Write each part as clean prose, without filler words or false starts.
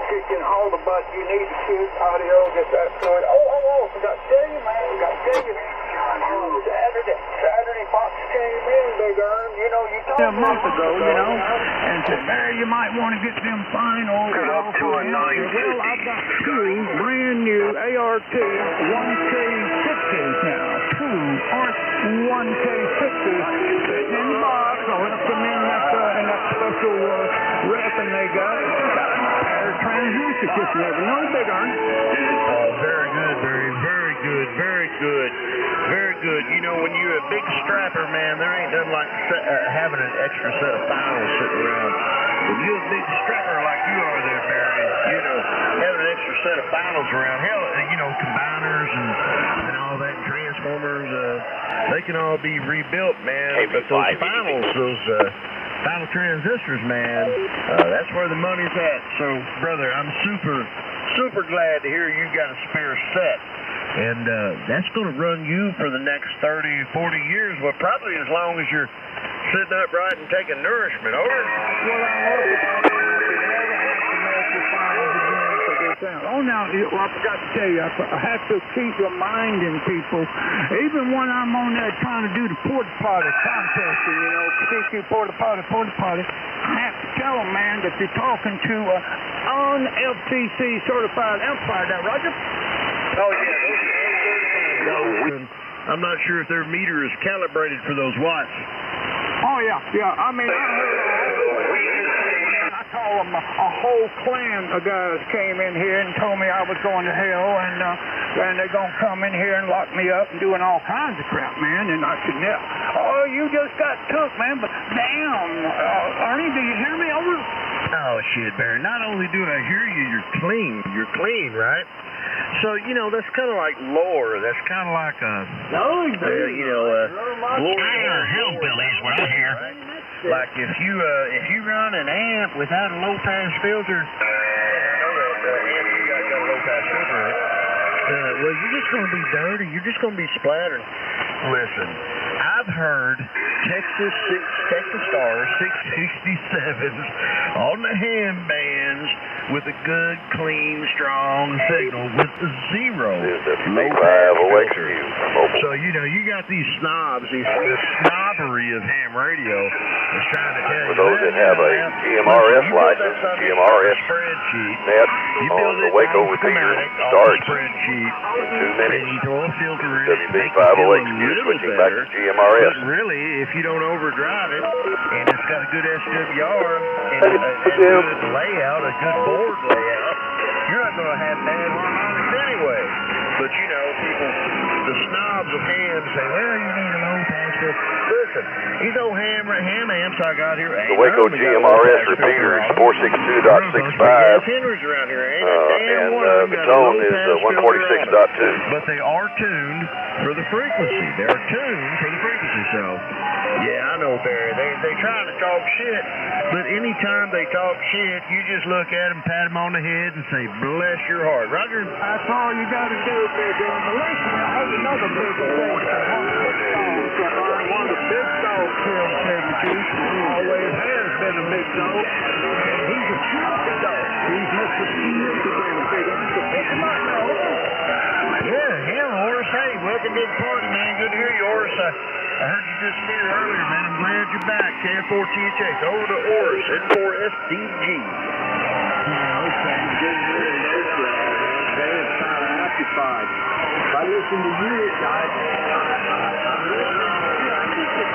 kicking all the butt you need to shoot audio, get that good. Forgot to tell you, man. Saturday Fox came in, Big Earn. You know, you told me a month ago, and said, Barry, you might want to get them final. Well, I've got two brand new ART 1K6s now. Two ART 1K6s sitting in the box. I'll have them in that special wrapping they got. Transistor just never know, Big Earn. Oh, very good, Barry. Very good, very good. Very good. You know, when you're a big strapper, man, there ain't nothing like having an extra set of finals sitting around. When you're a big strapper like you are there, Barry, having an extra set of finals around, hell, combiners and all that, transformers, they can all be rebuilt, man. But those finals, final transistors, man, that's where the money's at. So, brother, I'm super glad to hear you got a spare set. And that's going to run you for the next 30, 40 years, well, probably as long as you're sitting upright and taking nourishment, over. Well, I hope it never have to mess with finals again for this out. Oh, now, I forgot to tell you, I have to keep reminding people, even when I'm on there trying to do the porta potty contesting, CQ porta potty, I have to tell them, man, that you're talking to an FCC certified amplifier. That Roger? Oh, yeah, those I'm not sure if their meter is calibrated for those watts. Oh, yeah. I mean, I told them a whole clan of guys came in here and told me I was going to hell, and they're going to come in here and lock me up and doing all kinds of crap, man. And I said, oh, you just got took, man. But damn, Ernie, do you hear me? Over? Oh, shit, Barry. Not only do I hear you, you're clean. You're clean, right? So, that's kind of like lore. That's kind of like glory hillbillies when I hear. Like if you run an amp without a low-pass filter, I know that amp you got a low-pass filter in it, well, you're just going to be dirty. You're just going to be splattered. Listen, I've heard Texas Stars 667s on the ham bands with a good, clean, strong signal with a zero low-pass filter. So, you got these snobs, this snobbery of ham radio is trying to tell you. For those that have a GMRS license, GMRS net on the Waco repeater starts in 2 minutes. WB508 is switching back to GMRS. But really, if you don't overdrive it, and it's got a good SWR, and a good layout, a good board layout, you're not going to have bad harmonics anyway. But, people, the snobs of ham say, well, you need a low-pass filter. Listen, these old ham amps I got here. The Waco GMRS repeater is 462.65. Henry's around here, ain't and the tone is 146.2. But they are tuned for the frequency. They're tuned for the frequency. So, yeah, I know, Barry. They trying to talk shit, but anytime they talk shit, you just look at them, pat them on the head, and say, bless your heart. Roger? That's all you got to do, Big Earn. But listen, I have another big thing. One of the big dogs here in Syracuse always has been a big dog, and he's a snoopy dog. He's Mr. Snoopy Dog, Big Earn. So pick him up now. Yeah, Horace. Hey, welcome to the party, man. Good to hear you, Horace. I heard you just here earlier, man. I'm glad you're back. KF4THX. Over to Horace, N4SDG. I listen to you guys. I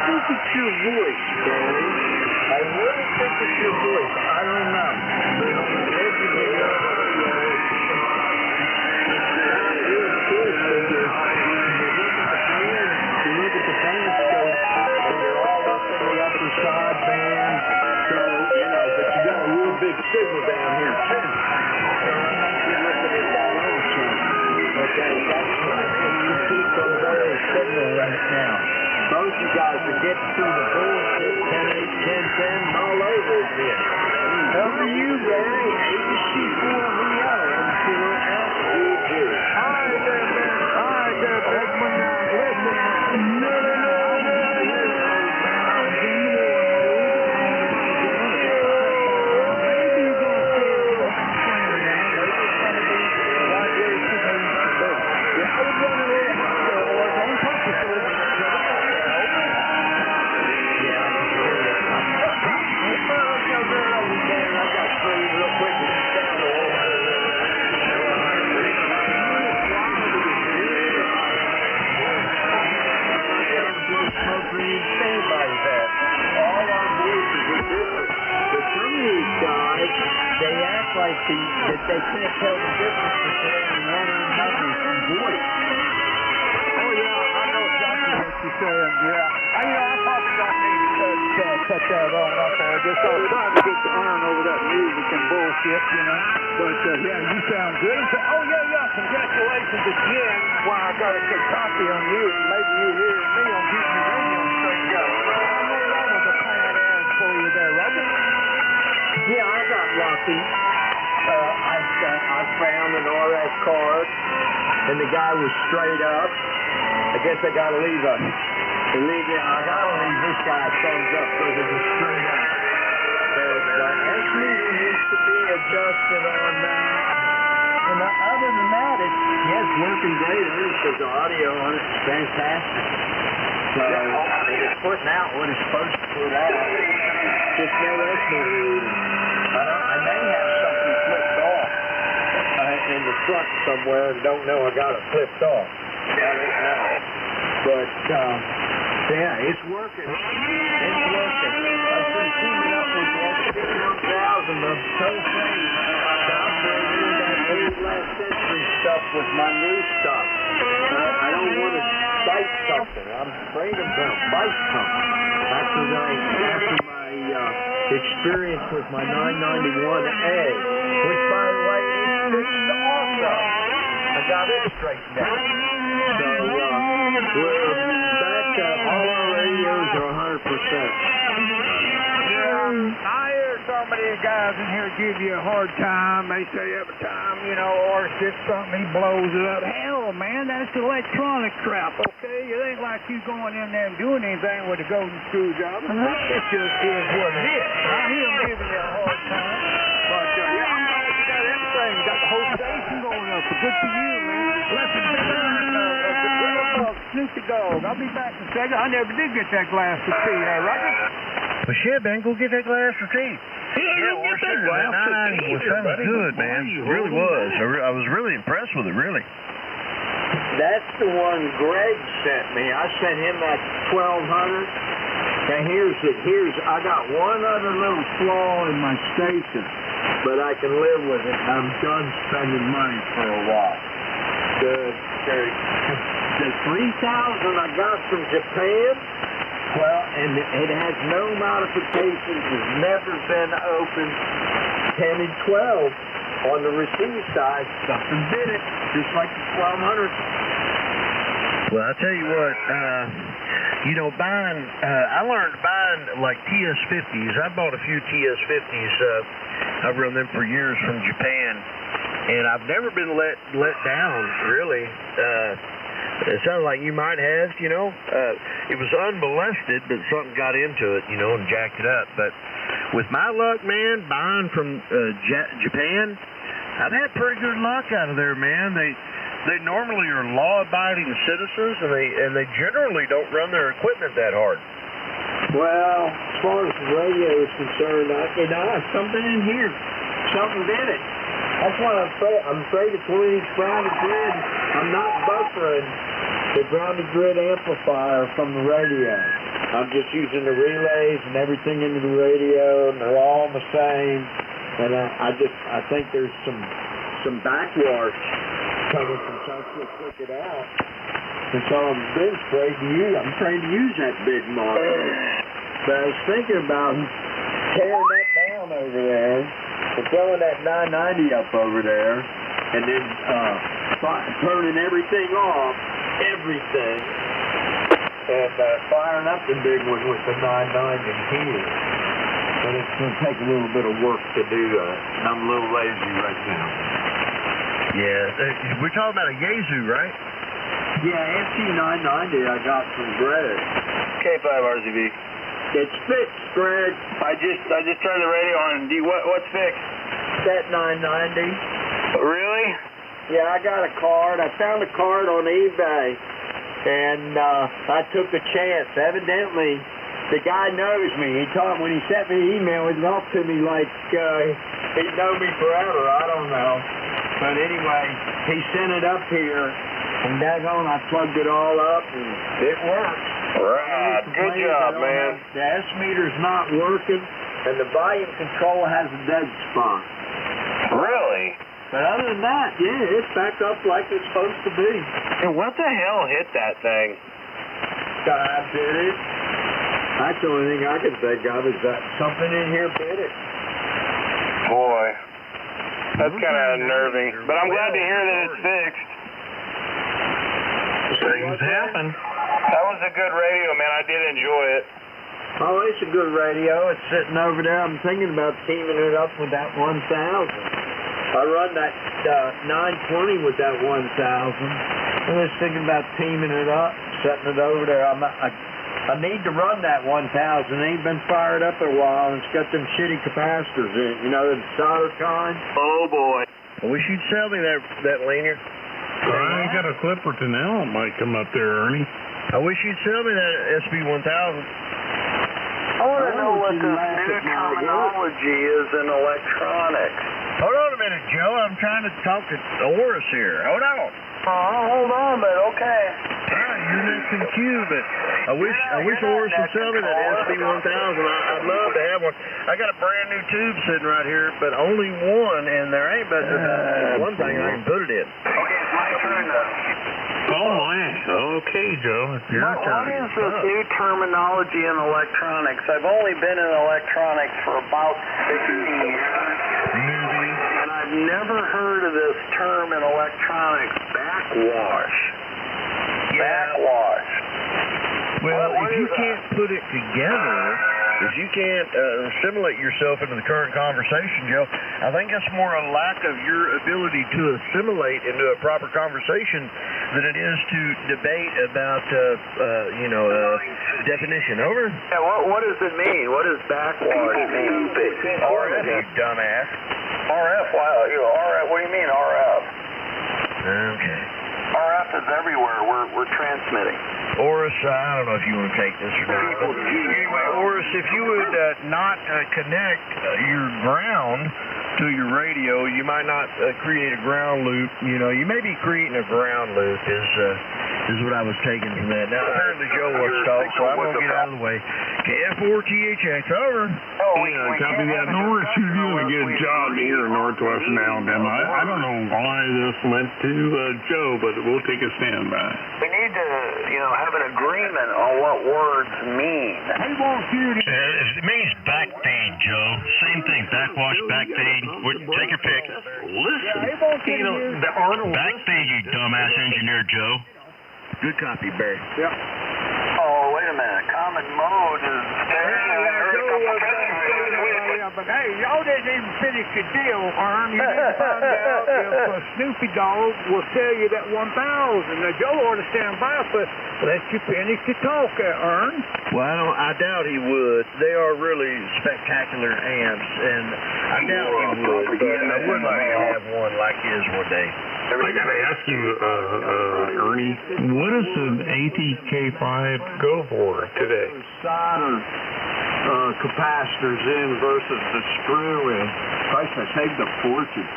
think it's your voice, Barry. I really think it's your voice. I don't know. But on the edge of the you look at the band scope, and they're all up in the upper side band. So, but you got a real big signal down here, too. So I'm actually looking at that also. Okay, that's why you keep them very signal right now. Both you guys are getting through the bullshit, 10, all over again. Over you, Barry, ABC4VO, M4SDG. All right, there, Beckman. Listen, maybe you're going to almost like that they can't tell the difference between one and another's voice. Oh, yeah, I know exactly what you're saying, yeah. I probably don't need to cut that on up there. Just I was trying to get the iron over that music and bullshit, you know. But, yeah, you sound good. Oh, yeah, congratulations again. Why, I got a good copy on you. Maybe you hearing me on getting your radio straightened out. I know that was a pain in the ass for you there, Roger. Yeah, I got lucky. I found an RS card, and the guy was straight up. I guess I gotta leave this guy a thumbs up because it was straight up. The S meter needs to be adjusted on that. And other than that, it's working great. The audio on it is fantastic. So it's putting out what it's supposed to put out. Just no S meter reading. I may have something flipped off in the front somewhere and don't know I got it flipped off. I don't know. But, yeah, it's working. It's working. I've been teaming up with that 51,000 of toll-free to operate that old last century stuff with my new stuff. I don't want to bite something. I'm afraid I'm going to bite something. After my experience with my 991A, which, by the way, is fixed also. I got it straightened out. So, we're back to all our radios are 100%. Yeah, I hear so many guys in here give you a hard time. They say every time, you know, or shit something, he blows it up. Hell, man, that's electronic crap, okay? It ain't like you going in there and doing anything with a golden screwdriver. It just is what it is. I hear them giving you a hard time. But, yeah, I'm glad you got everything. You got the whole station going up. Good for you, man. Listen, Snoopy Dog. I'll be back in a second. I never did get that glass of tea there, Roger. Well, shit, man, go get that glass of tea. Yeah, we're sure. That 990 was sounding good, man. It really was. I was really impressed with it, really. That's the one Greg sent me. I sent him that 1200. Now I got one other little flaw in my station, but I can live with it. I'm done spending money for a while. The 3000 I got from Japan, well, and it has no modifications, has never been opened. 10 and 12 on the receive side, something did it, just like the 1200. Well, I tell you what, I learned buying like TS50s. I bought a few TS50s. I've run them for years from Japan, and I've never been let down, really. It sounds like you might have, you know. It was unmolested, but something got into it, you know, and jacked it up. But with my luck, man, buying from Japan, I've had pretty good luck out of there, man. They normally are law-abiding citizens, and they generally don't run their equipment that hard. Well, as far as the radio is concerned, something in here. Something did it. That's why I'm afraid it's one of these grounded grid. I'm not buffering the grounded grid amplifier from the radio. I'm just using the relays and everything into the radio, and they're all the same. And I think there's some backwash coming from something to click it out. And so I'm afraid to use that big model. But I was thinking about tearing that down over there and throwing that 990 up over there, and then turning everything off, and firing up the big one with the 990 here. But it's going to take a little bit of work to do that. I'm a little lazy right now. Yeah, we're talking about a Yaesu, right? Yeah, MT990 I got from Greg. K5 RZV. It's fixed, Greg. I just turned the radio on. What's fixed? That 990. Really? Yeah, I got a card. I found a card on eBay, and I took a chance. Evidently, the guy knows me. When he sent me an email, he talked to me like he'd known me forever. I don't know. But anyway, he sent it up here, and daggone, I plugged it all up, and it worked. Right. Good job, man. The S meter's not working, and the volume control has a dead spot. Really? But other than that, yeah, it's back up like it's supposed to be. Hey, what the hell hit that thing? God did it. That's the only thing I can think of is that something in here bit it. Boy, that's kind of unnerving. But I'm glad to hear that it's fixed. Things happen. That was a good radio, man. I did enjoy it. Oh, it's a good radio. It's sitting over there. I'm thinking about teaming it up with that 1000. I run that 920 with that 1000. I was thinking about teaming it up, setting it over there. I need to run that 1000. It ain't been fired up in a while, and it's got them shitty capacitors in it. You know, the solder kind? Oh, boy. I wish you'd sell me that linear. I got a clipper to now. It might come up there, Ernie. I wish you'd sell me that SB 1000. I want to know what this new terminology is in electronics. Hold on a minute, Joe. I'm trying to talk to Oris here. Hold on. Hold on, but okay. You're next in queue, but I wish Oris would sell me that SB 1000. I'd love to have one. I got a brand new tube sitting right here, but only one, and there ain't but one thing I can put it in. Okay, it's my turn now. Oh, my. Okay, Joe. It's your turn. What is this new terminology in electronics? I've only been in electronics for about 60 years. Newbie. And I've never heard of this term in electronics, backwash. Backwash. Well, if you can't put it together, if you can't assimilate yourself into the current conversation, Joe, I think that's more a lack of your ability to assimilate into a proper conversation than it is to debate about, definition. Over? Yeah, what does it mean? What does backwash mean? RF, you dumbass. RF? Wow, RF. What do you mean RF? Okay. RF is everywhere. We're transmitting. Oris, I don't know if you want to take this or not. But anyway, Oris, if you would not connect your ground to your radio, you might not create a ground loop. You know, you may be creating a ground loop is what I was taking from that. Now, apparently Joe wants to talk, so I'm going to get out of the way. KF4THX, over. Copy that. Norris, you're doing a good job here in northwestern Alabama. I don't know why this went to Joe, but we'll take a standby. We need to, have an agreement on what words mean. It means backfade, Joe. Same thing. Backwash, backfade. Take your pick. Listen, the Arnold. Backfade, you dumbass engineer, Joe. Good copy, Barry. Yep. Oh, wait a minute. Common mode is But hey, y'all didn't even finish the deal, Arn. You didn't find out if Snoopy Dogg will sell you that 1000. Now, Joe ought to stand by for let you finish the talk, Arn. Well, I doubt he would. They are really spectacular amps, and I doubt he would, but I would like to have one like his one day. I got to ask you, Ernie, what does an ATK5 go for today? Solder capacitors in versus the screw in. Christ, I saved a fortune.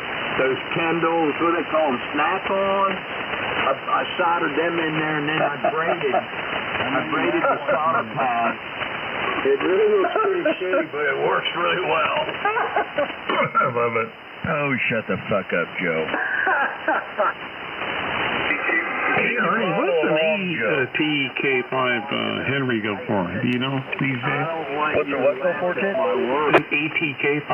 Those Kendalls, what do they call them, snap-ons? I soldered them in there, and then I braided the solder pad. It really looks pretty shitty, but it works really well. I love it. Oh, shut the fuck up, Joe. Hey, Ernie, what's an ATK5 Henry go for? Do you know these days? What's the what go for, Ted? An ATK5?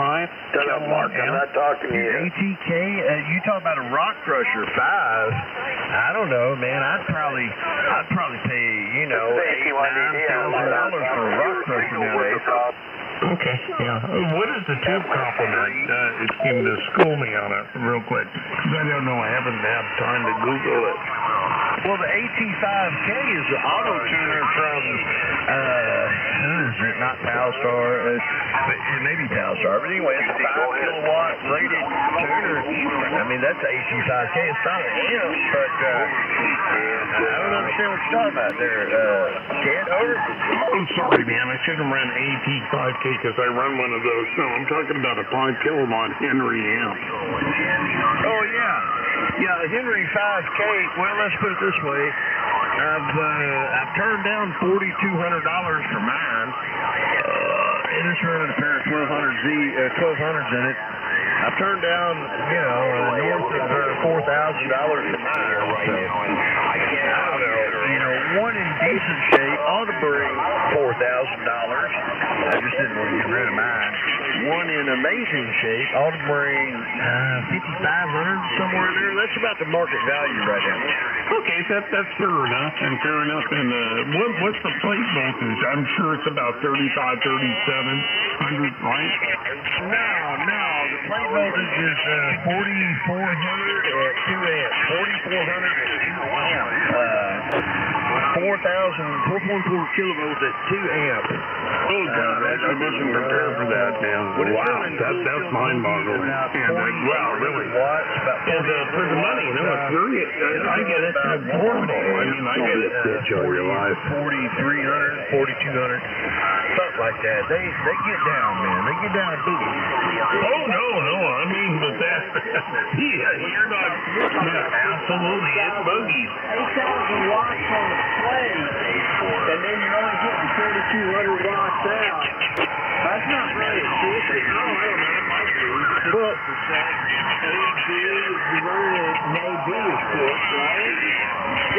Shut up, Mark. I'm not talking to you. ATK? You talk about a rock crusher 5. I don't know, man. I'd probably pay, $8,000, $9,000 for a rock crusher nowadays. Okay, yeah. What is the tube complement? It seemed to school me on it real quick. I don't know. I haven't had time to Google it. Well, the AT5K is the auto tuner from, who is it? Not Palstar. It may be Palstar, but anyway, it's a 5 kilowatt rated tuner. I mean, that's the AT5K. It's not an amp, but I don't understand what you're talking about there. Ted, over? I'm sorry, man. I should have run AT5K because I run one of those. No, I'm talking about a 5 kilowatt Henry amp. Oh, yeah. Yeah, the Henry 5K, well, let's put it this way. I've turned down $4,200 for mine. And it's running a pair of 1200 1200s in it. I've turned down, north of $4,000 a mile. So, I don't know. One in decent shape ought to bring $4,000. I just didn't want to get rid of mine. One in amazing shape ought to bring $5,500, somewhere in there. That's about the market value right now. Okay, that's fair enough. And what's the plate voltage? I'm sure it's about 3,700, right? No. The plate voltage is 4,400 at 2 amps. 4,400 at 2 amps. 4.4 kilovolts at 2 amps. Oh, God, I wasn't prepared for that, man. Wow, that's mind-boggling. Wow, really? Watts, about for the money, it's very, I get it, affordable. I mean, I get it. 4,300, 4,200, something like that. They get down, man. They get down a boogie. Oh, no, I mean, but that, you're not, absolutely, it's boogies. 8,000 watts on the plate, and then you're only getting 3,200 watts out. That's not very efficient. I don't know. It might be. Well, you're running an AB switch, right?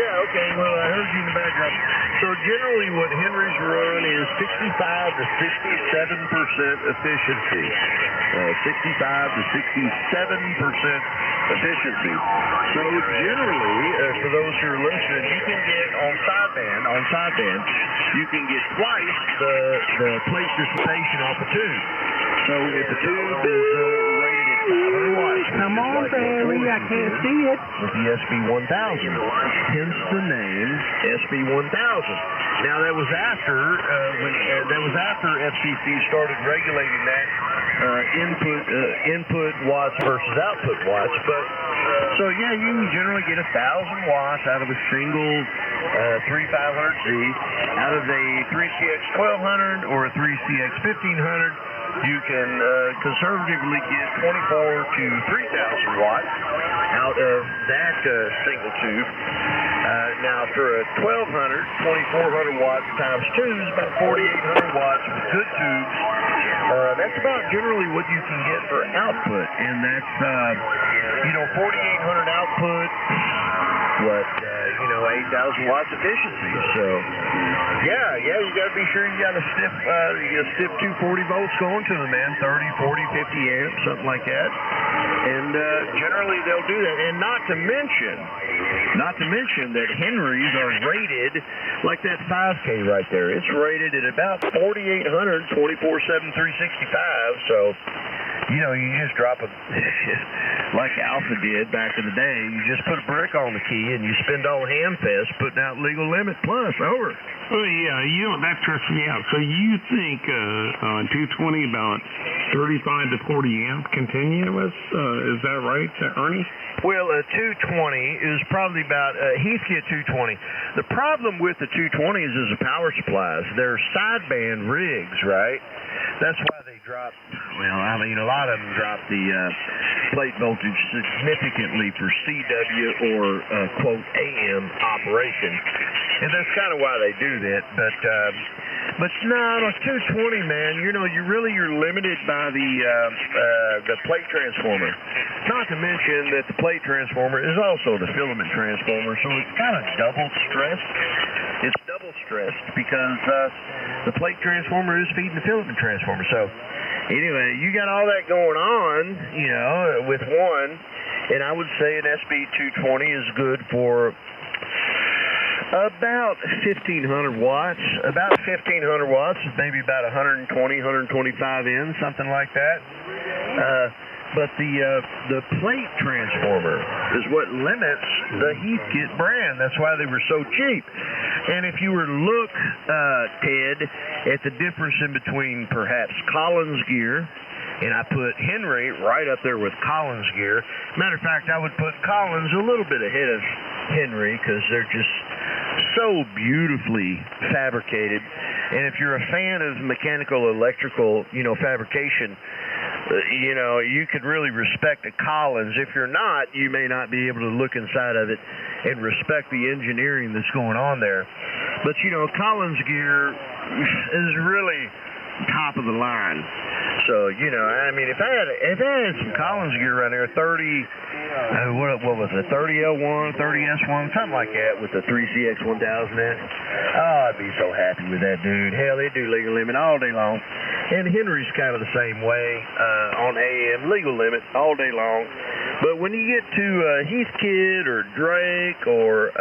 Yeah, okay. Well, I heard you in the background. So generally what Henry's run is 65 to 67% efficiency. 65 to 67% efficiency. So generally, for those who are listening, you can get on sideband, you can get twice the plate dissipation off a tube. So if the tube is rated at 500 watts, come on, Barry, I can't see it. With the SB1000, hence the name SB1000. Now that was after FCC started regulating that input watts versus output watts. But so yeah, you can generally get 1,000 watts out of a single 3500Z. Out of a 3CX 1200 or a 3CX 1500, you can conservatively get 24 to 3,000 watts out of that single tube. Now for a 1200, 2,400 watts times 2 is about 4,800 watts with good tubes. That's about generally what you can get for output, and that's 4,800 output. 8,000 watts efficiency. So, yeah, you got to be sure you got a stiff 240 volts going to them, man. 30, 40, 50 amps, something like that. And generally they'll do that. And not to mention that Henrys are rated like that 5K right there. It's rated at about 4,800, 24/7, 365. So, you just drop like Alpha did back in the day. You just put a brick on the key and you spend all Hamfest putting out legal limit plus over. Well, yeah, that trips me out. So you think on 220 about 35 to 40 amp continuous? Is that right, Ernie? Well, a 220 is probably about Heathkit 220. The problem with the 220s is the power supplies. They're sideband rigs, right? That's why they drop. Well, I mean, a lot of them drop the plate voltage significantly for CW or quote AM operation, and that's kind of why they do that. But no, 220, man. You're limited by the plate transformer. Not to mention that the plate transformer is also the filament transformer, so it's kind of double stressed. It's double stressed because the plate transformer is feeding the filament transformer. So anyway, you got all that going on, with one, and I would say an SB220 is good for about 1,500 watts. About 1,500 watts is maybe about 120, 125 in, something like that. But the plate transformer is what limits the Heathkit brand. That's why they were so cheap. And if you were to look, Ted, at the difference in between perhaps Collins gear, and I put Henry right up there with Collins gear. Matter of fact, I would put Collins a little bit ahead of Henry because they're just so beautifully fabricated. And if you're a fan of mechanical, electrical, fabrication, you could really respect a Collins. If you're not, you may not be able to look inside of it and respect the engineering that's going on there. But, Collins gear is really top of the line. So So, you know, I mean, if I had some Collins gear around there, 30, what was it, 30L1, 30S1, something like that with the 3CX1000 in it. Oh, I'd be so happy with that, dude. Hell, they do legal limit all day long. And Henry's kind of the same way on AM, legal limit all day long. But when you get to Heathkit or Drake or,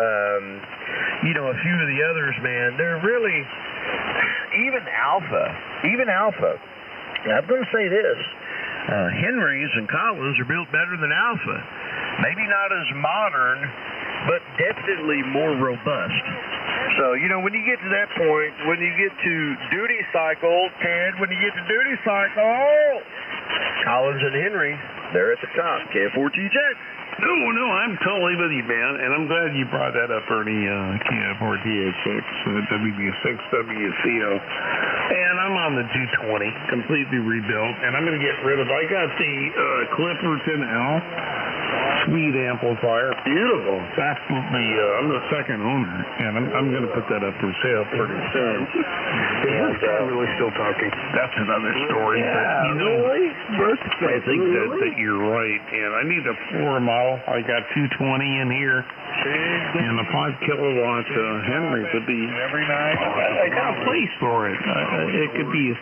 you know, a few of the others, man, they're really, even Alpha. I'm going to say this. Henrys and Collins are built better than Alpha. Maybe not as modern, but definitely more robust. So, you know, when you get to that point, when you get to duty cycle, Ted, when you get to duty cycle, Collins and Henry, they're at the top. KF4TJ. No, I'm totally with you, man, and I'm glad you brought that up, Ernie. KF4TH6, WB6, WCO, and I'm on the 220, completely rebuilt, and I'm going to get rid of. I got the Clipperton L Sweet amplifier, beautiful. It's absolutely. I'm the second owner, and I'm going to put that up for sale pretty soon. And really still talking. That's another story. Yeah, but, you know, I think that you're right, and I need a floor model. I got 220 in here, and a 5 kilowatt Henry would be. I got a place for it. It could be a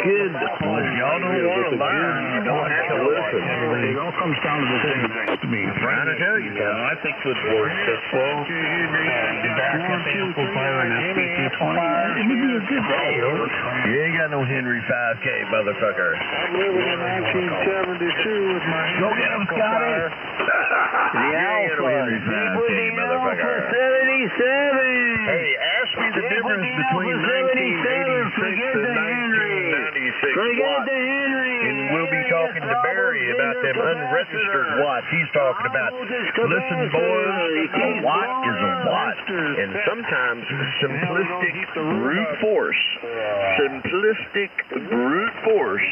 good. Well, if y'all don't want to learn, you don't have to listen. It all comes down to the thing next to me. I'm trying to tell you, man. I think with work successful, the backup amplifier and SP220, it would be a good day. You ain't got no Henry 5K, motherfucker. I'm living in 1972 with my. Go get him, Scotty. The Alpha. Henry 5K, motherfucker. 77. Hey, ask me the difference between 1986 and 1996 Forget watts. the Henry. And we'll be talking to Barry about them unregistered watts he's talking about. Listen, boys, a watt is a watt. And sometimes simplistic brute force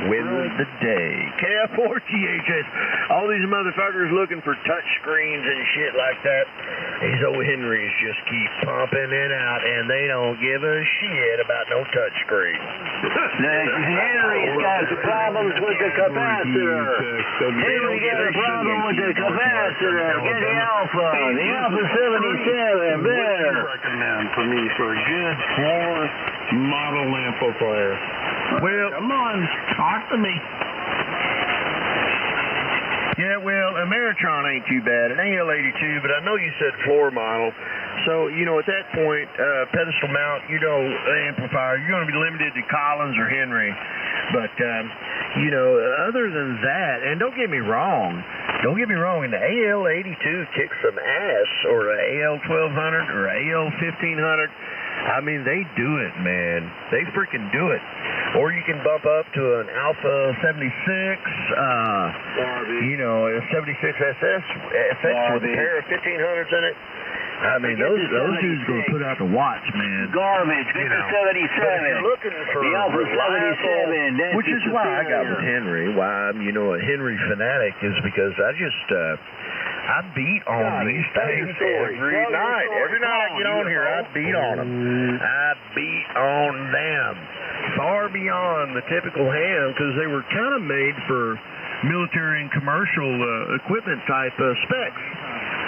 wins the day. KF4THS. All these motherfuckers looking for touch screens and shit like that. These old Henrys just keep pumping it out, and they don't give a shit about no touch screen. Henry's got problems with the capacitor. Henry got a problem with the capacitor. Get the Alpha. The Alpha 77. There. Recommend for me for a good floor model amplifier. Well, come on, talk to me. Yeah, well, Ameritron ain't too bad, an AL82, but I know you said floor model. So, you know, at that point, pedestal mount, you know, amplifier, you're going to be limited to Collins or Henry. But, you know, other than that, and don't get me wrong, and the AL82 kicks some ass, or a AL1200 or a AL1500. I mean, they do it, man. They freaking do it. Or you can bump up to an Alpha 76, you know, a 76SS with a pair of 1500s in it. I mean, those dudes going to put out the watts, man. Garbage. Get the 77. But if you're looking for the Alpha 77, which is why I got with Henry, why I'm, you know, a Henry fanatic, is because I beat on these things every night. Every night I get on here, I beat on them. I beat on them. Far beyond the typical ham, because they were kind of made for military and commercial equipment type specs.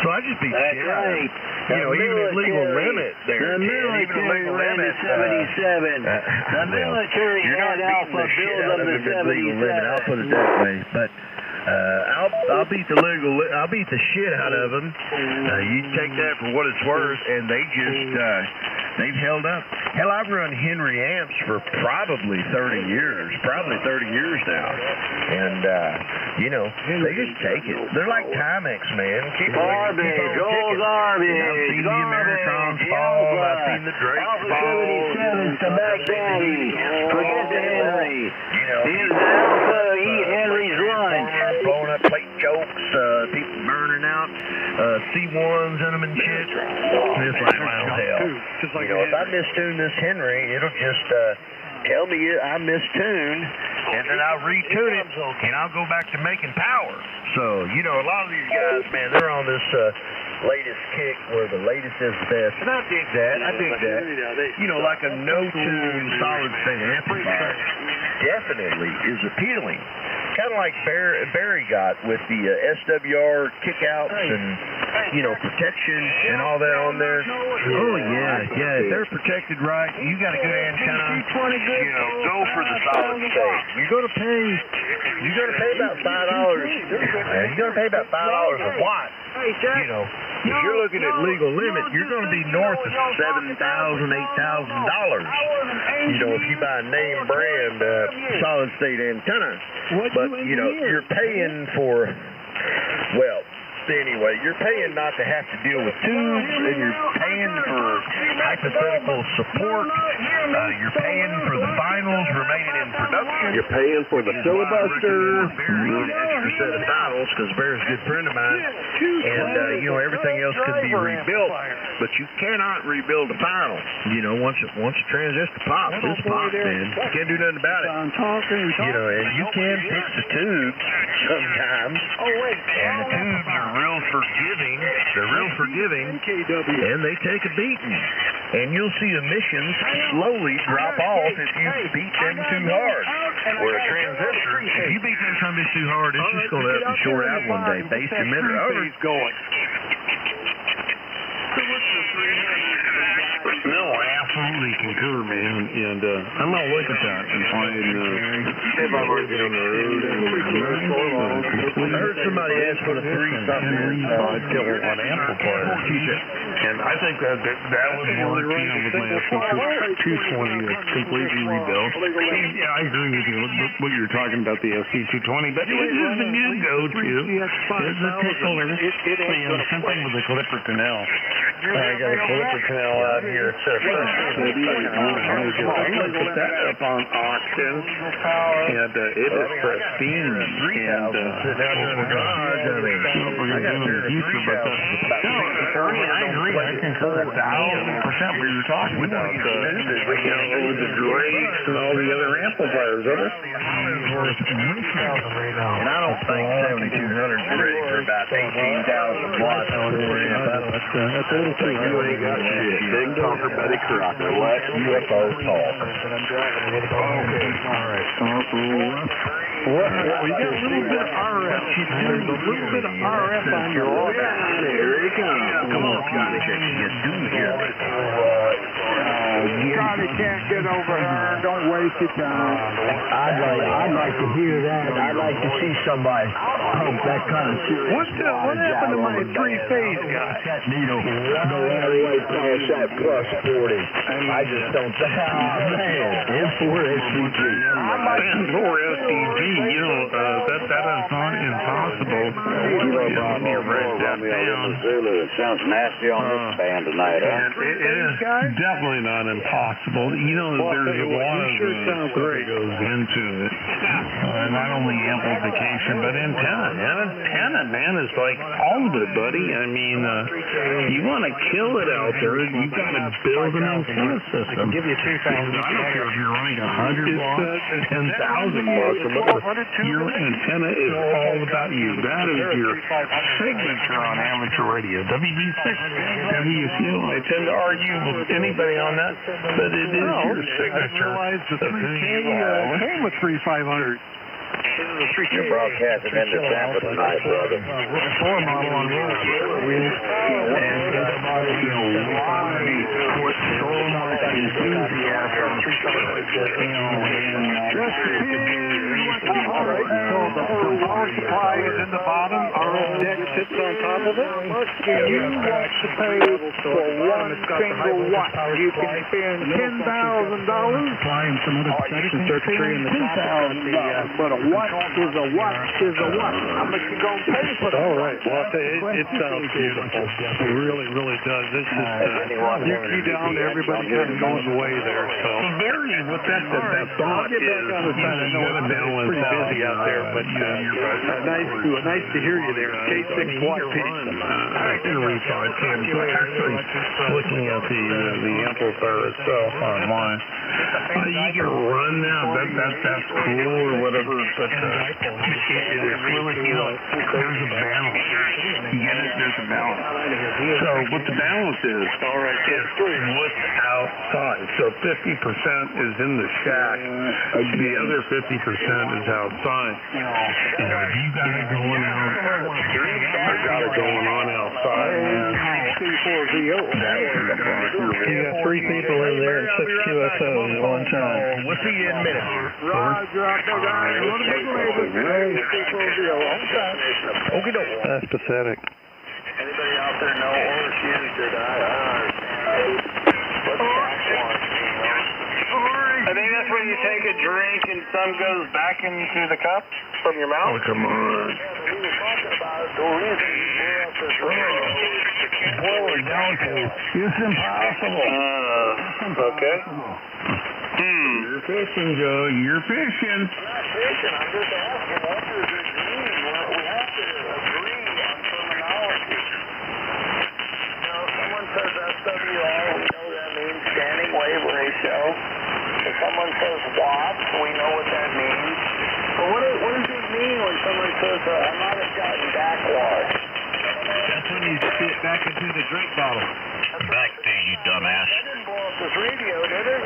So I just beat shit out of it. You know, even at legal limit there. The military ran the 77. The military had Alpha build them the 77. I'll put it that way. But I'll beat the shit out of them. You take that for what it's worth, and they've held up. Hell, I've run Henry amps for probably 30 years now. And, you know, they just take it. They're like Timex, man. Garbage, old garbage. I've seen the Ameritrons fall. I've seen the Drakes Alpha fall. 77's the back daddy. Forget the Henry. You know, Here's the Alpha, eat Henry's lunch. Blowing up plate chokes, people burning out C1s in them and shit. It's like loud hell. You know, if I mistune this Henry, it'll just tell me I mistuned, and then I'll retune it, and I'll go back to making power. So, you know, a lot of these guys, man, they're on this latest kick where the latest is best. And I dig that. You know, like a no-tune solid state amplifier definitely is appealing. Kind of like Barry got with the SWR kickouts and, you know, protection and all that on there. Oh, yeah. If they're protected right, you got a good antenna, you know, go for the solid state. You're going to pay about $5. You're going to pay about $5 a watt. You know, if you're looking at legal limit, you're going to be north of $7,000, $8,000. You know, if you buy a name brand solid state antenna. But, you know, you're paying for, well, anyway, you're paying not to have to deal with tubes, and you're paying for hypothetical support. You're paying for the finals remaining in production. You're paying for the filibuster. An extra set of finals, because Bear's a good friend of mine. And, you know, everything else could be rebuilt, but you cannot rebuild a final. You know, once a transistor pops, it's popped, man. You can't do nothing about it. You know, and you can fix the tubes sometimes. And the tubes are real forgiving. They're real forgiving, and they take a beating. And you'll see emissions slowly drop off if you beat them too hard. Where a transistor, if you beat that something too hard, it's just going to up and short out one day. Base emitter over. No, I absolutely concur, man. And I'm going to look at that and find I heard somebody ask for the 3-something kilowatt amplifier. And I think that would work, you know, with my SC220 that's completely rebuilt. Yeah, I agree with you. What you're talking about, the SC220, but it is a good go-to. It's a tickler. You know, same thing with the Clipper Canal. I got a Clipper Canal out here. I put that up on auction, and it is pristine. And sitting out there in the garage. I mean, we're going to do in the future, but I agree. I concur 1,000% what you're talking about. With the Drakes and all the other amplifiers, over. And I don't think 7200 is ready for about 18,000 watts. That's a little too high. You ain't got shit. Big talker, Betty Crocker. Let UFO talk. Okay. All right. Well, you got a little bit of RF. There's a little bit of RF on your order. Here he comes. Come on, Scotty. You do hear me. Scotty can't get over her. Don't waste your time. I'd like to hear that. I'd like to see somebody pump that kind of shit. What happened to my three-phase guy? That needle go all the way past that plus 40. I just don't think. Man, M4 SDG. M4 SDG, you know, that is not impossible. Let me write that down. It sounds nasty on this band tonight, huh? It is definitely not impossible. You know, there's a lot of stuff that goes into it. Not only amplification, but antenna. Antenna, man, is like all of it, buddy. I mean, you want to kill it out there, you got to build an antenna system. I can give you 2,000. I don't care if you're running 100 watts, 10,000 watts. Your antenna is all about you. That is your signature on amateur radio. WB6, WCO. I tend to argue with anybody on that, but it is your signature of who you are. Came with 3500. You're broadcasting into Tampa tonight, brother. Floor model on wheels. And you know why put so much enthusiasm All right, so the power supply is in the bottom. Our deck sits on top of it. You want to pay for one single watt. You can spend $10,000. Applying some other protection circuitry in the top. But a watt is a watt is a watt. How much you gonna pay for that? All right. Well, it sounds beautiful. It really, really does. It's just you key down, everybody kind of goes away there. So very what that thought is. I know it's pretty busy out there, but nice to hear you there. K6 Watt P. on in Recon Cams, actually looking at the amplifier itself online. You can run now, that's cool or whatever, but it's really, there's a balance. You get it? There's a balance. So what the balance is what's outside. So 50% is in the shack. The other 50% is outside. Have you got it going out? I got it going on outside. You got 3 people in there and 6 QSOs at one time. We'll see you in a minute. That's pathetic. Anybody out there know horseshoes or I think that's when you take a drink and some goes back into the cup from your mouth. Oh, come on. It's impossible. Okay. You're fishing, Joe. You're fishing. I'm not fishing. I'm just asking what does it mean? We have to agree on terminology. Someone says SWR, we know that means standing wave ratio. If someone says watts, we know what that means. But what does it mean when someone says, I might have gotten backwash? That's when you spit back into the drink bottle. Backfeed, you dumbass. That didn't blow up this radio, did it?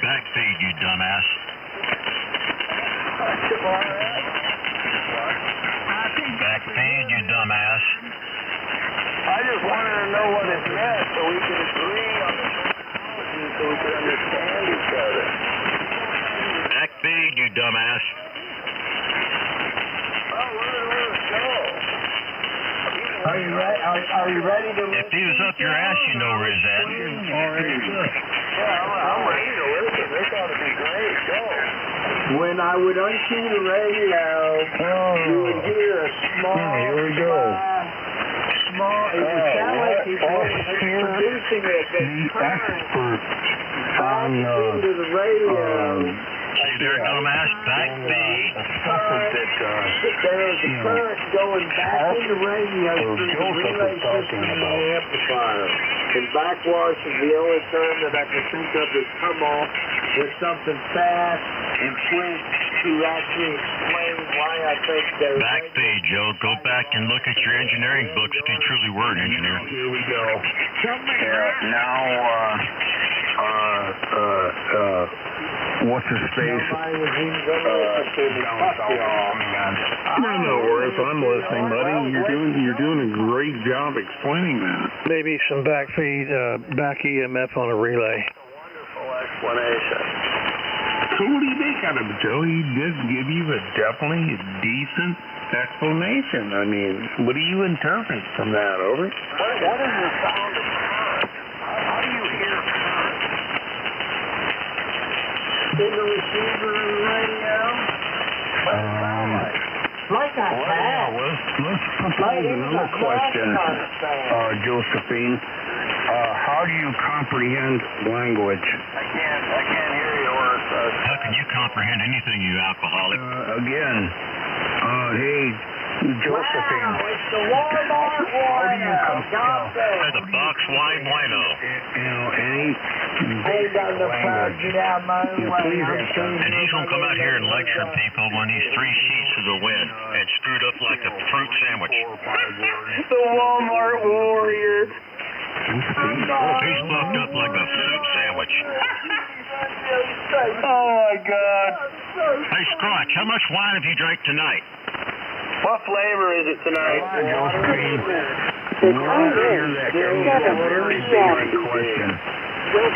Backfeed, you dumbass. Backfeed, you dumbass. I just wanted to know what it meant so we could agree on the terminology so we could understand each other. Backfeed, you dumbass. Oh, where did it go? Are you ready to If he was up your ass, you know where he's at. Yeah, I'm ready to listen. This ought to be great. Go. When I would unkey the radio, you would hear a small, Here we go. it would sound like he was producing it, that current into the radio. See there, dumbass? Backfeed. There is a current going back in the radio through the relay system in the amplifier. And backwash is the only term that I can think of that's come off with something fast and quick to actually explain why I think they're Backfeed, Joe. Go back and look at your engineering books if you truly were an engineer. Here we go. Now, what's his face? No worries. I'm listening, buddy. You're doing a great job explaining that. Maybe some backfeed, back EMF on a relay. Wonderful explanation. So what do you think out of it, Joe? He did give you definitely a decent explanation. I mean, what do you interpret from that, over? What is the sound of current? How do you hear current? in the receiver and the radio. Like I had. Let's propose another question, Josephine. How do you comprehend language? I can't hear you, or How can you comprehend anything, you alcoholic? Again, hey, Josephine. Wow, it's the Walmart wine. The box wine bueno. They got the project out my way. And he's going to come out here and lecture people when he's 3 sheets to the wind and screwed up like a fruit sandwich. the Walmart warrior. He's fucked up like a soup sandwich. Oh my God. Hey, Scratch, how much wine have you drank tonight? What flavor is it tonight? That's a very good question, though. All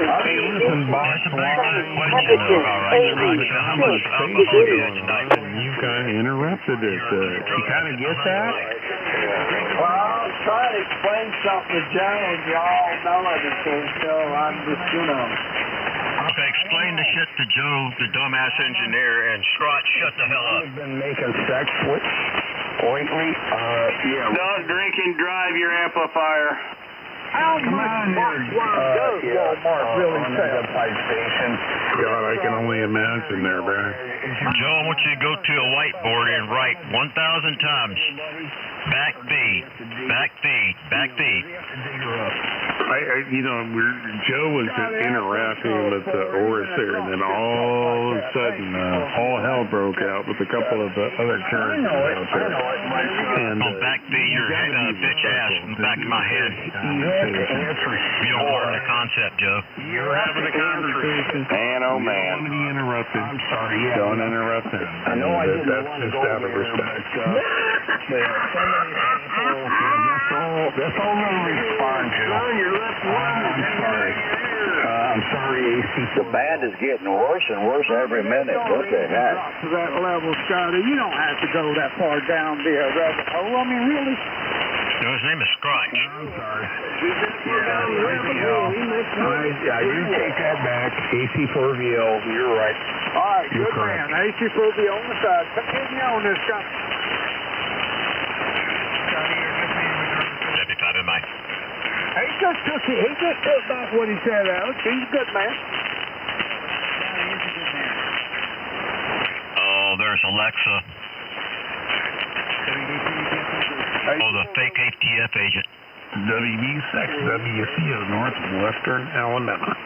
right, Scratch, how much alcohol have you had tonight? You kind of interrupted it. You kind of get that? Well, I'll try to explain something to Joe, and y'all know everything, so I'm just, Okay, explain the shit to Joe, the dumbass engineer, and Scratch, shut the hell up. Been making sex with lately? Don't drink and drive your amplifier. How much does Walmart really sell? information. God, I can only imagine there, Barry. Joe, I want you to go to a whiteboard and write 1,000 times. Back feed, back feed, back feed. Joe was interacting with Oris there, and then all of a sudden, all hell broke out with a couple of other characters out there. And back feed your bitch ass in the back of my head. You don't learn the concept, Joe. You're having a conversation. Man, oh man. Nobody interrupted. I'm sorry. Yeah. Don't interrupt him. I know I didn't That's want to just go out of there, respect. That's all I'm going to respond to. I'm sorry. I'm sorry, AC. The band is getting worse and worse every minute. What the heck? To that level, Scotty, you don't have to go that far down the rabbit hole. I mean, really? No, his name is Scratch. I'm sorry. You take that back. AC4VL, you're right. All right, good man. AC4VL on the side. Continue on this, Scotty. He just took back what he said, Alex. He's a good man. Oh, there's Alexa. Oh, the fake ATF agent. WB6, WCO, Northwestern Alabama.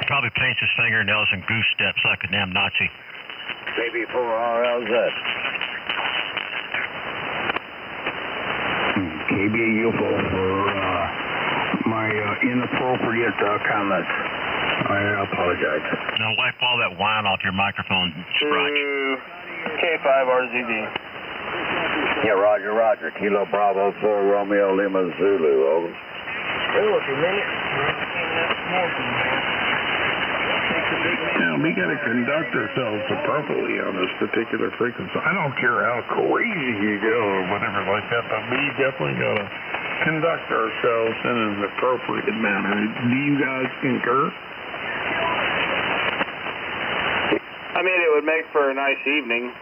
Probably paints his fingernails and goose steps like a damn Nazi. KB4RLZ. KBUFO for my inappropriate comments. I apologize. Now wipe all that wine off your microphone, Scratch. K5RZD. Yeah, Roger, Roger. Kilo Bravo 4 Romeo Lima Zulu, over. Now, we got to conduct ourselves appropriately on this particular frequency. I don't care how crazy you go or whatever like that, but we definitely got to conduct ourselves in an appropriate manner. Do you guys concur? I mean, it would make for a nice evening.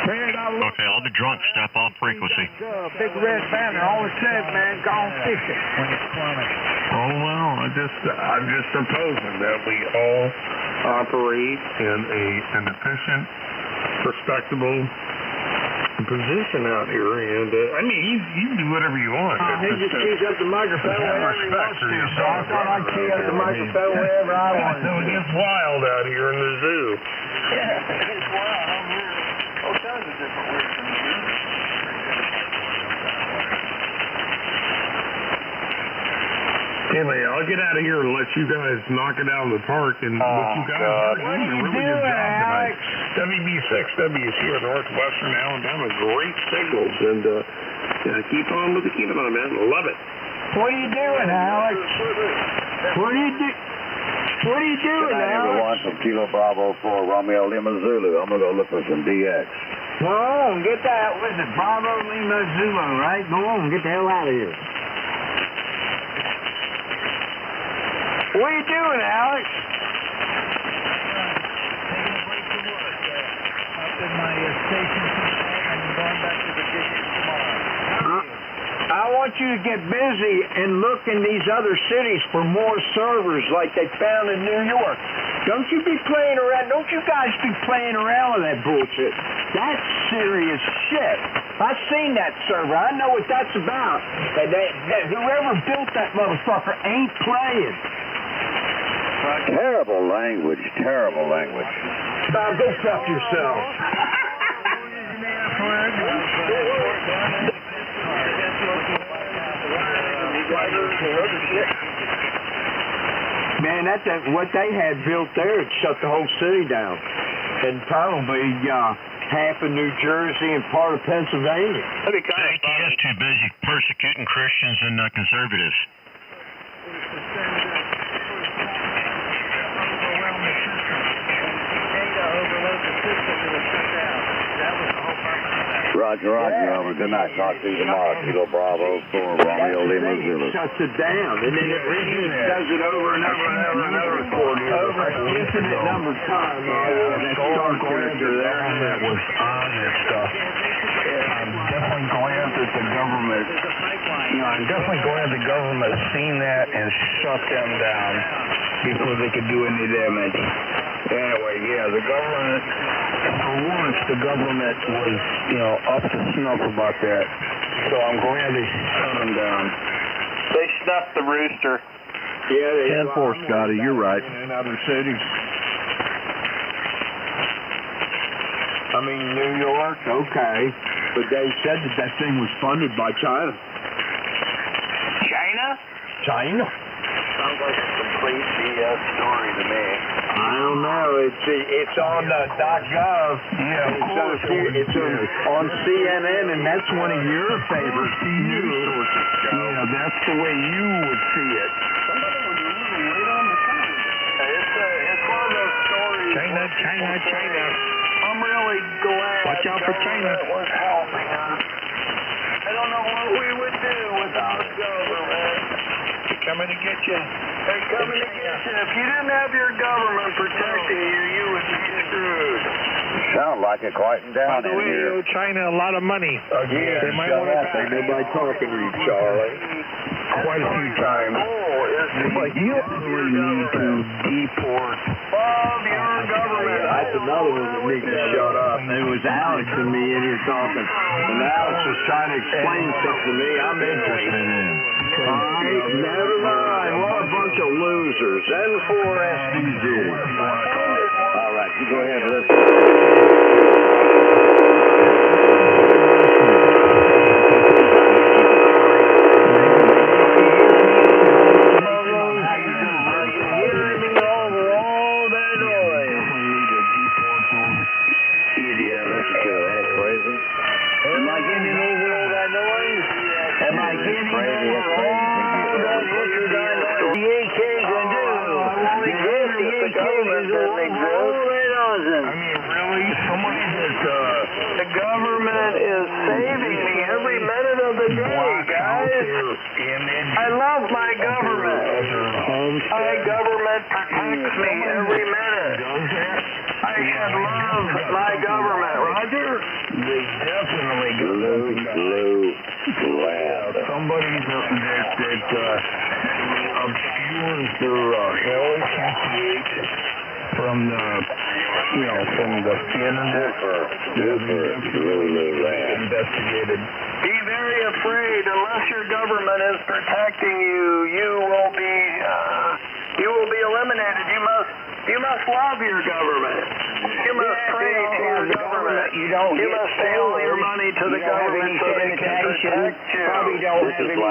Okay, all the drunks step off frequency. Big red banner always said, man, gone fishing when it's plummet. Oh, well, I'm just proposing that we all operate in an efficient, respectable position out here. And, I mean, you can do whatever you want. He just keys up the microphone wherever he wants to. So I thought I'd key up the microphone wherever I wanted to. So it gets wild out here in the zoo. Yeah, it gets wild over here. All kinds of different weird things. Anyway, I'll get out of here and let you guys knock it out of the park. And what you guys are doing a really good job tonight. WB6, WCO, Northwestern Alabama, great signals. And keep on with it. Keep it on, man. Love it. What are you doing, Alex? What are you doing? What are you doing, Good night, everyone, from Kilo Bravo 4 Romeo Lima Zulu. I'm going to go look for some DX. Go on, get that. What is it? Bravo Lima Zulu, right? Go on, get the hell out of here. What are you doing, Alex? Taking a break from work. Up in my station tonight and going back to Virginia tomorrow. I want you to get busy and look in these other cities for more servers like they found in New York. Don't you be playing around. Don't you guys be playing around with that bullshit. That's serious shit. I've seen that server. I know what that's about. And whoever built that motherfucker ain't playing. Terrible language, terrible language. Now go fuck yourself. Man, what they had built there, it shut the whole city down. And probably half of New Jersey and part of Pennsylvania. The ATF's too busy persecuting Christians and conservatives. Roger, over. Good night. Talk to you tomorrow. Kilo Bravo 4 Romeo Lima Zulu. It shuts it down, and then it does it over and over and over and over for you. Over an infinite number of times. That star character there. That was on and stuff. I'm definitely glad that the government I'm definitely glad the government seen that and shut them down before they could do any damage. Anyway, yeah, the government, for once, the government was, up to snuff about that. So I'm glad they shut them down. They snuffed the rooster. Yeah, 10-4, Scotty, you're right. In other cities. I mean, New York, okay, but they said that thing was funded by China. China? Sounds like a complete BS story to me. I don't know. It's on .gov. Yeah, of course. It's on CNN, and that's one of your favorite news sources. Yeah, that's the way you would see it. It's one of those stories. China. I'm really glad Watch out for China. That was helping us. I don't know what we would do without government. Coming to get you. They're coming to get you. If you didn't have your government protecting you, you would be screwed. Sound like it quieting down By the way, you owe China a lot of money. Again, They might shut want it up. back. Ain't nobody talking to you, Charlie. Quite a few times. But you need to deport. Love your government. That's another one that needs to shut up. It was Alex and me in here talking, and Alex was trying to explain something to me I'm interested in. All right, never mind. What a bunch of losers. N4 SDGs. All right, you go ahead and listen. The government is saving me every minute of the day, guys. I love my government. My government protects me every minute. I should love my government, Roger. They definitely somebody that obscures their LHCH from the internet. Investigated. Be very afraid. Unless your government is protecting you, you will be eliminated. You must love your government. You must pray to your government. You must pay all your money to the government so they can protect you. Probably don't have any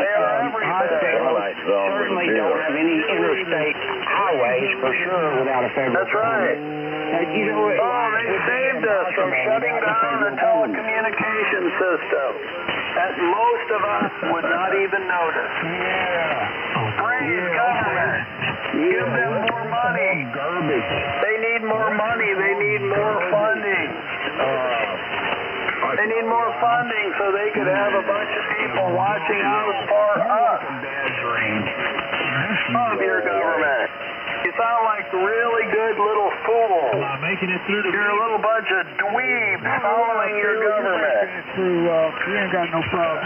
hospitals. Certainly don't have any interstate highways for sure without a federal. That's right. They saved us from shutting down the telecommunication system that most of us would not even notice. Praise government. Give them more money. Garbage. They need more money. They need more funding. They need more funding so they could have a bunch of people watching out for us. Love your government. You sound like really good little fools. You're a little bunch of dweebs following your government. You ain't got no problem.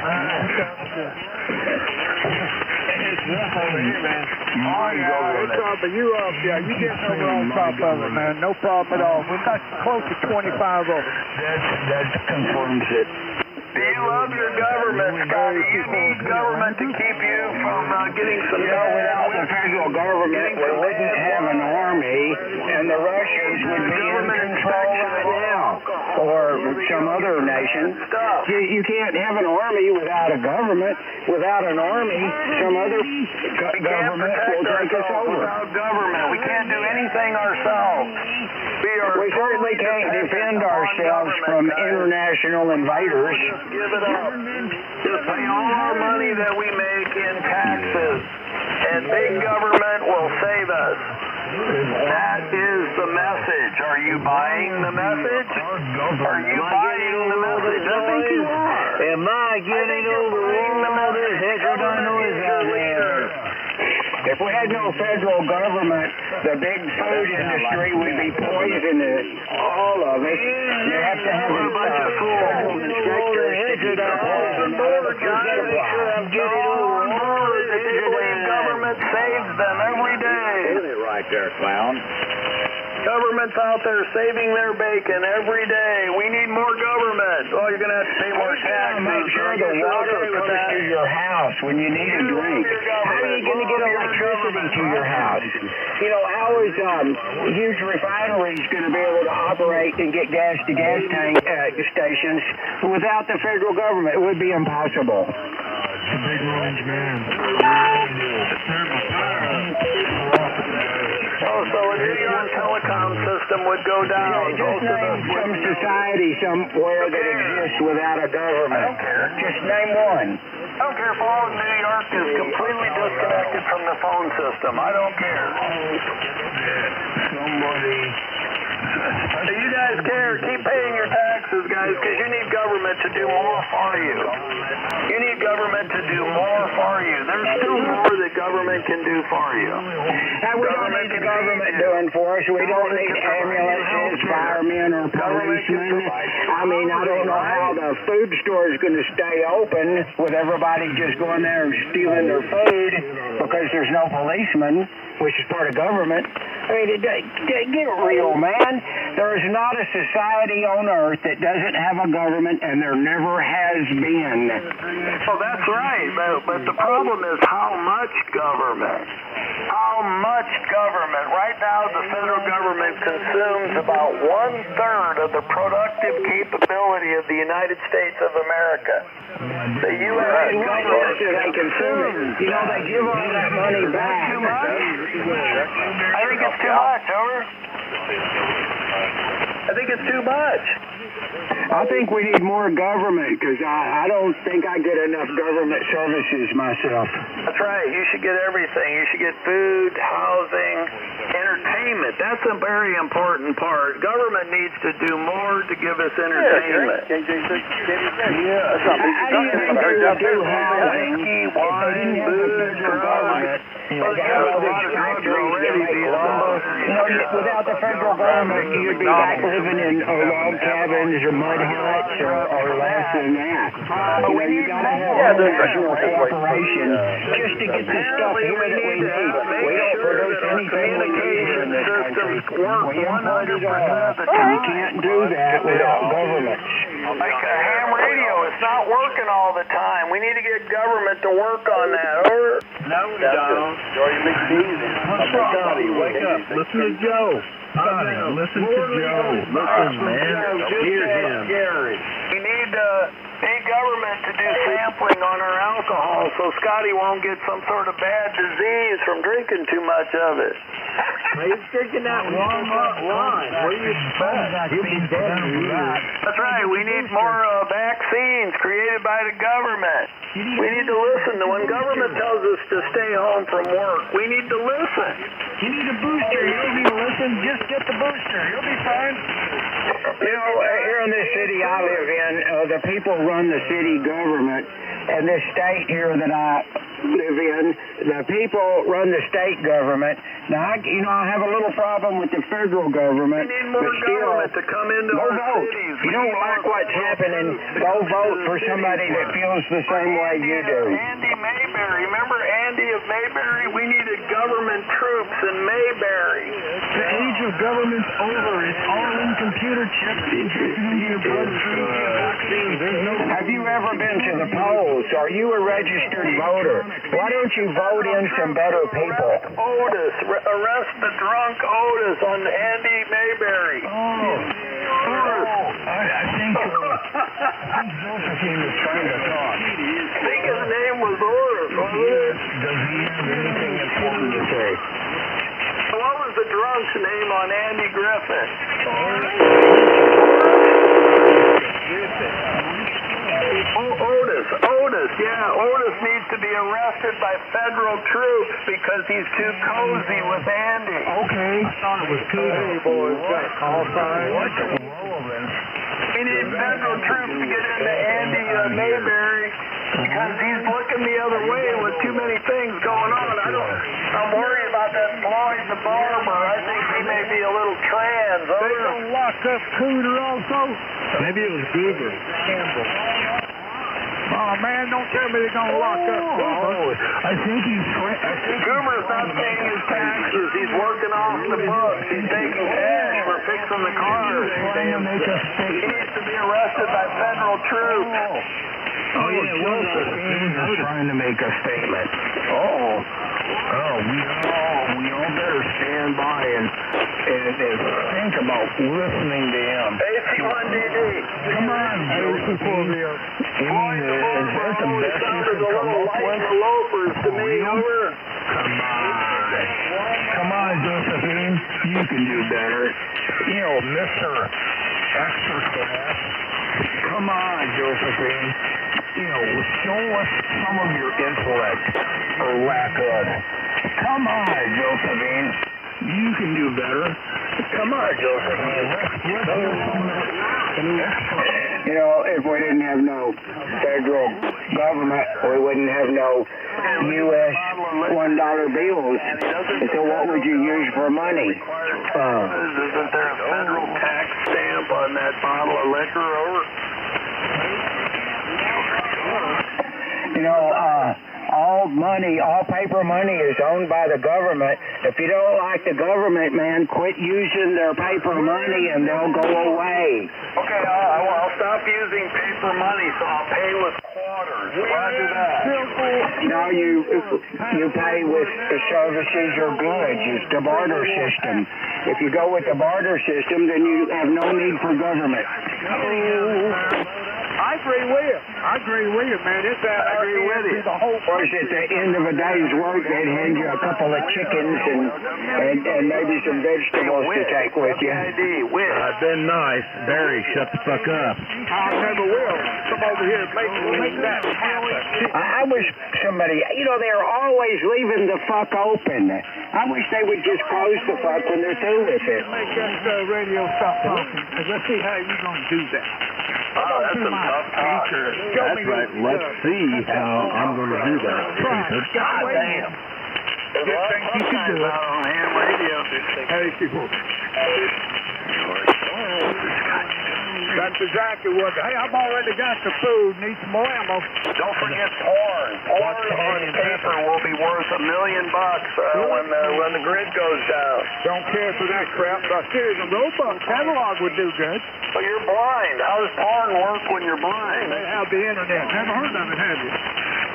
You get over on top of it, man. No problem at all. We're not close to 25 over. That confirms it. Do you love your government, Scotty? You need government to keep you from getting some without the federal government, we wouldn't have an army, and the Russians would be in control right now, or some other nation. You can't have an army without a government. Without an army, some other government will take us over. Without government, we can't do anything ourselves. We certainly can't defend ourselves from international invaders. Give it up. Just pay all our money that we make in taxes, and big government will save us. That is the message. Are you buying the message? Are you buying the message? I think you are. Am I getting over all this extra noise out there? If we had no federal government, the big food industry would be poisoning all of us. You have to have a bunch of fools. Guys, I'm getting down. Government's out there saving their bacon every day. We need more government. Oh, you're going to have to pay more taxes. Make sure the water comes to your house when you need a drink. How are you going to get electricity to your house? You know, how is huge refineries going to be able to operate and get gas to gas tank stations without the federal government? It would be impossible. The big orange man. So a New York telecom system would go down. Just name some society somewhere that exists without a government. I don't care. Just name one. I don't care if all of New York is completely disconnected from the phone system. I don't care. Somebody. So you guys care. Keep paying your taxes, guys, because you need government to do more for you. You need government to do more for you. There's still more that government can do for you. And we don't need the government doing for us. We don't need ambulances, firemen, or policemen. I mean, I don't know how the food store is going to stay open with everybody just going there and stealing their food because there's no policemen, which is part of government. I mean, get real, man. There is not a society on earth that doesn't have a government, and there never has been. Well, that's right, but the problem is how much government? How much government? Right now, the federal government consumes about 1/3 of the productive capability of the United States of America. The U.S. government they consume it. You know, they give all that money back. I think it's too much, over. I think it's too much. I think we need more government because I don't think I get enough government services myself. That's right. You should get everything. You should get food, housing, entertainment. That's a very important part. Government needs to do more to give us entertainment. How do you think they would do housing if they didn't have the federal government? Without the federal government, you'd be like living in log cabins or mud huts or less than that. You got to have national cooperation just to get the stuff here that we need. We don't produce anything we need in this country. We import it all. You can't do that without governments. Like a ham radio, it's not working all the time. We need to get government to work on that. Over. No, we don't. Joey McDeezy. Scotty, wake up. Listen to Joe. Scotty, listen to Joe. Listen, man. Hear him. We need government to do sampling on our alcohol so Scotty won't get some sort of bad disease from drinking too much of it. He's drinking that warm-up wine. What do you expect? He'll be dead in years. That's right. We need more vaccines created by the government. We need to listen. When government tells us to stay home from work, we need to listen. You need a booster. You don't need to listen. Just get the booster. You'll be fine. You know, here in this city I live in, the people run the city government, and this state here that I live in, the people run the state government. Now, I have a little problem with the federal government. We need more government to come into our vote. Cities. You don't like what's happening, go vote for somebody that feels the same way you do. Andy Mayberry. Remember Andy of Mayberry? We needed government troops in Mayberry. The age of government's over. It's all in computer chips injected into your bloodstream via vaccines. There's no... Have you ever been to the polls? Are you a registered voter? Why don't you vote in some better people? Otis. Arrest the drunk Otis on Andy Mayberry. I think Josephine is trying to talk. I think his name was Otis. Does he have anything important to say? What was the drunk's name on Andy Griffith? Otis, yeah. Otis needs to be arrested by federal troops because he's too cozy with Andy. Okay. I thought it was cool. Hey, boys, got call sign. What's relevant? We need federal troops to get into Andy Mayberry because he's looking the other way with too many things going on. I'm worried about that Floyd the barber. I think he may be a little trans. They don't lock up Cooter also? Maybe it was Goober. Campbell. Oh, man, don't tell me they're going to lock up. I think he's... Goomer's not paying his taxes. He's working off the books. He's taking cash for fixing the cars. He needs to be arrested by federal troops. Oh, yeah, Josephine is trying to make a statement. We all better stand by and think about listening to him. AC1DD. Come on, Josephine. Is that the best you can come up with? Loafers to me, over. Come on, Josephine. You can do better. You know, Mr. Exercise. Come on, Josephine. You know, show us some of your intellect, or lack of. Come on, Josephine. You can do better. Come on, Josephine. You know, if we didn't have no federal government, we wouldn't have no U.S. $1 bills. So what would you use for money? Isn't there a federal tax stamp on that bottle of liquor, over? You know, all paper money is owned by the government. If you don't like the government, man, quit using their paper money and they'll go away. Okay, I'll stop using paper money, so I'll pay with quarters. Why do that? No, you pay with the services or goods. It's the barter system. If you go with the barter system, then you have no need for government. I agree with you, man. It's that I agree with you. The whole Of course, at the end of a day's work, they'd hand you a couple of chickens and maybe some vegetables to take with you. I've been nice. Barry, shut the fuck up. I never will. Come over here and make that happen. I wish somebody, you know, they're always leaving the fuck open. I wish they would just close the fuck when they're through with it. Make that radio stop talking. Let's see how you're going to do that. Oh, that's some tough talk. That's right. Let's see how I'm going to do that. God damn. Good thing you can do it. On ham radio. Hey, people. That's exactly what. Hey, I've already got the food. Need some more ammo. Don't forget porn. Porn on paper will be worth $1 million when the grid goes down. Don't care for that crap. But seriously, a robot catalog would do good. But you're blind. How does porn work when you're blind? They have the internet. Never heard of it, have you?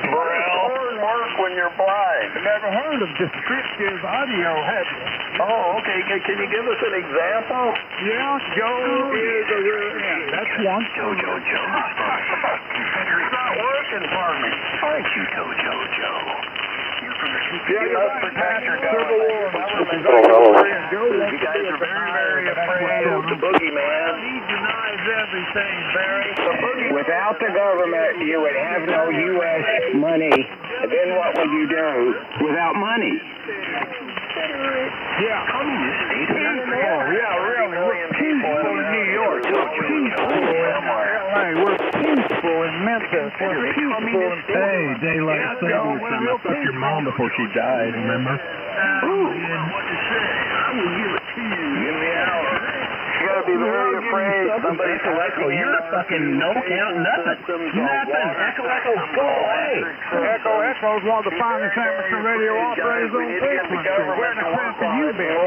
How does porn work when you're blind? Never heard of descriptive audio, have you? Oh, okay. Can you give us an example? Yeah, Joe is a real end. That's one. Joe. It's not working for me. Aren't you, Joe? You're from the computer. You must protect your government. You guys are very, very afraid of the boogeyman. He denies everything, Barry. Without the government, you would have no U.S. money. Then what would you do without money? Yeah. Really. We're peaceful in New York. We're peaceful in Memphis. We're peaceful in... Hey, daylight savings time. I fucked your mom before she died, remember? Give me out. You gotta be very afraid. Somebody's Echo, you're a fucking no count nothing. Nothing. Echo, go away. Echo's one of the finest amateur radio operators on frequency. Where the crap have you been?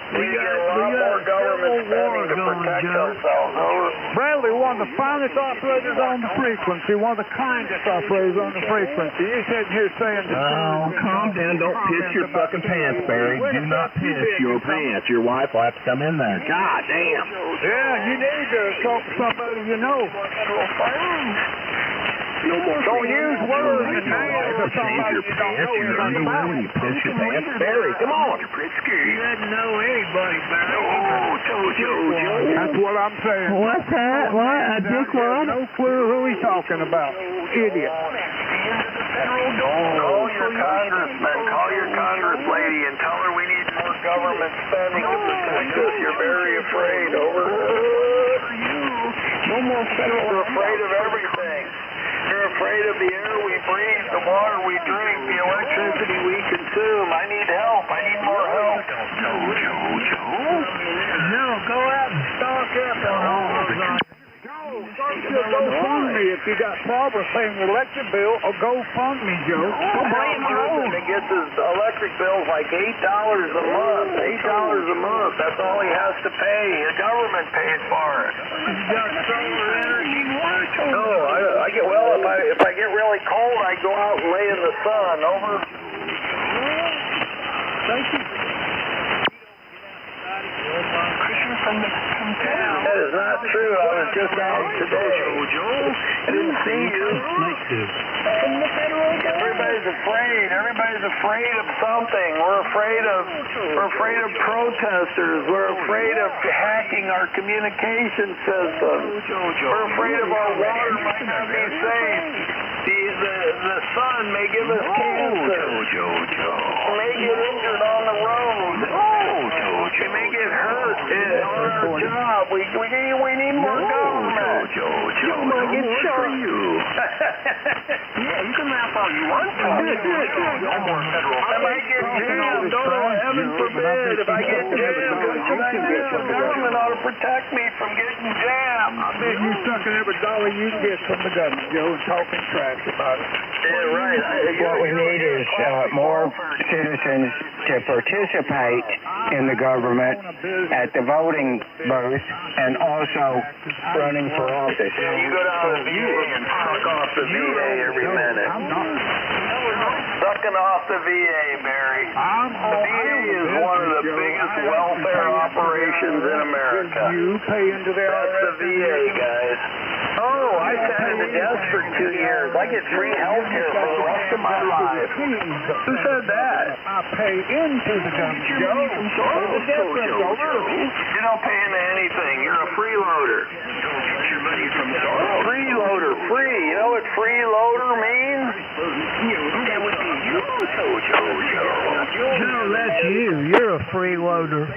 We got a lot more government spending to protect ourselves. Bradley, one of the finest operators on the frequency, one of the kindest operators on the frequency. You're sitting here saying... Oh, calm down. Don't piss your fucking pants, Barry. Do not piss your pants. Your wife will have to come in there. God damn. Yeah, you need to talk to somebody you know. Don't use words and names of somebody you don't know anything about. When you piss your pants, Barry, come on. You didn't know anybody, Barry. Joe. That's what I'm saying. What's that? What? A dickwad? No clue who he's talking about. Idiot. Call your congressman, call your congress lady and tell her we need more government spending to protect us. You're very afraid, over. No more federal... You're afraid of everything. You're afraid of the air we breathe, the water we drink, the electricity we consume. I need help. I need more help. No, go out and stock up on all those items. GoFundMe if you got problems paying your electric bill, or GoFundMe, Joe. He gets his electric bills like $8 a month. $8 a month. That's all he has to pay. The government paid for it. No, I get if I get really cold, I go out and lay in the sun. Over. Thank you. That is not true. I was just out today. I didn't see you. Everybody's afraid. Everybody's afraid of something. We're afraid of protesters. We're afraid of hacking our communication systems. We're afraid of our water might not be safe. The sun may give us cancer. We may get injured on the road. We may get hurt on our job. We need more government. You might get shot. Yeah, you can laugh all you want to. I might get jammed. Oh, heaven forbid. If I get jammed, the government ought to protect me from getting jammed. I bet you sucking every dollar you can get from the government, Joe, and talking trash about it. Yeah, right. What we need is more citizens to participate in the government at the voting booth and also running for office. Yeah, you go down to the VA and suck off the VA every minute. Sucking off the VA, Barry. The VA is one of the biggest welfare operations in America. You pay into their That's the VA, guys. Oh, I sat in the desk for 2 years. I get free health care for the rest of my life. Who said that? I pay into the government, Joe. You don't pay into anything. You're a freeloader. Freeloader, free. You know what freeloader means? That would be you, Joe, that's you. You're a freeloader.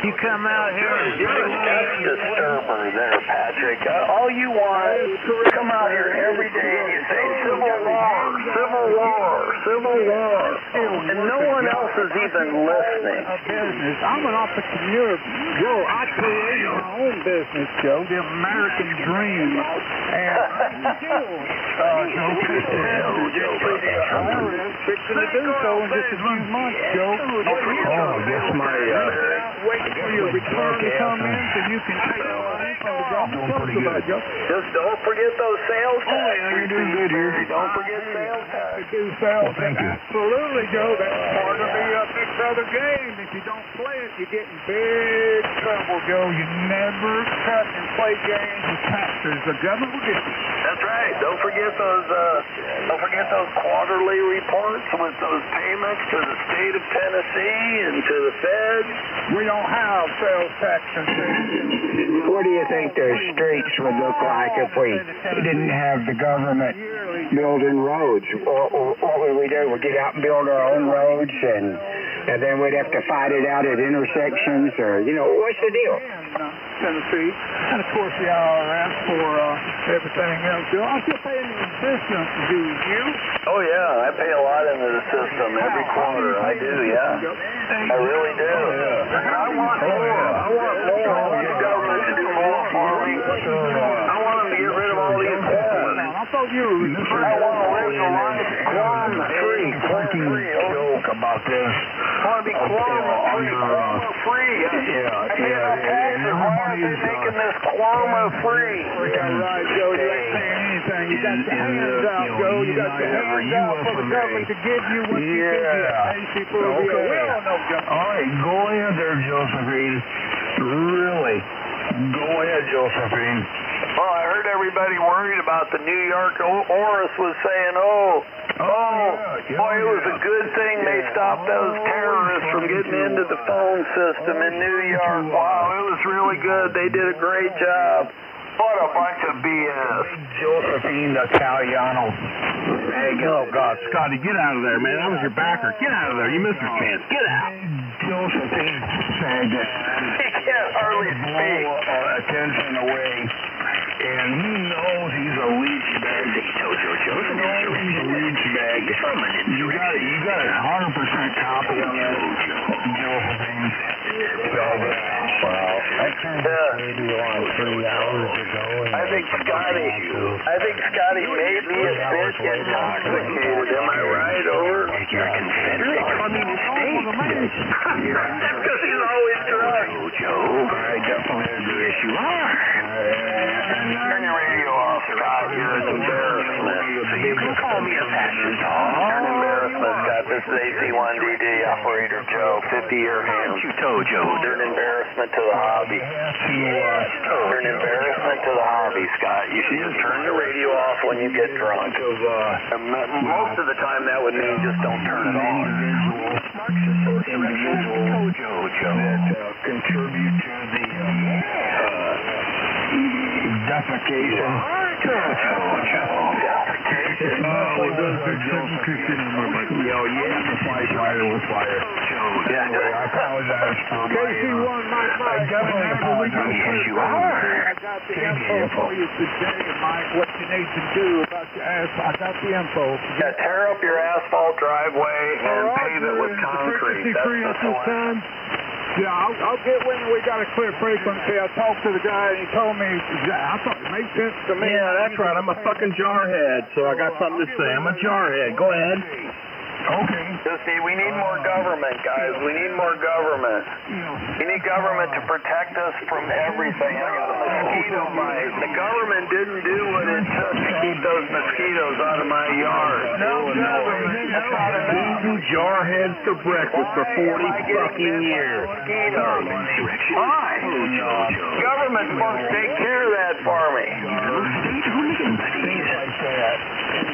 You come out here and you're a death disturber there, Patrick. All you want is to come out here every day and you say civil war, civil war, civil war. And no one else is even listening. I'm an entrepreneur, Joe. I created my own business, Joe, the American dream. And fixing to do so in just a few months, Joe. Oh, this my waiting for your return to come in so you can take money from the government. Just don't forget those sales tax. You're doing good here. Don't forget sales tax. Thank you. Absolutely, Joe. That's part of the Big Brother game. If you don't play it, you get in big trouble, Joe. You never cut and play games with taxes. The government will get you. That's right. Don't forget those quarterly reports with those payments to the state of Tennessee and to the feds. We don't have sales tax incentives. What do you think the streets would look like if we didn't have the government building roads? What would we do? We'd get out and build our own roads, and then we'd have to fight it out at intersections, or, what's the deal? Tennessee, and of course the IRS for everything else. I still pay into the system, do you? Oh yeah, I pay a lot into the system every quarter. I do, yeah. I really do. I want more. I want the government to do more for me. I want them to get rid of all these quotas. I thought you were. I want to live the life quorum free. Joke about this. I want to be quorum free. Everybody's making this quorum free. Yeah, right, Joe. You ain't saying anything. You got your hands out, Joe. You got your hands out for the government to give you what you can get. Hey, people will be we all know, Joe. All right, go ahead there, Josephine. Really. Go ahead, Josephine. Well, I heard everybody worried about the New York Oris was saying, boy, it was a good thing they stopped those terrorists from getting into the phone system in New York. Wow, it was really good. They did a great job. What a bunch of BS. Josephine Italiano. Oh, God, Scotty, get out of there, man. I was your backer. Get out of there. You missed your chance. Get out. Josephine said that he can't hardly speak. Attention away. And he knows he's a leech bag. He's a leech bag. You got a 100% copy on that, Josephine. Wow. I think Scotty may be a bit intoxicated. Am I right, over? You're a concentric communist state. That's because he's always drunk. Joe, I definitely agree. Yes, you are. Turn your radio off, Scott. You're an embarrassment. So you can call me a fascist. You're an embarrassment, Scott. This is AC1DD operator Joe, 50-year hand. You told Joe. You're an embarrassment to the hobby. You're an embarrassment to the hobby, Scott. You should just turn the radio off when you get drunk. Most of the time that would mean just don't turn it on. Individuals that contribute to the defecation. The firefighter was fired. I apologize for I definitely apologize. Yes, you are. I got the info for you today, Mike, what you need to do about your asphalt. I got the info. Yeah, tear up your asphalt driveway and pave it with concrete. That's the plan. Yeah, I'll get when we got a clear frequency. I talked to the guy and he told me, I thought it made sense to me. Yeah, that's right. I'm a fucking jarhead, so I got something to say. I'm a jarhead. Go ahead. Okay. Just see, we need more government, guys. We need more government. We need government to protect us from everything. I got a mosquito bite. The government didn't do what it took to keep those mosquitoes out of my yard. No government. That's not enough. Eating jarheads for breakfast for 40 fucking years. Mosquitoes. Why? Government's supposed to take care of that for me.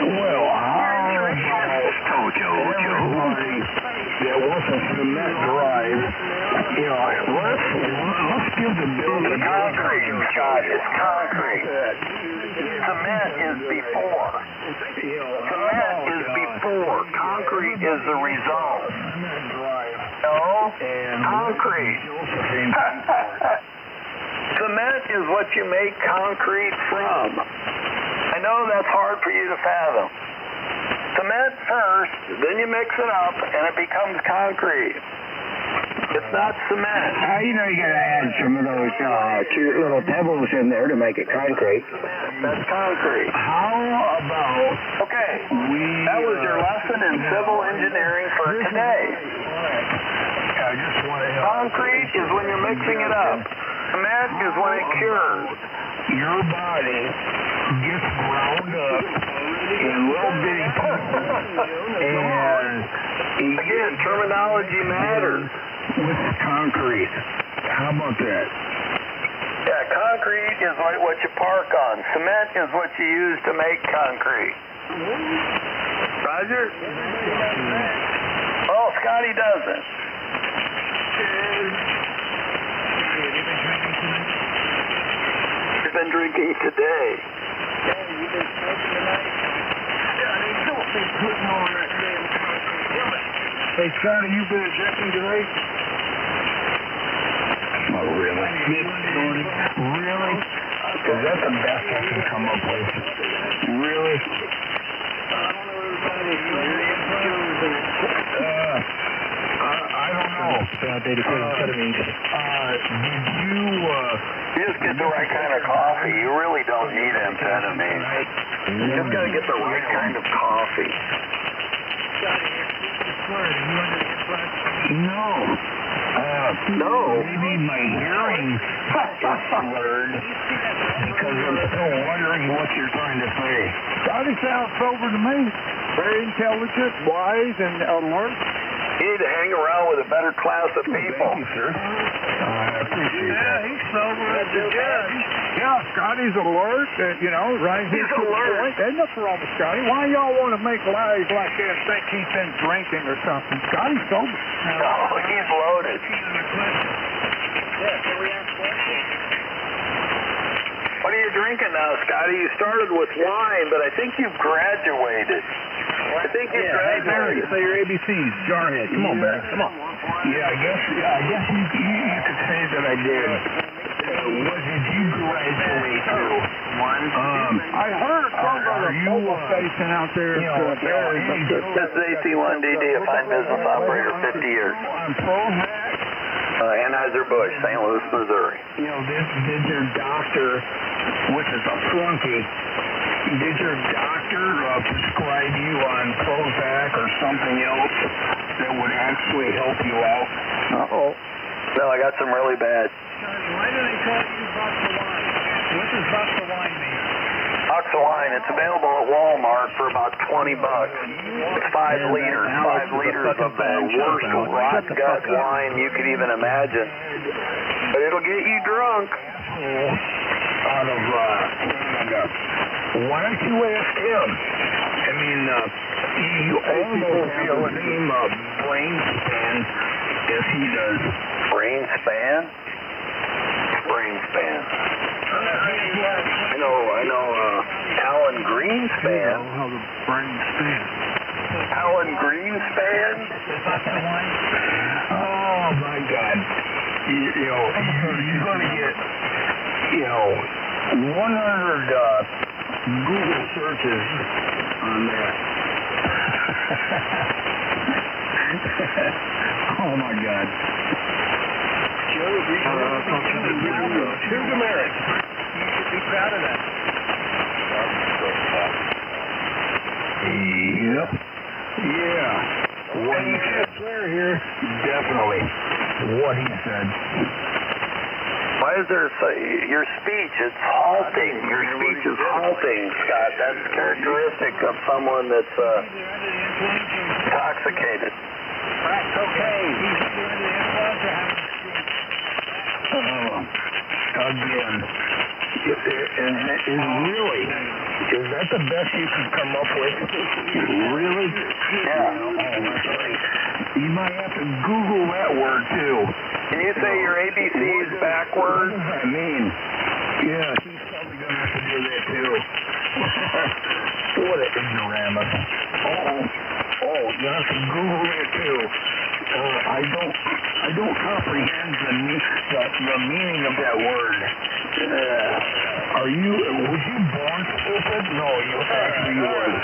Well, there was a cement drive. Let's give the building concrete, Scott. It's concrete. Cement is before. Cement is before. Concrete is the result. No, concrete. Cement is what you make concrete from. I know that's hard for you to fathom. Cement first, then you mix it up, and it becomes concrete. It's not cement. You gotta add some of those cute little pebbles in there to make it concrete. That's concrete. How about... Okay, that was your lesson in civil engineering for today. Concrete is when you're mixing it up. Cement is when it cures. Your body gets ground up in little bitty pieces, and again, terminology matters. With concrete, how about that? Yeah, concrete is what you park on. Cement is what you use to make concrete. Roger? Oh, Scotty doesn't. You've been drinking today. You've been smoking tonight? Don't be putting on that damn concrete. Hey, Scotty, you been drinking today? Oh, really? Really? Because that's the best I can come up with. Really? I don't know. Did you just get the right kind of coffee. You really don't need amphetamine. You just got to get the right kind of coffee. No. No. Maybe my hearing is slurred because I'm still wondering what you're trying to say. Scotty sounds sober to me. Very intelligent, wise, and alert. You need to hang around with a better class of people. Thank you, sir. I appreciate that. He's sober as a judge. Yeah, Scotty's alert, right? He's alert. There's nothing wrong with Scotty. Why y'all want to make lies like that and think he's been drinking or something? Scotty's sober. No, he's loaded. What are you drinking now, Scotty? You started with wine, but I think you've graduated. I think you've graduated. Say your ABCs, jarhead. Come on, Barry. Come on. Yeah, I guess you could say that I did. What did you graduate to? I heard from the mobile station out there. This is AC1DD, a fine business operator, 50 years. I'm full hat. Anheuser-Busch, St. Louis, Missouri. You know, did your doctor, which is a flunky, did your doctor prescribe you on Prozac or something else that would actually help you out? Uh-oh. No, I got some really bad. Why do they call you box of wine? What does box of wine mean? Box of wine, it's available at Walmart for about $20. It's 5 liters. 5 liters of the worst rot gut wine you could even imagine. But it'll get you drunk. Out of Canada. Why don't you ask him? I mean, you almost feel the same brain span as he does. Brain span? Brain span. I know, Alan Greenspan. How the brain stands. Alan Greenspan? Oh, my God. You're going to get, 100 Google searches on that. Oh, my God. Here's America. You should be proud of that. Yep. Yeah. What he said. Clear here. Definitely. What he said. Why is there your speech? It's halting. Your speech is halting, Scott. That's characteristic of someone that's intoxicated. Crack cocaine. Again. Is that the best you can come up with? Really? Yeah. Oh, that's right. You might have to Google that word, too. Can you say your ABCs backwards? What does that mean? Yeah, he's probably going to have to do that, too. What an ignoramus. Oh, you have to Google that, too. I don't comprehend the meaning of that word. Was you born stupid? No, you actually was.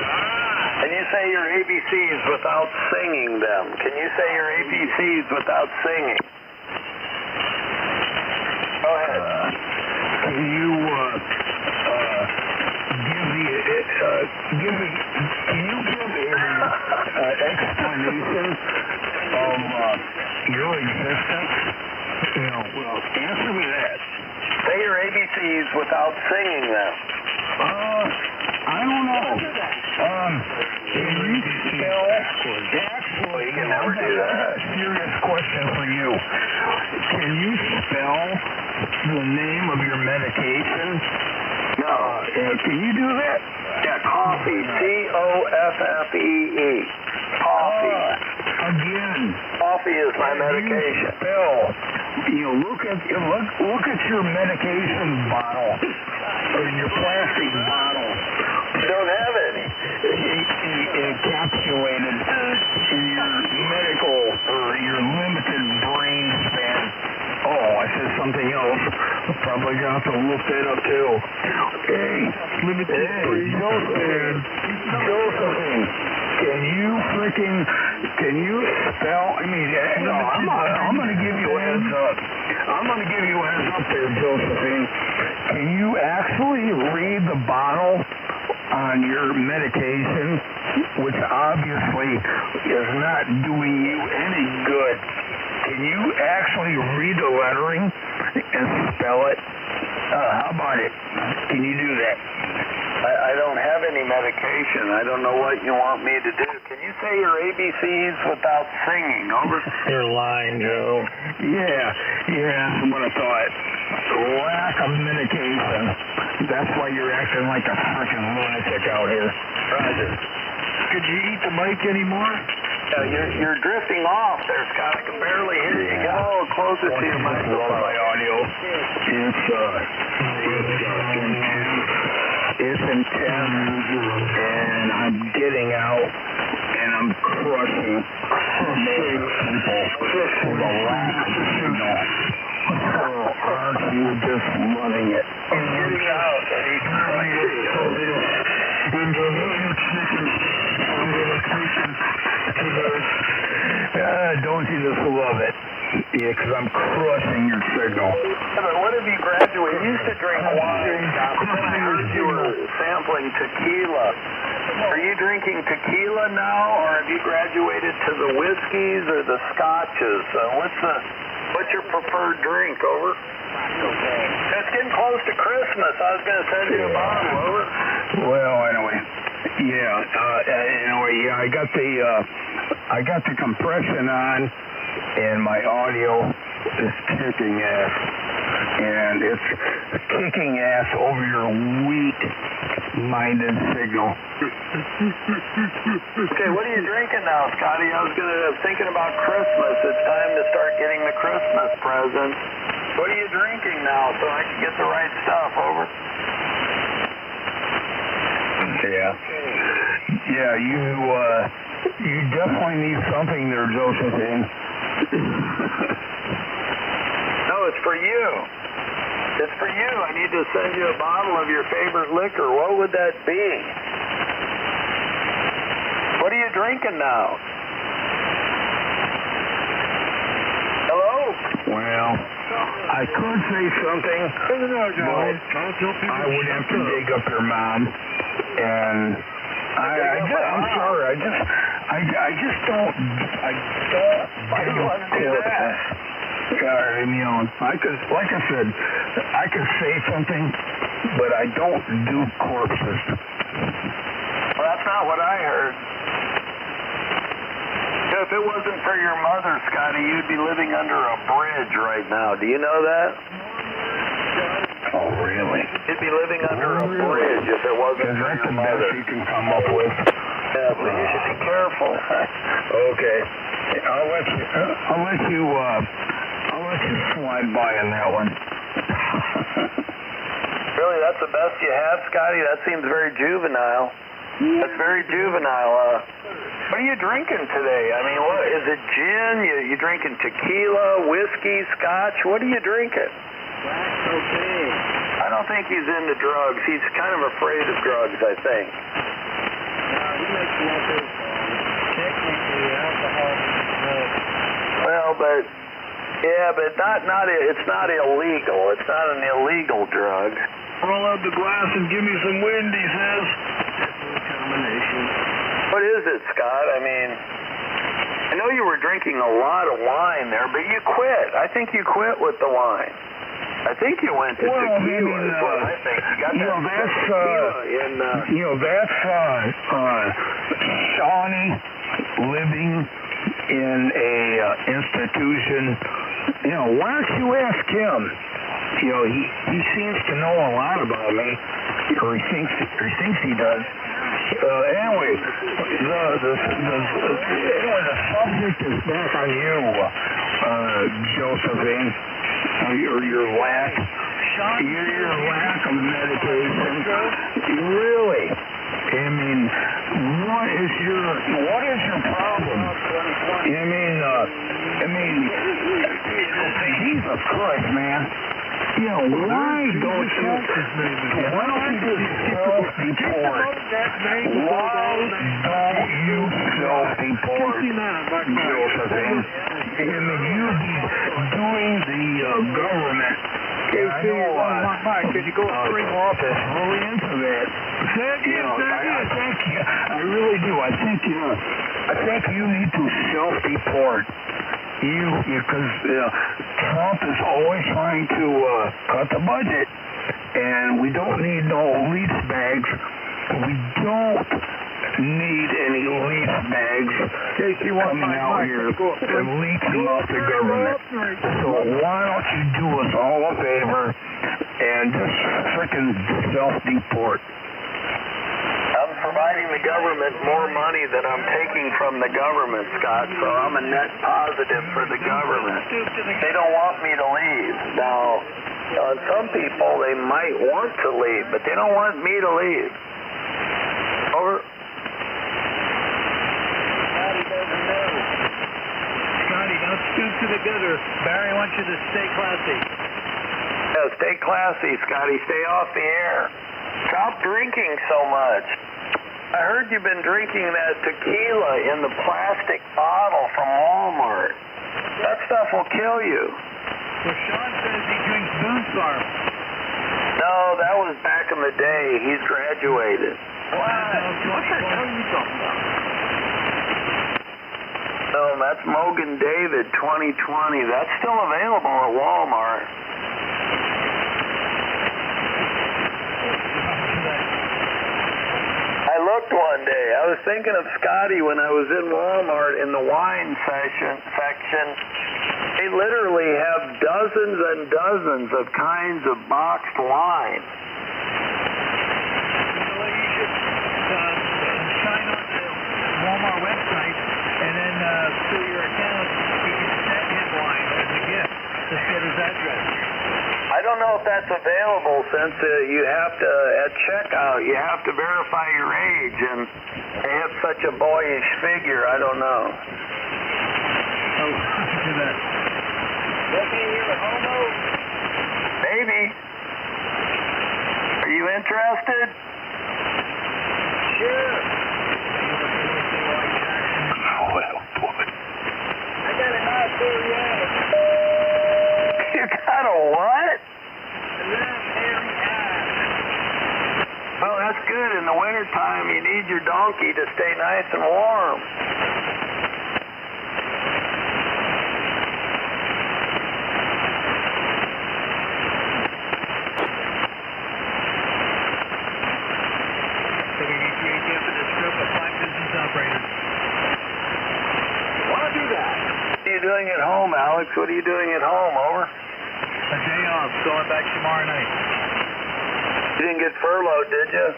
Can you say your ABCs without singing them? Can you say your ABCs without singing? Go ahead. Can you give an explanation of your existence? Answer me that. Say your ABCs without singing them. I don't know. Can you spell? Actually, You can never do that. I got a serious question for you. Can you spell the name of your medication? No. Can you do that? Yeah, coffee. Coffee. Coffee. Again. Coffee is my medication. Spell. Look at your medication bottle, or your plastic bottle. You don't have any. Encapsulated in your medical or your limited brain span. Oh, I said something else. I'm probably gonna have to look that up too. Hey, limited brain span. Josephine, can you spell? No, I'm gonna give you a heads up. I'm gonna give you a heads up there, Josephine. Can you actually read the bottle on your medication, which obviously is not doing you any good? Can you actually read the lettering and spell it? How about it? Can you do that? I don't have any medication. I don't know what you want me to do. Can you say your ABCs without singing? Over. You're lying, Joe. Yeah, that's what I thought. Lack of medication. That's why you're acting like a freaking lunatic out here. Roger. Could you eat the mic anymore? You're drifting off there, Scott. I can barely hear you. Get a little closer to your microphone. My audio. It's intense, and I'm getting out, and I'm crushing people for the last signal. Aren't you just running it? He's getting out, and he's trying Don't you just love it? Yeah, because I'm crushing your signal. Yeah, but what have you graduated? You used to drink wine. I heard you were sampling tequila. Are you drinking tequila now, or have you graduated to the whiskeys or the scotches? What's your preferred drink? Over. It's getting close to Christmas. I was going to send you a bottle. Over. Well, anyway, I got the compression on, and my audio is kicking ass, and it's kicking ass over your weak-minded signal. Okay, what are you drinking now, Scotty? I was thinking about Christmas. It's time to start getting the Christmas presents. What are you drinking now so I can get the right stuff? Over. Yeah, you definitely need something there, Josephine. No, it's for you. It's for you. I need to send you a bottle of your favorite liquor. What would that be? What are you drinking now? Hello? Well, I could say something, but I would have to dig up your mom, and I'm sorry, I just don't Why do you want to do that? I could, like I said, I could say something, but I don't do corpses. Well, that's not what I heard. If it wasn't for your mother, Scotty, you'd be living under a bridge right now. Do you know that? Oh, really? You'd be living under a bridge if it wasn't for your mother. You can come up with. Yeah, but you should be careful. Okay, I'll let you slide by on that one. Really, that's the best you have, Scotty? That seems very juvenile. That's very juvenile. What are you drinking today? I mean, what is it? Gin? You drinking tequila, whiskey, scotch? What are you drinking? Okay. I don't think he's into drugs. He's kind of afraid of drugs, I think. He makes liquor. Technically, alcohol is drugs. Well, but it's not illegal. It's not an illegal drug. Roll out the glass and give me some wind, he says. Combination. What is it, Scott? I mean, I know you were drinking a lot of wine there, but you quit. I think you quit with the wine. I think you went to tequila. Is what I think. You got that tequila in. That's Shawnee living in a institution. Why don't you ask him? He seems to know a lot about me, or he thinks he does. Anyway, the subject is back on you, Josephine. Your lack of medication. Really? I mean, what is your problem? Jesus Christ, man. Why don't you self-deport? Why don't you self-deport, Josephine? You be doing the government. I know, Can you go spring office? Really into that. I really do. I think you need to self-deport. Because Trump is always trying to cut the budget, and we don't need no lease bags. We don't need any lease bags coming out here and leaking off the government. So why don't you do us all a favor and just frickin' self-deport? I'm providing the government more money than I'm taking from the government, Scott, so I'm a net positive for the government. They don't want me to leave. Now, some people, they might want to leave, but they don't want me to leave. Over. Scotty, don't scoot to the gutter. Barry wants you to stay classy. Yeah, stay classy, Scotty. Stay off the air. Stop drinking so much. I heard you've been drinking that tequila in the plastic bottle from Walmart. That stuff will kill you. Well, Sean says he drinks Boone's Farm. No, that was back in the day. He's graduated. What the hell are you talking about? No, that's Mogan David 2020. That's still available at Walmart. I looked one day. I was thinking of Scotty when I was in Walmart in the wine section. They literally have dozens and dozens of kinds of boxed wine. You should sign on to the Walmart website, and then through your account, you can send him wine as a gift. Just get his address. I don't know if that's available since you have to, at checkout, you have to verify your age, and they have such a boyish figure, I don't know. Oh, look at that. Maybe. Are you interested? Sure. Well, boy. I got a nice Oriental. You got a what? Well, that's good. In the wintertime, you need your donkey to stay nice and warm. So we can create the infinite scope of 5 business operators. Want to do that? What are you doing at home, Alex? What are you doing at home? Over? A day off, going back tomorrow night. You didn't get furloughed, did you?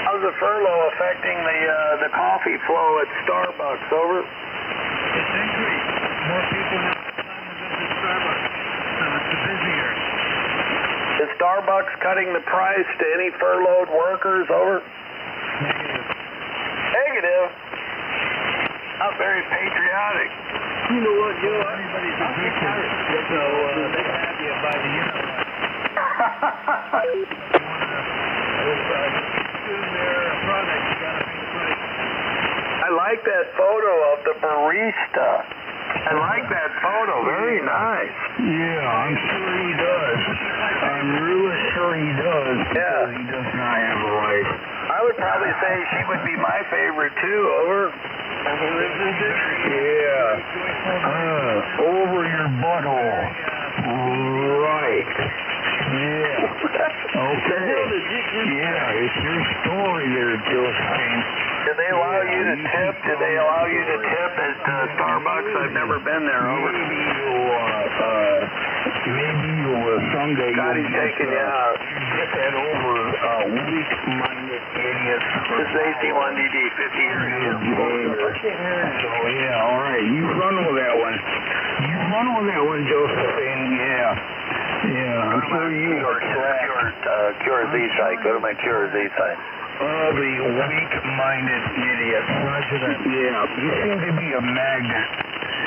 How's the furlough affecting the coffee flow at Starbucks? Over? It's increased. More people have time to visit Starbucks, so it's busier. Is Starbucks cutting the price to any furloughed workers? Over? Negative. Negative? Not very patriotic. You know what, Joe? Everybody's a victim, so they have you by the you know what. Consume their product, you gotta pay the price. I like that photo of the barista. I like that photo. Very nice. Yeah, I'm sure he does. I'm really sure he does. Yeah. He does not have a life. I would probably say she would be my favorite too. Over? Yeah. Over your butthole. Right. Yeah. Okay. Yeah, it's your story there, Josephine. Did they allow you to tip? Did they allow you to tip at Starbucks? I've never been there. Over. Maybe you'll someday. Scotty's taking you out. Get that over, weak-minded idiots. This is AC1DD, 50 years. So yeah, all right. You run with that one. You run with that one, Josephine. Yeah. Yeah, I'm sure you are Cure Z site. Go to my Cure Z site. Oh, the weak-minded idiot. Yeah, you seem to be a magnet.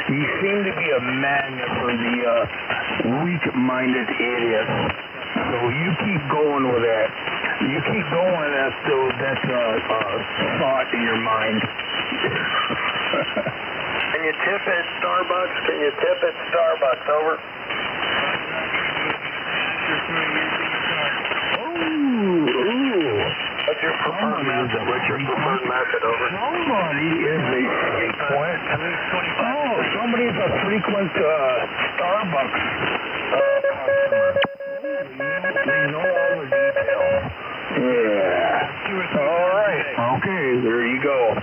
You seem to be a magnet for the weak-minded idiot. So you keep going with that. You keep going. That's a thought in your mind. Can you tip at Starbucks? Can you tip at Starbucks? Over. What's your preferred method? What's your preferred method? Over. Somebody is a frequent. Oh, somebody's a frequent Starbucks customer. They know all the details. Yeah. All right. Okay, there you go.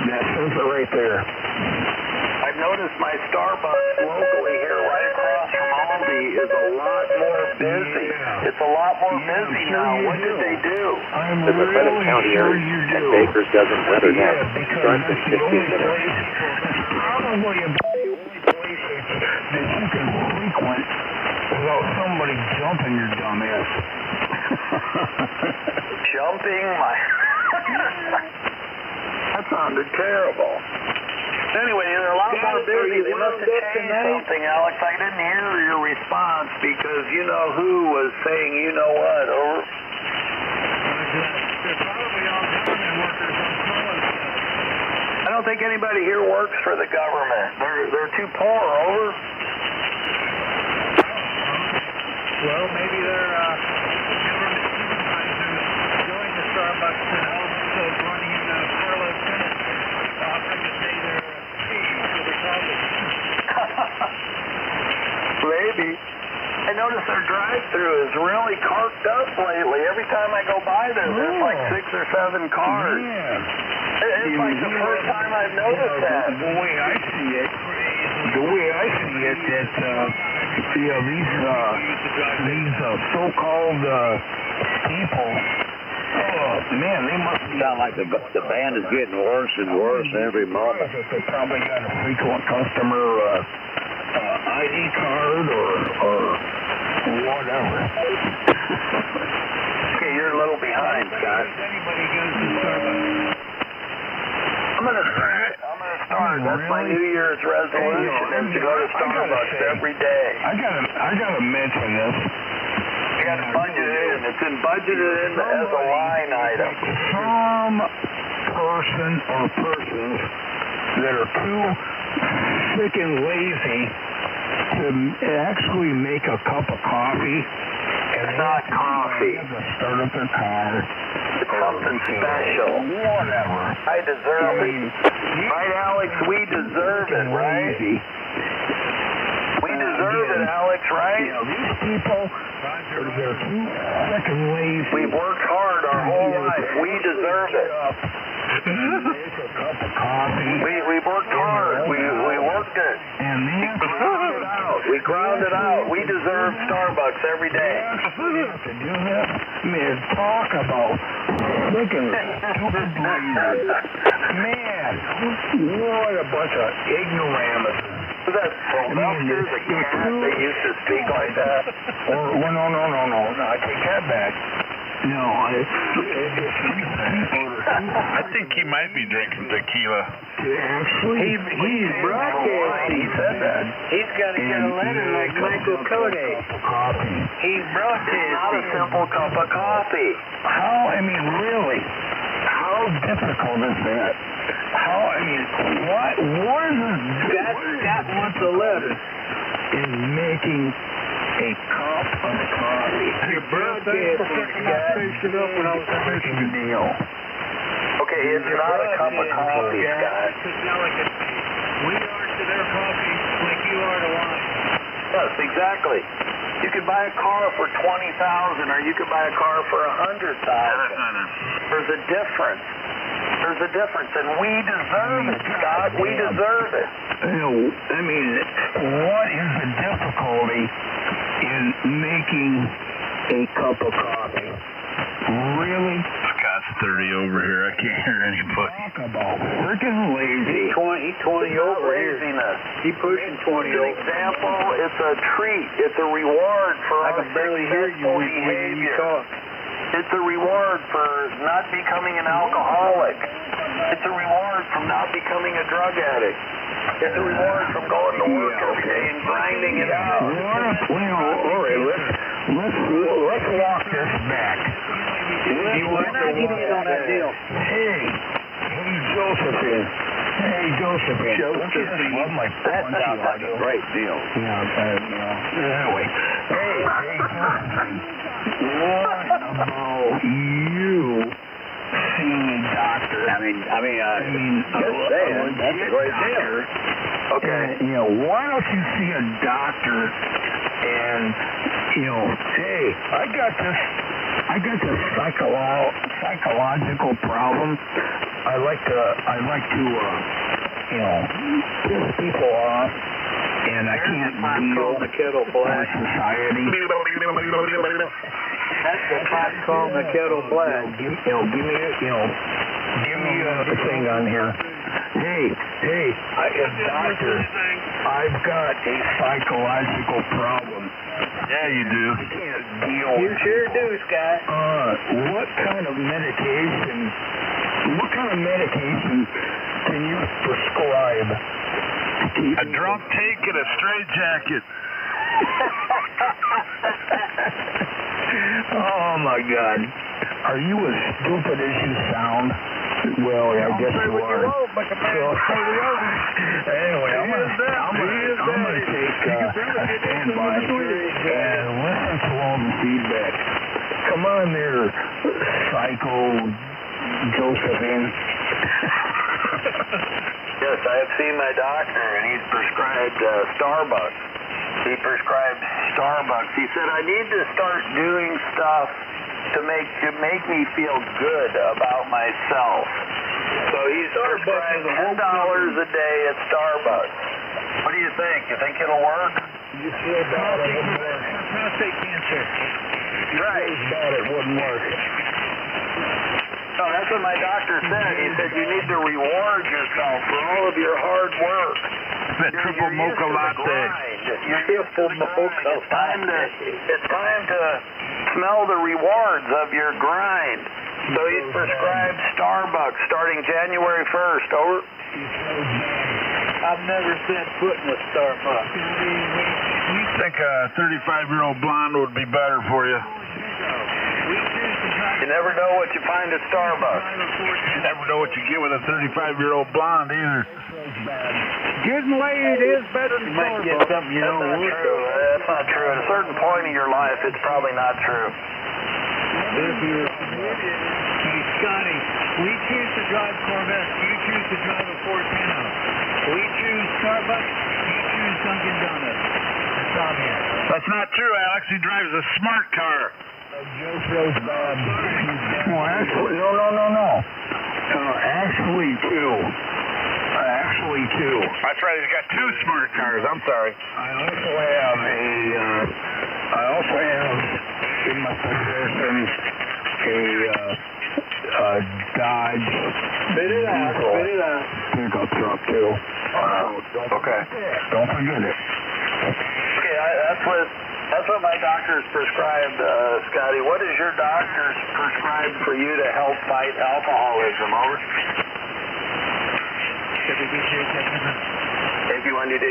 That says it right there. I've noticed my Starbucks locally here, right across from Aldi, is a lot more busy. Yeah. It's a lot more busy now. What did they do? I'm In the Fredham really County sure area, you at do. Baker's Dozen Weather Yeah, Net, because starts in that's the 15 only minutes. place, that's probably about the only place that you can frequent without somebody jumping your dumb ass. Jumping my... That sounded terrible. Anyway, they're a lot more busy. They must have changed something, Alex. I didn't hear your response because you know who was saying you know what. Over. They're probably all government workers on furlough. I don't think anybody here works for the government. They're too poor. Over. Well, maybe they're government supervisors going to Starbucks and also running furlough tenants, offering to pay their fees for the problem. Maybe. I noticed their drive-thru is really carked up lately. Every time I go by there, there's like 6 or 7 cars. Yeah. It's like the first time I've noticed that. The way I see it, that these so-called people, oh man, they must sound like the band is getting worse and worse every month. They probably got a frequent customer ID card or whatever. Okay, you're a little behind, Scott. Anybody goes to Starbucks? I'm gonna start. That's my New Year's resolution, is to go to Starbucks every day. I gotta mention this. I gotta budget it in. It's budgeted in as a line item. Some person or persons that are too freaking lazy to actually make a cup of coffee. It's not coffee. Start up their car. It's something special. Whatever. I deserve it. Right, Alex? We deserve it, right? We deserve it, Alex, right? These people, they're too freaking lazy. We've worked hard our whole life. We deserve it. Make a cup of coffee. We've worked hard. We worked it. And then ground it out. We ground it out. We deserve Starbucks every day. To do that, man, talk about freaking stupid blazers. Man, what a bunch of ignoramuses. Was that Sylvester, the cat that used to speak like that? No, I take that back. No, I think he might be drinking tequila. Actually, he's broadcasting. He said that. He's got to get a letter like Michael Cody. He's broadcasting. Not a simple cup of coffee. Really, how difficult is that? What is it? Scott wants a letter. In making a cup of coffee. You're broadcasting, Scott. When I was in Michigan. Okay, it's not a cup of coffee, Scott. We are to their coffee like you are to wine. Yes, exactly. You could buy a car for $20,000 or you could buy a car for $100,000. There's a difference. And we deserve it, Scott. We deserve it. What is the difficulty in making a cup of coffee? Really? Scott's 30 over here. I can't hear anybody. Talk about freaking lazy. He's 20 over here. Laziness. He's pushing 20 An over. example, it's a treat. It's a reward for I our can barely hear you successful when you behavior. talk. It's a reward for not becoming an alcoholic. It's a reward from not becoming a drug addict. It's a reward from going to work every day and grinding it out. All right, let's walk this back. We're not getting in on that deal. Hey, Josephine. That sounds like a great deal. Anyway, hey, Josephine. What about you seeing a doctor? Just saying, that's a great deal. Okay. Why don't you see a doctor and, hey, I got this psychological problem. I like to piss people off, and I can't deal the kettle black. with society. That's the pot calling the kettle black. Give me a thing on here. Hey, doctor, I've got a psychological problem. Yeah, you do. I can't deal You with sure do, Scott. What kind of medication can you prescribe? A drunk take and a straight jacket. Oh my God. Are you as stupid as you sound? Well, I guess you are. But the man was totally over. Anyway, I'm gonna take a standby and listen to all the feedback. Come on there, Psycho Josephine. Yes, I have seen my doctor, and he's prescribed Starbucks. He prescribed Starbucks. He said, I need to start doing stuff to make me feel good about myself. So he's prescribed $10 a day at Starbucks. What do you think? You think it'll work? You feel bad it wouldn't work. Prostate cancer. Right. Bad it wouldn't work. No, that's what my doctor said. He said you need to reward yourself for all of your hard work. That triple mocha latte. It's time to smell the rewards of your grind. So he's prescribed Starbucks starting January 1st. Over. I've never set foot in a Starbucks. I think a 35-year-old blonde would be better for you. You never know what you find at Starbucks. You never know what you get with a 35-year-old blonde either. Getting laid is better than Starbucks. That's not true. That's not true. At a certain point in your life, it's probably not true. Scotty, we choose to drive Corvettes. You choose to drive a Ford Pinto. We choose Starbucks. You choose Dunkin' Donuts. That's obvious. That's not true, Alex. He drives a smart car. Well, actually, no. Actually, two. That's right. He's got two smart cars. I'm sorry. I also have in my possession a Dodge pickup truck too. Okay. Don't forget it. Okay, that's what my doctor's prescribed, Scotty. What is your doctor's prescribed for you to help fight alcoholism? Over. KP1DD.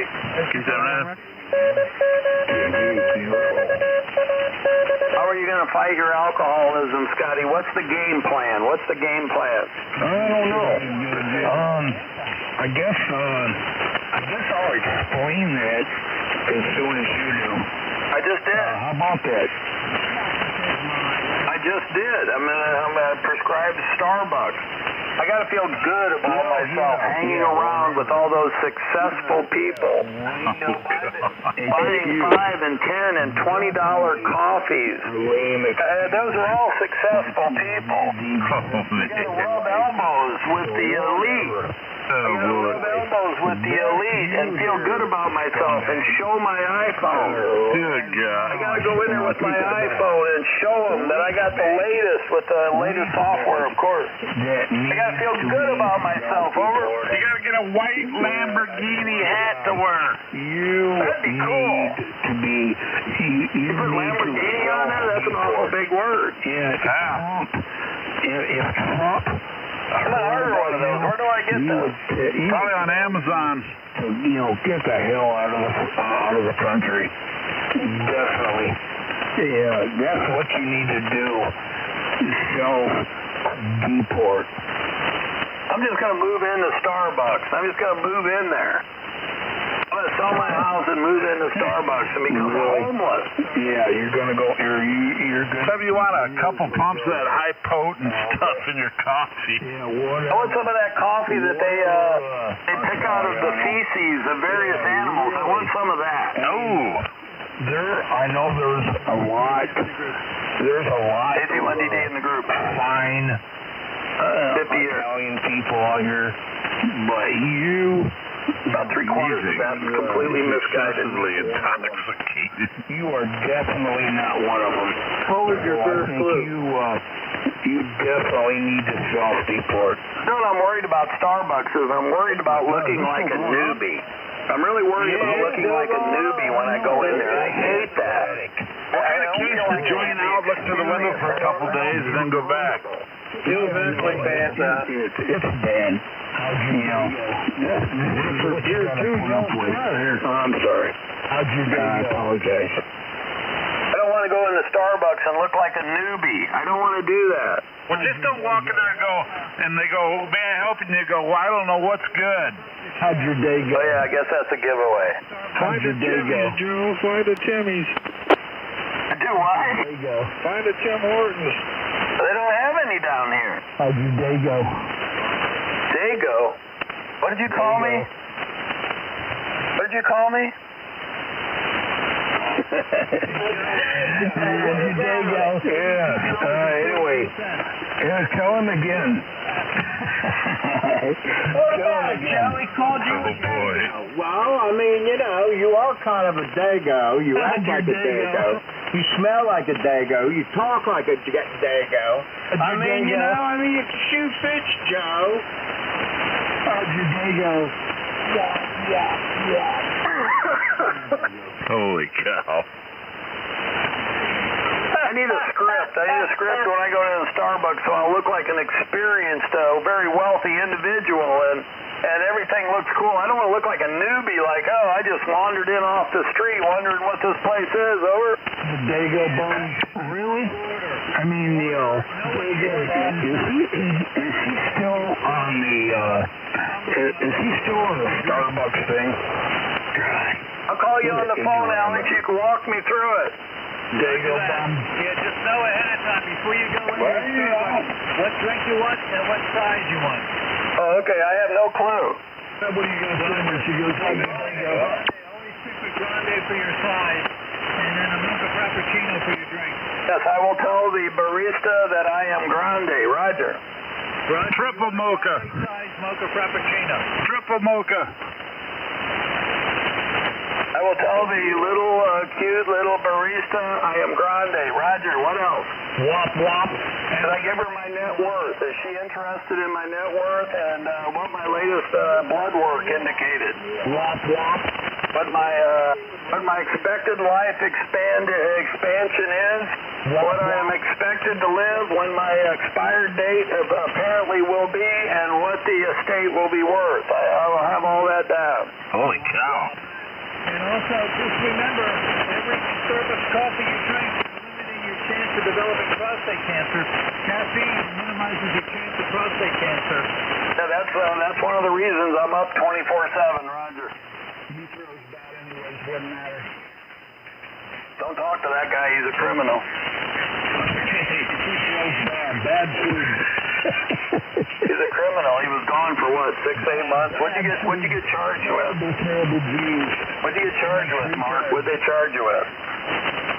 How are you going to fight your alcoholism, Scotty? What's the game plan? I don't know. I guess I'll explain that as soon as you do. I just did. How about that? I just did. I'm gonna prescribe Starbucks. I got to feel good about myself hanging around with all those successful people. Buying $5 and $10 and $20 coffees. Those are all successful people. I got to rub elbows with the elite. And feel good about myself and show my iPhone. Good God. I got to go in there with my iPhone and show them that I got the latest with the latest software, of course. I got to feel good about myself. Over. You got to get a white Lamborghini hat to wear. That'd be cool. You put Lamborghini on there? That's an awful big word. Yeah. If Trump... I'm going to order one of those. Where do I get those? Probably on Amazon. Get the hell out of the country. Definitely. Yeah, that's what you need to do. Self-deport. I'm just going to move into Starbucks. I'm just going to move in there. I'm going to sell my house and move into Starbucks and become homeless. Yeah, you're going to go... You're good. Maybe you want a couple pumps of that high potent stuff in your coffee. Yeah, I want some of that coffee that they pick out of the feces of various animals. I want some of that. I know there's a lot. KP1DD in the group. Fine Italian people out here, but you... About 3/4 of that is completely misguided. Intoxicated. You are definitely not one of them. What was your first clue? You definitely need to self-deport. You know what I'm worried about Starbucks is I'm worried about looking like a newbie. I'm really worried about looking like a newbie when I go in there. I hate that. What kind of case to join out, look to the window for a couple days, and then go back? You'll eventually pass out. It's bad. I'm sorry. I apologize. I don't want to go into Starbucks and look like a newbie. I don't want to do that. Well, just don't walk in there and they go, may I help you? And you go, well, I don't know what's good. How'd your day go? Oh, yeah, I guess that's a giveaway. How'd your day go? Joe. Find a Timmy's. Do what? There you go. Find a Tim Hortons. They don't have any down here. How'd your day go? Dago? What did you call me? What did you call me? How'd your day go? Yeah. Anyway, tell him again. Charlie called you. Oh, boy. Well, I mean, you know, you are kind of a dago. You act like a dago. You smell like a dago. You talk like a dago. I mean, you can shoot fish, Joe. How'd your day go? Holy cow. I need a script. I need a script when I go to the Starbucks so I look like an experienced, very wealthy individual and everything looks cool. I don't want to look like a newbie like, oh, I just wandered in off the street wondering what this place is, over. The Dago bum? Really? I mean, is he still on the, is he still on the Starbucks thing? I'll call you on the phone, Alex. You can walk me through it. Dago bum? Yeah, just know ahead of time before you go in what drink you want and what size you want. Oh, okay. I have no clue. What are you going to say when she goes on the Dago? Always pick a grande for your size and then a mocha frappuccino for your drink. Yes, I will tell the barista that I am grande. Roger. Triple mocha. Size mocha frappuccino. Triple mocha. I will tell the little, cute little barista I am grande. Roger, what else? Wop wop. Did I give her my net worth? Is she interested in my net worth and what my latest blood work indicated? Wop wop. What my expected life expansion is? What I am expected to live, when my expired date apparently will be, and what the estate will be worth. I will have all that down. Holy cow. And also, just remember, every Starbucks coffee you drink is limiting your chance of developing prostate cancer. Caffeine minimizes your chance of prostate cancer. Yeah, that's one of the reasons I'm up 24/7, Roger. He throws bad anyways, wouldn't matter. Don't talk to that guy, he's a criminal. He throws bad food. He's a criminal. He was gone for what, 6-8 months? What'd you get charged with? Terrible Jews. What'd you get charged with, Mark? What'd they charge you with?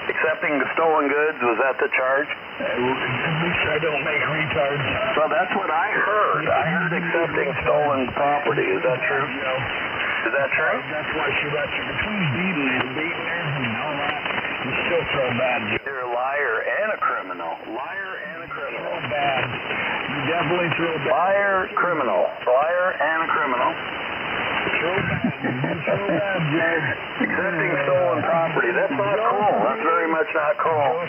Accepting stolen goods, was that the charge? At least I don't make retards. Well, that's what I heard. I heard accepting stolen property. Is that true? Is that true? That's why she left you. Between beating and all that, you still throw bad. You're a liar and a criminal. Liar and a criminal. Throw bad. You definitely throw bad. Liar, criminal. Liar and a criminal. Throw bad. You throw bad, Joe. Accepting stolen property. That's not cool. That's very much not cool.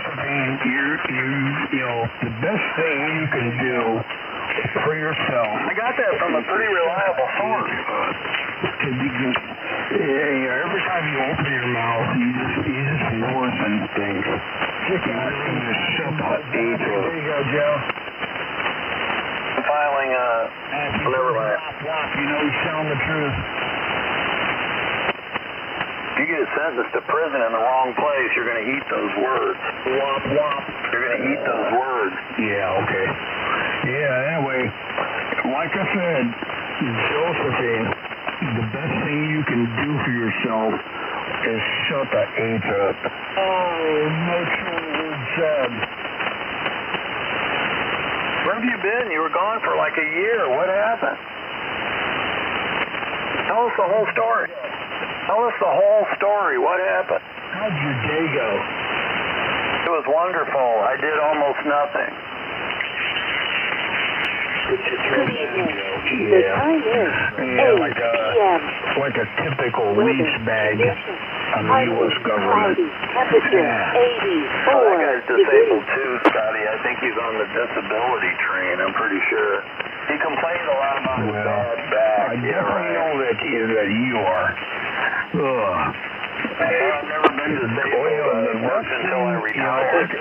You know, the best thing you can do for yourself. I got that from a pretty reliable source. Every time you open your mouth, you just worsen things. You just shut the age. There you go, Joe. Filing, never mind. You know he's telling the truth. If you get sentenced to prison in the wrong place, you're going to eat those words. Wop, wop. You're going to eat those words. Yeah, okay. Yeah, anyway, like I said, Josephine, the best thing you can do for yourself is shut the H up. Oh, no true word said. Where have you been? You were gone for like a year. What happened? Tell us the whole story. Tell us the whole story. What happened? How'd your day go? It was wonderful. I did almost nothing. Good evening. The time is 8 p.m. Like a typical lease bag on the U.S. government. Temperature 84 That guy's disabled too, Scotty. I think he's on the disability train, I'm pretty sure. He complained a lot about his bad back. I definitely know that you are. Ugh. I've never been disabled. It worked until I retired.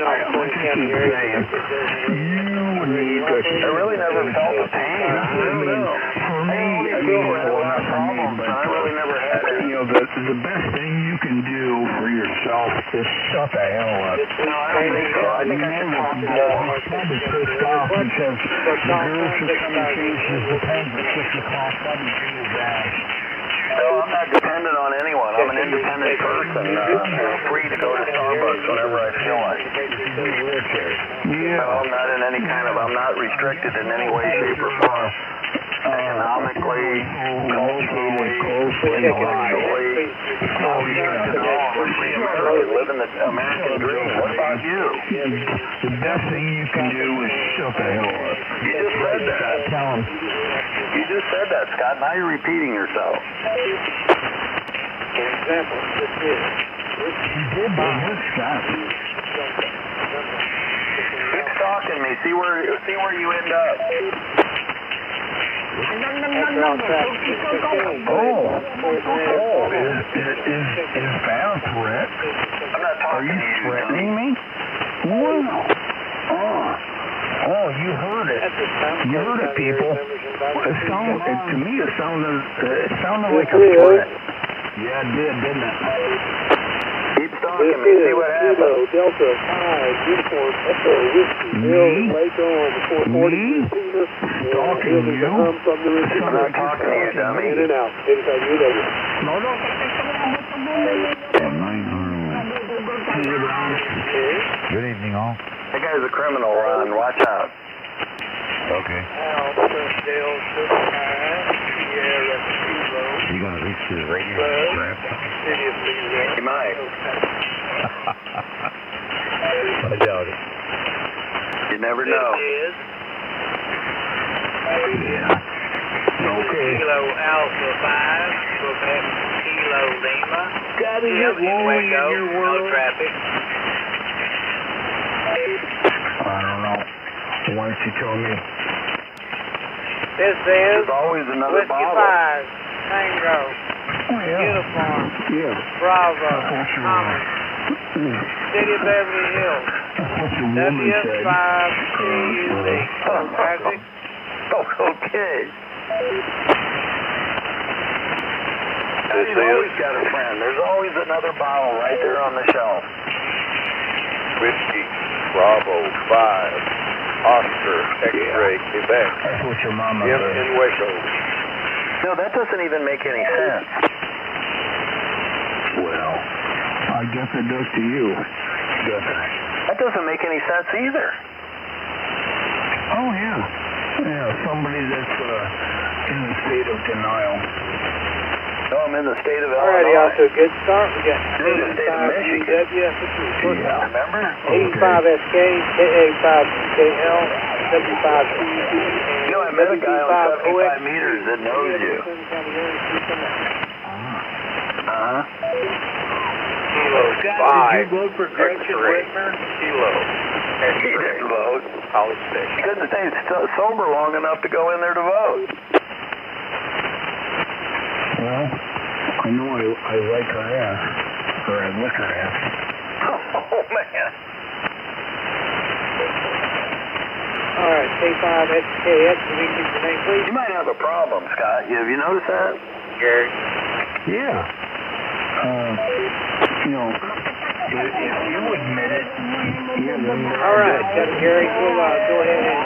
I really never felt the pain. For me, I really never had it. The best thing you can do for yourself is shut the hell up. No, I don't think so. I think I can talk more. He's probably pissed off because the girls are coming chases the pens at 6 o'clock, probably do his ass. No, I'm not dependent on anyone. I'm an independent person. I'm free to go to Starbucks whenever I feel like. Yeah. No, I'm not in any kind of, I'm not restricted in any way, shape, or form. Economically, culturally, intellectually. I'm living the American dream. What about you? The best thing you can do is shut the hell up. You just said that. Tell him. You just said that, Scott. Now you're repeating yourself. For example, this is. You did by this Scott. Keep stalking me. See where you end up. Oh, is Valt threat? I'm not talking to you. Threatening me? Wow. Oh, you heard it. You heard it, people. To me, it sounded like a threat. Yeah, it did, didn't it? Keep stalking me. See what happens. Delta 5, uniform, Echo, Whiskey, Bill, Waco on the 440 receiver. Stalking you? From the receiver. I'm not talking to you, dummy. In and out. Anytime you know. No. Good evening, all. That guy's a criminal, Ron. Watch out. Okay. You gonna reach to the radio and grab something? He might. I doubt it. You never know. Yeah. Okay. Kilo Alpha 5, Quebec Kilo Lima. Gotta get rolling in your world. No traffic. I don't know. Why don't you tell me? This is There's always another Whiskey bottle. 5, Tango, Oh, yeah. Uniform, Yeah. Bravo, That's what Thomas, City of Beverly Hills, That's what your woman said. WF5, traffic. Oh, okay. You've always got a friend. There's always another bottle right there on the shelf. Whiskey, Bravo, 5, Oscar, X-ray, Quebec, That's what your mama M said. in Waco. No, that doesn't even make any sense. Well, I guess it does to you, doesn't it? That doesn't make any sense either. Oh, yeah. Yeah, somebody that's in the state of denial. No, I'm in the state of Alrighty, Illinois. off to a good start. We got You're in the state of 85 Michigan. UW, Yeah. Remember? 85 SK, KA5 KL, W5 CED, You know, I met a guy on 75 meters that knows you. Uh-huh. Kilo, 5, X-ray, Kilo. He didn't vote. College He Station. couldn't stay sober long enough to go in there to vote. Well, I know I like her ass, or I lick her ass. Oh, man. Alright, K5 SKX, can we keep your name, please? You might have a problem, Scott. Have you noticed that? Gary. Yeah. You know, if you admit it, yeah, then Alright, Captain Gary, we'll go ahead and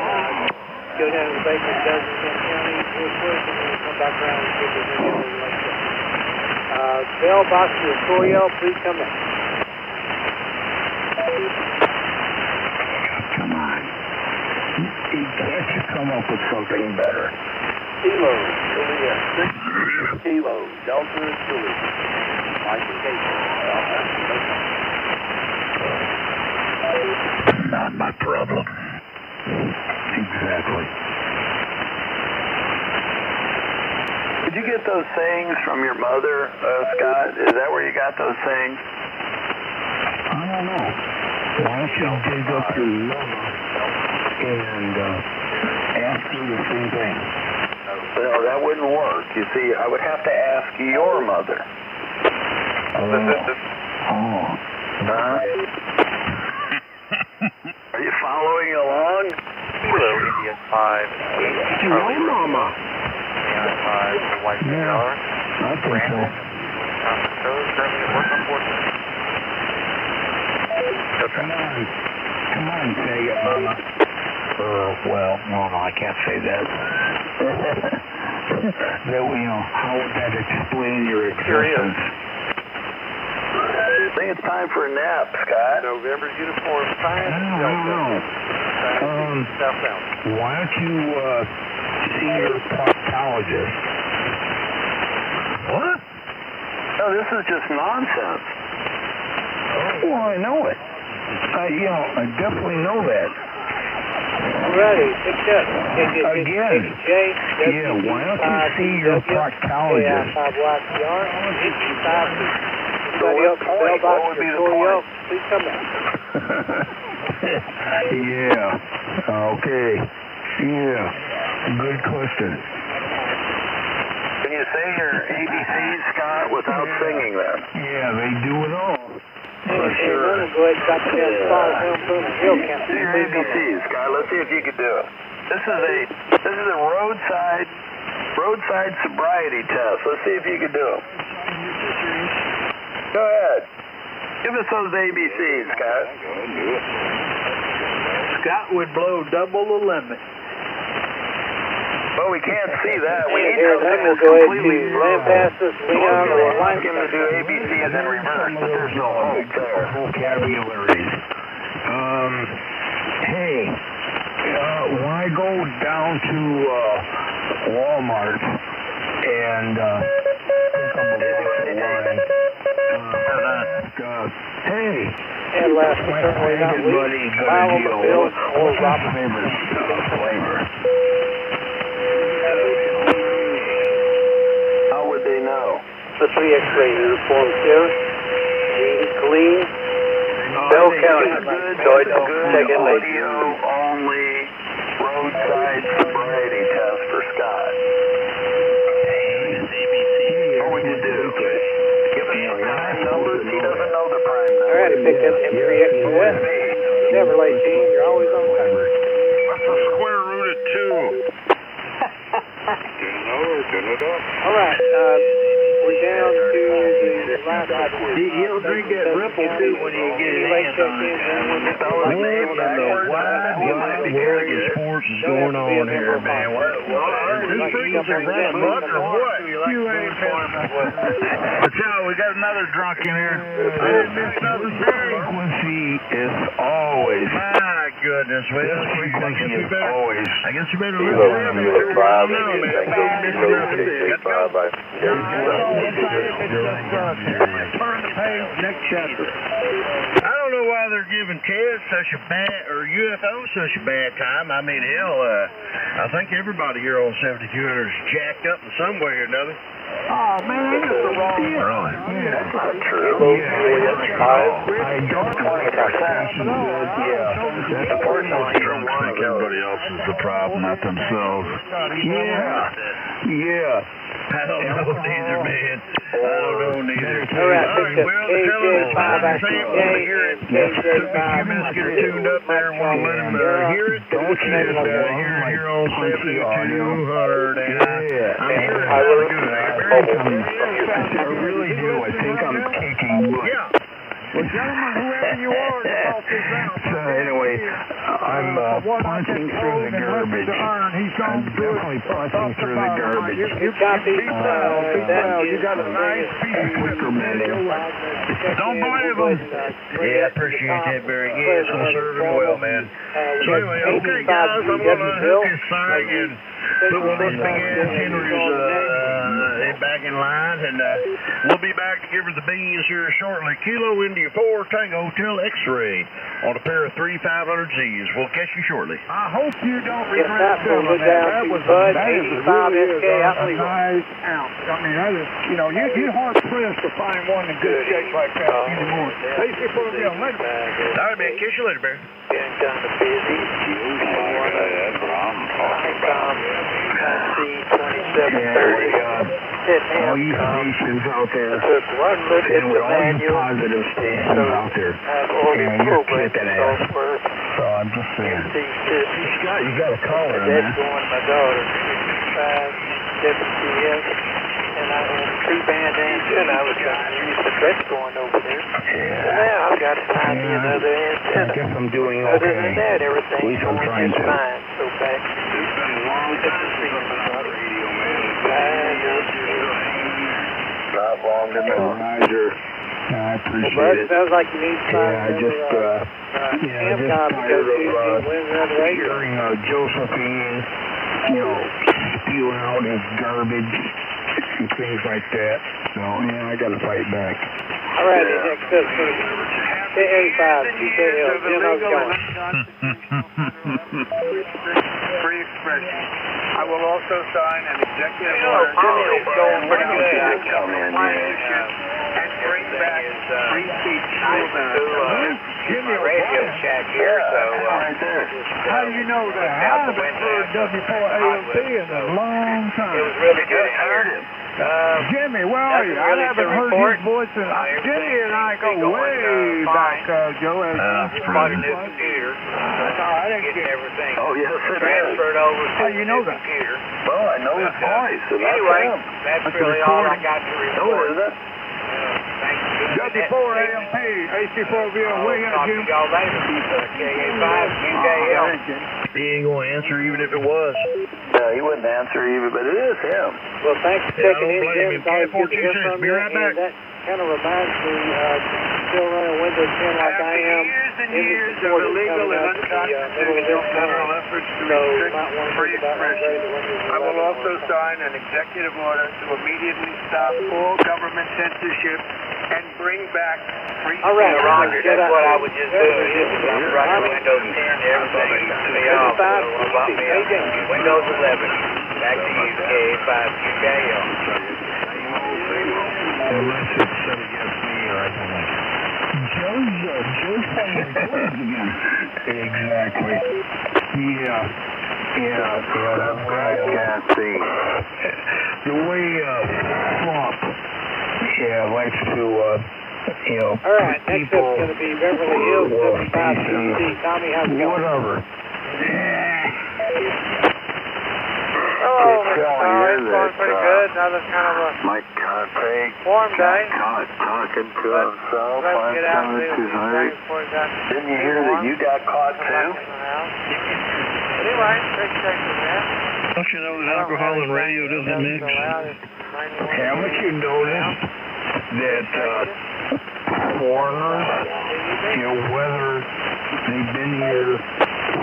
go down to the basement, Dozen County, real quick, and then we'll come back around and see if there's any other like that. Bell box to Toriel, please come in. come on. Can't you come up with something better? Kilo, Julia, 6 Kilo, Delta, Julia. Not my problem. Exactly. Did you get those sayings from your mother, Scott? Is that where you got those sayings? I don't know. Why don't you dig up your mama and ask her the same thing? No, that wouldn't work. You see, I would have to ask your mother. Are you following along? Kilo India 5. Hello, Mama. AI 5, White SDR. I think so. Currently at work on 14. Come on, say it, Mama. Well, no, I can't say that. How would that explain your existence? I think it's time for a nap, Scott. November uniform 5. No. Southbound. Why don't you see your proctologist? What? No, this is just nonsense. Well, I know it. I definitely know that. Ready, picked up. Again. Yeah, why don't you see your proctologist? What would be the point? Please come back. Yeah. Okay. Yeah. Good question. Can you say your ABCs, Scott, without singing them? Yeah, they do it all. For sure. Go ahead and drop it down to Hill Camp. Say your ABCs, Scott. Let's see if you can do it. This is a roadside sobriety test. Let's see if you can do it. Go ahead. Give us those ABCs, Scott. Scott would blow double the limit. Well, we can't see that. We need Here, something then we'll that's go ahead completely and land past this Leon or I'm line. going to do ABC and then reverse, but there's no hope there. Vocabularies. Hey, when I go down to Walmart and pick up a box of wine, hey, And last my certainly not favorite least, buddy, Kyle on the bill, or what's your Robert. favorite flavor? How would they know? The 3 X-ray uniform here. Clean. Bell County. Good audio only roadside sobriety test for Scott. What would you do? Give us the prime numbers. He doesn't know the prime numbers. All right, I picked up M3XOS. Never late, Gene. You're always on time. What's the square root of 2? All right, we're down to the last idea. He'll drink that Ripple too when you get his hands on it. What in the wide world of sports is going on here, man? These things are running muck or what? We got another drunk in here. Frequency is always. My goodness, well, Frequency is always. I guess you better Kilo look at Kilo 5 man. Tango Kilo KK5 by Turn the page, next chapter. I don't know why they're giving Ted such a bad, or UFO such a bad time. I mean, hell, I think everybody here on 7200 is jacked up in some way or another. Oh, man, that's the wrong deal. Really? That's not true. I don't 20%. Yeah. Unfortunately, you're I think everybody else is the problem, not themselves. Yeah. I don't know neither, man. I don't know neither. All right, picked up Well, the fellow is trying to say it over here. It took me a few minutes to get it tuned up there. Want to let him hear it. Don't you Here on 7200. And I'm sure I it's really good. I really do. I think I'm kicking butt. Yeah. Well, gentlemen, whoever you are, talk this out. So anyway, I'm punching through the garbage. I'm definitely punching through the garbage. You copy. You got a nice piece of Don't believe him. Yeah, I appreciate that, Barry. Yeah, it's going to serve him well, man. So anyway, okay, guys, I'm going to hook this thing and put one of those big ass Henrys back in line, and we'll be back to give her the beans here shortly. Kilo India 4 Tango Hotel X-Ray on a pair of 3500Zs. We'll catch you shortly. I hope you don't Yes, regret we'll doing go that. down That to was Bud, that is 85 really SK is out a legal. nice ounce. I mean, that is, you're hard pressed to find one in good shape like that anymore. Basically, for later. All right, man. Catch you later, Barry. Getting kind of busy. I'm talking about. All you stations out there, and with all you positive stations out there, and you're kicking ass. So I'm just saying. You got a caller in there. My daughter, 55, WTS, and I had 3-band antenna. I was going to use the Fretch going over there. So now I've got to find me another antenna. I guess I'm doing okay. Other than that, everything's I'm going trying just to. fine. So back to Not long enough. Roger. I appreciate it. Sounds like you need to find I just tired of hearing Josephine, spewing out his garbage and things like that. So, I got to fight back. All right, next up, KA5, GKL, Jim, how's it going? Free expression. I will also sign an executive order. Jimmy is going pretty good. And bring back free speech. Jimmy, radio shack here, so right there. How do you know that? I haven't heard W4AMP in a long time. it was really good. I heard him. Jimmy, where are you? I haven't heard his voice in. Jimmy and I go way back, Joe. Bought a new computer. Getting everything yes, it transferred over to How you know that? computer. Well, I know his voice. Anyway, that's really all I got to report. Is it? W4AMP, AC4VO, way Talk to Jim. y'all later. KA5, UKL. He ain't going to answer even if it was. No, he wouldn't answer even, but it is him. Well, thanks for Yeah, I checking don't in, blame Jim. him. It's always good to hear 426, from be you. right back. And that kind of reminds me, still running Windows 10 like I am. Years of illegal and unconstitutional federal efforts to restrict free expression. I will also sign an executive order to immediately stop all government censorship and bring back free All right, speech. Roger, that's what I was just doing. I'm running Windows 10, everything used to be off. So I'm about me up. Windows 11. Back to you, KA5, UKL. Unless it's set against me or I don't like it. Joe's playing the cards again. Exactly. Yeah, that's right. I can't see. The way Trump, likes to, All right, next up's going to be Beverly Hills, 75CC. Tommy, how's it going? whatever. Oh, it's going pretty good. Another kind of a Mike Conte warm day. talking to But himself. let's get out and do a few things before it got Didn't you hear that you got caught too? Anyway, big check for that. Don't you know that alcohol and radio doesn't mix? Haven't you noticed that foreigners, whether they've been here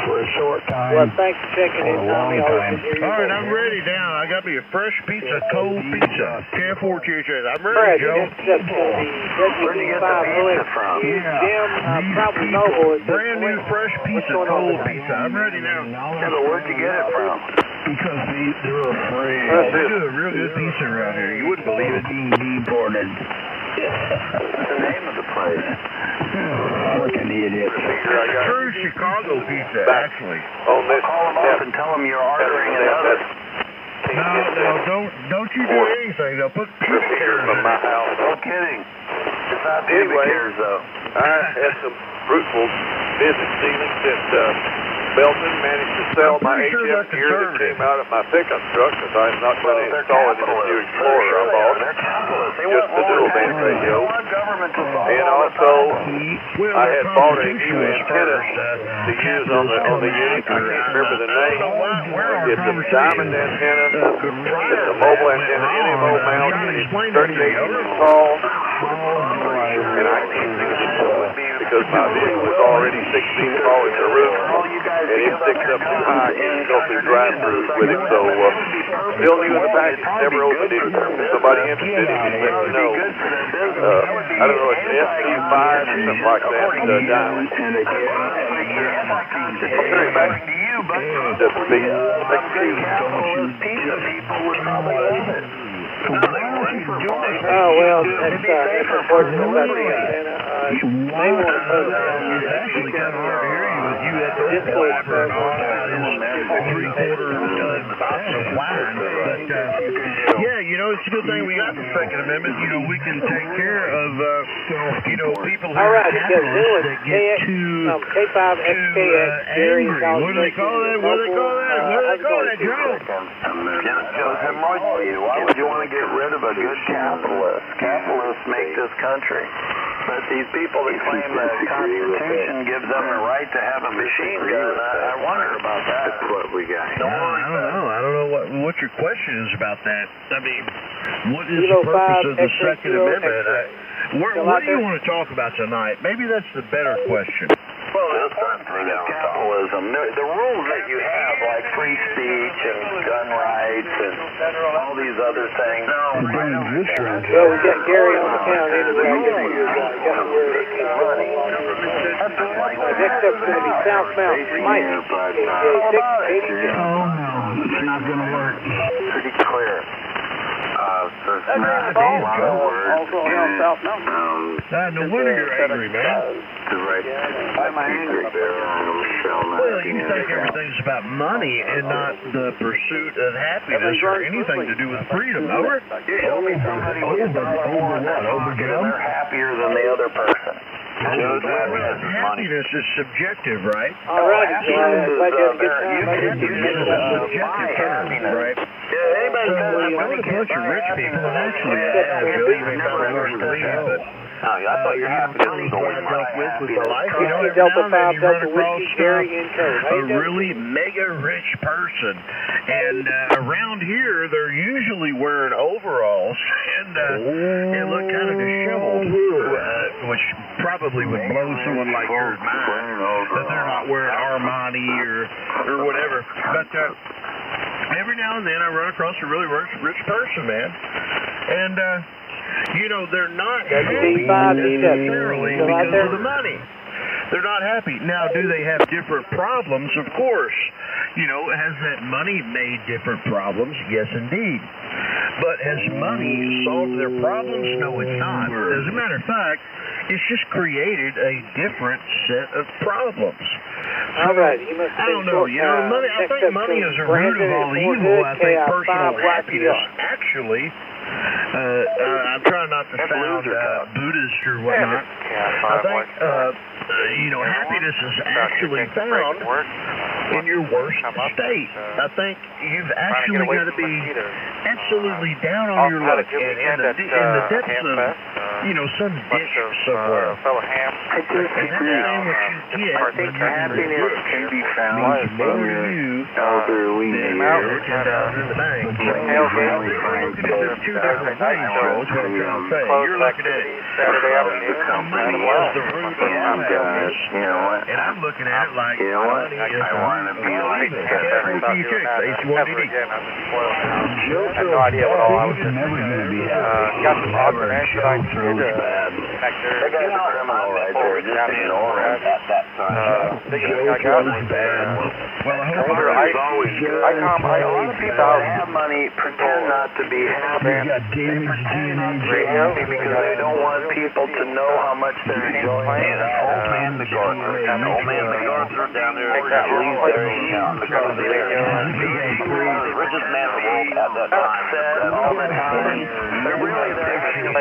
for a short time Well, thanks for checking in, or a long Tommy. Always time? good to hear you. All right, I'm ready now. I got me a fresh pizza, cold pizza. KF4 THS. I'm All ready, right, Joe. next up's going to be WD5OX. Jim, probably mobile. Brand new fresh pizza, cold pizza. I'm ready now. Yeah, but where'd you get it from? Because they're afraid. They do a real good pizza around here. You wouldn't believe it. Being deported. What's the name of the place? Fucking idiot. True Chicago pizza, actually. On this, Call them up and tell them you're ordering another. No, don't you do anything. They'll put pubic hairs from in my it. house. No kidding. It's not Anyway. pubic hairs, though. I had some fruitful business dealings that Belton managed to sell I'm my pretty sure HF they're gear that conservative. came out of my pickup truck because I'm not going to install it in the new Explorer I bought. Just the dual band radio. And also, I had bought a new antenna to use on the unit. I can't remember the name. It's a diamond antenna. It's a mobile antenna, NMO mount, and it's 38 inches tall. And I can't use it because my vehicle was already 6 feet tall at the roof. And it sticks up too high, I can't go through drive-throughs with it. So, still new in the package, never opened it. Somebody interested in it, let me know. I don't know, it's an SC5 or something like that, diamond. I'll turn it back to you, but just be, thank you. Oh, well, that's unfortunate about the antenna. They want to post it on It's actually kind of hard to hear you with you at the dipole about 3/4 box of wine. But yeah, you know, it's a good thing we got the Second Amendment. You know, we can take care of you know, people who are capitalists that get too angry. What do they call that? What do they call that? What do they call that, Joe? Joseph Martin, why would you want to get rid of a good capitalist? Capitalists make this country. But these people that claim the Constitution gives them the right to have a machine gun, I wonder about that. That's what we got. I don't know. I don't know what your question is about that. I mean, what is the purpose of the Second Amendment? What do you want to talk about tonight? Maybe that's the better question. Well, the important thing is capitalism. The rules that you have, like free speech and gun rights and all these other things. Well, we got Gary on the count anyway. Next up's going to be South Mountain. Mike. Oh, no. It's not going to work. Pretty clear. Also on South Mountain. No wonder you're angry, man. Why am I angry? Well, you think everything's about money and not the pursuit of happiness or anything to do with freedom, over? Show me somebody with $1 more in their pocket and they're happier than the other person. Happiness is subjective, right? All right, glad you had a good time. Happiness is a subjective term, right? Yeah, anybody So when you know a bunch of rich people, and actually, Bill, you may not understand, but I thought your happiness was always my with life, you know, every Delta now and then 5, you run Delta across Whiskey, Gary, and Code. a really mega rich person, and around here they're usually wearing overalls and look kind of disheveled, which probably would blow someone like yours mind that they're not wearing Armani or whatever. But every now and then I run across a really rich person, man, and you know, they're not happy necessarily because of the money. They're not happy. Now, do they have different problems? Of course. You know, has that money made different problems? Yes, indeed. But has money solved their problems? No, it's not. As a matter of fact, it's just created a different set of problems. All right. I don't know. You know, money, I think money is a root of all evil. I think personal happiness actually... I'm trying not to sound Buddhist or whatnot. I think, you know, happiness is actually found in your worst state. I think you've actually got to be absolutely down on your luck and in the depths of, you know, some ditch somewhere. I disagree. I think happiness can be found in your elderly years. In the bank. Two different things, Joe, is what I'm trying to say. You're looking at it. Saturday afternoon. Money is the root of happiness. You know what? And I'm looking at it like money is the want to be like I had no idea what all I was doing. Got some awkward answer I did back there. That guy's a criminal right there, just being orange at that time. Well, I hope a lot of people have money, pretend not to be happy. Because they don't want people to know how much they're enjoying it. Old man MacArthur down there in the richest man in the world at that time. All that time. They're really there to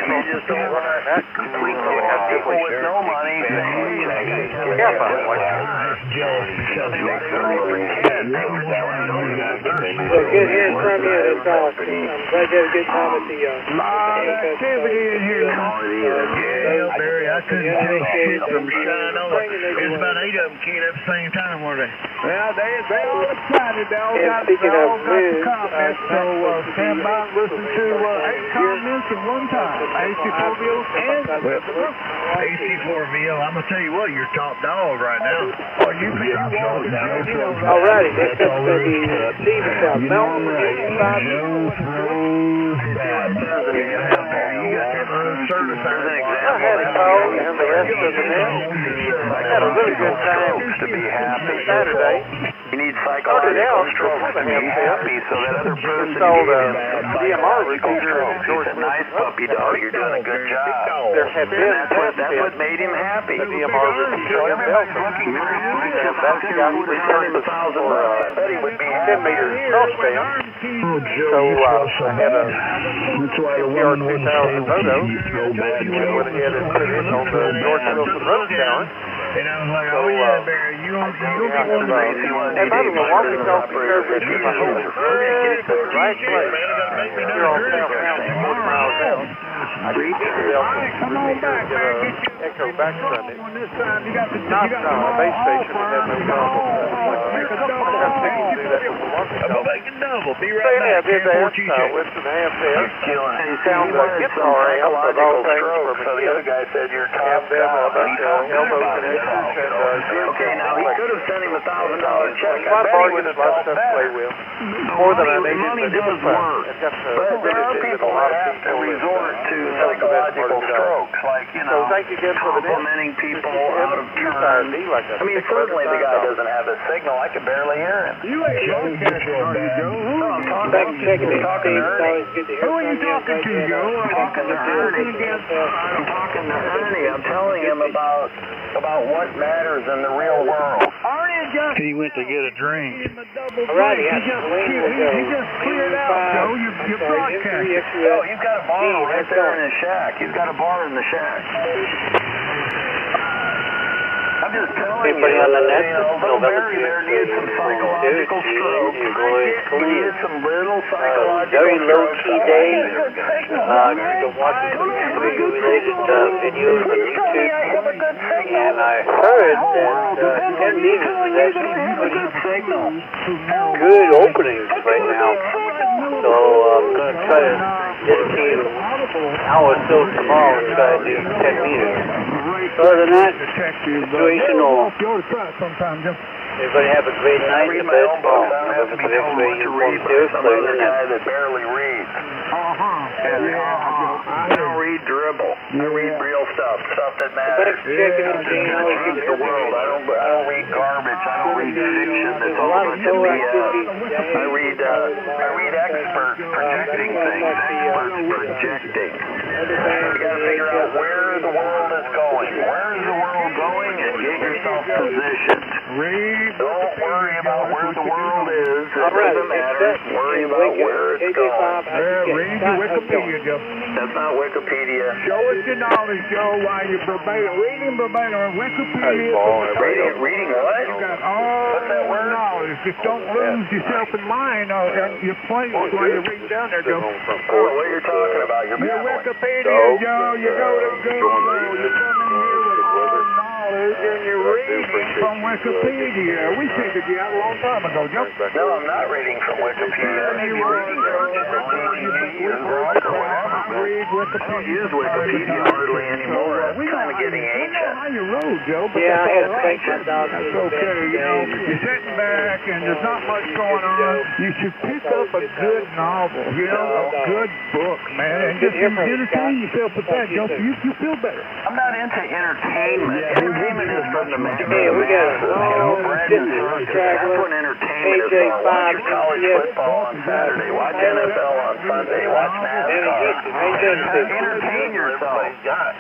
they just don't want to completely have people with no money. Well, good hearing from you. That's awesome. I'm glad you had a good time at the activity in here. Yeah, Barry, I couldn't tell shit from shine on it. There's about 8 of them keying at the same time, weren't they? Well, they all excited. They all got speaking the of moon, comments. So stand by and listen to 8 comments at one time. AC4VO and AC4VO. I'm going to tell you what, you're top dog right now. all righty. Next up is going to be Steve in South Mountain. I had a call and the rest of the net. I had a really good time to be happy. Saturday. You need read psychological strokes to be happy so that other person gave him psychological strokes. He said, nice puppy dog, you're doing a good job. That's what made him happy. So everybody's looking for him. How can he would have turned $1,000? I bet he would be 10 meters cross band. So I had a SDR 2000 moto. Went ahead and put it in on the George Wilson road challenge. And I was like, oh yeah, Barry, you don't get one of those. And by the way, walkie-talkie service in my home is the right place. Here on South Mountain, 40 miles out. I can get Come on back, man. Get you echo back from it. this time. You got the Not a base station that has no problem. Make a double. I got people do that with the walkie-talkie. Make a double. Be So right yeah, I back. did that. Went to the AM test. And found a guitar amp of all things from so the other guy said you're top and then a bunch of elbow connectors and okay, now he could have sent him $1,000 check. my bargain is a lot of stuff to play with. More than I needed, Money but it was does fun. work. It got to But there are people that have to resort to psychological strokes, like, you know, So thank you again for the complimenting people out of turn. I mean, certainly the guy doesn't have a signal. I could barely hear him. You ain't broadcasting, are you, Joe? I'm talking to Ernie. Who are you talking to, Joe? I'm talking to Ernie. I'm talking to Ernie. I'm telling him about what matters in the real world. He went to get a drink. Alrighty, He just cleared out, Joe. You're broadcasting. Oh, he's got a bar right there in his shack. He's got a bar in the shack. I'm just telling you, little Barry there needed some psychological strokes. Needed some little psychological very low-key day. You can watch some related videos on YouTube. And I heard that 10 meters is actually pretty good openings right now. So I'm going to try to dedicate an hour or so tomorrow and try to do 10 meters. Other than that, situational. Everybody have a great night in baseball. I hope everybody informed seriously. Another guy that barely reads. I don't read dribble. I read real stuff that matters. Change the world. I don't read garbage. I don't read fiction that's all a bunch of BS. I read experts projecting things. Experts projecting. You gotta figure out where the world is going. Where is the world going, and get yourself positioned. Don't worry about where the world is. It doesn't matter. Worry about where it's going. Read your Wikipedia, Joe. That's not Wikipedia. Show us your knowledge, Joe, while you're reading verbatim on Wikipedia. Reading what? You got all the knowledge. Just don't lose yourself in line on your plane while you're reading down there, Joe. What you're talking about? Your Wikipedia, Joe. You go to Google. You come in here with all knowledge and you're reading from Wikipedia. We figured you out a long time ago, Joe. No, I'm not reading from Wikipedia. I'm reading from TTG or I don't use Wikipedia hardly anymore. It's kind of getting ancient. How you rode, Joe? Yeah, I had to take my dog. That's okay. You know, you're sitting back and there's not much going on. You should pick up a good novel, you know, a good book, man, and just entertain yourself with that, Joe. You feel better. I'm not into entertainment. Entertainment is from the masses. We got a long distance traveler. That's what entertainment is for. Watch your college football on Saturday. Watch NFL on Sunday. Watch NASCAR. Entertain yourself.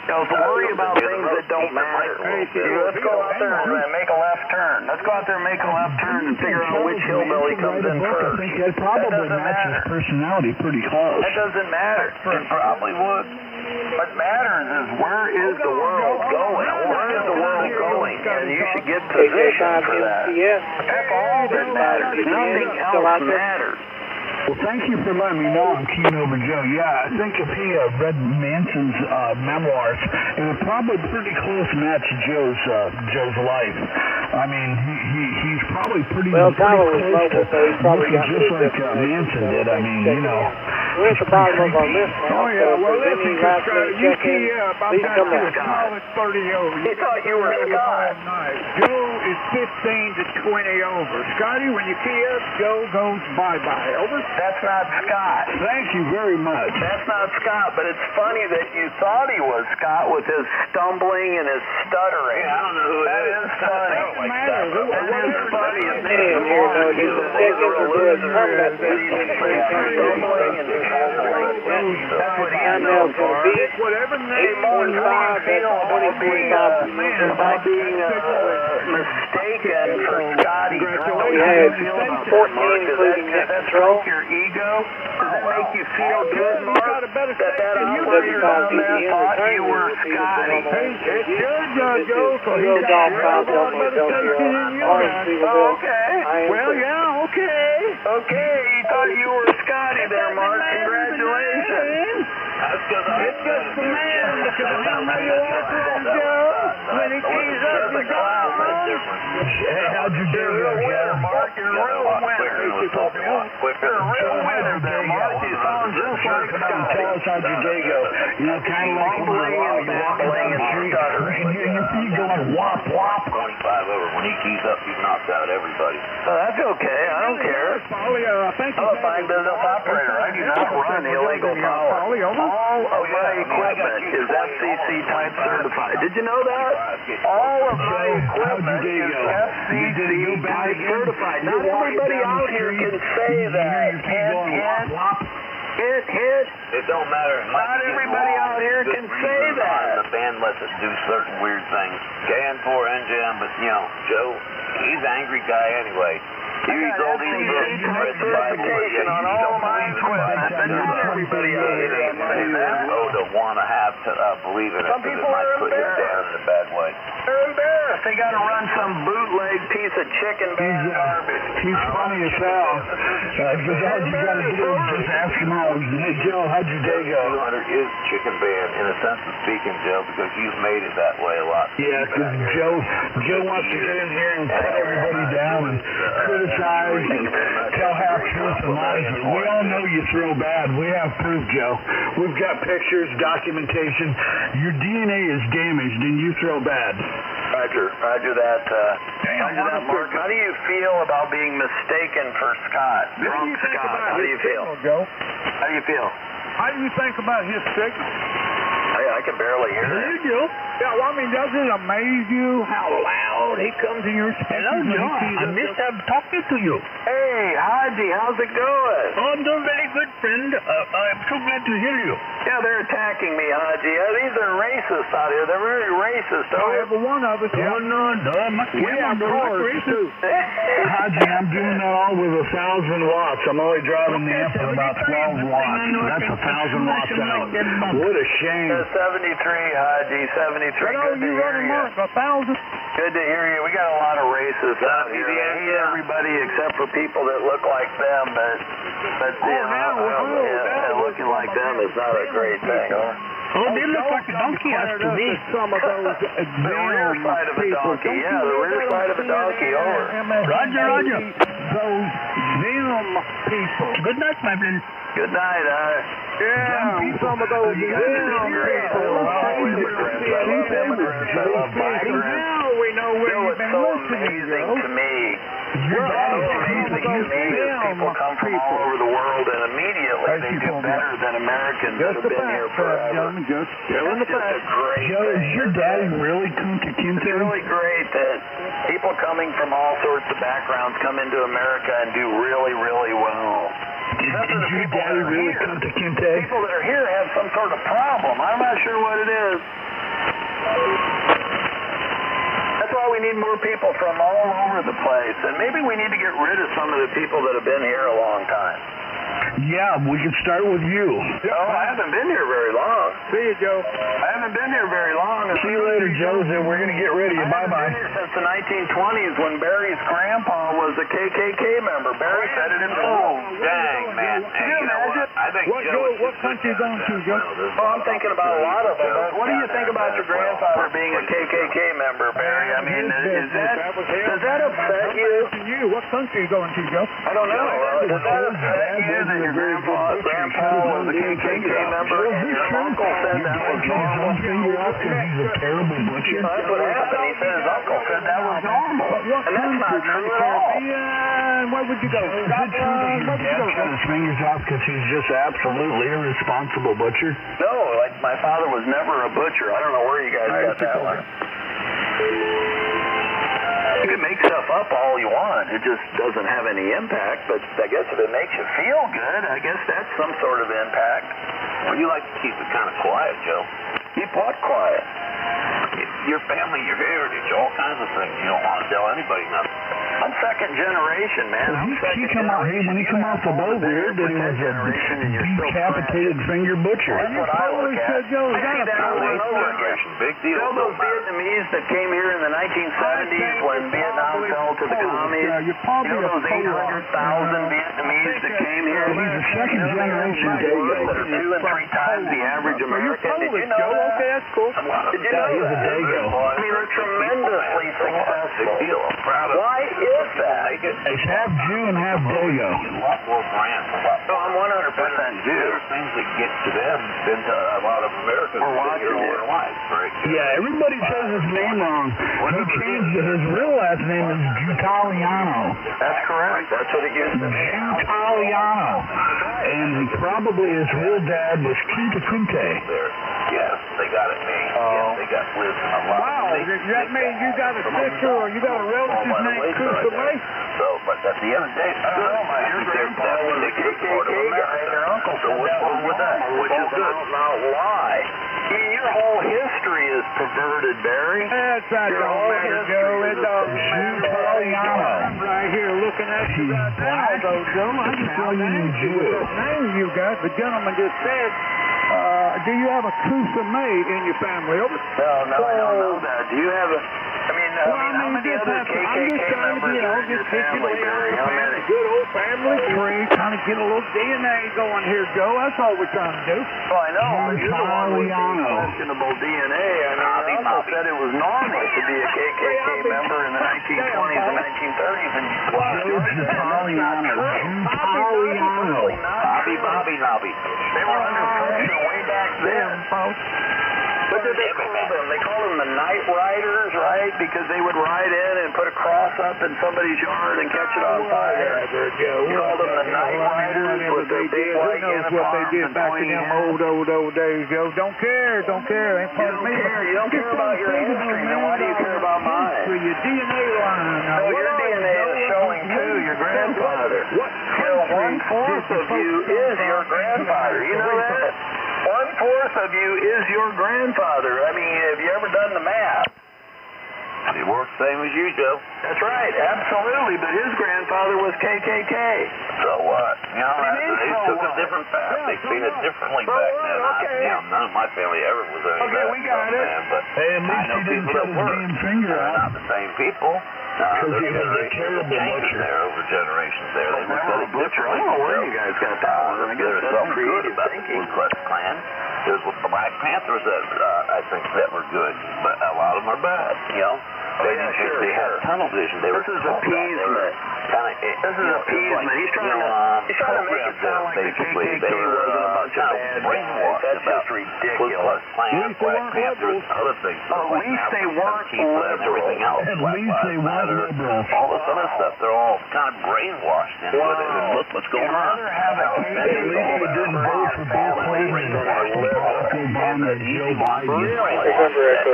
Don't worry about things that don't matter. Let's go out there and make a left turn. Let's go out there and make a left turn and figure out which hillbilly comes in first. I think that probably matches personality pretty close. That doesn't matter. It probably would. What matters is where is the world going? Where is the world going? And you should get positioned for that. That's all that matters. Nothing else matters. Well, thank you for letting me know I'm keen over Joe. Yeah, I think if he read Manson's memoirs, it would probably pretty close match Joe's life. I mean, he's probably pretty Tyler was close mobile, so he's probably got just like Manson did. I mean, you know. We're at the bottom of our list now. Oh, yeah, well, listen, you key up. Please come I'm back. solid 30 over. He thought you were Scott. Joe is 15 to 20 over. Scotty, when you key up, Joe goes bye-bye. Over? That's not Scott. Thank you very much. That's not Scott, but it's funny that you thought he was Scott with his stumbling and his stuttering. Yeah, I don't know who it is. That is funny. is funny as me. Here, no, he's a second or two permanent. That's what he's known for. Whatever name How do you feel about being mistaken for Scotty? We had 14, including Does that stroke your ego? Does that make you feel good, Mark? That operator down there thought you were Scotty. It should, Joe, so Real he's golf got problem a meditation in you. Okay. Well, yeah, okay. Okay, he thought you were Scotty there, Mark. Congratulations. It's just the man, because how many walkers, Joe, when he keys up his golf. Hey, how'd you do You're a winner, Mark. You're a real winner. You're a real winner there, Mark. You sound just like Scotty. Tell us how'd your day go? You know, kind of like when you're walking down the street and your feet going whop, whop. 25 over. When he keys up, he's knocked out everybody. Oh, that's okay. I don't care. I'm a fine business operator. I do not run illegal power. All of my equipment is FCC type certified. Did you know that? All of my equipment is FCC type certified. Not everybody out here can say that. Hit. It don't matter. Not everybody out here can say that. The band lets us do certain weird things. KN4, NJM, but you know, Joe, he's an angry guy anyway. He reads all these books, read the Bible, on all of my equipment, but not everybody out here can say that. Oh, to want to have to believe in it, Some because it people might are put you down in a bad way. They're embarrassed. They got to run some bootleg piece of chicken band garbage. He's funny as hell. Because all you got to do is just ask him out. Hey, Joe, how'd your day go? 200 is chicken band, in a sense of speaking, Joe, because you've made it that way a lot. Yeah, because Joe wants to get in here and put everybody down and criticize and tell half truths and lies. We all know you throw bad. We have proof, Joe. We've got pictures, documentation. Your DNA is damaged and you throw bad. Roger that. Mark. How do you feel about being mistaken for Scott? Drunk Scott. How do you feel? How do you feel? How do you think about his signal? I can barely hear it. You do? Yeah, well, I mean, does it amaze you how loud he comes in your speakers? Hello, Joe. I missed talking to you. Hey, Haji, how's it going? Oh, I'm doing very good, friend. I'm so glad to hear you. Yeah, they're attacking me, Haji. These are racists out here. They're very racist. Every one of us. Oh, no. We have cars, too. Haji, I'm doing that all with 1,000 watts. I'm only driving the amp at about 12 watts. That's 1,000 watts out. What a shame. 73, Haji, 73. Good to hear you. 1,000. Good to hear you. We got a lot of racists out here. They hate everybody except for people that look like them, but looking like them is not a great thing. Oh, they look like a donkey ass to me. Some of those the rear side of a donkey. Yeah, the rear side of a donkey. Over. Roger. Those them people. Good night, my friend. Good night. Yeah, some of those You guys are just great. I love immigrants. I love immigrants. I love migrants. Now we know where you've been so listening, amazing Joe. to me. So amazing to me is people come from all over the world and immediately they do better than Americans that have been here forever. Just It's just a great Joe, is thing. your daddy really Kunta Kinte? It's really great that people coming from all sorts of backgrounds come into America and do really, really well. Is your daddy really Kunta Kinte? People that are here have some sort of problem. I'm not sure what it is. That's why we need more people from all over the place. And maybe we need to get rid of some of the people that have been here a long time. Yeah, we can start with you. Oh, I haven't been here very long. See you, Joe. I haven't been here very long. See you later, Joseph. We're going to get rid of you. I haven't Bye-bye. been here since the 1920s when Barry's grandpa was a KKK member. Barry said it himself. Oh, dang, man. Hey, you know what? I think What country you going to, Joe? Oh, I'm thinking about a lot of them. But what do you think about your grandfather being a KKK member, Barry? I mean, does that upset you? What country you going to, Joe? I don't know. Does that upset you that your grandpa was a KKK member and your uncle said that was normal? He's a terrible butcher. That's what happened. He said his uncle said that was normal. And that's not true at all. Yeah, where would you go? Is it true that your dad cut his fingers off because he's just absolutely irresponsible butcher? No, like my father was never a butcher. I don't know where you guys got that one. You can make stuff up all you want. It just doesn't have any impact. But I guess if it makes you feel good, I guess that's some sort of impact. Well, you like to keep it kind of quiet, Joe. Keep what quiet? Your family, your heritage, all kinds of things. You don't want to tell anybody nothing. I'm second generation, man. He come out, hey, when he come off the boat, we heard that he was a decapitated finger butcher. That's what I look at. I see that over and over again. Big deal. You know those Vietnamese that came here in the 1970s when Vietnam fell to the commies? You know those 800,000 Vietnamese that came here? He's a second generation Dago. That are 2 and 3 times the average American. Did you know Joe, that? okay, that's cool. Did you know he's a that? Dago. I mean, they're tremendously successful. Big deal. I'm proud of Why is that? He's half Jew and half Dago. a lot more brands. No, I'm 100% Jew. There's things that get to them than to a lot of Americans. We're watching it. Yeah, everybody says his name wrong. He changed it. His real last name is Jutaliano. That's correct. That's what it used to be. Jutaliano. And probably his real dad was Kintakute. Yes, they got it made. Yes, they got Liz a lot. Wow, that means you got a sister or you got a relative named Kusame? So, but at the end of the day, Your grandpa was a KKK guy and your uncle. So what's wrong with that? Which is not lie. Your whole history is perverted, Barry. That's right, don't matter, Joe. It don't matter. I'm right here looking at you right now, though, Joe. I just want to ask you what name you got. The gentleman just said, do you have a Kusame in your family? Over? No, I don't know that. Do you have a... how many other KKK members are in your family, Barry? How many? Good old family tree. Trying to get a little DNA going here, Joe. That's all we're trying to do. Oh, I know. But you're the one with the questionable DNA. I mean, your uncle said it was normal to be a KKK member in the 1920s and 1930s. And Jutaliano. Bobby. They were under pressure way back then, folks. What did they call them? They called them the night riders, right? Because they would ride in and put a cross up in somebody's yard and catch it on fire. You called them the night riders with their big white uniforms what they did back in them old days, Joe. Don't care. Ain't part of me. You don't care about your history, then why do you care about mine? For your DNA line. No, your DNA is showing too, your grandfather. You know, 1/4 of you is your grandfather. You know that? 1/4 of you is your grandfather. I mean, have you ever done the math? It works same as you, Joe. That's right, absolutely. But his grandfather was KKK. So what? You know, they took a different path. Yeah, They seen it differently back then. okay. None of my family ever was any Okay, we got it. Man, but Hey, at I least know he didn't people cut that his were. damn finger They're off. not the same people. Because he was a terrible butcher. There over generations there. They looked at it differently. I don't know where you guys got that one. I guess There's that's something good creative about the thinking. Ku Klux Klan. There's the Black Panthers that I think that were good, but a lot of them are bad. You know, they had tunnel vision. They This is appeasement. This is appeasement. He's trying to make it sound like the KKK wasn't a bunch of bad guys. That's just ridiculous. Black Panthers, other things. At least they weren't everything else. At least they weren't liberal. All this other stuff, they're all kind of brainwashed into it. And look what's going on. At least they didn't vote for Bill Clinton or Barack Obama or Joe Biden.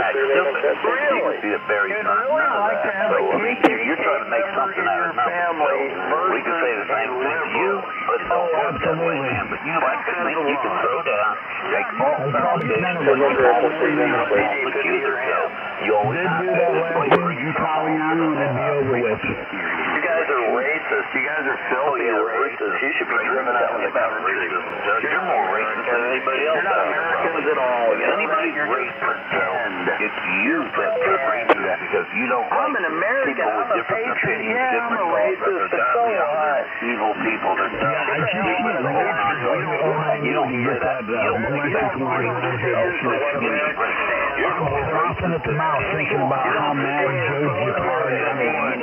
You're trying to make something out of nothing. We can say the same thing to you, but it don't work that way, man. But you like to think you can throw down, take false allegations, and you always accuse yourself. You always They'd do that last week, Jutaliano, and it'd be over with. You guys are racist. You guys are filthy racist. You should be driven out of the country. You're more racist than anybody else. You're not Americans at all. Anybody's racist. It's you that racist because you don't. I'm an American. I'm a patriot. Yeah, I'm a racist, but so what? Evil people that you don't hear that. You're frothing at the mouth thinking about how mad Joe Jutaliano was.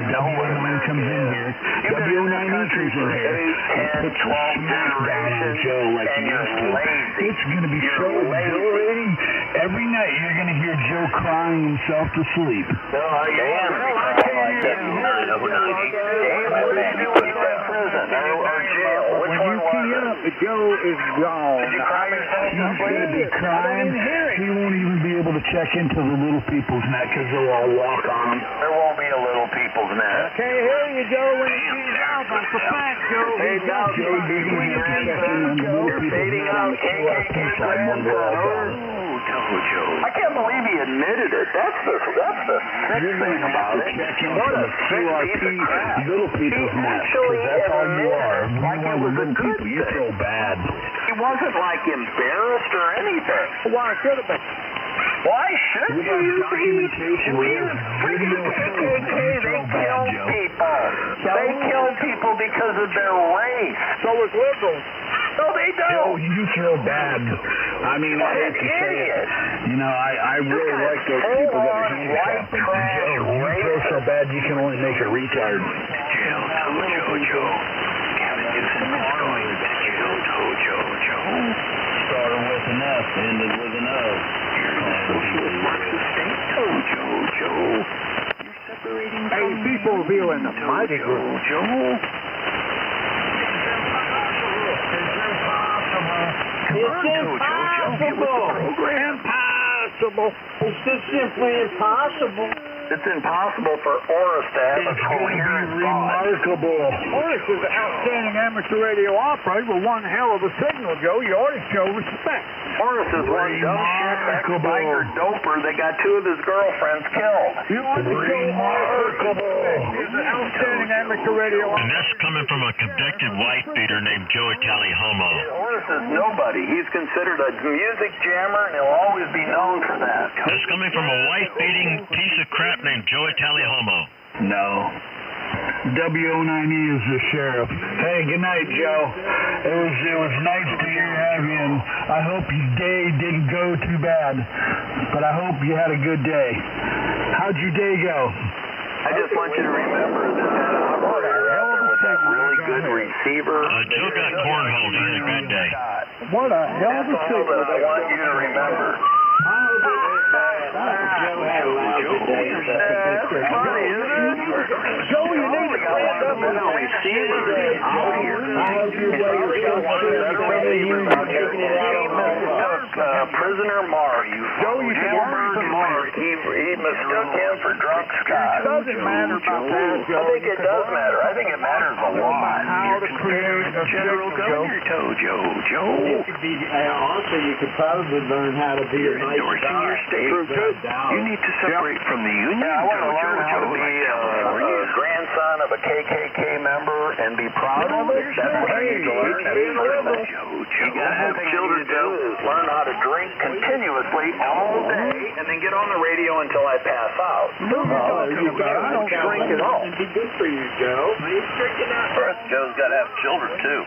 W09 comes in here. W09 enters in here and puts a smack down on Joe like he used to. It's going to be so exhilarating. Every night you're going to hear Joe crying himself to sleep. No, I am. Damn it, man. You put him in prison or jail. Which one key up, Joe is gone. He's going to be crying. He won't even be able to check into the little people's net because they'll all walk on him. There won't be a little people's net. Okay, here you go. When he keys out, that's the fact, Joe. Hey, now, Joe, you're fading out KKK grandson. I can't believe he admitted it. That's the sick thing about it. What a sick piece of crap. Little people's net. That's all you are. Like it was a good You feel bad. He wasn't like embarrassed or anything. Why should have been? Why should you be? Documentation. Freaking KKK, they kill people. They kill people because of their race. So is liberals. No, they don't. Joe, you feel bad. I mean, I hate to say it. You know, I really like those people that are handicapped. Joe, you feel so bad you can only make a retard. Joe. Kevin Newsom is going to jail. Joe. Started with an F, ended with an O. Socialist Marxist state. Joe. You're separating from Hey, people viewing the mighty group. Joe. It's impossible. Impossible. It's just simply impossible. It's impossible for Oris to have a coherent thought. Remarkable. Oris is an outstanding amateur radio operator with one hell of a signal, Joe. You ought to show respect. Oris is one dumb shit ex-biker doper that got two of his girlfriends killed. You ought to show Remarkable. He's an outstanding amateur radio And operator. that's coming from a convicted wife beater named Joey Homo. Oris is nobody. He's considered a music jammer, and he'll always be known for that. That's coming from a wife-beating piece of crap named Joey Homo. No. WO9E is the sheriff. Hey, good night, Joe. It was nice to have you, and I hope your day didn't go too bad, but I hope you had a good day. How'd your day go? I just want you to remember that operator out there with that really good receiver. Joe got cornholed. He had a good day. What a hell of a That's all that I want you to remember. That's funny, isn't it? Joe, you need to stand up and receiver out here. Prisoner Mark. Joe, you can Jailbird Mark. He mistook him for drunk Scott. doesn't matter about that, Joe. I think it does matter. I think it matters a lot. How to create a General Governor Joe. Honestly, you could probably learn how to be a nice Endorsing your state. You need to separate from the union. Yeah, I want to learn how to be a grandson of a KKK member and be proud of it. That's what you need to learn. You gotta have children do is learn how to drink continuously all day and then get on the radio until I pass out. I don't drink at all. It'd be good for you, Joe. He's drinking out. First, Joe's got to have children too.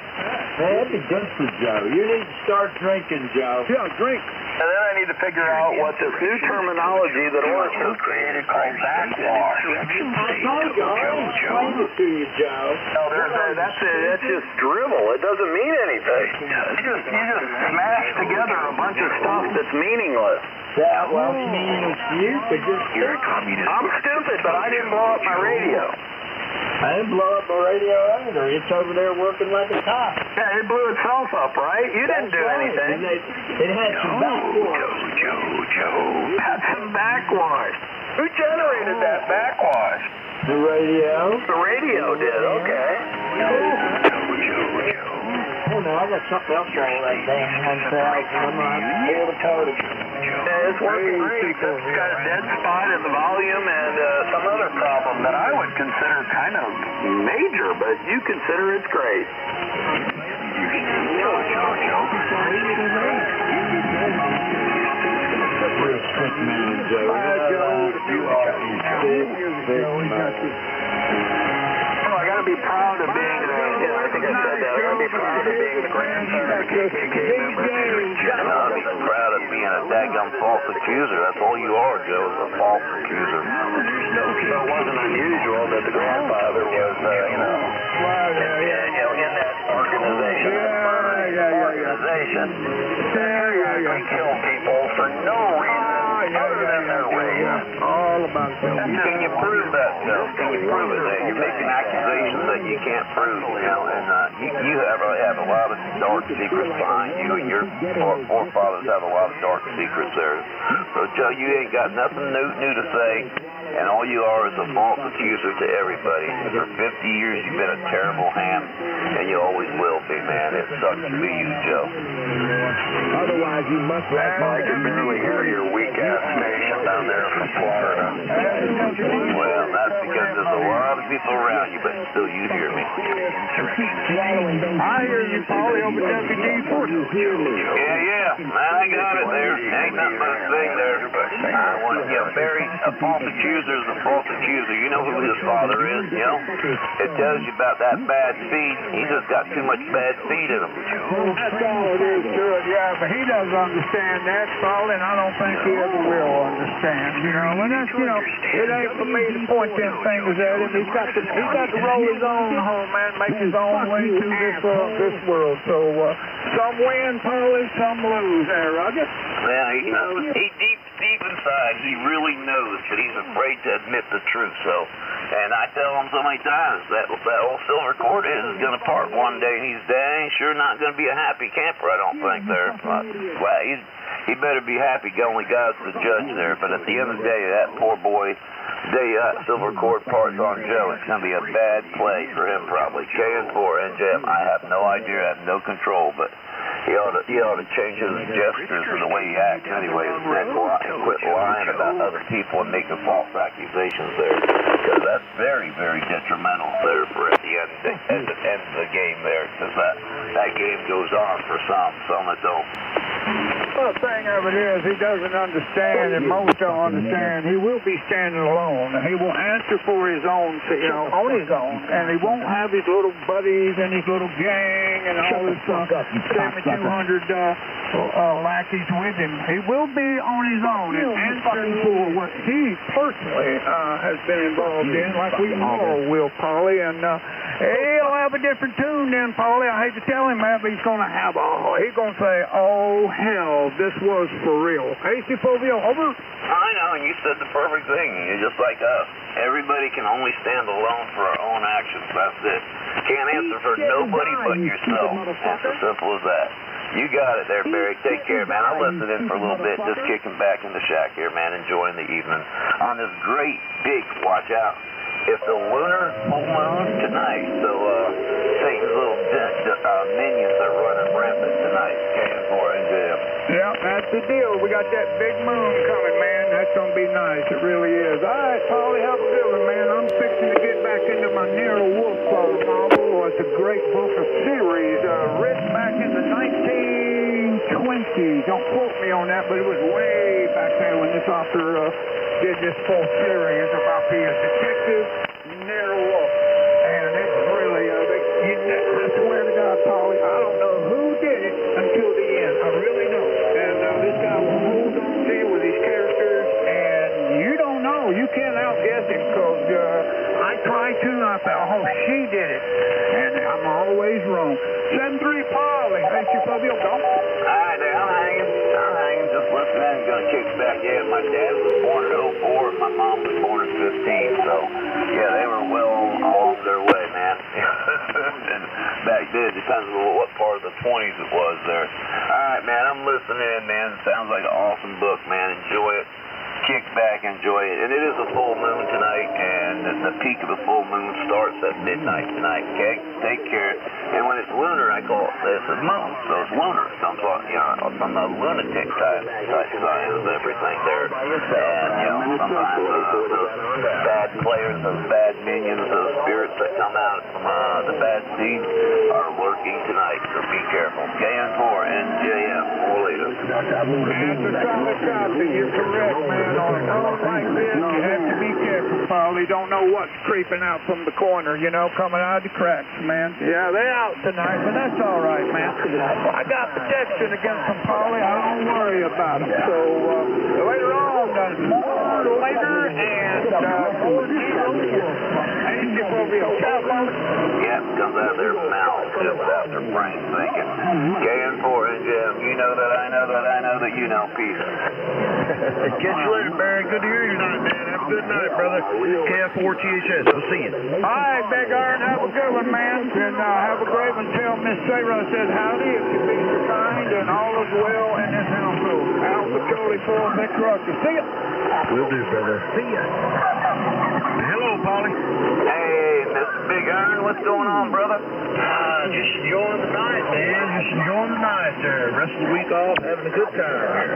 That'd be good for Joe. You need to start drinking, Joe. Yeah, drink. And then I need to figure out what this new terminology that Oris has created called backwash. I told you. I explained it to you, Joe. No, that's just drivel. It doesn't mean anything. You just smash together a bunch of stuff that's meaningless. Yeah, well, it's meaningless to you, but You're a communist. I'm stupid, but I didn't blow up my radio. I didn't blow up my radio either. It's over there working like a top. Yeah, it blew itself up, right? You didn't do anything. It had some backwash. Joe. Had some backwash. Who generated that backwash? The radio. The radio did, okay. Joe. Oh, no, I got something else wrong with that damn 1,000. I'm going to pull the code. Yeah, it's working great. It's got a dead spot in the volume and some other problem that I would consider kind of major, but you consider it's great. You're a sick man, Joe. You are a sick man. I gotta be proud of being, I think I said that. I gotta be proud of being the grandson of a KKK member. I'd be proud of being a daggum false accuser. That's all you are, Joe, is a false accuser. So it wasn't unusual that the grandfather was, in that organization. They kill people for no reason other than their race. All about it, Joe. Can you prove that, Joe? Can you prove it? That you're making accusations that you can't prove, you know, and you have a lot of dark secrets behind you, and your forefathers have a lot of dark secrets there. So, Joe, you ain't got nothing new to say, and all you are is a false accuser to everybody. For 50 years, you've been a terrible ham, and you always will be, man. It sucks to be you, Joe. Otherwise, you must I can barely hear your weak-ass nation down there from Florida. Well, that's because there's a lot of people around you, but still you hear me. I hear you, Paulie, over WD-40. Yeah, I got it there. Ain't nothing but a thing there, but I want to get buried. A false accuser is a false accuser. You know who his father is, you know? It tells you about that bad feed. He just got too much bad feed in him. That's all it is to it, yeah, but he doesn't understand that, Paulie, and I don't think he ever will understand, you know. And that's, you know, it ain't for me to point them fingers at him. He's got to roll his own home, man, make his own way through this world. So some win, Paulie, some lose there, Roger. Well, he knows. He deep inside, he really knows, but he's afraid to admit the truth. So, and I tell him so many times that old silver cord is going to part one day, and he's dang sure not going to be a happy camper, I don't think there. Well, he better be happy. Only God's the judge there. But at the end of the day, that poor boy, silver cord parts on Joe, it's going to be a bad play for him probably. K&4 NJM, I have no idea, I have no control, but he ought to change his gestures and the way he acts anyways, and quit lying about other people and making false accusations there, because that's very, very detrimental there for at the end of the game there, because that game goes on for some that don't. Well, the thing of it is, he doesn't understand, and most don't understand. He will be standing alone. He will answer for his own, you know, on his own, and he won't have his little buddies and his little gang and all this 7,200 lackeys with him. He will be on his own and answering for what he personally has been involved in, like we all will, Paulie, and he'll have a different tune then, Paulie. I hate to tell him that, but he's going to have he's going to say, oh, hell, this was for real. AC Fovio, over. I know, and you said the perfect thing. You're just like us. Everybody can only stand alone for our own actions. That's it. Can't answer for nobody but yourself. It's as simple as that. You got it there, Barry. Take care, man. I'll listen in for a little bit, just kicking back in the shack here, man, enjoying the evening on this great big, watch out. It's the lunar full moon tonight, so Satan's little minions are running rampant tonight. K&4 NJM. Yeah, that's the deal. We got that big moon coming, man. That's going to be nice. It really is. All right, Paulie, have a good one, man. I'm fixing to get back into my Nero Wolf novel. It's a great book of series written back in the 1920s. Don't quote me on that, but it was way back there when this author did this full series about being a detective, Nero Wolf. And it's really, I swear to God, Paulie, I don't know who did it until the end. I really don't. And this guy will hold on to you with these characters, and you don't know. You can't outguess him, because I tried to, and I thought, oh, she did it. And I'm always wrong. 7-3, Paulie. Hey, you probably will go. All right, I'm hanging, just listening. Going to kick back. Yeah, my dad was born in 04. My mom was born in 15. So, yeah, they were well on their way, man. And back then, it depends on what part of the 20s it was there. All right, man, I'm listening in, man. It sounds like an awesome book, man. Enjoy it. Kick back, enjoy it. And it is a full moon tonight, and the peak of the full moon starts at midnight tonight, okay? Take care. And when it's lunar, I call it, this is moon, so it's lunar. Some sort, you know, some lunatic type signs, everything there. And, you know, sometimes those bad players, those bad minions, those spirits that come out from the bad seeds are lurking tonight, so be careful. K&4 NJM, more later. That's a solid copy. You're correct, man. On a call like this, you have to be careful, Paulie. Don't know what's creeping out from the corner, you know, coming out of the cracks, man. Yeah, they're out tonight, but that's all right, man. I got protection against them, Paulie. I don't worry about them. So later on, more later, and more Nero Wolf. Ain't you, Fovio? Yep, comes out of their mouth. sit without their brains thinking. KN4NGM, you know that I know that I know that you know. Peace. Catch you later, Barry. Good to hear you tonight, man. Have a good night, brother. KF4THS. We'll see you. All right, Big Iron, have a good one, man. And have a great one. Tell Miss Sarah said howdy if you be so kind, and all is well in this household. Alpha Charlie 4, Victor Oscar. See ya. Will do, brother. See ya. Hello, Polly. Hey, Mr. Big Iron, what's going on, brother? Just enjoying the night, man. Just enjoying the night there. Rest of the week off, having a good time here.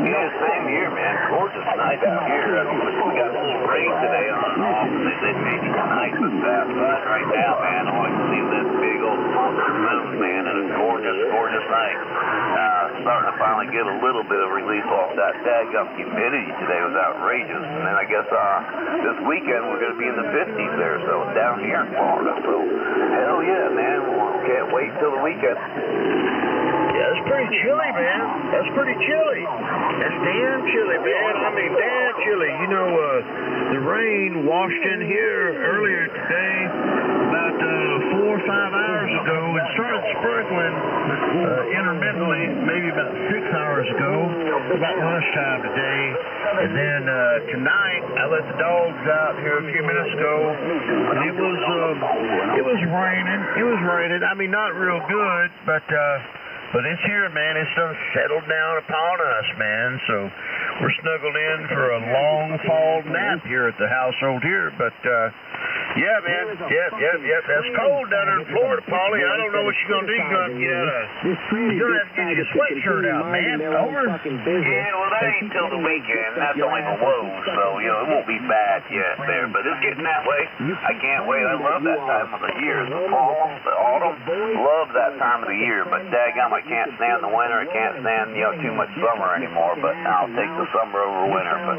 Yeah, same here, man. Gorgeous night out here. We got a little rain today on and off, and they said maybe tonight was bad, but right now, man, all I can see is this big old moon, man, and a gorgeous, gorgeous night. Starting to finally get a little bit of relief off that daggum humidity today was outrageous, and then I guess this weekend we're going to be in the 50s there, so down here in Florida, so hell yeah, man, can't wait till the weekend. Yeah, it's pretty chilly, man. That's pretty chilly. That's damn chilly, man. I mean, damn chilly. You know, the rain washed in here earlier today, about 4 or 5 hours ago, and started sprinkling intermittently, maybe about 6 hours ago, about lunchtime today. And then tonight, I let the dogs out here a few minutes ago, and it was raining. It was raining. I mean, not real good, but it's here, man. It's done settled down upon us, man. So we're snuggled in for a long fall nap here at the household here. But, yeah, man. Yep. That's cold down there in Florida, Paulie. I don't know what you're going to do. You're going to have to get your sweatshirt out, man. Over. Yeah, well, that ain't till the weekend. That's only the low, so, you know, it won't be bad yet there. But it's getting that way. I can't wait. I love that time of the year. The fall, the autumn. Love that time of the year. But daggum, I can't stand the winter. I can't stand, you know, too much summer anymore. But I'll take the summer over winter. But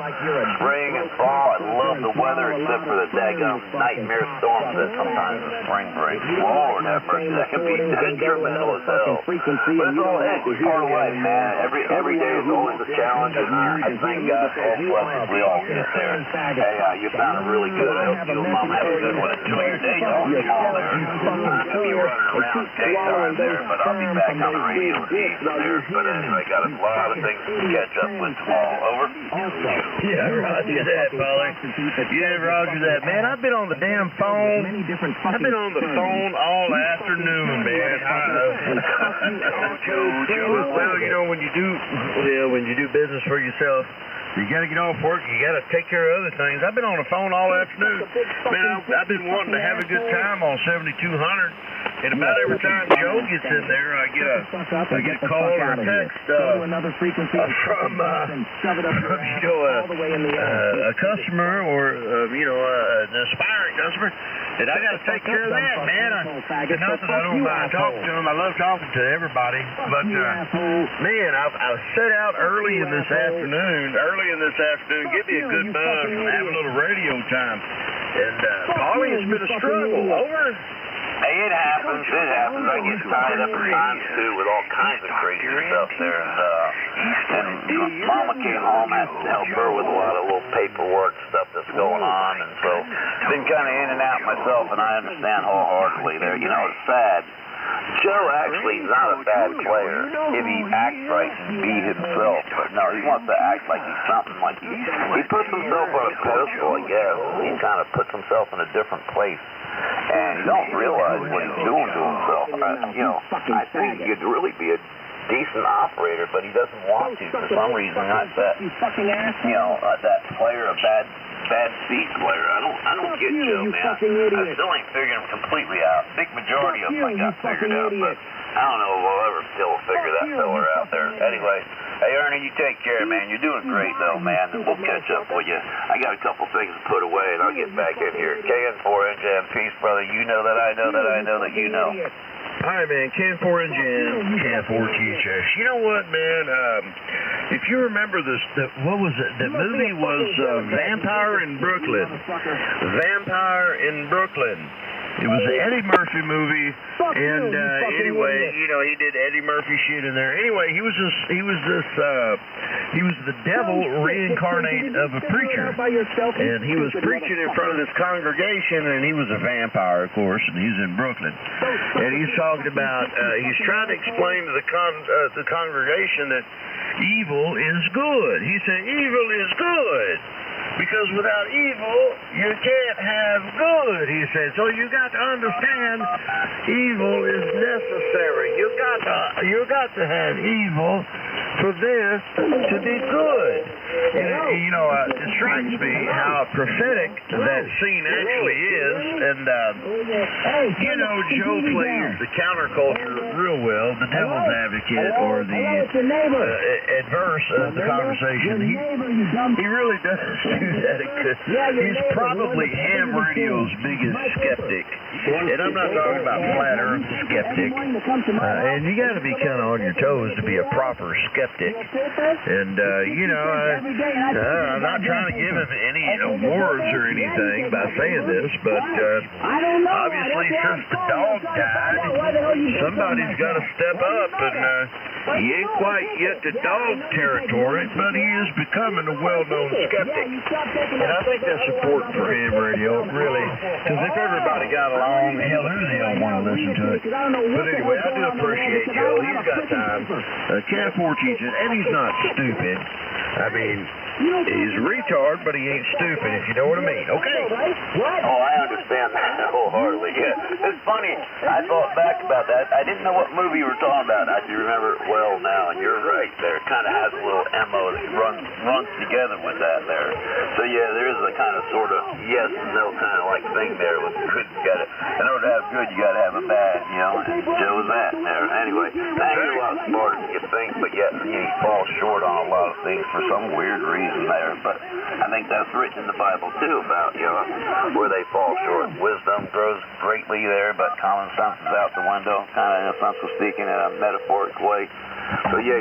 spring and fall, I love the weather except for the daggum nightmare storms that sometimes the spring brings. Lord have mercy. That can be detrimental as hell. But it's all part of life, man. Every day is always a challenge, and I thank God for all blessings we all get there. Hey, you sounded really good. I hope you and Mom have a good one. Enjoy your day off there. I'll be running around daytime there, but I'll be back on the radio there. But anyway, got a lot of things to catch up with tomorrow. Over. Yeah, roger that, Polly. Yeah, roger that. Man, I've been on the damn phone. I've been on the phone all afternoon, man. Well, you know, when you do business for yourself, you got to get off work. You got to take care of other things. I've been on the phone all afternoon. Man, I've been wanting to have a good time on 7200. And about every time Joe gets in there, I get a call or a text from a customer or an aspiring customer that I got to take care of that, man. Not that I don't mind talking to them. I love talking to everybody, but man, I set out early in this afternoon. Give me a good buzz and have a little radio time. And Polly, it's been a struggle. Over. Hey, it happens. I get tied up at times, too, with all kinds of crazy stuff there. And Mama came home. I had to help her with a lot of little paperwork stuff that's going on. And so, been kind of in and out myself, and I understand wholeheartedly there. You know, it's sad. Joe actually is not a bad player if he acts right and be himself. But no, he wants to act like he's something like he puts himself on a pedestal, I guess. He kind of puts himself in a different place. And you don't realize what he's doing to himself. I think he could really be a decent operator, but he doesn't want to for some reason. Not that, that player, a bad seat player. I don't get Joe, man. I still ain't figuring him completely out. Big majority of them I got figured out, but I don't know if we'll ever still figure that fella out there. Anyway, hey Ernie, you take care, man. You're doing great though, man. And we'll catch up with you. I got a couple things to put away, and I'll get back in here. KN4NGM, peace, brother. You know that I know that I know that you know. All right, man. KN4NGM, KN4THS. You know what, man? If you remember this, what was it? That movie was Vampire in Brooklyn. Vampire in Brooklyn. It was an Eddie Murphy movie, and anyway, you know, he did Eddie Murphy shit in there. Anyway, he was the devil reincarnate of a preacher, and he was preaching in front of this congregation, and he was a vampire, of course, and he's in Brooklyn, and he's talking about he's trying to explain to the congregation that evil is good. He said evil is good. Because without evil, you can't have good, he said. So you got to understand, evil is necessary. You got to have evil for there to be good. You know, it strikes me how prophetic that scene actually is. And, you know, Joe plays the counterculture real well, the devil's advocate or the adverse of the conversation. He really does do that. He's probably ham radio's biggest skeptic. And I'm not talking about flat earth skeptic. And you got to be kind of on your toes to be a proper skeptic. And, you know, I'm not trying to give him any awards or anything by saying this, but obviously since the dog died, somebody's got to step up. And he ain't quite yet to dog territory, but he is becoming a well-known skeptic. And I think that's important for ham radio, really, because if everybody got along, hell, who the hell want to listen to it? But anyway, I do appreciate Joe. He's got time. Cat 4 teaches, and he's not stupid. I mean, he's a retard, but he ain't stupid, if you know what I mean. Okay. Oh, I understand that wholeheartedly. Yeah, it's funny. I thought back about that. I didn't know what movie you were talking about. I do remember it well now, and you're right there. It kind of has a little MO that runs together with that there. So yeah, there is a kind of sort of yes and no kind of like thing there with good. You got to, in order to have good, you got to have a bad, you know. And Joe was that there. Anyway, he's a lot smarter than you think, but yet he falls short on a lot of things for some weird reason there. But I think that's written in the Bible too about, you know, where they fall short. Wisdom grows greatly there, but common sense is out the window, kind of in a sense of speaking in a metaphoric way. So yeah,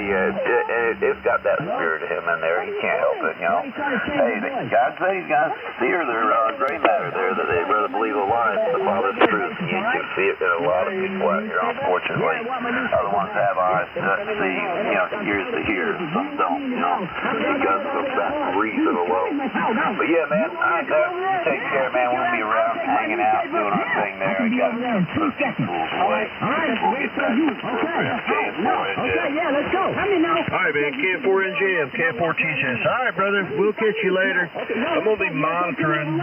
it's got that spirit of him in there. He can't help it, you know. Hey, God says he's got steer their gray matter there that they'd rather believe a lie than the Father's truth. You can see it in a lot of people out here, unfortunately. Other ones have eyes to see, you know, ears to hear. Some don't, you know, because of that reason alone. But yeah, man, all right, you take care, man. We'll be around hanging out, doing our thing there. I got to put a few tools away. We'll get back to the program. Yeah, let's go. Let me know. All right, man. Camp 4 and Jam. Camp 4 teaches. All right, brother. We'll catch you later. I'm going to be monitoring.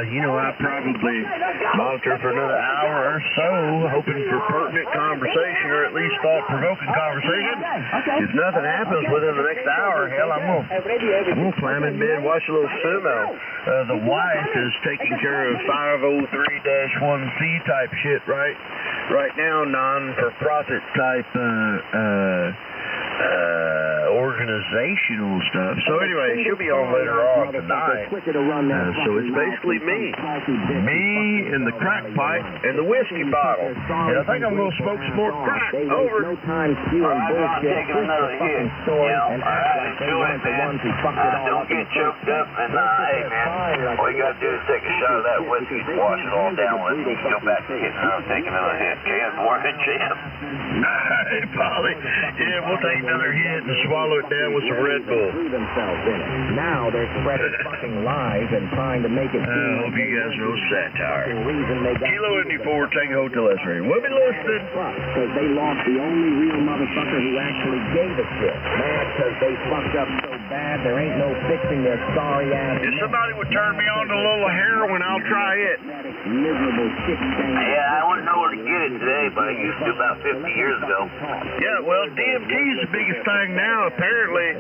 You know, I probably monitor for another hour or so, hoping for pertinent conversation or at least thought-provoking conversation. If nothing happens within the next hour, hell, I'm going to climb in bed, watch a little sumo. The wife is taking care of 503-1C type shit right now, non-for-profit type organizational stuff. So anyway, she'll be on later on tonight. So it's basically me and the crack pipe and the whiskey bottle. And I think I'm going to smoke some more crack. Over. I'm taking another hit. You know, do it, man. Don't get choked up. And hey, man, all you got to do is take a shot of that whiskey, wash it all down with it, and go back to getting another, take another hit. Can more than Jam. Hey, Polly. Yeah, we'll take another hit and swallow it down with some Red Bull. Now they're spreading fucking lies and trying to make it. I hope you guys know satire. Kilo Indy 4, Tango Hotel S-Ray. We'll be listening. Because they lost the only real motherfucker who actually gave a shit. Mad because they fucked up so bad there ain't no fixing their sorry ass. If somebody would turn me on to a little heroin, I'll try it. Miserable shit stain. Yeah, I wouldn't know where to get it today, but I used to about 50 years ago. Yeah, well, DMT is the biggest thing now. Apparently,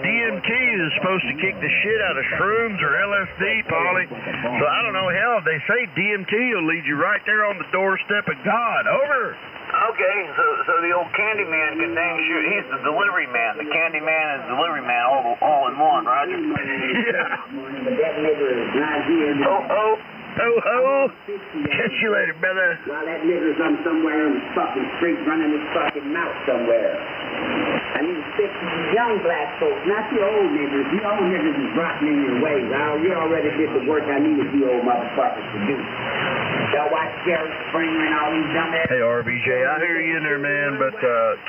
DMT is supposed to kick the shit out of shrooms or LSD, Polly. So I don't know, hell, they say DMT will lead you right there on the doorstep of God. Over. Okay, so the old candy man can name shoot. He's the delivery man. The candy man and the delivery man all in one, Roger. Yeah. Oh. Catch you later, brother. Well, that nigger's somewhere in the fucking street running his fucking mouth somewhere. I mean, young black folks, not the old niggers. The old niggers is rotting in your way. Now, you already did the work I needed you old motherfuckers to do. They'll watch Jerry Springer and all these dumb Hey, RBJ, I hear you in there, man, but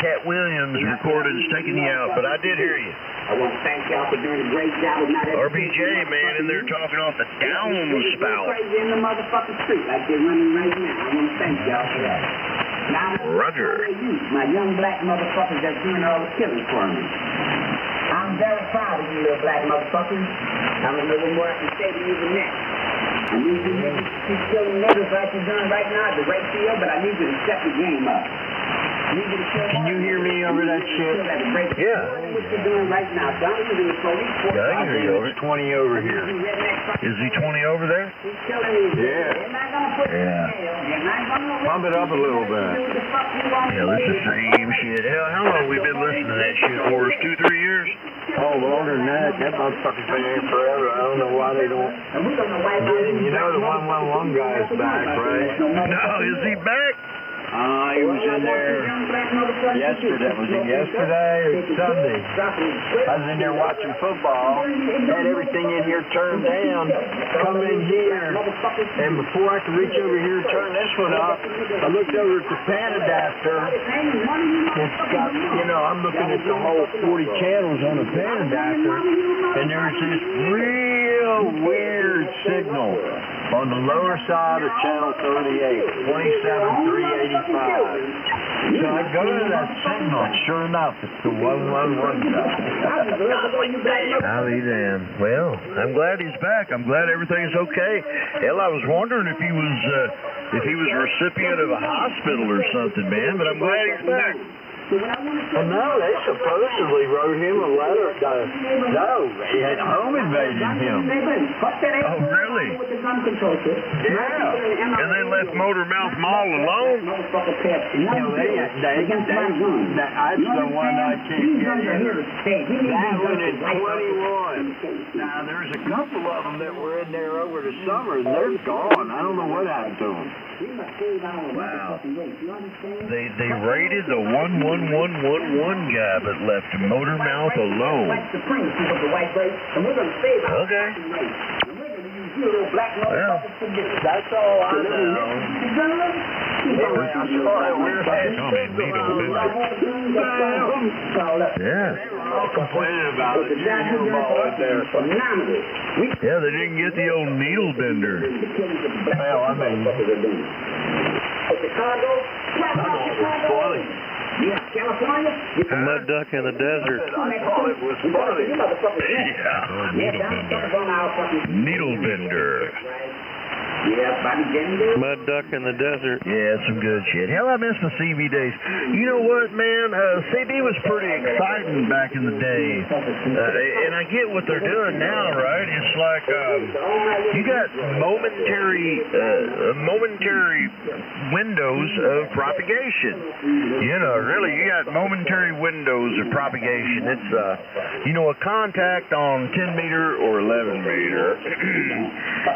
Cat Williams recorded is taking you out, but I did hear you. I want to thank y'all for doing a great job of not RBJ, man, in there talking off the downspout. Crazy in the motherfucking street like they're running right now. I want to thank y'all for that. Now, Roger. My young black motherfuckers that's doing all the killing for me. I'm very proud of you little black motherfuckers. I'm a little more I can say to you than that. I need you to keep killing niggas like you're doing right now at the right field, but I need you to step the game up. Can you hear me over that shit? Yeah. What you're doing right now, Don, you're doing police force. Yeah, I hear you over. 20 over here. Is he 20 over there? He's killing me. Yeah. They're not going to put you in jail. They're not going to Pump it up a little bit. Yeah, this is the same shit. Hell, how long have we been listening to that shit for? 2-3 years? Oh, longer than that. That motherfucker's been here forever. I don't know why they don't. You know the 111 guy's back, right? No, is he back? He was in there yesterday. Was it yesterday or Sunday? I was in there watching football. Had everything in here turned down. Come in here. And before I could reach over here and turn this one up, I looked over at the pan adapter. It's got, you know, I'm looking at the whole 40 channels on the pan adapter. And there's this real weird signal on the lower side of channel 38, 27385. So I go to that signal, and sure enough, it's the 111 guy. I'll be damned. Well, I'm glad he's back. I'm glad everything's okay. Hell, I was wondering if he was a recipient of a hospital or something, man, but I'm glad he's back. Well, no, they supposedly wrote him a letter. No, they had home invaded him. Oh, really? Yeah. And they left Motor Mouth Mall alone? You know, that's the one I can't get in. That one in 21. Now, there's a couple of them that were in there over the summer, and they're gone. I don't know what happened to them. Wow. They raided the 11111 guy, but left Motor Mouth alone. Okay. Well, that's all I know. Yeah. Complaining about it. Yeah, they didn't get the old needle bender. Well, I mean, A mud duck in the desert. I thought it was funny. Yeah. Needle bender. Mud duck in the desert. Yeah, some good shit. Hell, I miss the CB days. You know what, man? CB was pretty exciting back in the day. And I get what they're doing now, right? It's like you got momentary windows of propagation. You know, really, you got momentary windows of propagation. It's, you know, a contact on 10 meter or 11 meter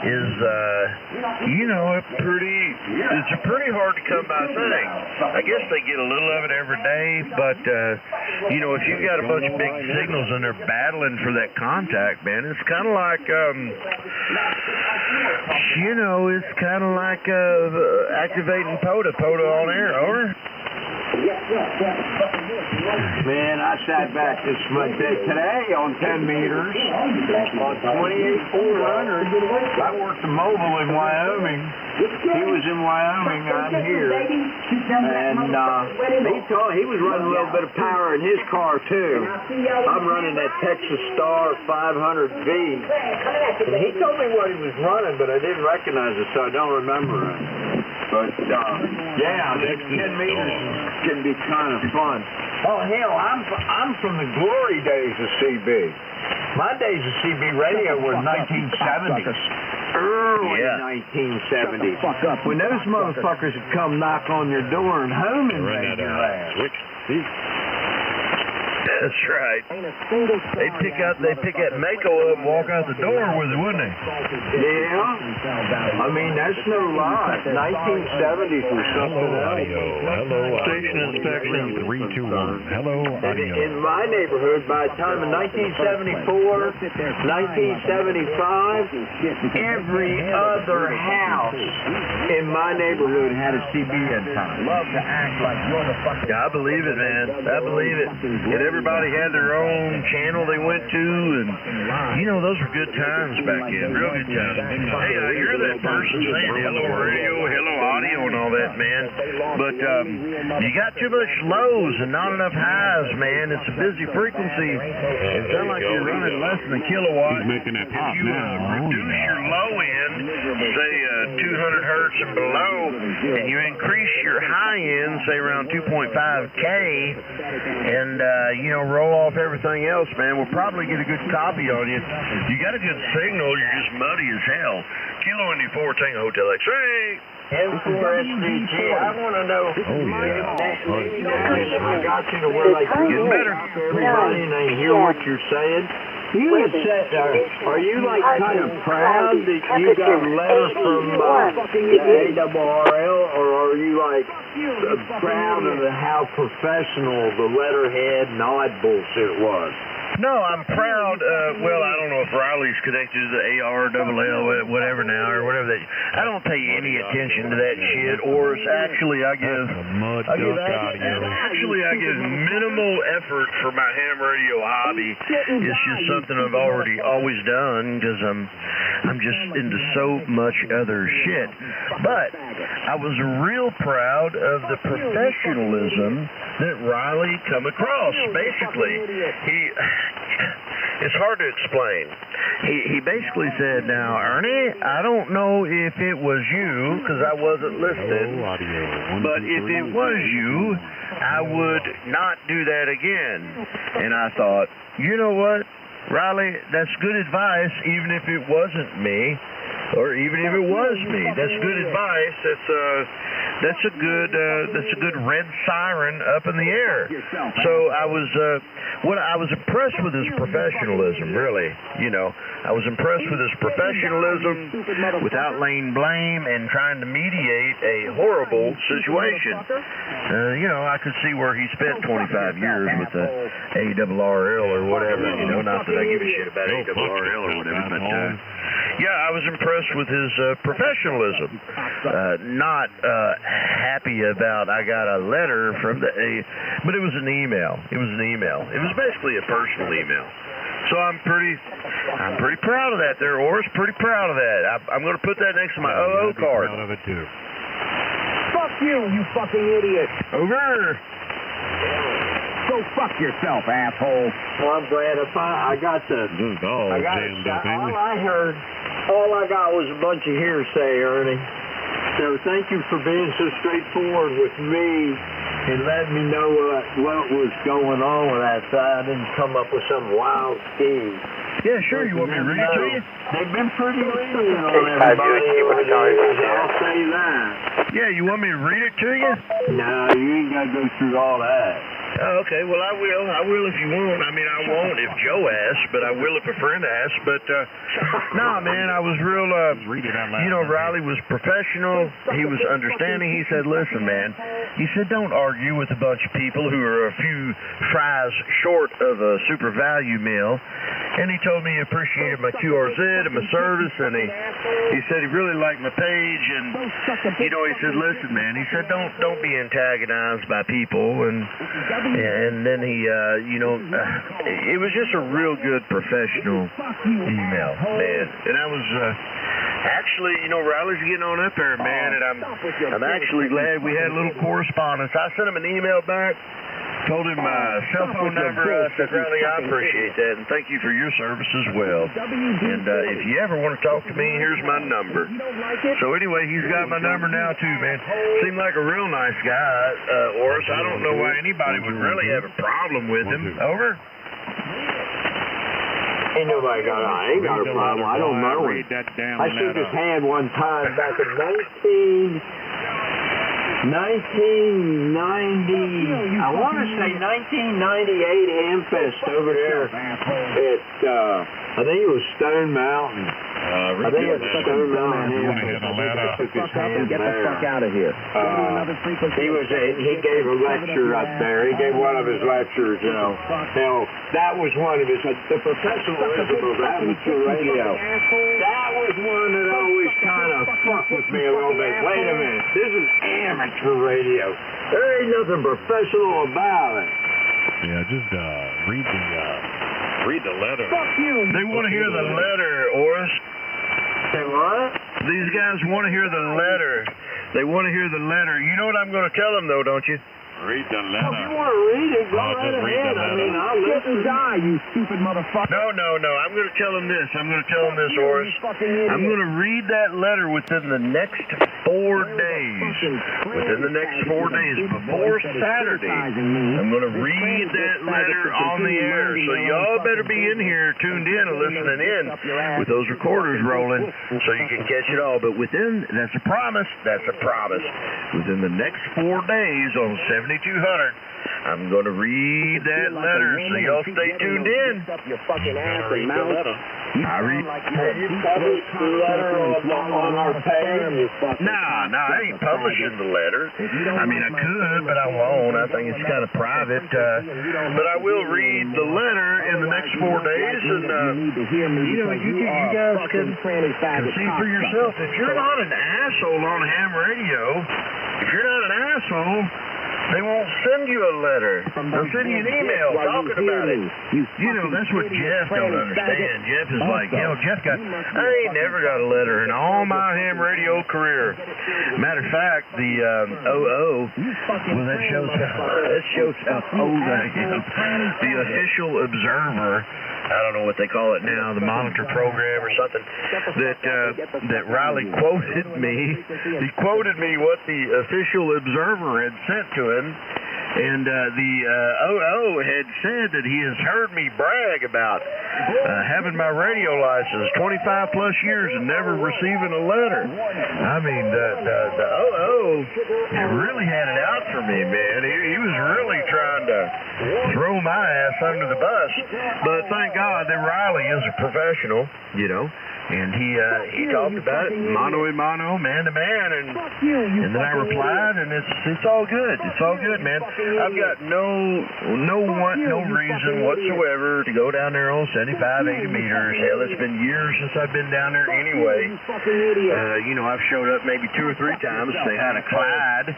is, you know, it's a pretty hard to come by thing. I guess they get a little of it every day, but, you know, if you've got a bunch of big signals and they're battling for that contact, man, it's kind of like, you know, it's kind of like activating POTA on air, over. Man, I sat back this month today on 10 meters on 28,400. I worked the mobile in Wyoming. He was in Wyoming. I'm here. And he was running a little bit of power in his car, too. I'm running that Texas Star 500V. And he told me what he was running, but I didn't recognize it, so I don't remember it. But, yeah, that 10 meters can be kind of fun. Oh, hell, I'm from the glory days of CB. My days of CB radio were 1970s. Early 1970s. When those motherfuckers would come knock on your door and home invade your ass. That's right. They'd pick that Mako up and walk out the door with it, wouldn't they? Yeah. I I mean, that's no lie. 1970s was something else. Hello, Station inspection 321. Hello, audio. In my neighborhood, by the time of 1974, 1975, every other house in my neighborhood had a CB antenna. Love to act like you're the fucking... Yeah, I believe it, man. I believe it. And everybody had their own channel they went to, and, you know, those were good times back then. Real good times. Hey, I hear that person saying hello radio, hello audio, and all that, man. But you got too much lows and not enough highs, man. It's a busy frequency. It sounds like you're running less than a kilowatt. He's making it pop if you reduce your low end, say 200 hertz and below, and you increase your high end, say around 2.5K, and you know, roll off everything else, man, we'll probably get a good copy on you. You got a good signal, you're just muddy as hell. Kilo Indy 4 Tango Hotel X-ray. M4SDG, I want to know. I got you to where they can Getting better. everybody and they hear what you're saying. You had said, are you like kind of proud that you got a letter from the ARRL, or are you like proud of how professional the letterhead and all that bullshit was? No, I'm proud. Well, I don't know if Riley's connected to the ARRL, whatever now, or whatever that. I don't pay any attention to that shit. Or it's actually, I give minimal effort for my ham radio hobby. It's just something I've always done because I'm just into so much other shit. But I was real proud of the professionalism that Riley come across. Basically, it's hard to explain. He basically said, now, Ernie, I don't know if it was you, because I wasn't listening, but if it was you, I would not do that again. And I thought, you know what, Riley, that's good advice, even if it wasn't me, or even if it was me. That's good advice. That's a good red siren up in the air. So I was impressed with his professionalism, really. You know, I was impressed with his professionalism without laying blame and trying to mediate a horrible situation. You know, I could see where he spent 25 years with the ARRL or whatever. You know, not that I give a shit about ARRL or whatever, but yeah, I was impressed with his professionalism. Not happy about I got a letter from the but it was an email. It was basically a personal email. So I'm pretty proud of that there, Oris. Pretty proud of that. I'm going to put that next to my OO card. Proud of it too. Fuck you fucking idiot. Over. Go fuck yourself, asshole. Well, I'm glad I got the... all I got was a bunch of hearsay, Ernie. So thank you for being so straightforward with me and letting me know what was going on with that, so I didn't come up with some wild scheme. Yeah, sure. You want me to read it to you? They've been pretty lenient on everybody. I'll say that. Yeah, you want me to read it to you? No, you ain't got to go through all that. Oh, okay, well, I will if you want. I mean, I won't if Joe asks, but I will if a friend asks. But, no, man, I was real, you know, Riley was professional. He was understanding. He said, listen, man, he said, don't argue with a bunch of people who are a few fries short of a super value meal. And he told me he appreciated my QRZ and my service, and he said he really liked my page, and, you know, he said, listen, man, he said, don't be antagonized by people, and then he, you know, it was just a real good professional email, man. And I was actually, you know, Riley's getting on up there, man, and I'm actually glad we had a little correspondence. I sent him an email back, told him my cell phone number. I said, Riley, I appreciate that, and thank you for your service as well. And if you ever want to talk to me, here's my number. So anyway, he's got my number now too, man. Seemed like a real nice guy, Oris. I don't know why anybody would really have a problem with him. Over. Ain't nobody I ain't got a problem. I don't know him. I shook his hand one time back in 1990, I want to say 1998 Hamfest over there at, I think it was Stone Mountain. I think it's such a dumbass. You want to hear the letter? And get the fuck out of here. He gave a lecture up there. He gave one of his lectures, you know. Hell, that was one of his, the professionalism of amateur radio. That was one that always kind of fucked with me a little bit. Wait a minute, this is amateur radio. There ain't nothing professional about it. Yeah, just read the letter. Fuck you. They want to hear the letter, Oris. Say what? These guys want to hear the letter. They want to hear the letter. You know what I'm going to tell them, though, don't you? Read the letter. If you want to read it, go right just read ahead. the letter. I mean, I'll listen. Die, you stupid motherfucker. No. I'm going to tell them this. I'm going to tell them this, Oris. I'm going to read that letter within the next 4 days. Within the next 4 days, before Saturday, I'm going to read that letter on the air. So y'all better be in here, tuned in and listening in with those recorders rolling so you can catch it all. But that's a promise. That's a promise. Within the next 4 days on 7200, I'm going to read that letter, so y'all stay tuned in. Read the letter. I read. Have you published the letter on our page? Nah, I ain't publishing the letter. I mean, I could, but I won't. I think it's kind of private. But I will read the letter in the next 4 days, and you guys can see for yourself. If you're not an asshole on ham radio, if you're not an asshole, they won't send you a letter. They'll send you an email talking about it. That's what Jeff don't understand. Jeff is like, I ain't never got a letter in all my ham radio career. Matter of fact, the that shows how old I am. The Official Observer, I don't know what they call it now, the monitor program or something, that Riley quoted me. He quoted me what the Official Observer had sent to him. And the OO had said that he has heard me brag about having my radio license 25 plus years and never receiving a letter. I mean, the OO really had it out for me, man. He was really trying to throw my ass under the bus. But thank God that Riley is a professional, and he talked about it mano a mano, man to man, and then I replied, and it's all good. It's all good, man. I've got no reason whatsoever to go down there on 75, 80 meters. Hell, it's been years since I've been down there anyway. I've showed up maybe 2 or 3 times. They had a Clyde.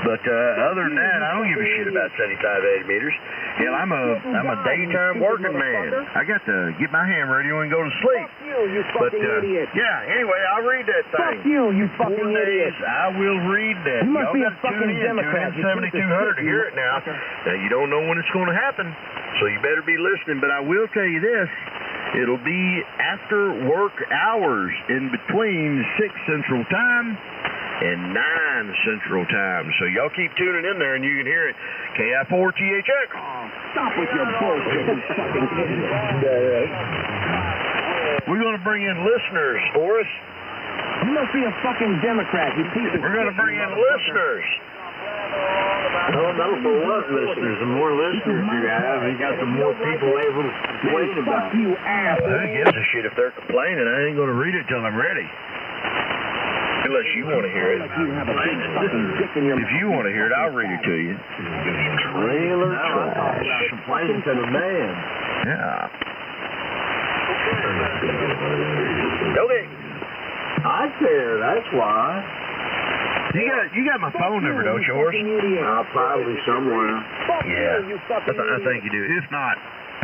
But other than that, I don't give a shit about 75, 80 meters. Hell, I'm a daytime working man. I got to get my ham radio and go to sleep. But anyway, I'll read that thing. Fuck you 4 days, I will read that. You must be a fucking Democrat. 7200 to hear it now. Now, you don't know when it's going to happen, so you better be listening. But I will tell you this. It'll be after work hours in between 6 Central Time and 9 Central Time. So y'all keep tuning in there and you can hear it. KI4THX. Stop with your bullshit, you fucking idiot. We're going to bring in listeners for us. You must be a fucking Democrat, you piece of shit. We're going to bring in listeners. I don't know for what listeners. The more listeners you have, you got the more people able to complain about. Fuck you, asshole. Who gives a shit if they're complaining? I ain't going to read it till I'm ready. Unless you want to hear it. If you want to hear it, I'll read it to you. Trailer trash. Complaining to the man. Yeah. Okay. I care, that's why. You got my phone number, don't you, Horace? Probably somewhere. Yeah, I think you do. If not,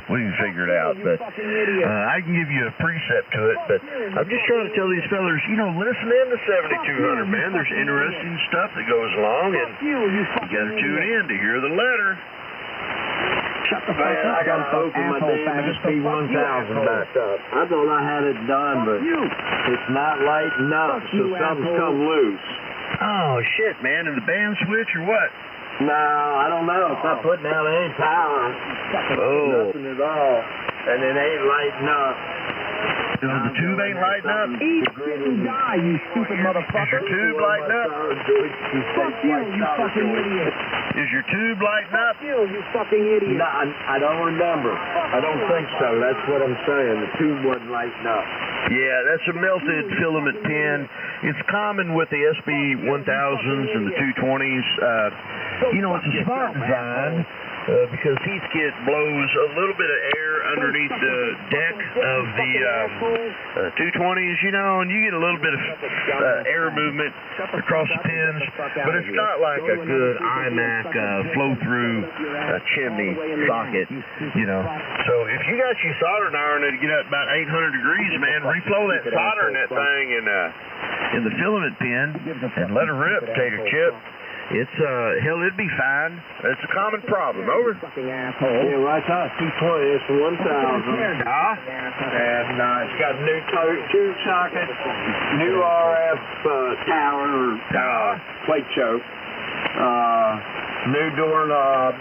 we can figure it out. But I can give you a precept to it. But I'm just trying to tell these fellas, listen in to 7200, man. There's interesting stuff that goes along, and you got to tune in to hear the letter. Shut the fuck up. I got to open my damn SP1000 back up. I thought I had it done, but it's not lighting up, so something's come loose. Oh, shit, man. In the band switch or what? No, I don't know. It's not putting out any power. Nothing at all. And it ain't lighting up. The tube ain't lighting up? Eat shit and die, die, you stupid motherfucker. Is your tube lighting up? Fuck you, you fucking idiot. Is your tube lighting up? Fuck you fucking idiot. No, I don't remember. I don't think so. That's what I'm saying. The tube wasn't lighting up. Yeah, that's a melted filament pin. It's common with the SB1000s and the 220s. You know, it's a smart design because heatkit blows a little bit of air underneath the deck of the 220s, you know, and you get a little bit of air movement across the pins, but it's not like a good iMac flow-through chimney socket, you know. So if you got your soldering iron that'll get up about 800 degrees, man, reflow that solder in that thing in the filament pin and let it rip, tater chip. It's, hell, it'd be fine. It's a common problem. Over. Yeah, well, it's not 220, it's 1000. And it's got a new tube socket, new RF tower, plate choke, new doorknobs,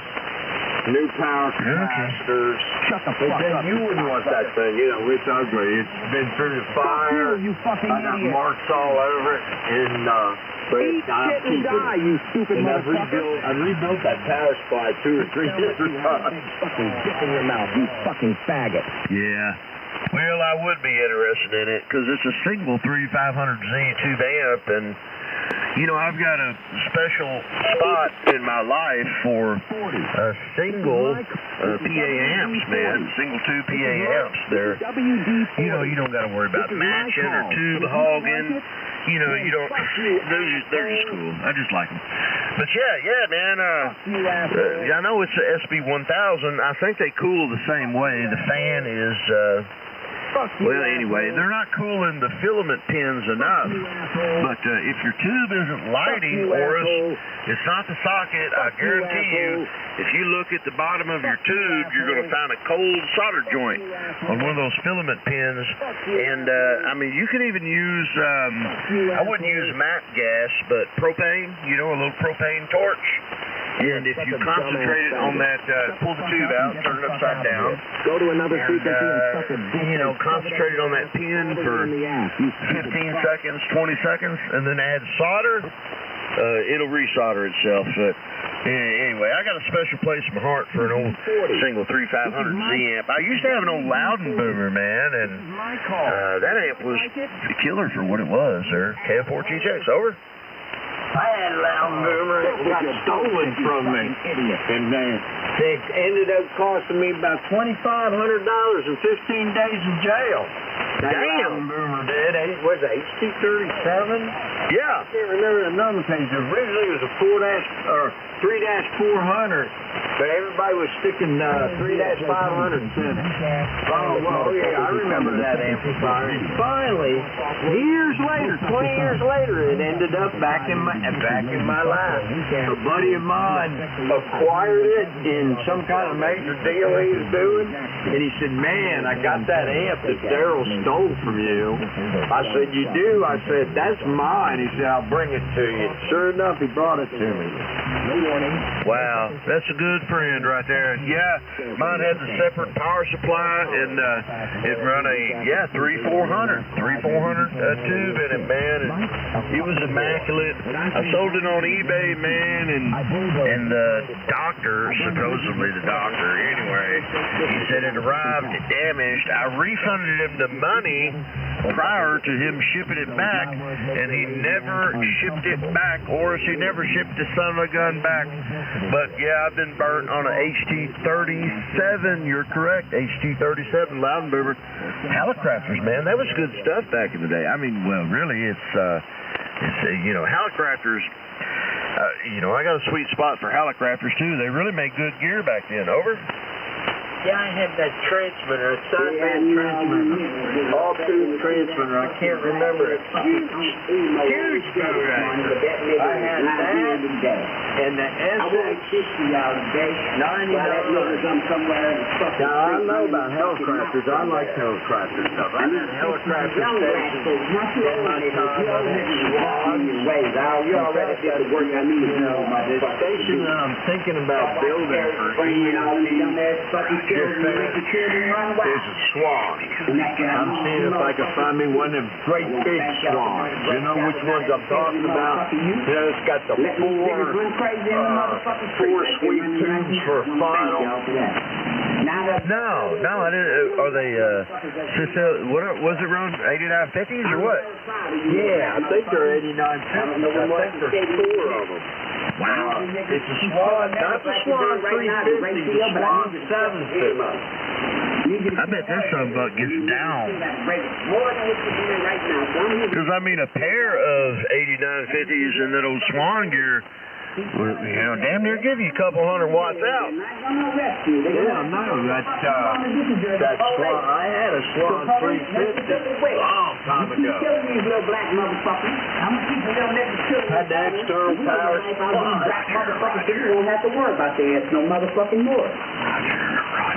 new power capacitors. Shut the fuck up. You wouldn't want that thing. You know, it's ugly. It's been through the fire. You fucking got idiot. marks all over it. And, eat shit and die, you stupid motherfucker. I rebuilt that power supply 2 or 3 different times. Fucking dip in your mouth, you fucking faggot. Yeah. Well, I would be interested in it because it's a single 3500Z tube amp, and you know, I've got a special spot in my life for single PA amps, man. Single tube PA amps. They're, you know, you don't got to worry about matching or tube hogging. You know, you don't. They're just cool. I just like them. But yeah, man. I know it's a SB1000. I think they cool the same way. The fan is. Well, anyway, they're not cooling the filament pins enough. But if your tube isn't lighting, or it's not the socket, I guarantee you, if you look at the bottom of your tube, you're going to find a cold solder joint on one of those filament pins. And, I mean, you can even use, I wouldn't use MAP gas, but propane, you know, a little propane torch. And if you concentrate it on that, pull the tube out, turn it upside down. Go to another frequency and suck a dick. You know, concentrate it on that pin for 15 seconds, 20 seconds, and then add solder. It'll resolder itself. But anyway, I got a special place in my heart for an old single 3500Z amp. I used to have an old Loudon Boomer, man, and that amp was the killer for what it was, sir. KF4TX, over. I had a Loudon Boomer that got stolen from me. And it ended up costing me about $2,500 and 15 days in jail. That Loudon Boomer did. Was it HT37? Yeah. I can't remember the number page. Originally it was a 3-400. But everybody was sticking 3-500s in it. Oh, well, yeah, I remember that amplifier. And finally, years later, 20 years later, it ended up back in my life. A buddy of mine acquired it in some kind of major deal he was doing, and he said, "Man, I got that amp that Daryl stole from you." I said, "You do?" I said, "That's mine." He said, "I'll bring it to you." Sure enough, he brought it to me. No warning. Wow, that's a good friend right there. Yeah, mine had the separate power supply, and it run a 3-400 tube in it, man. And it was immaculate. I sold it on eBay, man, and the doctor, supposedly the doctor, anyway, he said it arrived damaged. I refunded him the money prior to him shipping it back, and he never shipped it back, or he never shipped the son of a gun back. But yeah, I've been burnt on an HT37. You're correct, HT37 Loudon Boomer. Halicrafters, man, that was good stuff back in the day. I mean, well, really, it's you know, Halicrafters. You know, I got a sweet spot for Halicrafters too. They really make good gear back then. Over. Yeah, I had that transmitter, a sideband transmitter, all-tube transmitter. I can't remember it. Huge boat. I had that and the SS90. Now, I know about Helicrafters. I like Helicrafters stuff. I had Helicrafters stations in my time. You already did the work I needed to know. The station that I'm thinking about building for is a swan. I'm seeing if I can find me one of them great big swans. You know which ones I'm talking about? It's got the four sweet tubes for a funnel. No, I didn't. Are they, what was it, Ron? 8950s or what? Yeah, I think they're 8950s. I think there's four of them. Wow. It's a swan, not the swan 350, the swan 750. I bet this son-buck gets down. Because, I mean, a pair of 8950s and that old swan gear, damn near give you a couple $100 watts out. Yeah, no, that swan, I had a swan 350 a long time ago. Had the external power. You won't have to worry about the ass no motherfucking more.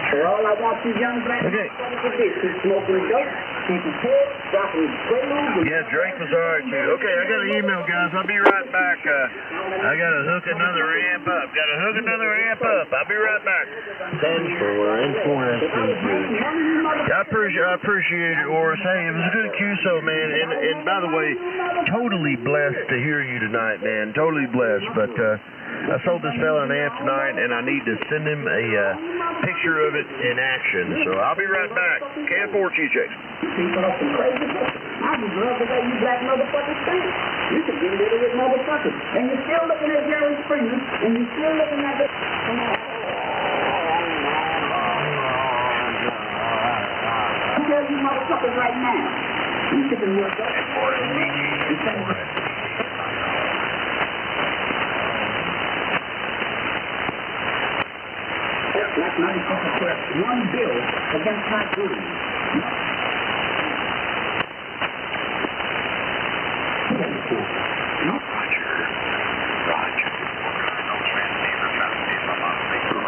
For all I want you young black motherfuckers to do is smoking dope, taking pills, dropping preludes. Yeah, Drake was alright too. Okay, I got an email, guys. I'll be right back. I gotta hook another amp up. I'll be right back. Thanks for influencing. I appreciate it, Oris. Hey, it was a good QSO, man. And by the way, totally blessed to hear you tonight, man. Totally blessed. But I sold this fella an amp tonight, and I need to send him a picture of it in action. So I'll be right back. Camp 4 TJs. People are some crazy. I just love the way you black motherfuckers think. You can get rid of this motherfucker. And you're still looking at Jerry Springer, and you're still looking at the... I tell you motherfuckers right now, you can work up. That's motherfucker for one bill against my food.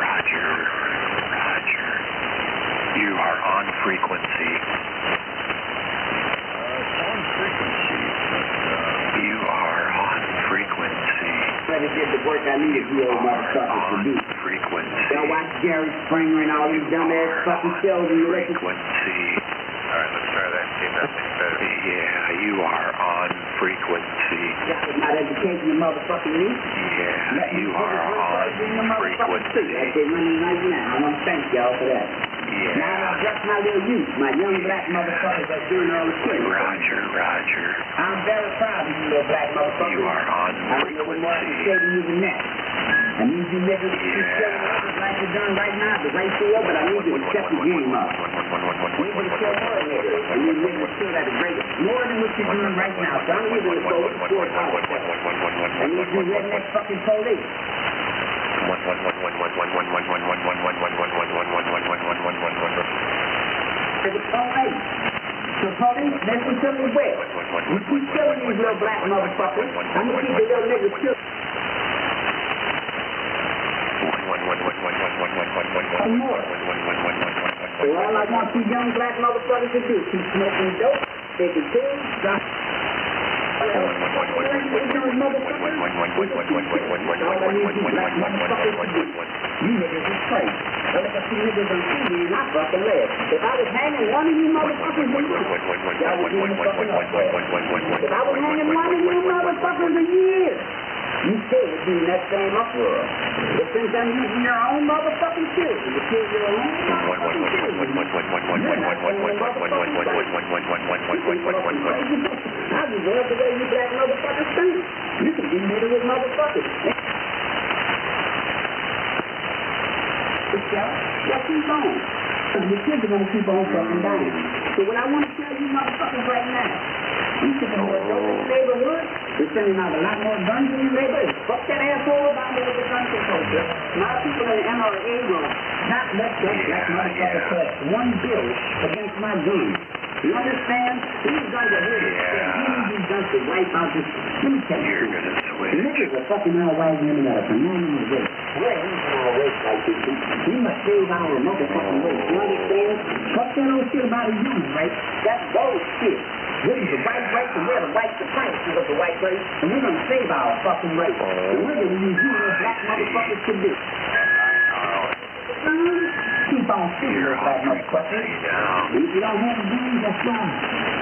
Roger. You are on frequency. You are on frequency. Let me get the work I needed you old motherfuckers to do. Frequency. Y'all watch Jerry Springer and all these dumbass fucking shows and you listen. Frequency. Alright, let's try that. See if that makes better. Yeah, you are on frequency. That's not educating the motherfucking me. Yeah, you are on frequency. That's it running right now. I want to thank y'all for that. Yeah. Now, just my little youth, my young black motherfuckers that's doing all the shit. Roger. I'm very proud of you little black motherfuckers. You are on frequency. I don't know more to say to you than that. I need you niggas to keep killing others like you're doing right now, the right field, but I need you to step the game up. I need you to kill more niggas. I need niggas to kill at a rate more than what you're doing right now. So I need you to go to sport out. I need you redneck fucking police. So police, listen to me well. You keep killing these little black motherfuckers. I'm gonna keep the little niggas killed. More. So all I want you young black motherfuckers to do, keep smoking dope, taking pills, drop. You niggas is crazy. Well, if I see niggas on TV, I fucking live. If I was hanging one of you motherfuckers a year, y'all would be in the fucking up. If I was hanging one of you motherfuckers a year, you scared to be in that same uproar. But since I'm using your own motherfucking children to kill your own motherfucking children, you're not saying motherfucking I deserve the way you black motherfuckers think. You can be middle with motherfuckers. Y'all keep on. The kids are going to keep on fucking dying. So what I want to tell you motherfuckers right now, you should have more dope in the neighborhood. We're sending out a lot more guns in your neighborhood. Fuck that asshole about me with the gun control. A lot of people in the NRA will not let that black motherfucker pass one bill against my guns. You understand? These guns are here. These guns to wipe out this. Let me tell you. You're going to switch. Niggas are fucking all white women at a phenomenal rate. Where is our race like this? We must save our motherfucking race. You understand? Fuck that old shit about a human race. That's bullshit. This is the right race and we're the right to fight. fucking with the white race, and we're gonna save our fucking race. And we're gonna use you little black motherfuckers to do. Keep on shooting those black motherfuckers. If you don't have the games, that's wrong.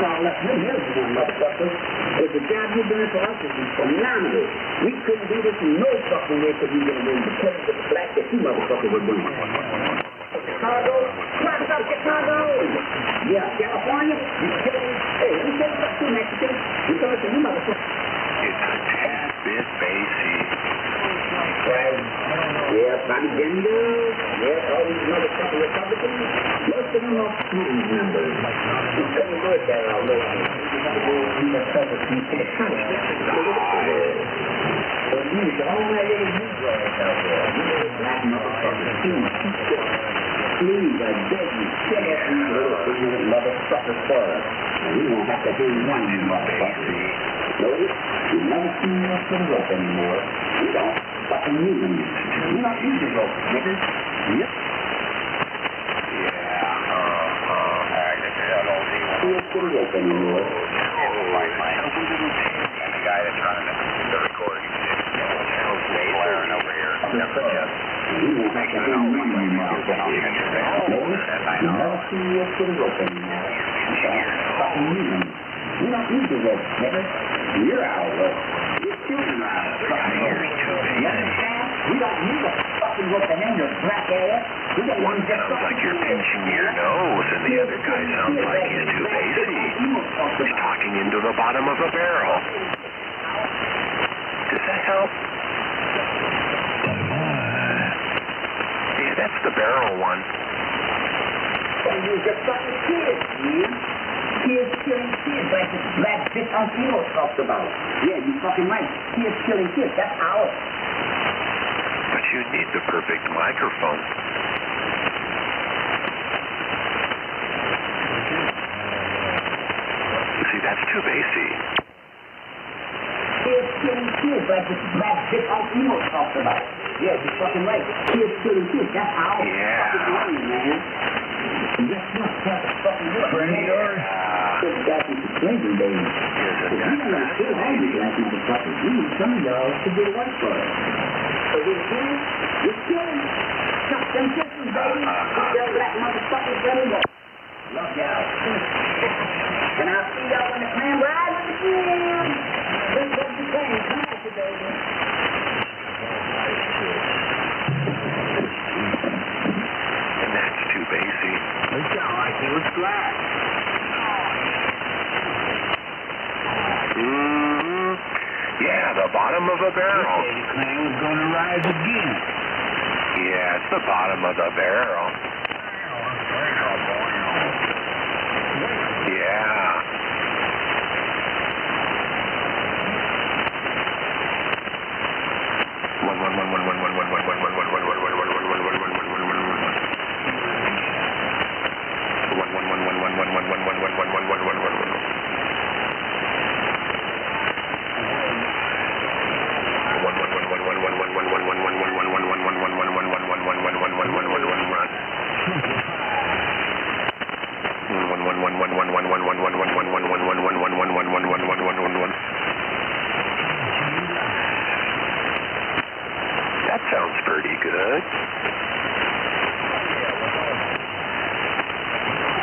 Call up them here, motherfuckers. If the job you're doing for us is phenomenal. We couldn't do this in no fucking way because we were doing because of the black that you motherfuckers were doing. Chicago, cross up Chicago. Yeah, California, you killing. Hey, let me tell you something, Mexican. You coming to you motherfuckers. It's a tad bit bassy. Right. Yeah, propaganda. Yeah, all these motherfucking Republicans. Most of them are Clinton members. You couldn't do it that all day. You have to go in the Republican to the country. So you use all my little Negroes out there. You little black motherfuckers. Please, I beg you, shut up, you little ignorant motherfuckers for us. And we won't have to hear one of you motherfuckers. Notice, you never see us for the rope anymore. We don't fucking use them. We don't use the rope, niggas. Yep. See us for the rope anymore. And the guy that's running the recording is blaring over here. We won't have to hear one of you motherfuckers. Notice, you never see us for the rope anymore. We don't fucking use them. We don't use the rope, niggas. You're our rope. Your children are our fucking rope. You understand? We don't use a fucking rope to hang your black ass. We don't One sounds like you're pinching your nose, and the other guy sounds like he's too bassy. He's talking into the bottom of a barrel. Does that help? Yeah, that's the barrel one. And you're just fucking kids, man. Kids killing kids like this black bitch on Kilo talked about. Yeah, you fucking right. Kids killing kids. That's ours. But you need the perfect microphone. See, that's too bassy. Kids killing kids like this black bitch on Kilo talked about. Yeah, you fucking right. Kids killing kids. That's ours. Yeah. Fucking money, man. And guess what? That's a fucking good This guy from the Clinton days. If you don't want to kill all you black motherfuckers, we need some of y'all to get away for it. So we're killing. We're killing. Chuck them systems, baby. Put them black motherfuckers ready to go. Love y'all. And I'll see y'all when the clan rises again. This is what you're saying. Come at you, baby. And that's too bassy. They sound like they was black. Yeah, the bottom of a barrel. The clan was going to rise again. Yeah, it's the bottom of the barrel. Yeah. That sounds pretty good.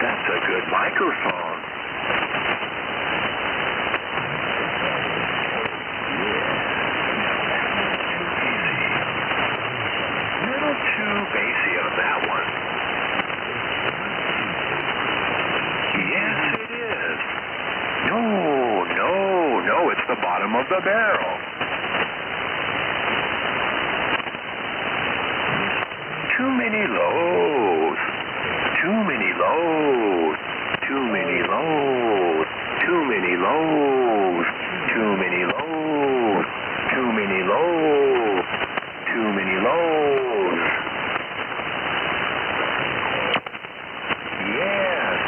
That's a good microphone. A little too bassy on that one. Yes, it is. No, it's the bottom of the barrel. Too many lows. Too many lows. Too many lows. Too many lows. Too many lows. Too many lows. Too many lows. Yes.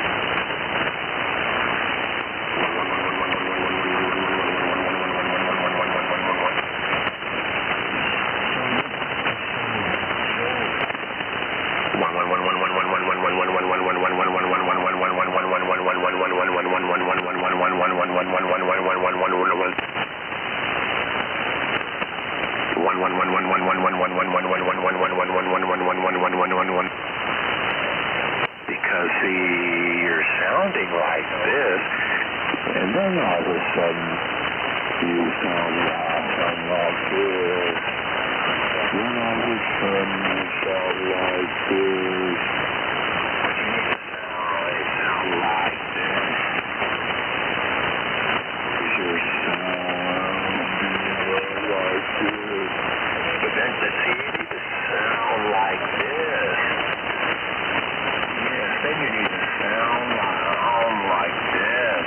Because see, you're sounding like this, and then all of a sudden you sound like this. Then all of a sudden you sound like this. But you need to sound like this. You're sounding like this. But then see, you need to sound like this. Then you need to sound like this.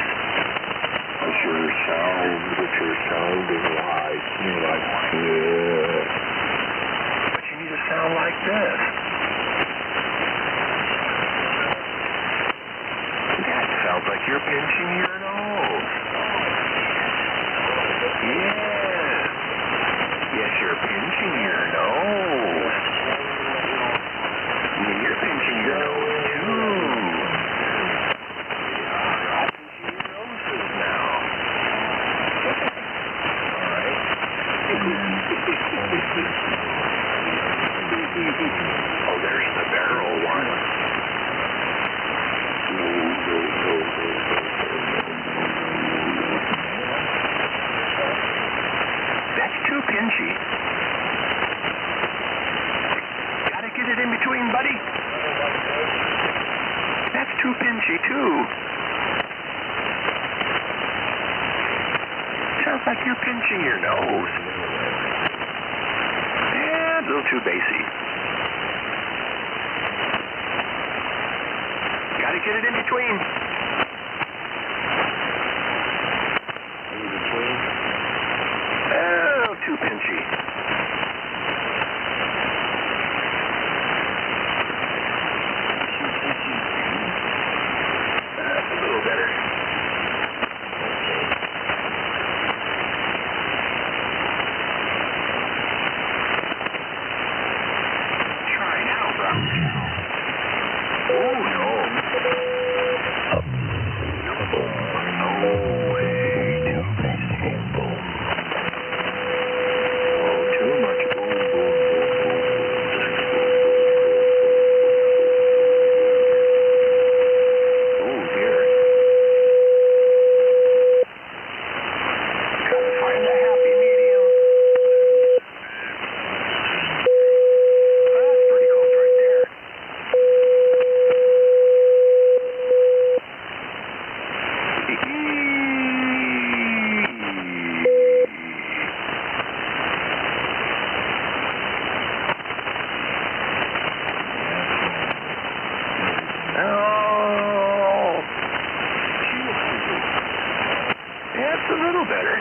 But you're sounding like this. But you need to sound like this. That sounds like you're pinching your nose. Yes. Yes, you're pinching your nose. You're pinching your nose too. Oh, there's the barrel one. That's too pinchy. Gotta get it in between, buddy. That's too pinchy, too. Sounds like you're pinching your nose. Yeah, a little too bassy. Gotta get it in between. Oh, too pinchy. That's a little better. Try now, bro. Oh, no. No way. Too bassy. Boom. Oh, too much boom, boom, boom, boom. Oh, dear. Gotta find a happy medium. That's pretty close right there. Oh, that's a little better.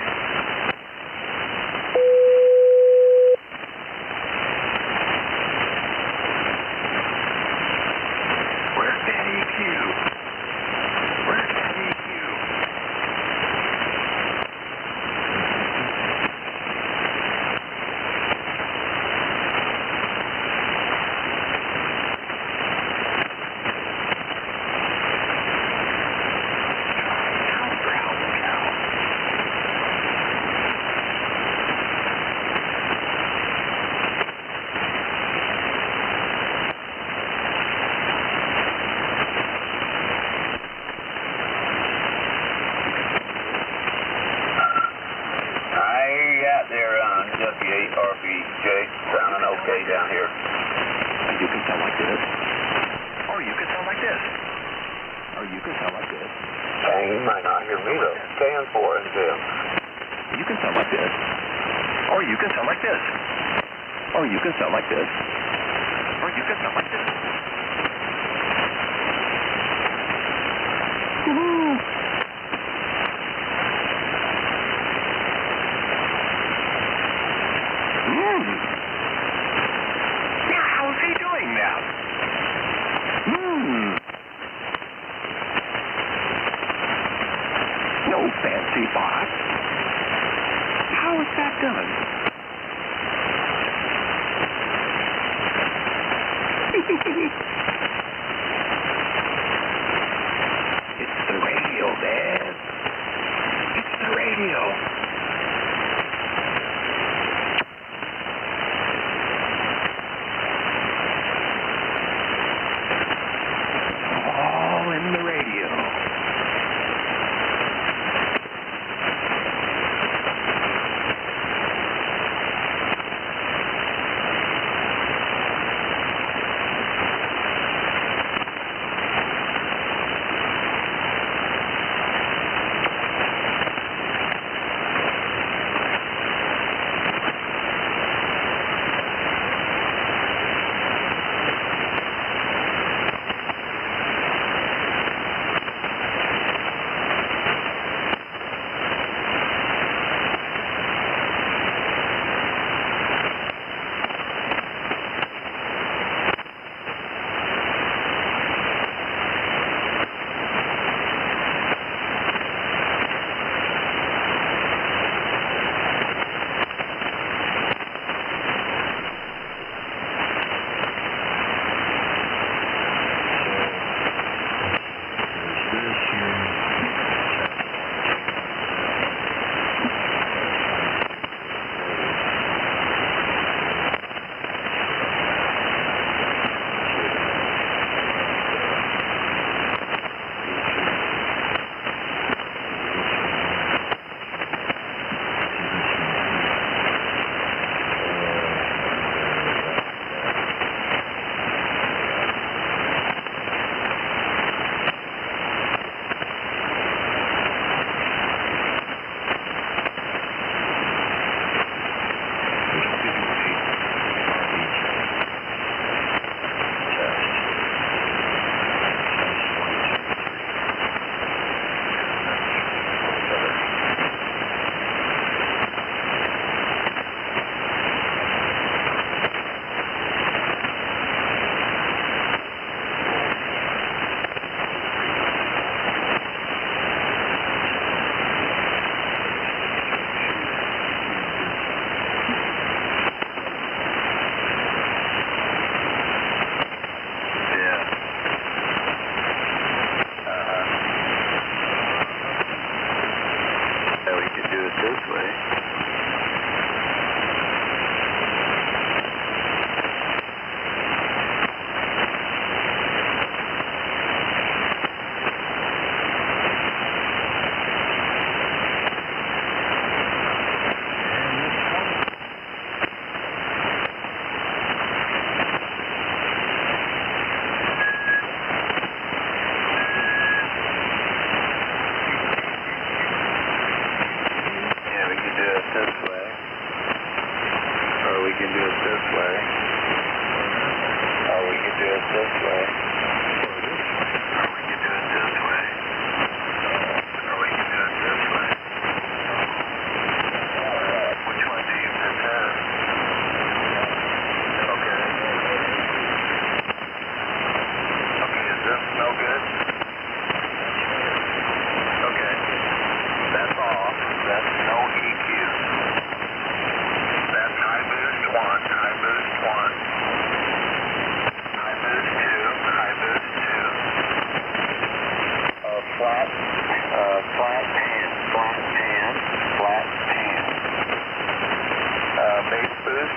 Where's that EQ? Where's that EQ? WARBJ, sounding okay down here. You can sound like this. Or you can sound like this. Or you can sound like this. Hey, you might not hear me though. KN4 and Jim. You can sound like this. Or you can sound like this. Or you can sound like this. Or you can sound like this. Woohoo! Now, how's he doing that? No fancy box. How is that done? It's the radio, man. It's the radio.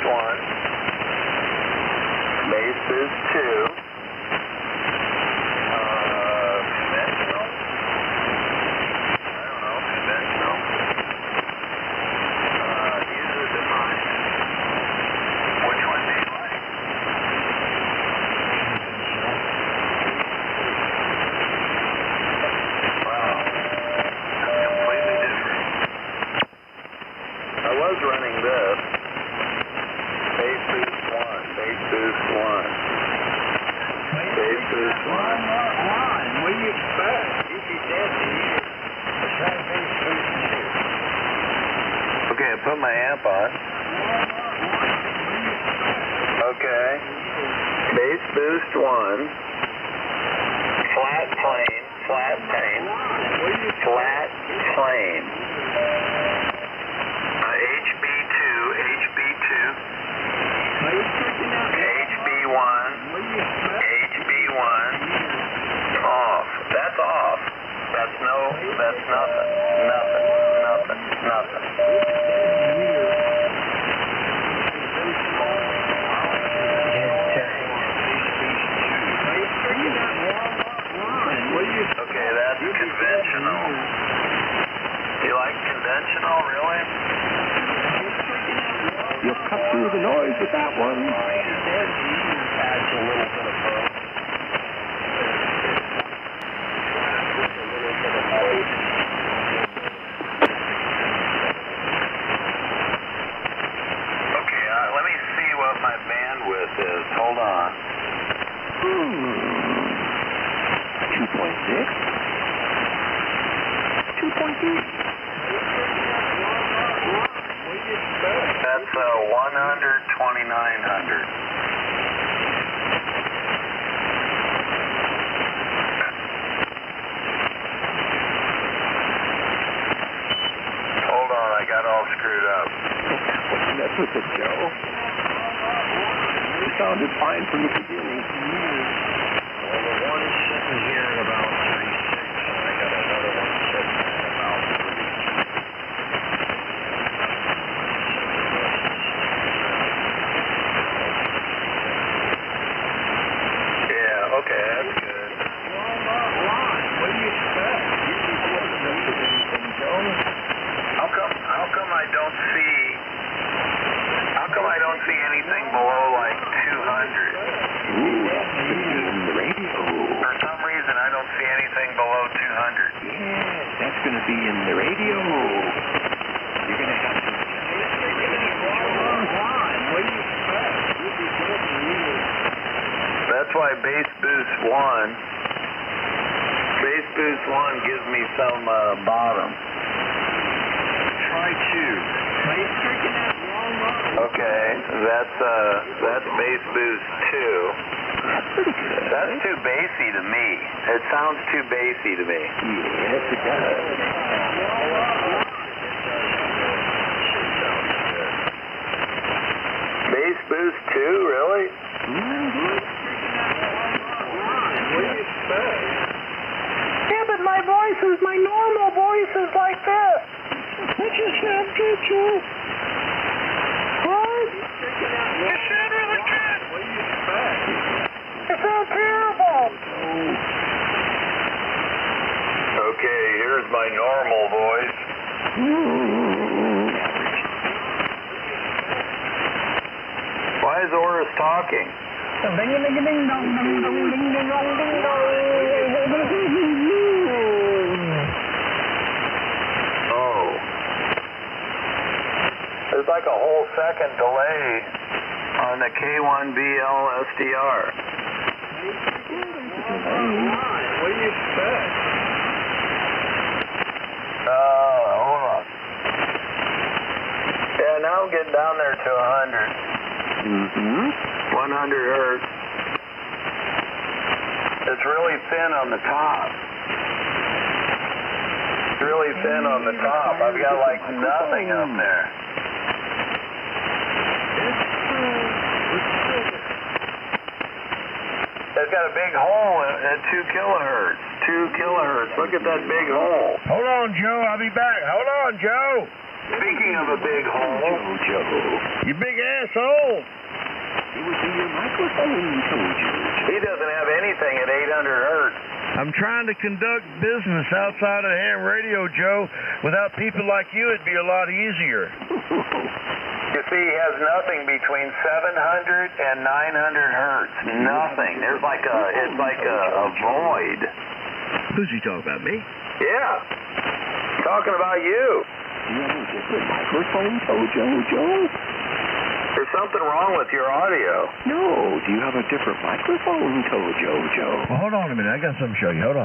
boost 1. Base boost 2. Conventional? I don't know, conventional. These are defined. Which one do you like? Wow. That's completely different. I was running this. Base boost 1, base boost 1. Base boost 1. What do you expect? This is deadly here. Try base boost 2. Okay, I put my amp on. Okay. Base boost 1. Flat plane, flat plane. Flat plane. HB2, HB2. HB1, HB1. Off. That's off. That's nothing. Nothing. Okay, that's conventional. You like conventional, really? You'll cut through the noise with that one. Adds a little bit of both. Okay, let me see what my bandwidth is. Hold on. 2.6. 2.2. That's 100, 2900. Hold on, I got all screwed up. That's with it, Joe. It sounded fine from the beginning. Well, the one's sitting here at about 3.6, and I got another one sitting at about 3. Yeah, okay, that's good. What do you expect? How come I don't see anything below like 200? Ooh, that's going to be in the radio. For some reason, I don't see anything below 200. Yes, that's going to be in the radio. You're going to have to... What do you expect? That's why base boost 1 gives me some bottom. Try 2. Okay, that's base boost 2. That's pretty good. That's too bassy to me. It sounds too bassy to me. Yes, it does. Base boost 2, really? Mm-hmm. What do you expect? Yeah, but my normal voice is like this. I just sound good, Joe. What? You sound really good. What do you expect? You sound terrible. Okay, here's my normal voice. Why is Oris talking? Oh. There's like a whole second delay on the K1BL SDR. What do you expect? Hold on. Yeah, now I'm getting down there to 100. 100 hertz. It's really thin on the top. It's really thin on the top. I've got like nothing up there. It's got a big hole at 2 kilohertz. 2 kilohertz. Look at that big hole. Hold on, Joe. I'll be back. Hold on, Joe. Speaking have a big hole? You big asshole. It would be your microphone, He doesn't have anything at 800 hertz. I'm trying to conduct business outside of ham radio, Joe. Without people like you, it'd be a lot easier. You see, he has nothing between 700 and 900 hertz. Nothing. There's like it's like a void. Who's he talking about, me? Yeah. Talking about you. Do you have a different microphone, Joe? There's something wrong with your audio. No. Do you have a different microphone, Joe? Well, hold on a minute. I got something to show you. Hold on.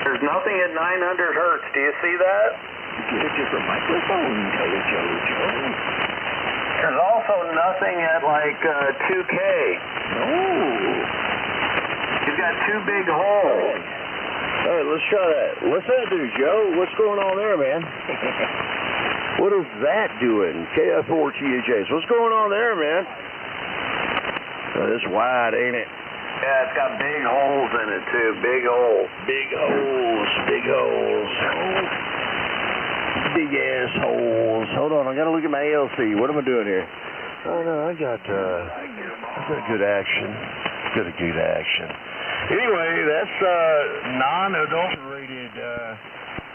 There's nothing at 900 hertz. Do you see that? Get a different microphone, Joe. There's also nothing at like 2K. No. You've got two big holes. All right, let's try that. What's that do, Joe? What's going on there, man? What is that doing? KF4THS. What's going on there, man? Oh, it's wide, ain't it? Yeah, it's got big holes in it, too. Big holes. Big holes. Big ass holes. Hold on, I gotta look at my ALC. What am I doing here? Oh no, I got good action. Good action. Anyway, that's non-adulterated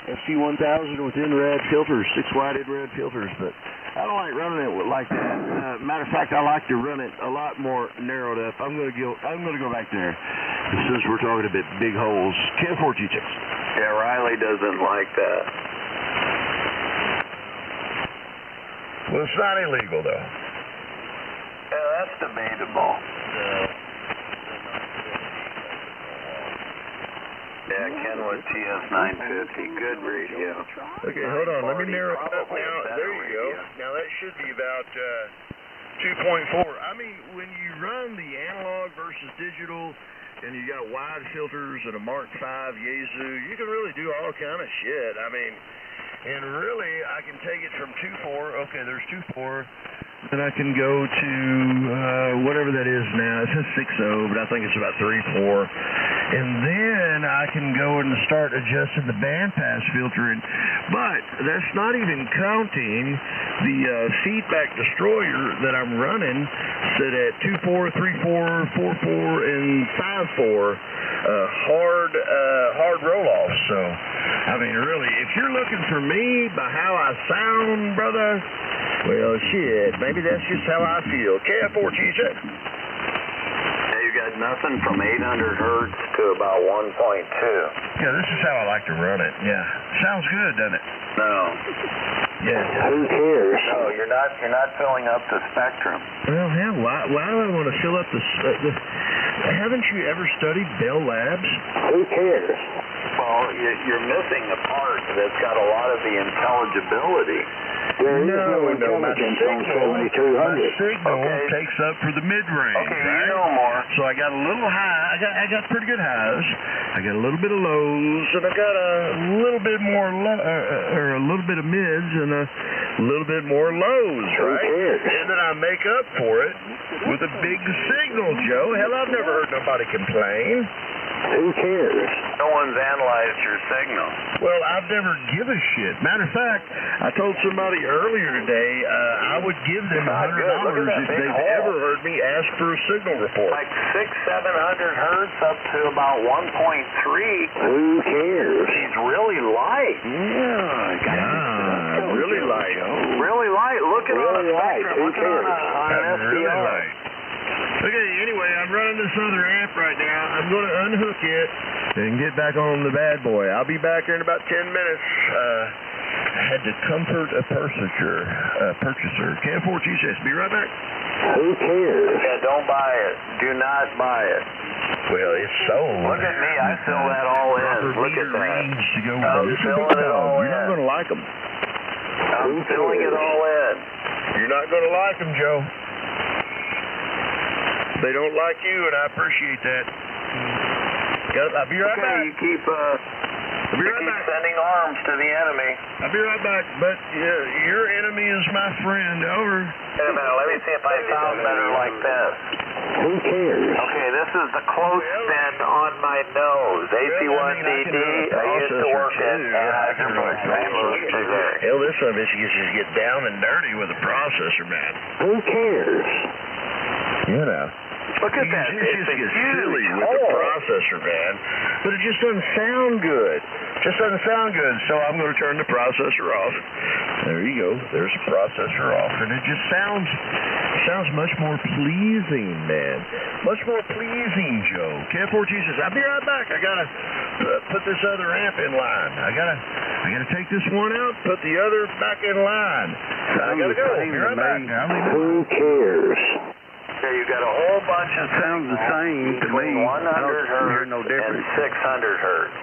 ST1000 with infrared filters, 6-wide infrared filters, but I don't like running it like that. Matter of fact, I like to run it a lot more narrowed up. I'm gonna go back there since we're talking about big holes. KF4THS. Yeah, Riley doesn't like that. Well, it's not illegal, though. Yeah, that's debatable. Yeah, Kenwood TS950, good radio. Okay, hold on. Let me narrow it up now. There you go. Now, that should be about 2.4. I mean, when you run the analog versus digital, and you got wide filters and a Mark V Yaesu, you can really do all kind of shit. I mean, and really, I can take it from 2.4. Okay, there's 2.4. Then I can go to whatever that is now. It says 6.0, but I think it's about 3.4. And then I can go and start adjusting the bandpass filtering. But that's not even counting the feedback destroyer that I'm running set at 2.4, 3.4, 4.4, and 5.4 hard roll-offs. So, I mean, really, if you're looking for me by how I sound, brother, well, shit, maybe that's just how I feel. KF4THS. You got nothing from 800 hertz to about 1.2. Yeah, this is how I like to run it. Yeah. Sounds good, doesn't it? No. Yeah. Who cares? No, you're not filling up the spectrum. Well, hell, why do I want to fill up the haven't you ever studied Bell Labs? Who cares? Well, you're missing a part that's got a lot of the intelligibility. There is no intelligence on 7200. My signal takes up for the mid-range. Okay, right? you know more. So I got a little high. I got pretty good highs. I got a little bit of lows, and I got a little bit more or a little bit of mids and a little bit more lows, right? And then I make up for it with a big signal, Joe. Hell, I've never heard nobody complain. Who cares? No one's analyzed your signal. Well, I've never give a shit. Matter of fact, I told somebody earlier today I would give them $100 if they've ever heard me ask for a signal report. Like 600-700 hertz up to about 1.3. Who cares? He's really light. Yeah, really light. Really light. Look at all the spectrum. Who cares? On an SDR. Really light. Okay, anyway, I'm running this other amp right now. I'm going to unhook it and get back on the bad boy. I'll be back here in about 10 minutes. I had to comfort a purchaser. KF4THS. Be right back. Who cares? Yeah, don't buy it. Do not buy it. Well, it's sold. Look at me. I fill that all in. Look at that. To go I'm filling it all in. You're not going to like them. I'm filling it all in. You're not going to like them, Joe. They don't like you, and I appreciate that. I'll be right back. You keep I'll be right back. Sending arms to the enemy. I'll be right back, but your enemy is my friend. Over. Wait a minute, let me see if I sound better like this. Who cares? Okay, this is the close spin on my nose. AC1DD. I used to work at Anheuser-Busch, St. Louis, Missouri. Hell, this son of a bitch gets to get down and dirty with a processor, man. Who cares? You know. Look at that. You just get silly with the processor, man. But it just doesn't sound good. Just doesn't sound good. So I'm going to turn the processor off. There you go. There's the processor off. And it just sounds much more pleasing, man. Much more pleasing, Joe. Cat4 Jesus, I'll be right back. I got to put this other amp in line. I gotta take this one out, put the other back in line. I got to go. Be right back. Who cares? Okay, you got a whole bunch of sounds the same to me. 100 I don't hertz hear no difference. and 600 hertz.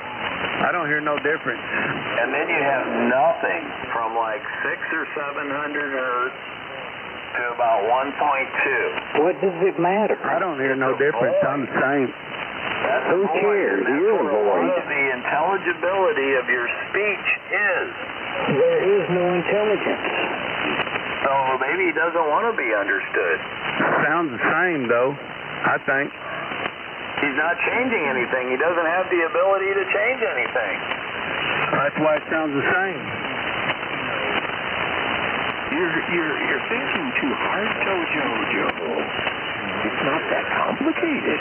I don't hear no difference. And then you have nothing from like 600 or 700 hertz to about 1.2. What does it matter? I don't hear no difference. I'm the same. Who cares? You're a void. The intelligibility of your speech is. There is no intelligence. So maybe he doesn't want to be understood. Sounds the same, though, I think. He's not changing anything. He doesn't have the ability to change anything. That's why it sounds the same. You're thinking too hard, Joe. It's not that complicated.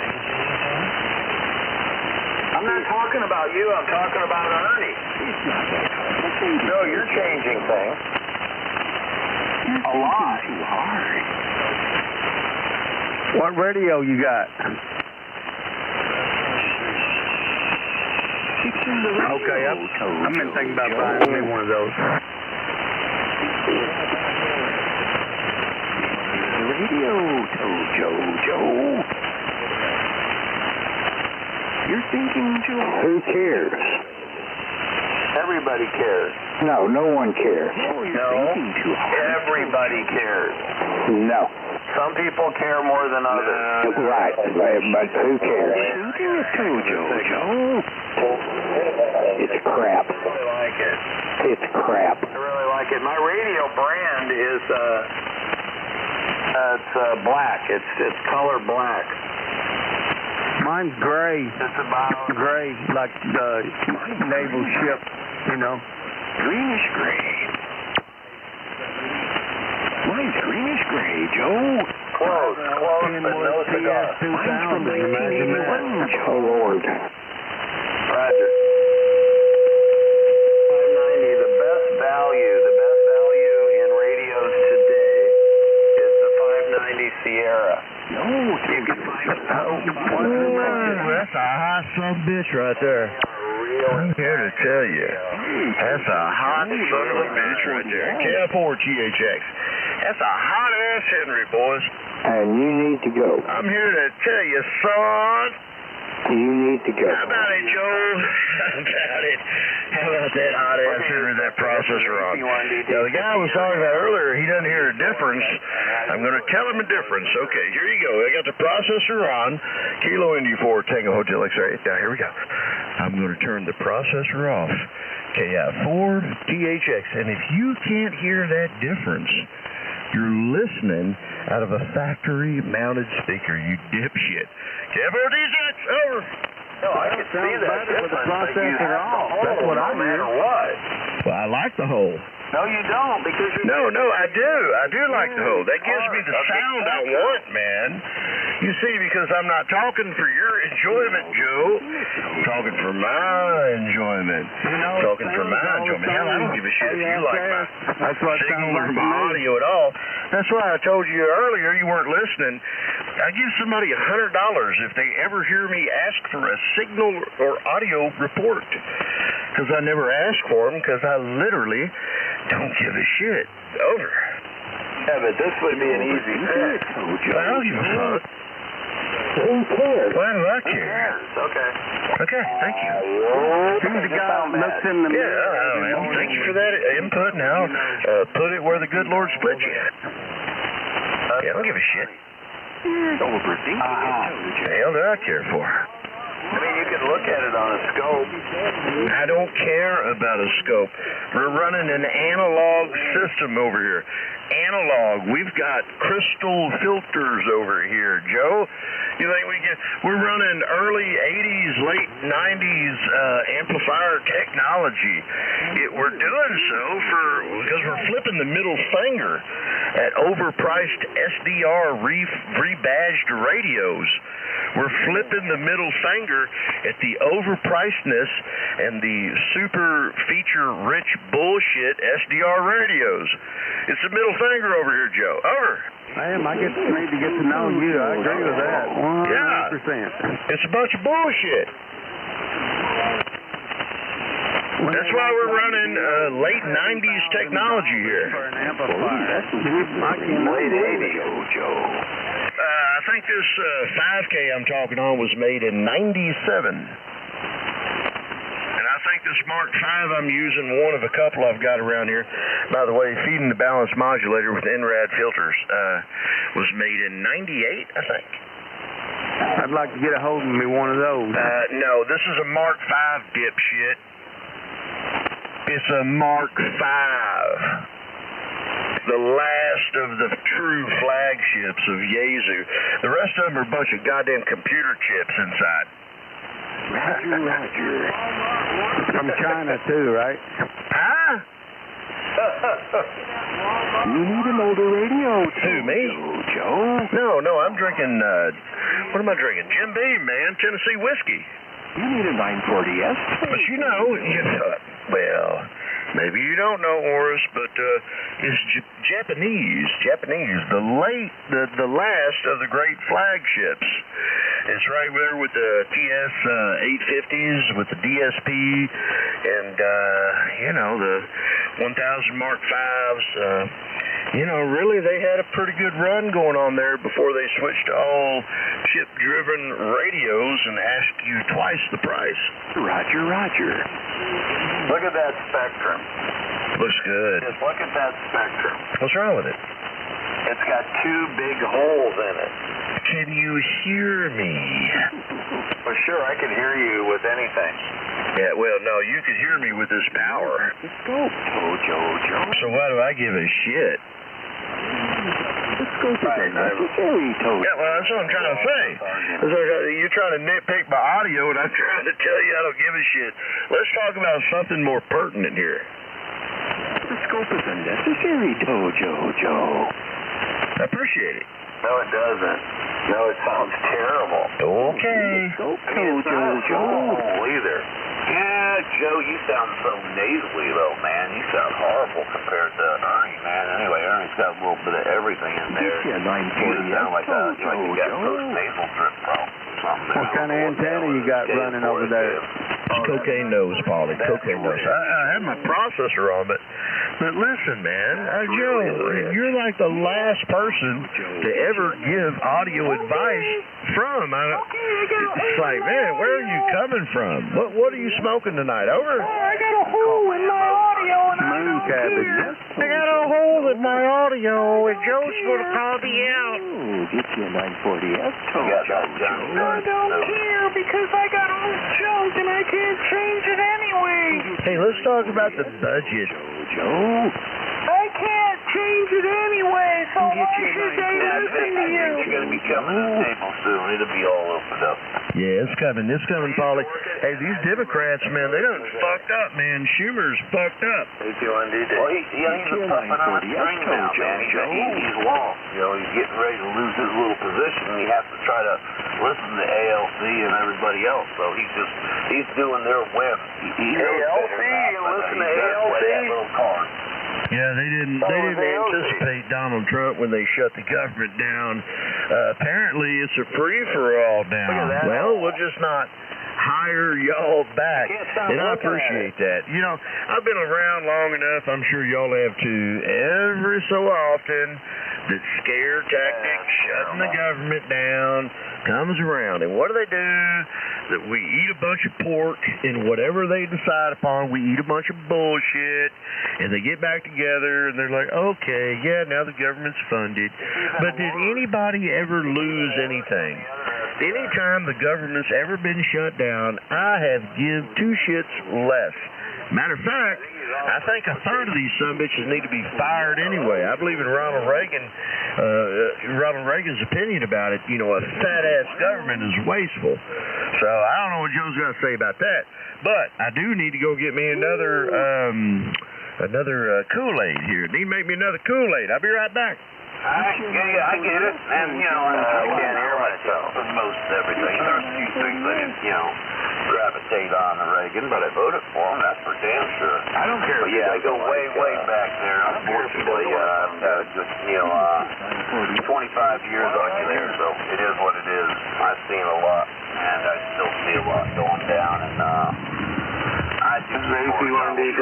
I'm not talking about you. I'm talking about Ernie. It's not that complicated. No, you're changing things. A lot. Too hard. What radio you got? Okay, I've been thinking about buying me one of those. Radio, Joe. You're thinking too hard. Who cares? Everybody cares. No one cares. No, everybody cares. No. Some people care more than others. Right, but who cares? Joe. It's crap. I really like it. It's crap. I really like it. My radio brand is it's black. It's color black. Mine's gray. It's about Gray, like the naval ship, you know. Greenish gray. Mine's greenish gray, Joe. close, but no cigar. Mine's from 1981, Joe. Oh, Lord. Roger. 590, the best value in radios today is the 590 Sierra. No, you can find that's a hot son of a bitch right there. I'm here to tell you, that's a hot son of a bitch right there. K4 GHX. That's a hot ass Henry, boys. And you need to go. I'm here to tell you, son. You need to go. How about it, Joe? How about it? How about that hot ass Henry, that processor on? Now, the guy I was talking about earlier, he doesn't hear a difference. I'm going to tell him a difference. Okay, here you go. I got the processor on. Kilo Indy 4, Tango Hotel X-ray. Now, here we go. I'm going to turn the processor off. KI4, THX. And if you can't hear that difference, you're listening out of a factory-mounted speaker, you dipshit. KI4, THX, over. No, I can see that with the processor off. That's what I no matter what. Well, I like the hole. No, you don't, because you're... No, I do. I do like the hole. That gives me the sound I want, man. You see, because I'm not talking for your enjoyment, Joe. I'm talking for my enjoyment. Talking for my enjoyment. Hell, I don't give a shit if you like my signal or my audio at all. That's why I told you earlier you weren't listening. I give somebody $100 if they ever hear me ask for a signal or audio report. Because I never ask for them, because I literally don't give a shit. Over. Yeah, but this would be an easy fix. I don't give a fuck. Who cares? Why do I care? Okay. Okay, thank you. Who's the guy that looks in the Yeah, thank you for that input. Now, put it where the good Lord split you. Yeah, I don't give a shit. You're overthinking it, The hell do I care for? I mean, you can look at it on a scope. I don't care about a scope. We're running an analog system over here. Analog. We've got crystal filters over here, Joe. You think we're running early 80s, late 90s amplifier technology. We're doing so because we're flipping the middle finger at overpriced SDR rebadged radios. We're flipping the middle finger at the overpricedness and the super feature-rich bullshit SDR radios. It's the middle finger over here, Joe. Over. I need to get to know you. I agree with that. 100%. It's a bunch of bullshit. That's why we're running late 90s technology here. For an amplifier. Late 80s, Joe. I think this 5K I'm talking on was made in 97. And I think this Mark V I'm using, one of a couple I've got around here, by the way, feeding the balanced modulator with NRAD filters, was made in 98, I think. I'd like to get a hold of me one of those. No, this is a Mark V, dipshit. It's a Mark V. The last of the true flagships of Yaesu. The rest of them are a bunch of goddamn computer chips inside. Roger. From China too, right? Huh? You need an older radio. Who, me? Joe? No, I'm drinking, what am I drinking? Jim Beam, man, Tennessee whiskey. You need a 940S. But you know, well, maybe you don't know, Horace, but it's Japanese, the last of the great flagships. It's right there with the TS 850s, with the DSP, and the 1000 Mark Vs. Really they had a pretty good run going on there before they switched to all chip-driven radios and asked you twice the price. Roger. Look at that spectrum. Looks good. Just look at that spectrum. What's wrong with it? It's got two big holes in it. Can you hear me? Well, sure, I can hear you with anything. Yeah, well, no, you can hear me with this power. Let's go, Joe. So why do I give a shit? Let's go to the necessary, Toad. Yeah, well, that's what I'm trying to say. You're trying to nitpick my audio, and I'm trying to tell you I don't give a shit. Let's talk about something more pertinent here. The scope is unnecessary, Joe. I appreciate it. No, it doesn't. No, it sounds terrible. Okay. It's not horrible either. Yeah, Joe, you sound so nasally, though, man. You sound horrible compared to Ernie, man. Anyway, Ernie's got a little bit of everything in there. Yeah, 940. You sound like you got those nasal drip problems or something. What kind of antenna you got running over there? Cocaine nose, Paulie. Cocaine nose. I have my processor on, but listen, man, Joe, you're like the last person to ever give audio advice from. It's like, man, where are you coming from? What are you smoking tonight? Over? I got a hole in my audio, and I don't care. I got a hole in my audio, and Joe's going to call me out. Get you a 940S, I don't care, because I got old junk, and I can't change it anyway. Hey, let's talk about the budget. Joe. I can't change it anyway, so why should they listen to you? You're going to be coming to the table soon. It'll be all opened up. Yeah, it's coming, Paulie. Hey, these Democrats, man, they done fucked up, man. Schumer's fucked up. He's doing Well, he's puffing on a string now, man. He's lost. He's getting ready to lose his little position. He has to try to listen to ALC and everybody else. So he's doing their whim. ALC, you listen to ALC? Little card. Yeah, they didn't anticipate Donald Trump when they shut the government down. Apparently, it's a free-for-all now. Well, we'll just not hire y'all back, and I appreciate that. I've been around long enough, I'm sure y'all have too, every so often that scare tactic, shutting the government down, comes around. And what do? That we eat a bunch of pork, and whatever they decide upon, we eat a bunch of bullshit, and they get back together, and they're like, okay, yeah, now the government's funded. But did anybody ever lose anything? Anytime the government's ever been shut down, I have give two shits less. Matter of fact, I think a third of these sumbitches need to be fired anyway. I believe in Ronald Reagan's opinion about it. You know, a fat-ass government is wasteful. So I don't know what Joe's got to say about that. But I do need to go get me another Kool-Aid here. Need to make me another Kool-Aid. I'll be right back. I get it. And, you know, I can't hear myself in most everything. There's a few things I didn't, you know, gravitate on Reagan, but I voted for him, that's for damn sure. I don't care. But yeah, I go way back there. Unfortunately, I've got just, you know, 25 years on you there, so it is what it is. I've seen a lot, and I still see a lot going down, and I just many people on DD.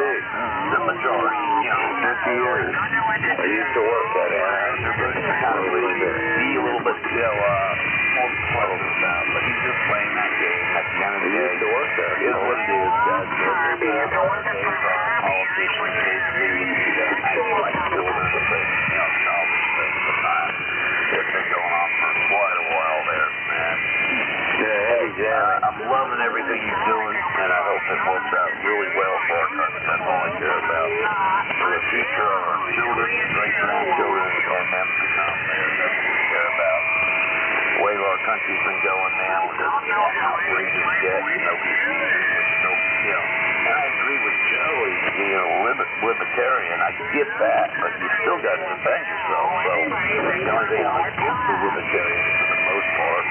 The majority, you know, 50 years. I used to work at it. I kind of believe it. Be a little bit, you know, more close about, but he's just playing that game. At the end of the day, he used to work there. It is what it is. Politicians, I like children, but, you know, childish things at the time. It's been going on for quite a while there, man. I'm loving everything he's doing, and I hope it works out really well for our country. That's all I care about. For the future of our children, great-grandchildren, and them to come there. That's what we care about. The way our country's been going now with this outrageous debt, nobody's you know, and I agree with Joe, he's, you know, libertarian. I get that, but you still got to defend yourself. So the only thing I'm against the libertarians for the most part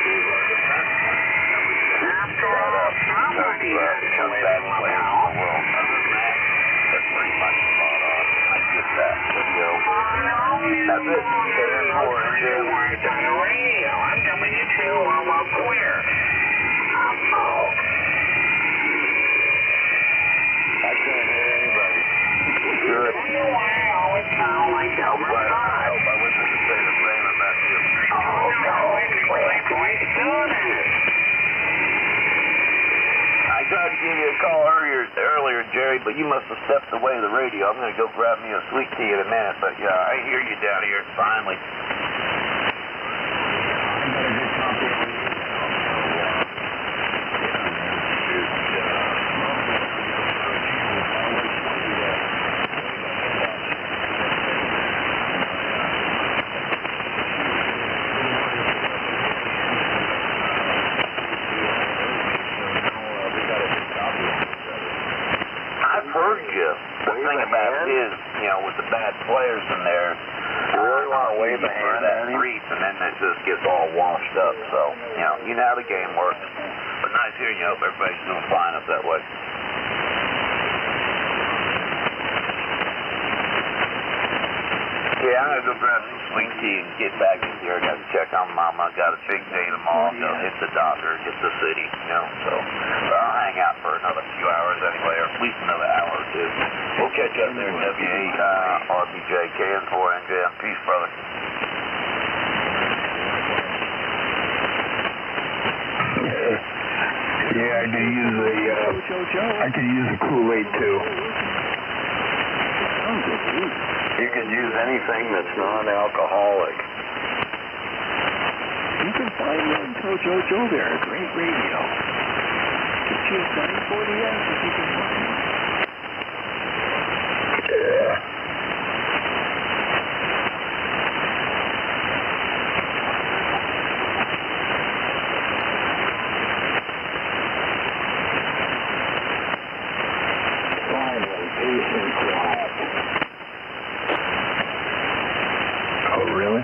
is our defense. Because bad players in the world. Other than that, they're pretty much spot on. I get that. But, you know, that's it. Stay for it. On the radio. I'm coming into where? I can't hear anybody. Good. I always sound like Elmer. I hope I wish I could say the same about you. Oh, no. We're going to do that. I tried to give you a call earlier, Jerry, but you must have stepped away the radio. I'm going to go grab me a sweet tea in a minute, but yeah, I hear you down here finally. players in there. You really want to wave the hand that creep, and then it just gets all washed up. So, you know how the game works. But nice hearing you. Hope everybody's doing fine up that way. Yeah, I'm going to go grab some sweet tea and get back in here. I got to check on Mama. Got a big day tomorrow. I'll hit the doctor, hit the city, so I'll hang out for another few hours anyway, or at least another hour or two. We'll catch up there, W8, RBJ, KN4, NJM. Peace, brother. Yeah, I could use a Kool-Aid too. You could use anything that's non-alcoholic. You can find me on Tojo Joe there. Great radio. Get you a 940S if you can find me. Yeah. Finally, peace and quiet. Oh, really?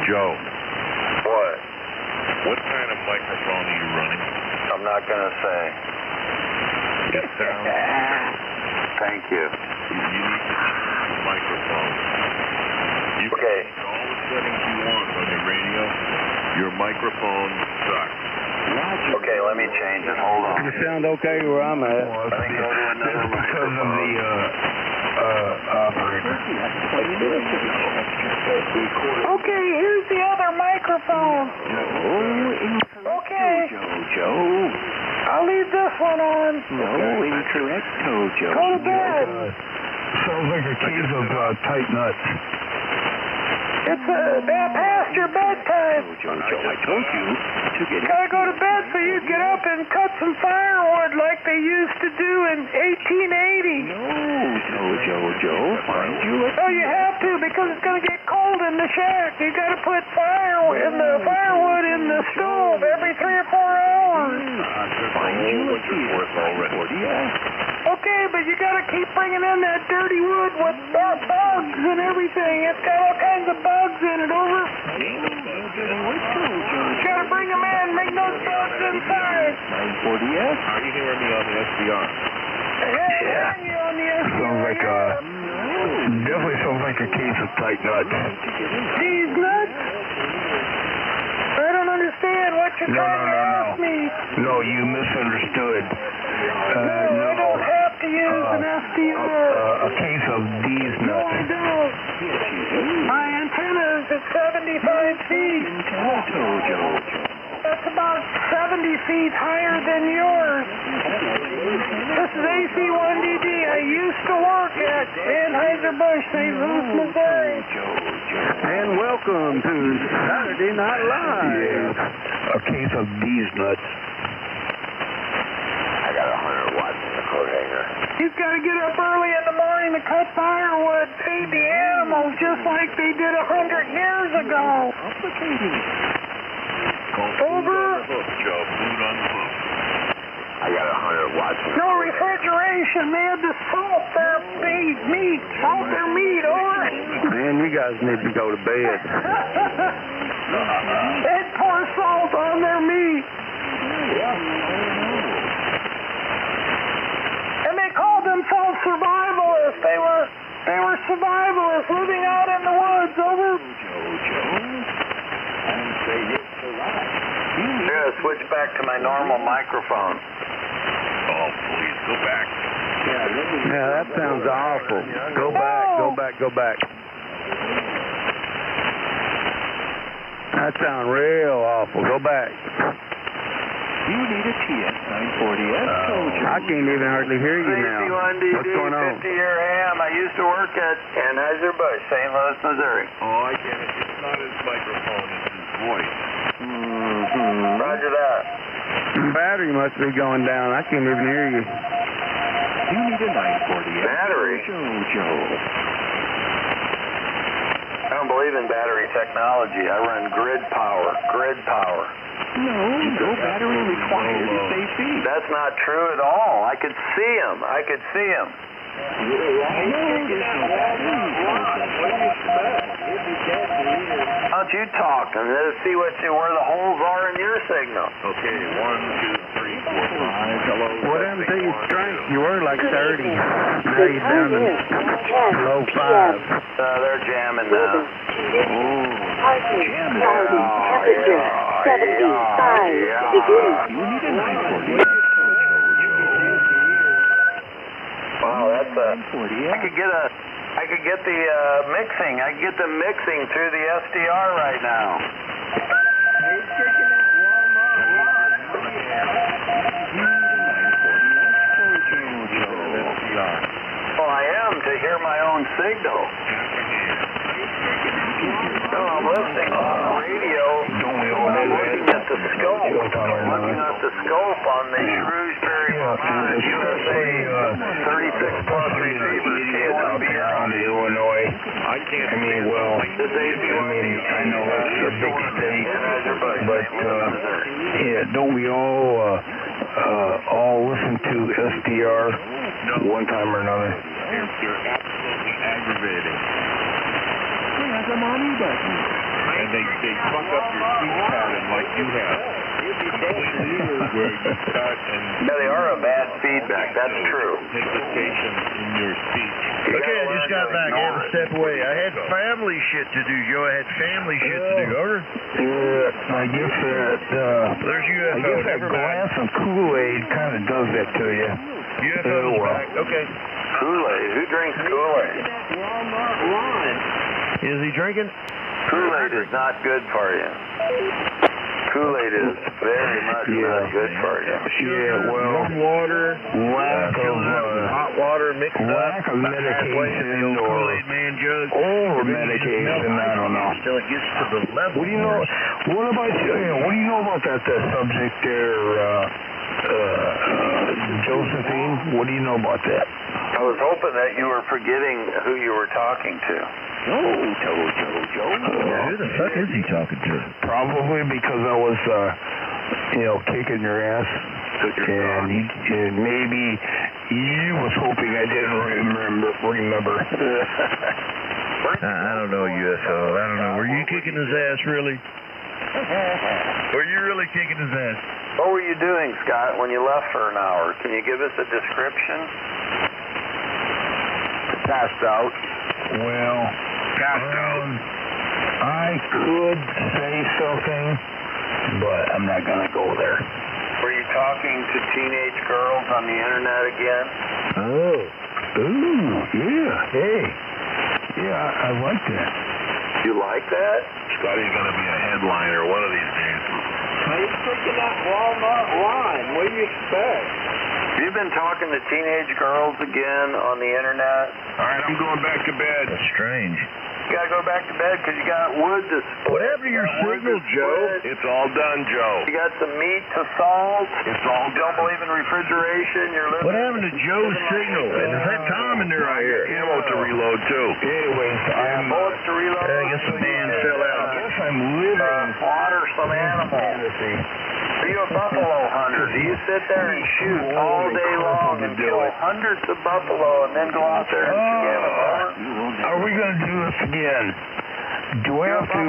Joe. What? What kind of microphone are you running? I'm not going to say. It sounds... Thank you. You need to change the microphone. You can Okay. use all the settings you want on your radio. Your microphone sucks. Okay, let me change it. Hold on. You sound okay where I'm at. Let me go to another Because of the operator. Okay, here's the other microphone. Okay. Joe. I'll leave this this one on. No, incorrect, Tojo. Go to bed. Sounds like a case of tight nuts. It's past your bedtime. Tojo, I told you to get Gotta go to bed so you get up and cut some firewood like they used to do in 1880. No, Tojo, find you a... Oh, you have to because it's gonna get cold in the shack. You gotta put firewood in the stove every 3 or 4 hours. Find you a already. Okay, but you gotta keep bringing in that dirty wood with bugs and everything. It's got all kinds of bugs in it, over. You gotta bring them in, bring those bugs inside. 940S? Are you hearing me on the SDR? Yeah. You on the SDR. Sounds like definitely sounds like a case of tight nuts. These nuts? I don't understand what you're trying to ask me. No, you misunderstood. No, I don't have to use an SDR. A case of these No, nuts. I don't. My antenna is at 75 feet. That's about 70 feet higher than yours. This is AC1DD. I used to work at Anheuser-Busch, St. Louis, Missouri. And welcome to Saturday Night Live. Yeah, a case of these nuts. I got 100 watts in the coat hanger. You've got to get up early in the morning to cut firewood, feed the animals just like they did 100 years ago. Over. Joe, food on the hook. I got 100 watts in the No refrigeration. They had to salt their meat. Salt their meat, over. Man, you guys need to go to bed. They'd pour salt on their meat. And they called themselves survivalists. They were survivalists living out in the woods, over. I'm going to switch back to my normal microphone. Oh, please, go back. Yeah, that sounds awful. Go back. That sounds real awful. Go back. You need a TS940S, Tojo. I can't even hardly hear you now. What's going on? 50-year ham. I used to work at Anheuser-Busch, St. Louis, Missouri. Oh, I get it. It's not his microphone, it's his voice. Roger that. Battery must be going down. I can't even hear you. You need a 940S. Battery? Tojo. I don't believe in battery technology. I run grid power. No battery required to stay feed. That's not true at all. I could see him. Why don't you talk and let's see where the holes are in your signal. Okay, 1, 2, 3, 4, 5. Hello. What happened to your strength? You were like 30. Now The you're time down to is 10 low 5. They're jamming now. Partly cloudy, temperature 75 degrees. You need a 940S. Wow, that's I could get the mixing. I could get the mixing through the SDR right now. Well, I am to hear my own signal. No, I'm listening on the radio. I'm looking at the scope. On the Shrewsbury, Vermont, USA 36 plus receiver. Illinois. I can't. I know that's a big state, but don't we all listen to SDR one time or another? They're absolutely aggravating. There's a mommy button. And they fuck up your speech pattern like you have. Where you start and... Yeah, they are a bad feedback. That's true. Hesitation in your speech. Okay, I just got back. I had to step away. I had family shit to do, Joe. I had family shit to do. Over? Yeah, I guess There's UFO. I guess that Never mind. glass of Kool-Aid kind of does that to you. UFO's back. Okay. Kool-Aid. Who drinks Kool-Aid? Is he drinking? Kool-Aid is not good for you. Kool-Aid is very much not good for you. Yeah, well, warm water, lack of hot water mixed lack of medication or Kool-Aid man jug. over medication. I don't know. Until it gets to the level. What do you know? What about what do you know about that subject there, Josephine? What do you know about that? I was hoping that you were forgetting who you were talking to. Joe. Who the fuck is he talking to? Probably because I was, kicking your ass. And maybe you was hoping I didn't remember. I don't know, UFO. I don't know. Were you kicking his ass, really? Were you really kicking his ass? What were you doing, Scott, when you left for an hour? Can you give us a description? Passed out. Well, I could say something, but I'm not going to go there. Were you talking to teenage girls on the internet again? Oh. Ooh, yeah. Hey. Yeah, I like that. You like that? Scotty's going to be a headliner one of these days. He's taking that Walmart line. What do you expect? You've been talking to teenage girls again on the internet? All right, I'm going back to bed. That's strange. You gotta go back to bed because you got wood to split. What happened to your signal, Joe? It's all done, Joe. You got some meat to salt. It's all You don't believe in refrigeration. You're living. What happened to Joe's signal? And is that Tom in there right here? ammo to reload, too. Anyways, I'm bullets to reload. I guess the band fell out. I guess I'm living Slaughter some animals. fantasy. Are you a buffalo hunter? Do you sit there and shoot all day long and kill hundreds of buffalo and then go out there and skin them? Are we going to do this again? Do I have to,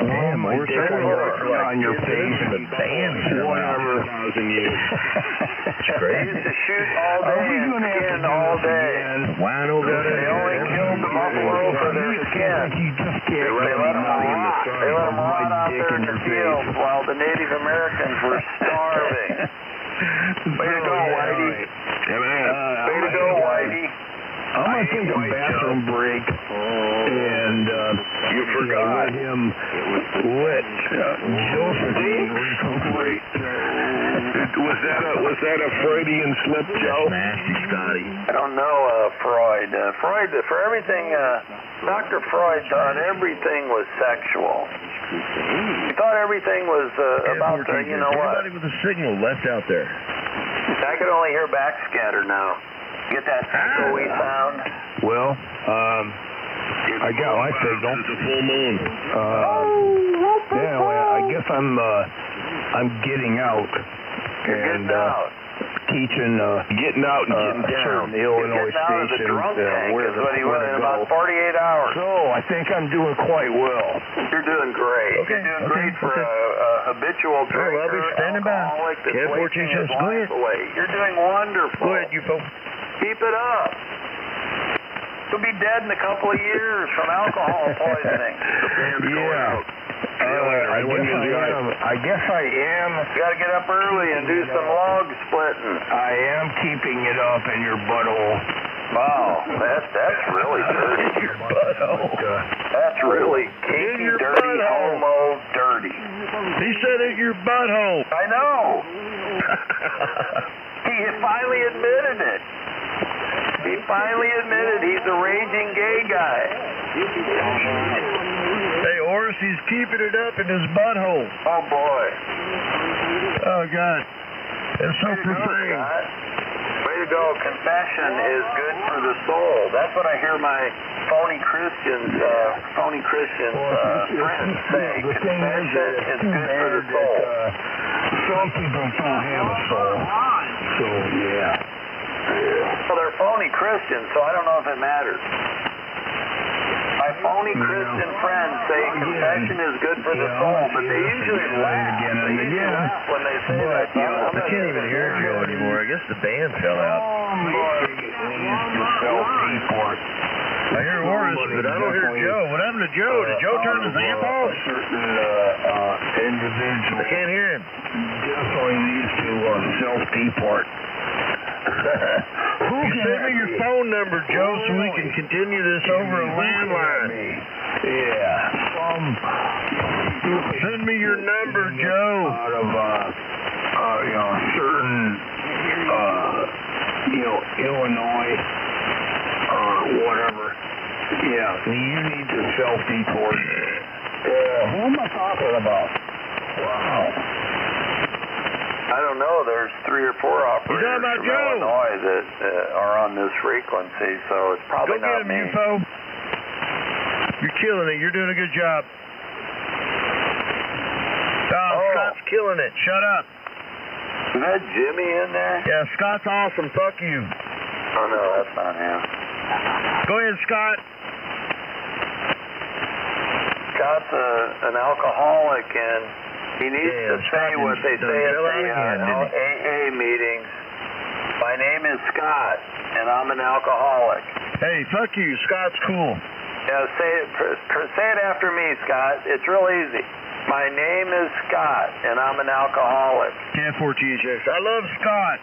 Damn, my we're dick on your face The band fell out. Thousand years. It's They crazy. used to shoot all Are day we and going to have to skin do all this day. again? Wino got They only killed the buffalo for their skin. You just can't They let them rot. They let them rot out dick there in in the your fields face. while the Native Americans were starving. Way to go, Whitey. Way to go, Whitey. I'm going to take a bathroom break and You forgot. let him let Josephine recuperate. Was that a Freudian slip, Joe? Nasty, Scotty. I don't know, Freud. Freud, for everything, Dr. Freud thought everything was sexual. He thought everything was about the, you know what? Everybody with a signal left out there. I can only hear backscatter now. Get that echoey sound? Well, I got my signal. It's a full moon. Yeah, well, I guess I'm getting out and teaching Getting out and getting down. the Illinois Getting out of the station drunk tank where is what he was in about 48 hours. So I think I'm doing quite well. You're doing great. Okay, You're doing great for a habitual drinker, I'll be standing by. alcoholic that's Kev, wasting his 14 cents. Go life ahead. away. You're doing wonderful. Go ahead, you folks. Keep it up. You'll be dead in a couple of years from alcohol poisoning. I guess I am. You gotta get up early and do some log splitting. I am keeping it up in your butthole. Wow, that's really dirty. Your butthole. That's really kinky, your dirty, butthole. homo, dirty. He said in your butthole. I know. He finally admitted it. He finally admitted he's a raging gay guy. Hey, Horace, he's keeping it up in his butthole. Oh, boy. Oh, God. That's so profane. Way to go. Confession is good for the soul. That's what I hear my phony Christians friends say. Confession is good for the soul. Some people don't have a soul. So, yeah. Well, they're phony Christians, so I don't know if it matters. My phony Christian friends say confession is good for the soul, but they usually laugh. They usually laugh when they say that. I can't even hear Joe anymore. I guess the band fell out. I hear Horace, but I don't hear Joe. What happened to Joe? Did Joe turn his amp off? Individual I can't hear him. definitely needs to self-deport. You send me your phone number, Joe, so we can continue this over a landline. Send me your number, Joe. Out of certain Illinois or whatever. Yeah, you need to self-deport. Who am I talking about? Wow. I don't know. There's 3 or 4 operators from Illinois that are on this frequency, so it's probably not me. Go get him, UFO. You're killing it. You're doing a good job. Scott's killing it. Shut up. Is that Jimmy in there? Yeah, Scott's awesome. Fuck you. Oh, no, that's not him. Go ahead, Scott. Scott's an alcoholic, and he needs to say what they say at the AA meetings. My name is Scott, and I'm an alcoholic. Hey, fuck you. Scott's cool. Yeah, say it after me, Scott. It's real easy. My name is Scott, and I'm an alcoholic. 10-4-THX. I love Scott.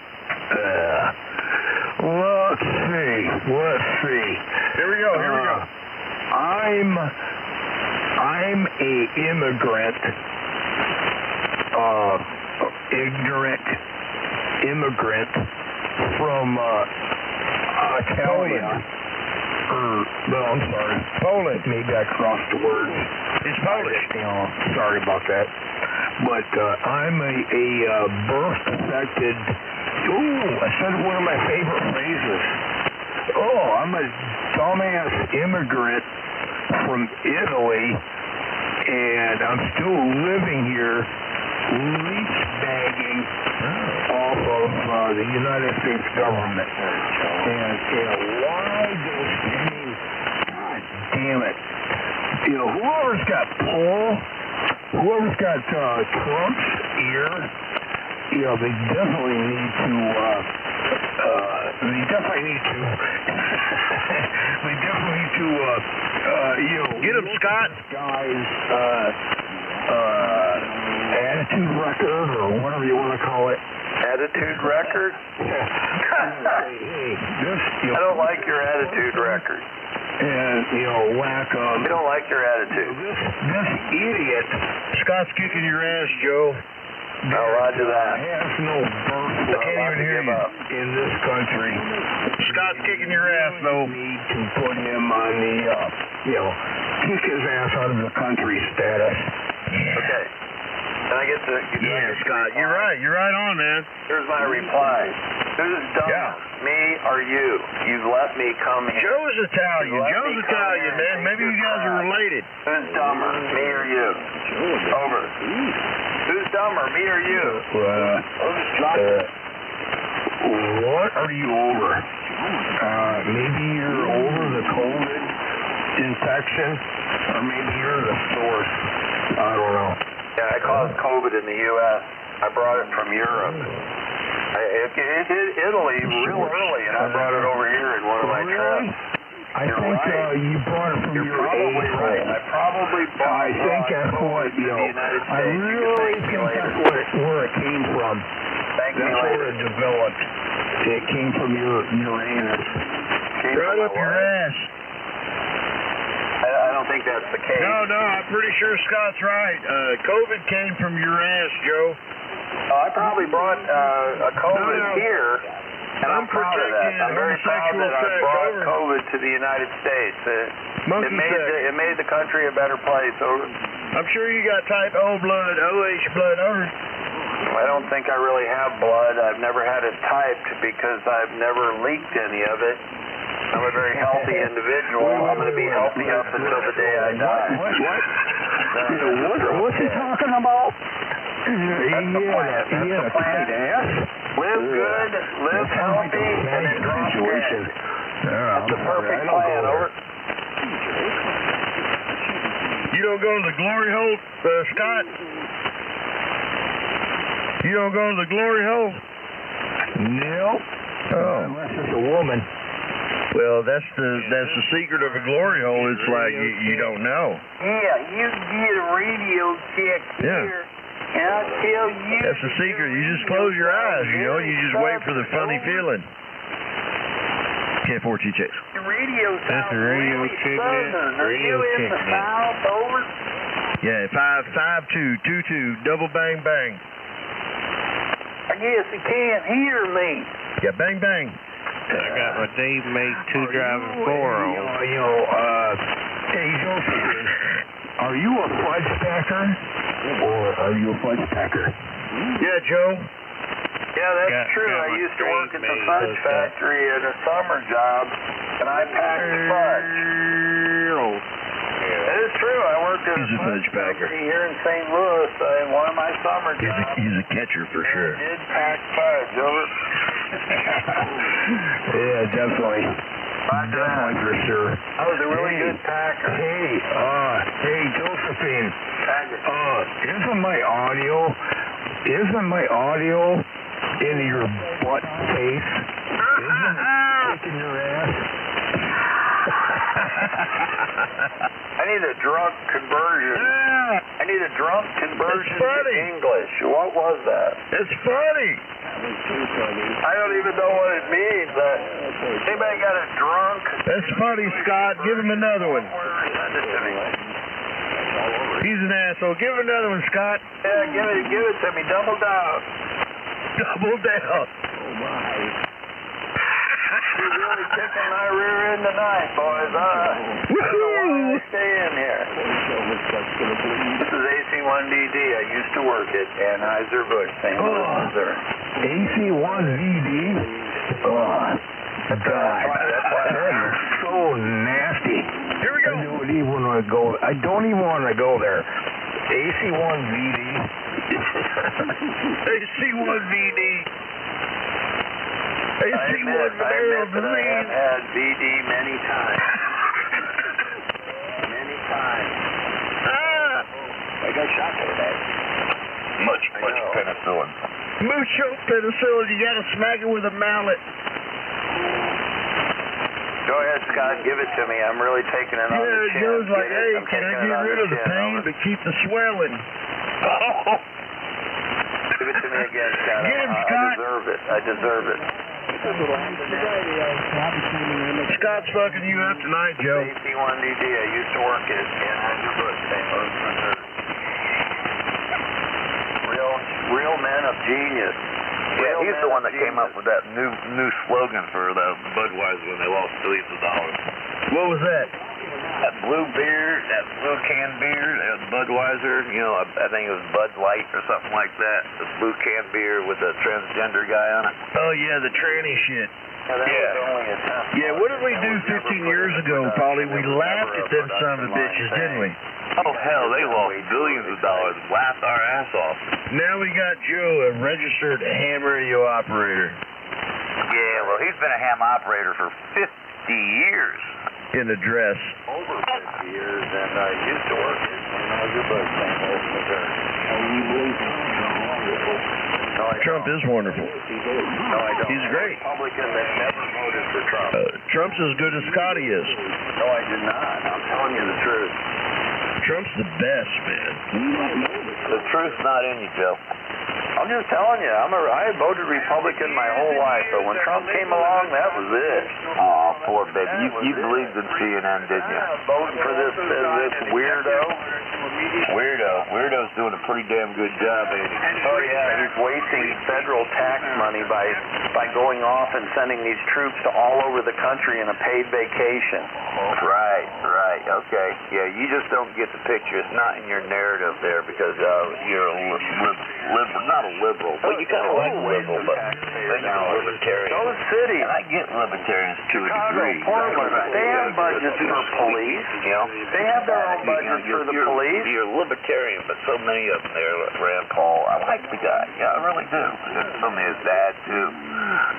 Let's see. Here we go. I'm a immigrant. Ignorant immigrant from Italia. I'm sorry. Poland. Maybe I crossed the words. It's Polish. Sorry about that. But I'm a birth-affected... I said one of my favorite phrases. I'm a dumbass immigrant from Italy, and I'm still living here, leech-bagging off of the United States government. And why those things? God damn it. Whoever's got whoever's got Trump's ear, they definitely need to, get him, Scott. Guy's, attitude record, or whatever you want to call it. Attitude record? I don't like your attitude record. And, lack of... You don't like your attitude. This idiot... Scott's kicking your ass, Joe. Roger that. Has no birth I can't even hear you. In this country. Scott's kicking your ass, though. Need to put him on the, kick his ass out of the country status. Okay. Can I get to... Scott, you're right. You're right on, man. Here's my reply. Who's dumber, me or you? You've let me come here. Joe's Italian. Joe's Italian, man. Maybe you guys are related. Who's dumber, me or you? Over. Who's dumber, me or you? What are you over? Maybe you're over the COVID infection, or maybe you're the source. I don't know. Yeah, I caused COVID in the U.S. I brought it from Europe. It hit Italy real early, and I brought it over here in one of my trips. I think you brought it from your probably right. I probably bought it. I think that's what, I really think that's where it came from. Thank you. That's where it developed. It came from your anus. Right up your ass. I don't think that's the case. No, I'm pretty sure Scott's right. COVID came from your ass, Joe. I probably brought a COVID here, and I'm proud of that. I'm very proud that I brought COVID to the United States. It made the country a better place. I'm sure you got type O blood, OH blood, over. I don't think I really have blood. I've never had it typed because I've never leaked any of it. I'm a very healthy individual. I'm going to be healthy up until the day I die. What's he talking about? That's the plan. That's the plan. Live good, live healthy, and then drop dead. That's the perfect plan. Over. You don't go to the glory hole, Scott? You don't go to the glory hole? No. Unless it's a woman. Well, that's the secret of a glory hole. It's like you don't know. Yeah, you get a radio check here, and I'll tell you. That's the secret. You just close your eyes, you just wait for the funny feeling. 10-4 THX. fucking radio sounds That's a radio really check southern. net. Are Radio you in check the net. South, over? Yeah, 55222, double bang bang. I guess he can't hear me. Yeah, bang bang. I got my Dave Make 2 driving 4 on. Hey, Josephine, are you a fudge packer? Or are you a fudge packer? Yeah, Joe. Yeah, that's true. I used to work at the fudge factory at a summer job, and I packed fudge. It is true. I worked at He's a fudge packer. here in St. Louis. One of my summer jobs. He's a catcher for sure. I did pack fudge, over. Yeah, definitely. Definitely for sure. I was a really good packer. Hey, Josephine. Isn't my audio in your butt case? Isn't it kicking your ass? I need a drunk conversion. I need a drunk conversion to English. What was that? It's funny. I don't even know what it means. Anybody got a drunk? That's funny, Scott. Give him another one. Send it to me. He's an asshole. Give him another one, Scott. Yeah, give it to me. Double down. Double down. You're really kicking my rear end tonight, boys. I don't know why I stay in here. This is AC1DD. I used to work at Anheuser-Busch, St. Louis, Missouri. AC1VD? Oh, God. That is so nasty. Here we go. I don't even want to go there. AC1VD. AC1VD. I admit that I have had VD many times. Many times. I got shot today. Much penicillin. Mucho penicillin. You gotta smack it with a mallet. Go ahead, Scott. Give it to me. I'm really taking it on the chin. Joe's like, hey, can I get rid of the pain but keep the swelling? Give it to me again, Scott. Get him, Scott. I deserve it. Scott's fucking you up tonight, Joe. AC1DD. I used to work at Anheuser-Busch, St. Louis, Missouri. Real men of genius. Yeah, he's the one that came up with that new slogan for the Budweiser when they lost billions of dollars. What was that? That blue beer, that blue can beer, Budweiser, I think it was Bud Light or something like that. The blue can beer with the transgender guy on it. Oh, yeah, the tranny shit. Yeah, what did we do 15 years ago, Paulie? We laughed at them son of a bitches, didn't we? Oh, hell, they lost billions of dollars, laughed our ass off. Now we got Joe, a registered ham radio operator. Yeah, well, he's been a ham operator for 50 years. In a dress. Over 50 years, and I used to work at Anheuser-Busch, St. Louis, Missouri. Trump is wonderful. No, I don't. He's great. Republican that never voted for Trump. Trump's as good as Scotty is. No, I did not. I'm telling you the truth. Trump's the best, man. The truth's not in you, Joe. I'm just telling you, I voted Republican my whole life, but when Trump came along, that was it. Oh, poor baby. You believed in CNN, didn't you? Voting for this weirdo. Weirdo's doing a pretty damn good job, ain't he? Oh yeah, he's wasting federal tax money by going off and sending these troops to all over the country in a paid vacation. Right. Okay. Yeah, you just don't get the picture. It's not in your narrative there because you're a liberal, not a liberal, but you kind of like a liberal, but you're a libertarian. Those cities. And I get libertarians to a degree. Portland, they have budgets for police. They have their own budgets for the police. You're a libertarian, but so many of them there, like Rand Paul, I like the guy. Yeah, I really do. And some of his dad, too.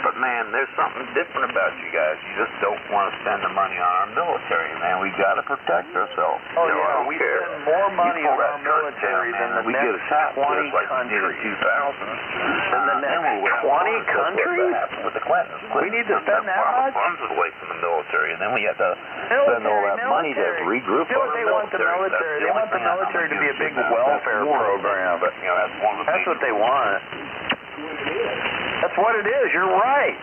But, man, there's something different about you guys. You just don't want to spend the money on our military, man. We got to protect ourselves. Oh, yeah, we spend more money on our military than the next 20 countries. In the next 20 countries? With the Clintons. We need to spend that much? Funds away from the military, and then we have to spend all that money to regroup our They want the military. They want the military to be a big welfare program. But, that's what they want. That's what it is. You're right.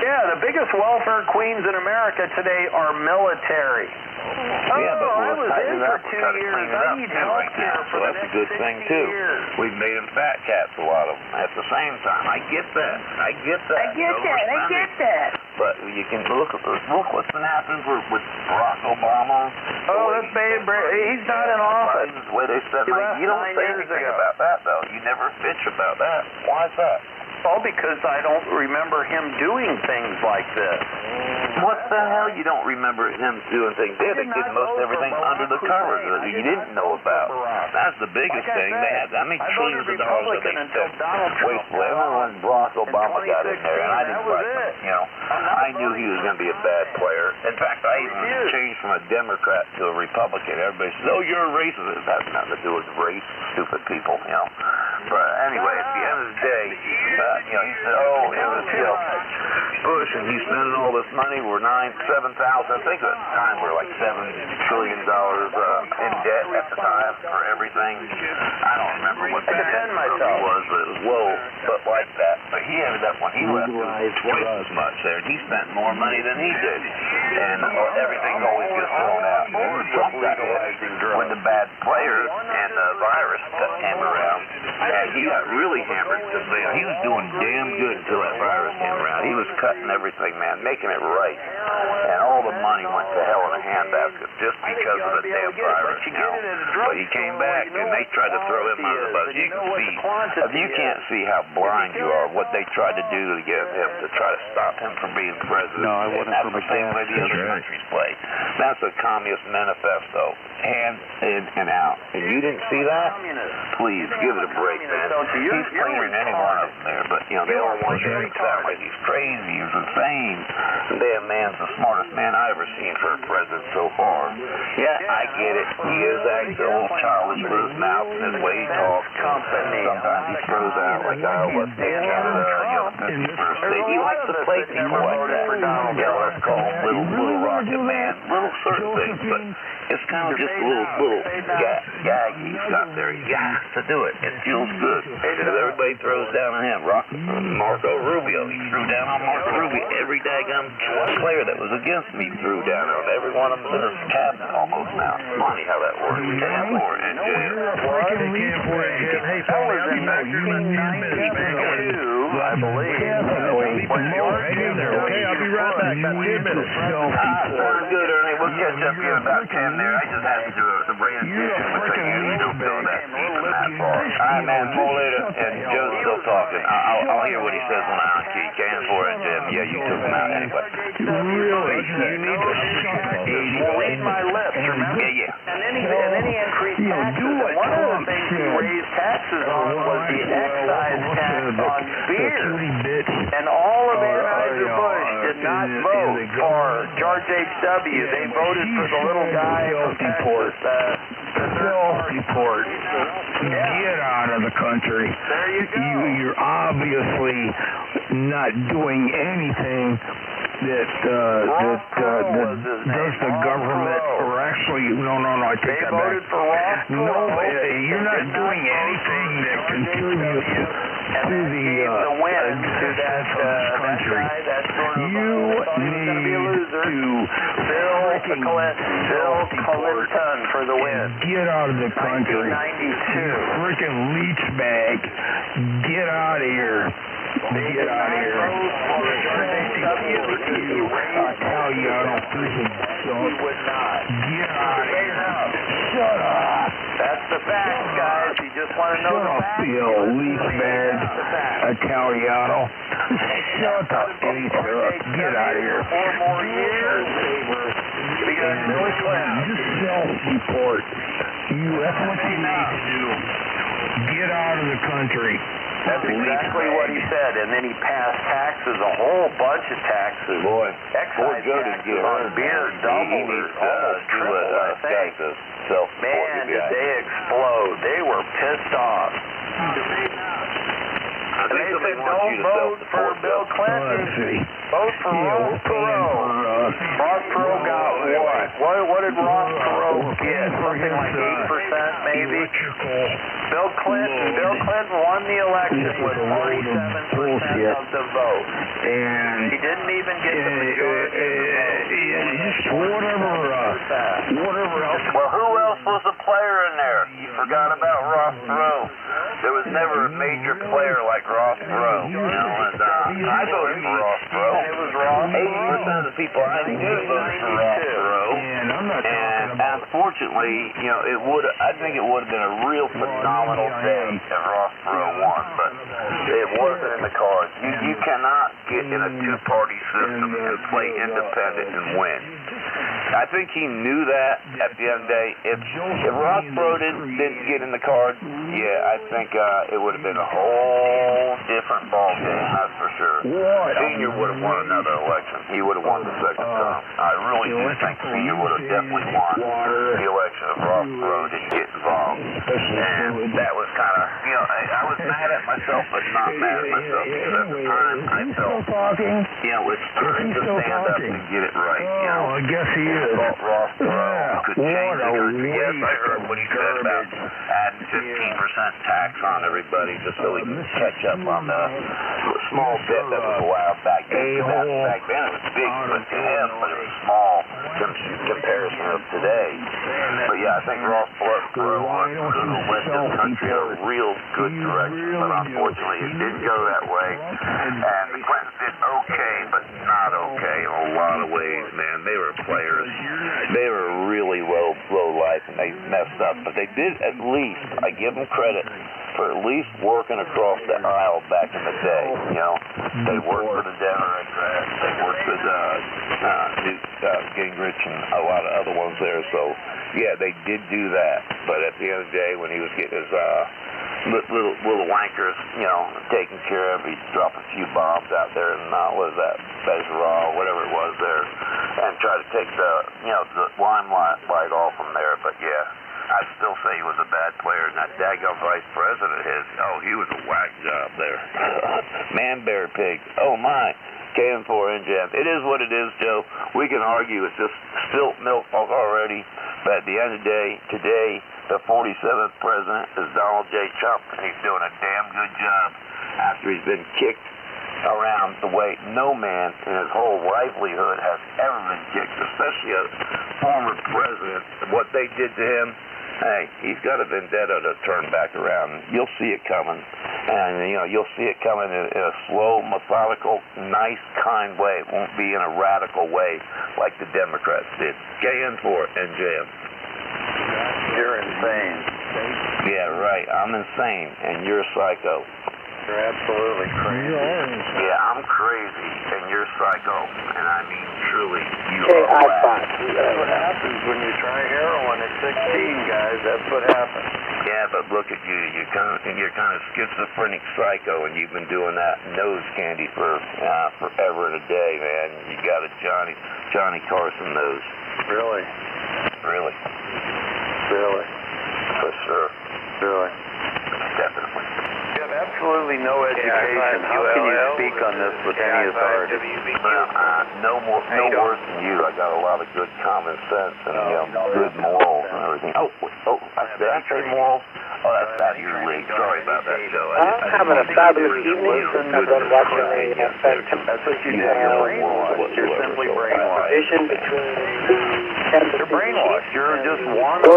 Yeah, the biggest welfare queens in America today are military. Yeah, but I was in for 2 try to years. clean it I up need too health right care now, for so the that's a next good 60 thing too. years. We've made them fat cats, a lot of them. At the same time, I get that. I get that. that. But you can look what's been happening with Barack Obama. Oh, that's bad. He's not in office. The way they said, He left you don't 9 say years anything ago. about that though. You never bitch about that. Why is that? Oh, because I don't remember him doing things like this. What the hell? You don't remember him doing things? They did most everything under the covers that you didn't know about. That's the biggest thing. They had, I mean, trillions of dollars that they spent wastefully. I remember when Barack Obama got in there, and I didn't like him. You know, I knew he was going to be a bad player. In fact, I even changed from a Democrat to a Republican. Everybody says, "Oh, you're a racist." It has nothing to do with race, stupid people. You know. But anyway, at the end of the day, you know, he said, "Oh, it was Bush, and he's spending all this money. We're 7,000. I think at the time we were like $7 trillion in debt at the time for everything. I don't remember what the debt was, but it was low, but like that. But he ended up when he left, it was twice as much there. And he spent more money than he did, and everything always gets thrown out. And Trump got hit when the bad players and the virus came around, and he got really hammered because he was doing damn good until that virus came around. He was cutting everything, man, making it right. And all the money went to hell in a handbasket just because of the damn virus, you know. But he came back, and they tried to throw him under the bus. You can see, if you can't see how blind you are, what they tried to do to get him, to try to stop him from being president. No, I wasn't That's the same way the other countries play. That's a communist manifesto, hand in and out. And you didn't see that? Please, give it a break, man. He's cleaner than any one of them there, but, you know, they all want to make sound like he's crazy, he's insane. The damn man's the smartest man I've ever seen for a president so far. Yeah, I get it. He is acting a little childish with his mouth and his way he talks. Sometimes he throws out like Iowa State, He likes to play people like that. You know, let's call him little rocket man. Little certain things, but it's kind of just a little gag he's got there. He has to do it. It feels good. Because everybody throws down on him. Marco Rubio, he threw down on Marco Rubio. Every daggum player that was against me threw down on him. Every one of them in his cabinet almost now. It's funny how that works. Or in jail. Hey, Paulie, I'll be back here in a few minutes, man. I believe. Okay, I'll be right back. About 10 minutes. Sounds good, Ernie. We'll catch up here about 10 there. I just had to do a transition with the you don't go that deep and that far. All right, man. More later. And Joe's still talking. I'll hear what he says when I key. Can4 and Jim. Yeah, you took him out anyway. Really? You need to read my lips, remember? Yeah. And then he increased taxes. One of the things he raised taxes on was the excise tax on beer. And all of Anheuser-Busch did not vote for George H.W. They voted for the little guy from Texas. Self-report. Get out of the country. There you go. You're obviously not doing anything that does the government, or actually, no, I take that back. No, you're not doing anything that contributes to the win to that country. You need to Bill Clinton for the win. Get out of the country. 1992. Freaking leech bag. Get out of here. Get out of here. I tell you, I don't think so. You would not. Get out of here. Shut up. That's the fact, guys. You just want to know the facts. You leech bag. Italiano. Shut up. Get out of here. 4 more years. Because Billy Clinton. Just self-report. That's what you need to do. Get out of the country. That's exactly what he said, and then he passed taxes, a whole bunch of taxes. Boy, excise taxes on beer doubled or almost tripled, I think. Man, did they explode. They were pissed off. And they say voted don't vote for Bill Clinton. Vote for Ross Perot. Ross Perot got what? What did Ross Perot get? Something like 8% maybe? Bill Clinton won the election with 47% of the vote. And he didn't even get the majority of the vote. Just whatever else. Well, who else was a player in there? You forgot about Ross Perot. There was never a major player like Ross Perot, you know, and I voted for Ross Perot. It was Ross. 80% of the people I knew voted for Ross Perot. And unfortunately, you know, I think it would have been a real phenomenal day if Ross Perot won, but it wasn't in the cards. You cannot get in a two-party system and play independent and win. I think he knew that at the end of the day. If Ross Perot didn't get in the cards, yeah, I think it would have been a whole different ball game, that's for sure. Senior would have won another election. He would have won the second term. I really do think Senior would have definitely won the election if Ross Perot didn't get involved. And that was kind of, you know, I was mad at myself, but not mad at myself, because at the time I felt, you know, it's time to stand up and get it right. You know, I guess he is. I thought Ross Perot could change the country. Yes, I heard what he said about adding 15% tax on everybody just so he could catch up on the small bit that was allowed back then. Back then it was big to him, but it was small in comparison of today. But yeah, I think Ross Perot led this country in a real good direction, but unfortunately it didn't go that way. And the Clintons did okay, but not okay in a lot of ways, man. They were players. They were really low life, and they messed up. But they did at least, I give them credit for at least working across the aisle back in the day. You know, they worked for the Democrats. They worked with Newt Gingrich and a lot of other ones there. So, yeah, they did do that. But at the end of the day, when he was getting his little wankers, you know, taken care of, he'd drop a few bombs out there and what was that, Bezerra, whatever it was there, and try to take the limelight off from there. But yeah, I'd still say he was a bad player. And that daggone vice president of his, he was a whack job there. Man, bear, pig. Oh my. KM4 NJM. It is what it is, Joe. We can argue it's just spilt milk already. But at the end of the day, today, the 47th president is Donald J. Trump, and he's doing a damn good job after he's been kicked around the way no man in his whole livelihood has ever been kicked, especially a former president. What they did to him, hey, he's got a vendetta to turn back around. You'll see it coming. And, you know, you'll see it coming in a slow, methodical, nice, kind way. It won't be in a radical way like the Democrats did. KN4, NJM. You're insane. Yeah, right. I'm insane, and you're a psycho. You're absolutely crazy. Yeah, I'm crazy, and you're psycho. And I mean, truly, you are whack. That's what happens when you try heroin at 16, guys. That's what happens. Yeah, but look at you. You're kind of schizophrenic psycho, and you've been doing that nose candy for forever and a day, man. You got a Johnny Carson nose. Really? Really? Really? For sure. Really? Definitely. You have absolutely no education. How can you speak on this with any authority? No worse than you. I got a lot of good common sense and good morals and everything. Did I say morals? Oh, that's out of your league. Sorry about that, Joe. I'm having a fabulous evening. I've been watching a fantastic. That's what you do. You're brainwashed. You're simply brainwashed. You're brainwashed. You're just one of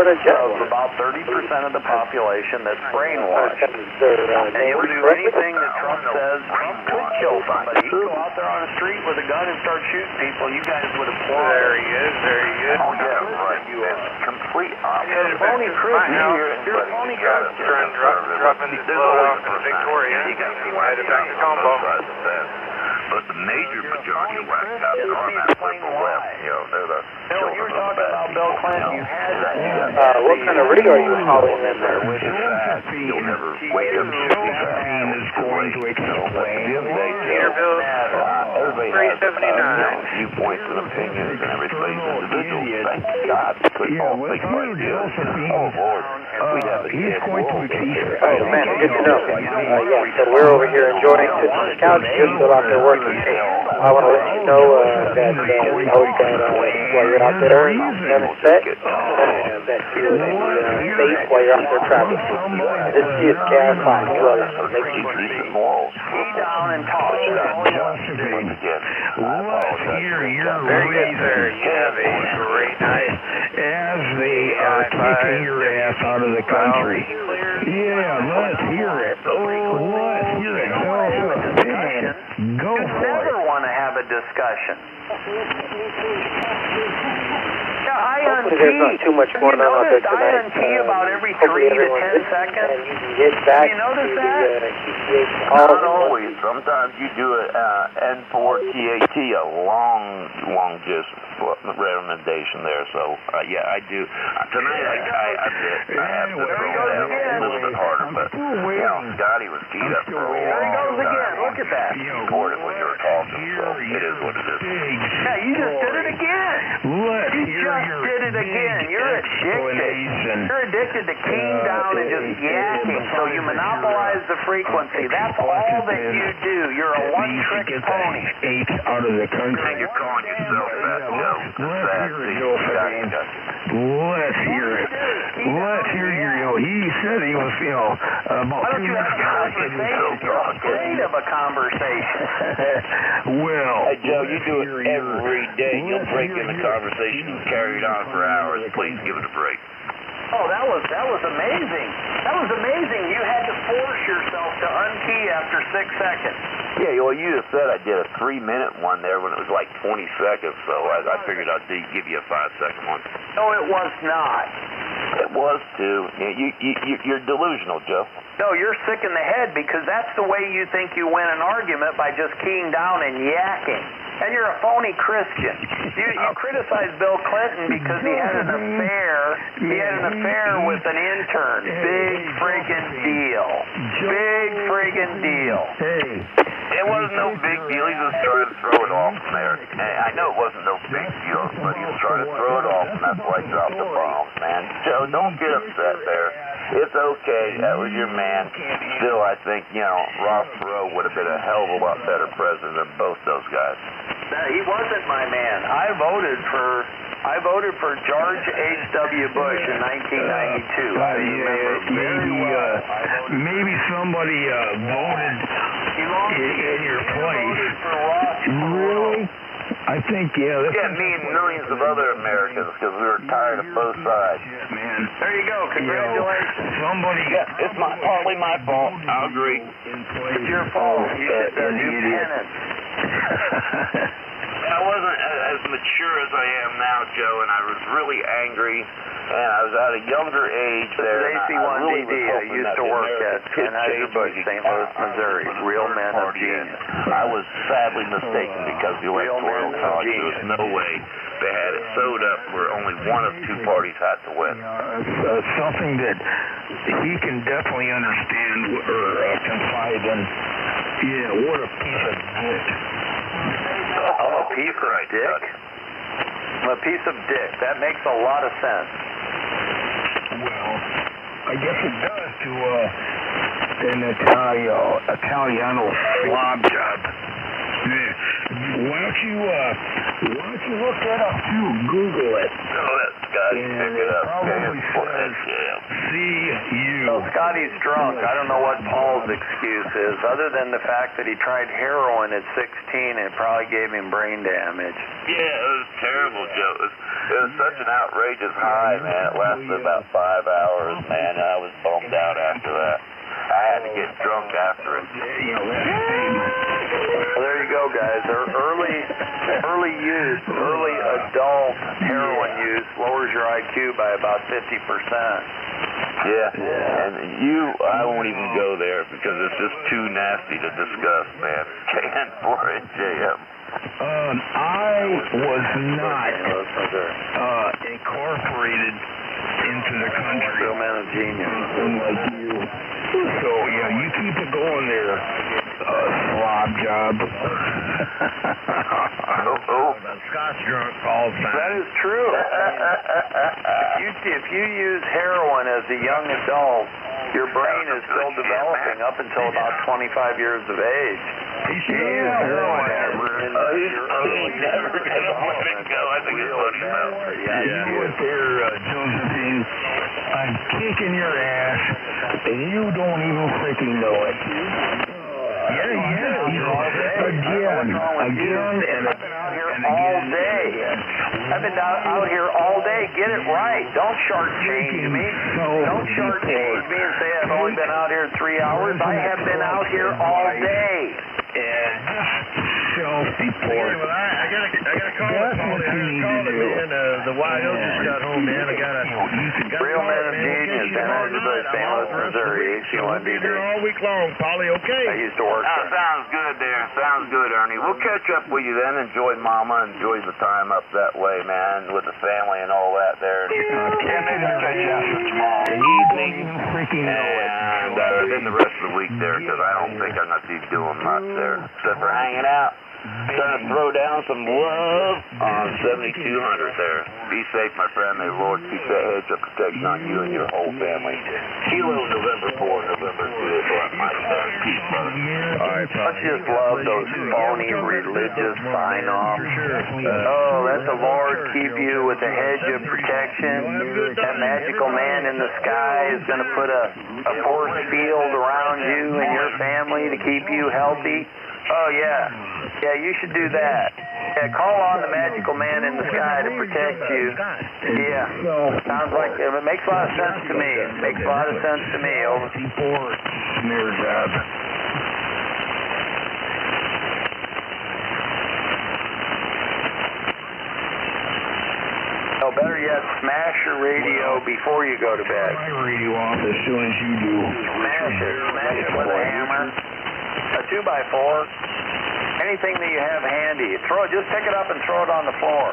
about 30% of the population that's brainwashed. And you'll do anything that Trump says. Trump could kill somebody. He could go out there on the street with a gun and start shooting people. You guys would applaud. There he is. Oh, yeah, right. It's complete opposite. Phony Chris, you're a phony Chris. Dropping these blow off in Victoria. You got He headed back to Combo. But the major majority of whack jobs are on that liberal left. You know, they're the Bill, you were talking about Bill Clinton. You had that. What kind of radio are you hauling in there? Which is that you'll never wake up to is going to explain. Everybody has viewpoints and opinions, and everybody's individual. Thank God. Couldn't all think like this. Oh, Lord. he's going to achieve. Oh, man, good to know. Yeah, so we're over here enjoying the scouts just still out there working. I want to let you know that we hope that while you're out there, none is set, that you will be safe while you're out there traveling. This is Gas 5 Brothers, so make sure you keep morals. Key down and talk. Let's hear your reason. You have a great night. As they are kicking your ass out of the country. Yeah, let's hear it. Let's hear it. Go for it. Never want to have a discussion. Hopefully there's not too much going on out there tonight. About every 3 to 10 seconds. And you can get back you notice to that? Not always. Sometimes you do an N4TAT, a long distance recommendation there. So, yeah, I do. Tonight I have to throw down a little bit harder, but, you know, Scotty was keyed up for a long There he goes again. Look at that. Recorded when you were talking, so it is what it is. Yeah, you just did it again. You just did it again. You're addicted. You're addicted to keying down and just yakking, so you monopolize the frequency. That's all that you do. You're a one-trick pony. Out of the country. And you're calling yourself that, Joe. Let's hear it. Let's hear your, he said he was, about 2 minutes Great of a conversation. Well. Hey, Joe, you do it every day. You'll break in the conversation and carry it on for hours. Please give it a break. Oh, that was amazing. That was amazing. You had to force yourself to unkey after 6 seconds. Yeah, well, you just said I did a 3-minute one there when it was like 20 seconds, so I figured I'd give you a 5-second one. No, it was not. It was too. You're delusional, Joe. No, you're sick in the head because that's the way you think you win an argument, by just keying down and yakking. And you're a phony Christian. You criticize Bill Clinton because he had an affair. He had an affair with an intern. Big friggin' deal. Big friggin' deal. It wasn't no big deal. He was trying to throw it off from there. I know it wasn't no big deal, but he was trying to throw it off, and that's why he dropped the bombs, man. Joe, don't get upset there. It's okay. That was your man. Still, I think, Ross Perot would have been a hell of a lot better president than both those guys. He wasn't my man. I voted for George H.W. Bush in 1992. I remember maybe somebody voted in your place. Really? I think, me and millions of other Americans, because we were tired of both sides. Man. There you go. Congratulations. Somebody. Yeah, it's partly my fault. I'll agree. It's your fault. You should do penance. I wasn't as mature as I am now, Joe, and I was really angry, and I was at a younger age there. AC1DD, I used to work at Anheuser-Busch, St. Louis, Missouri. Real men of genius. I was sadly mistaken because the Electoral College, there was no way they had it sewed up where only one of two parties had to win. Something that he can definitely understand or confide in. Yeah, what a piece of dick. I'm a piece of dick? I'm a piece of dick. That makes a lot of sense. Well, I guess it does to an Italiano slob job. Yeah. Why don't you look that up too? Google it. Oh, that Scotty pick it up. C-U. So Scotty's drunk. I don't know what Paul's excuse is, other than the fact that he tried heroin at 16 and it probably gave him brain damage. Yeah, it was terrible, Joe. It was such an outrageous high, man. It lasted about 5 hours, man, and I was bummed out after that. I had to get drunk after it. Well, there you go, guys. Early adult heroin use lowers your IQ by about 50%. Yeah, and I won't even go there because it's just too nasty to discuss, man. KN4NJM. I was not incorporated into the country. Real man of genius. Like you. So, yeah, you keep it going there, slob job. job. Scotch drunk all the time. That is true. If you use heroin as a young adult, your brain is still developing up until about 25 years of age. He should use heroin. He's never going to let it go. I think it's funny about it. You went there, Josephine. I'm kicking your ass, and you don't even freaking know it. Again, and all day. I've been out here all day. Get it right. Don't shortchange me. Don't shortchange me and say I've only been out here 3 hours. I have been out here all day. And self-report. I got to call it, man. The YO just got home, man. I got to Real man of genius, man. I was in St. Louis, Missouri. HC1BD. All week long, Polly, okay? I used to work there. Sounds good there. Sounds good, Ernie. We'll catch up with you then. Enjoy Mama. Enjoy the time up that way, man, with the family and all that there. Yeah, maybe I'll catch you after tomorrow. And then the rest of the week there, because I don't think I'm going to be doing much there, except for hanging out. Trying to throw down some love on 7200 there. Be safe, my friend. May the Lord keep that hedge of protection on you and your whole family. Kilo November 4, November 2 is what my peace, brother. All right, I just love those phony religious sign-offs. Oh, let the Lord keep you with a hedge of protection. That magical man in the sky is going to put a force field around you and your family to keep you healthy. Oh, yeah. Yeah, you should do that. Yeah, call on the magical man in the sky to protect you. Yeah. Sounds like it makes a lot of sense to me. It makes a lot of sense to me. Over. Smear job. No, better yet, smash your radio before you go to bed. My radio off as soon as you do. Smash it with a hammer, a 2x4. Anything that you have handy, just pick it up and throw it on the floor.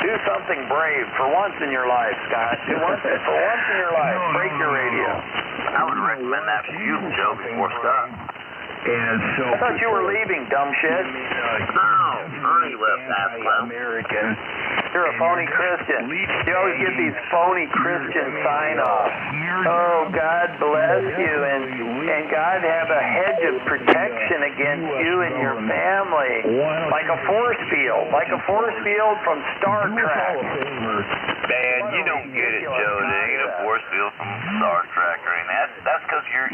Do something brave for once in your life, Scott. For once in your life, break your radio. I would recommend that for you, Joe, before Scott. And so I thought you were leaving, dumb shit. No, Ernie left that American. You're a phony Christian. You always get these phony Christian sign-offs. Oh, God bless you, and God have a hedge of protection against you and your family, like a force field from Star Trek. Man, you don't get it, Joe. There ain't a force field from Star Trek or anything. That's because you're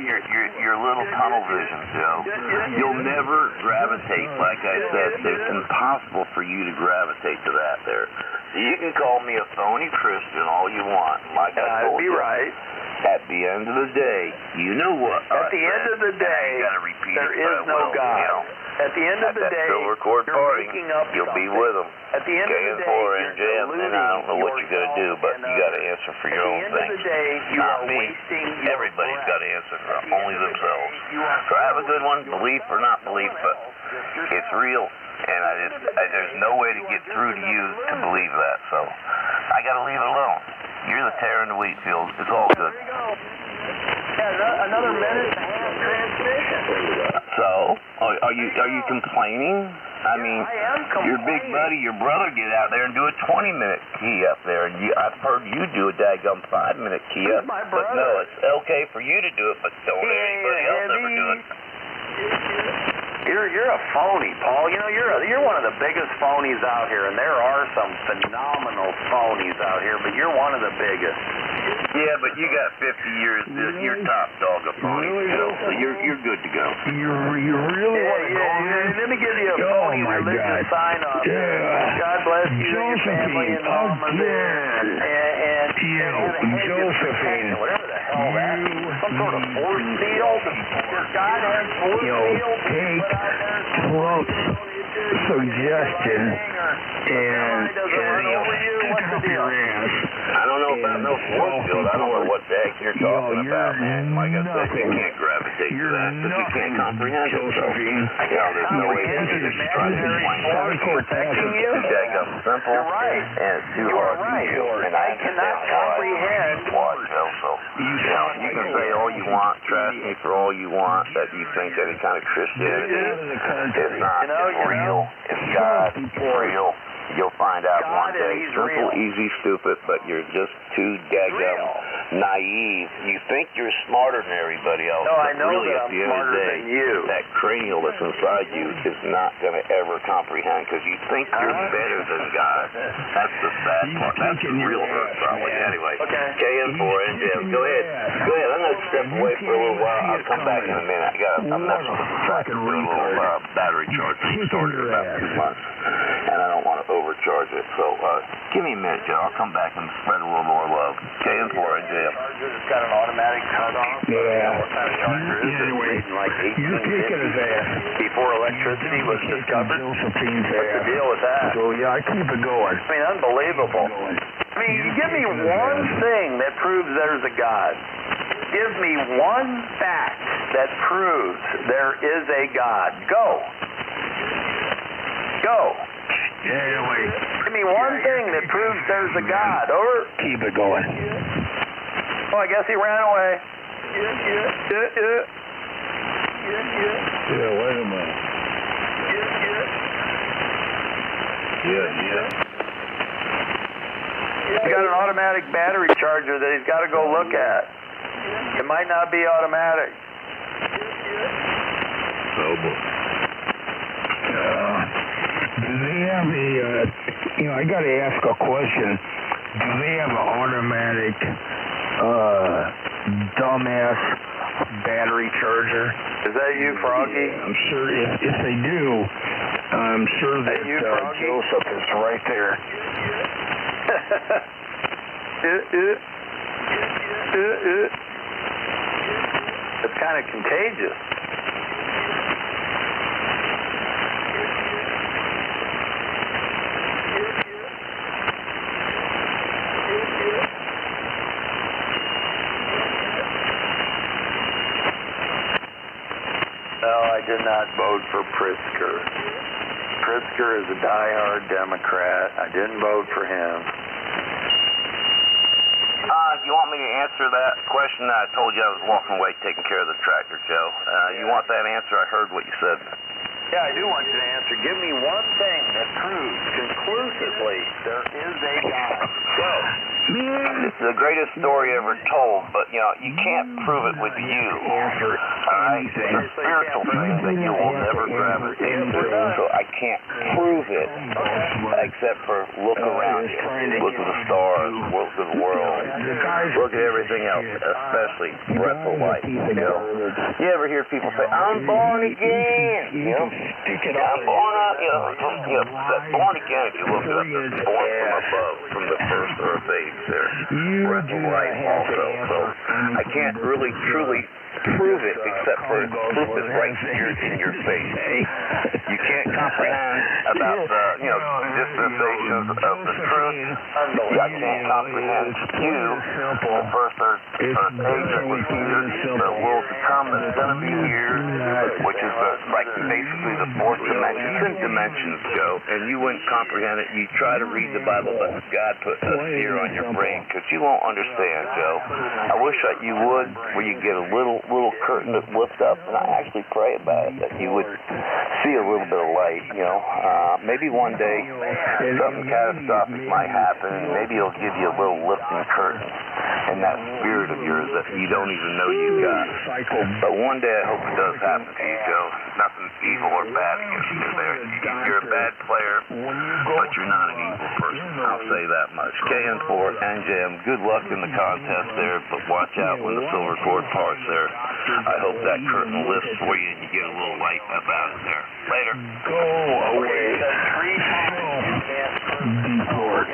little tunnel vision, Joe. You'll never gravitate, like I said. It's impossible for you to gravitate to that there. So you can call me a phony Christian all you want. Like I told you. Be right. At the end of the day, you know what? At the end of the day, there is no God. At the end of the day, you're making up you'll be with them. At the end of the day, you're and I don't know what you're going to do, but you got to answer for your own things. At the end of the day, you are wasting your Everybody's got to answer for only themselves. So have a good one, belief or not belief, but it's real. And there's no way to get through to you to believe that, so I got to leave it alone. You're the tear in the wheat field. It's all good. Yeah, another minute and a half transmission. So, are you complaining? I mean, your big buddy, your brother, get out there and do a 20-minute key up there, and I've heard you do a daggum 5-minute key up. But no, it's okay for you to do it, but don't anybody else ever do it. You're a phony, Paul. You know, you're one of the biggest phonies out here, and there are some phenomenal phonies out here, but you're one of the biggest. Yeah, but you got 50 years. You're top dog of phonies, so you're good to go. You really want to go there? Let me give you a phony religious sign-off. Yeah. God bless you and your family and Mama there. And Josephine. Whatever the hell that is. Some sort of force field. Does God have force field? Take suggestion, and stick up your ass. I don't know about no force field. I don't know what the heck you're talking about, man. Like I said, you can't gravitate to that because you can't comprehend it. So, there's no way to just try to explain that. Protecting you? It's too daggum simple. You're right. And it's too hard to do. And I cannot comprehend why, Joe. So, you can say all you want, trash me for all you want, that you think any kind of Christianity is not. It's real. It's God. It's real. You'll find out one day. Simple, easy, stupid, but you're just too daggum naive. You think you're smarter than everybody else. No, I know really, that at the I'm end of the smarter day, than you. that cranial that's inside you is not going to ever comprehend because you think you're better than God. That's the sad part. That's the real hurt, probably. Anyway, KN4, NJM. Go ahead. Go ahead. I'm going to step away for a little while. I'll come back in a minute. I'm messing with the tractor for a little battery charge that started about 2 months, and I don't want to overcharge it. So give me a minute, Joe. I'll come back and spread a little more love. KN4 NJM. It's got an automatic cutoff. Yeah. What kind of charger is it? Anyway, Like you're kicking his ass. Before electricity was discovered? Josephine's What's the deal with that? So, yeah, I keep it going. I mean, unbelievable. I mean, you give me one thing that proves there's a God. Give me one fact that proves there is a God. Go. Go. Anyway. Give me one thing that proves there's a God. Over. Keep it going. Oh, I guess he ran away. Yeah, wait a minute. He's got an automatic battery charger that he's got to go look at. It might not be automatic. Do they have I got to ask a question. Do they have an automatic, dumbass battery charger? Is that you, Froggy? I'm sure if they do, I'm sure that Joseph is right there. It's kind of contagious. No, I did not vote for Pritzker. Pritzker is a diehard Democrat. I didn't vote for him. You want me to answer that question? I told you I was walking away taking care of the tractor, Joe. You want that answer? I heard what you said. Yeah, I do want you to answer. Give me one thing that proves conclusively there is a God. Go. It's the greatest story ever told, but you can't prove it with you. Alright? It's a spiritual thing that you will never gravitate to. So I can't prove it except for look around you. Look at the stars, look at the world, look at everything else, especially breath of life. You ever hear people say, I'm born again? I'm born up, that born again, if you look it up, is born from above, from the first earth age there. Breath of life also. So I can't really truly prove it except for proof is right here in your face. You can't comprehend about the dispensations of the truth. I can't comprehend you, the first earth age that was here, the world to come that's going to be here, which is like basically the fourth dimension. Fifth dimensions, Joe, and you wouldn't comprehend it. You try to read the Bible, but God put a fear on your brain because you won't understand, Joe. I wish that you would, where you get a little curtain that lifts up, and I actually pray about it, that you would see a little bit of light, maybe one day something catastrophic might happen, and maybe it'll give you a little lifting curtain in that spirit of yours that you don't even know you got. But one day I hope it does happen to you, Joe. Nothing evil or bad against you there. You're a bad player, but you're not an evil person. I'll say that much. KN4, NJM, good luck in the contest there, but watch out when the silver cord parts there. I hope that curtain lifts for you and you get a little light about it there. Later. Go away. Deport.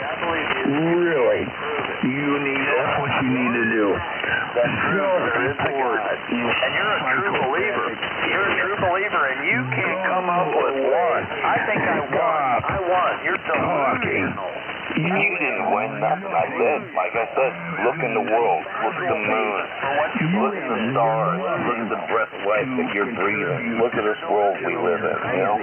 Really? That's what you need to do. Self-deport. And you're a true believer. You're a true believer, and you can't come up with one. I I think I won. I won. You're delusional. You didn't win nothing. Like I said, look in the world, look at the moon, look at the stars, look at the breath of life that you're breathing. Look at this world we live in, you know?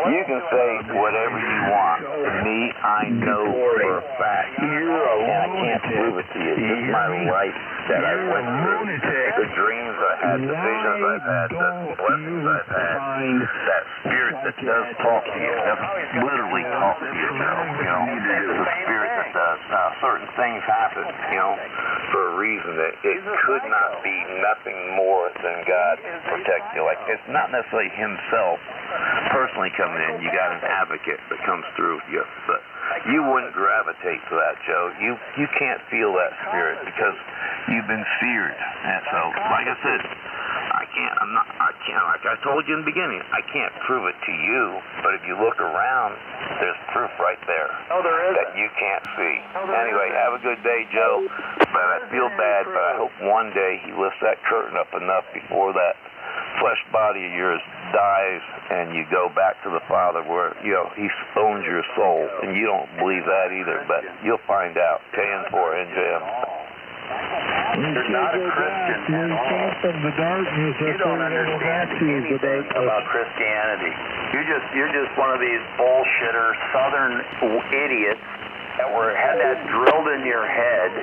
You can say whatever you want. To me, I know for a fact, and I can't prove it to you. This is my life that I went through. The dreams I had, the visions I've had, the blessings I've had, that spirit that does talk to you, that literally talks to you, you know? The spirit that does. Now, certain things happen, you know, for a reason that it could not be nothing more than God protect you. Like, it's not necessarily himself personally coming in. You got an advocate that comes through you. But you wouldn't gravitate to that, Joe. You can't feel that spirit because you've been seared. And so, like I said, I can't, like I told you in the beginning, I can't prove it to you, but if you look around, there's proof right there. Oh, there is. That you can't see. Anyway, have a good day, Joe. But I feel bad, but I hope one day he lifts that curtain up enough before that flesh body of yours dies and you go back to the Father where, you know, he owns your soul. And you don't believe that either, but you'll find out. KN4 NJM. You're not a Christian at all. You don't understand anything about Christianity. You're just one of these bullshitter Southern idiots that had that drilled in your head,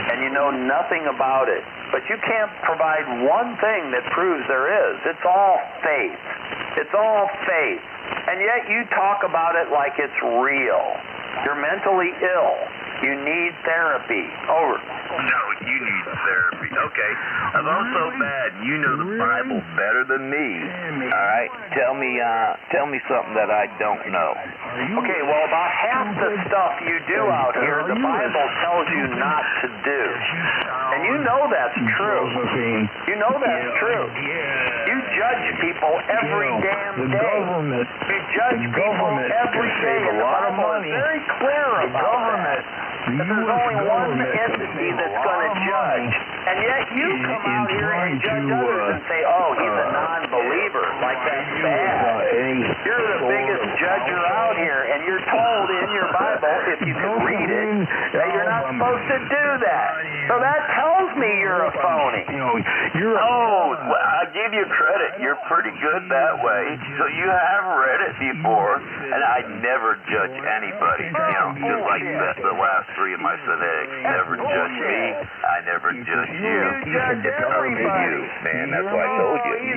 and you know nothing about it. But you can't provide one thing that proves there is. It's all faith. It's all faith. And yet you talk about it like it's real. You're mentally ill. You need therapy. Over. No, you need therapy. Okay. If I'm so bad, you know the Bible better than me. All right. Tell me something that I don't know. Okay. Well, about half the stuff you do out here, the Bible tells you not to do, and you know that's true. You know that's true. You judge people every damn day. You judge people every day, and the Bible is very clear about that. That there's only one entity that's going to judge. And yet you come out here and judge others and say, oh, he's a non-believer. Like that's bad. You're the biggest judger out here, and you're told in your Bible, if you can read it, that you're not supposed to do that. So that tells me you're a phony. I give you credit. You're pretty good that way. So you have read it before, and I never judge anybody. You know, just like the last three of my synetics. Never judge me. I never judge you. It's up to you, man. That's what I told you. You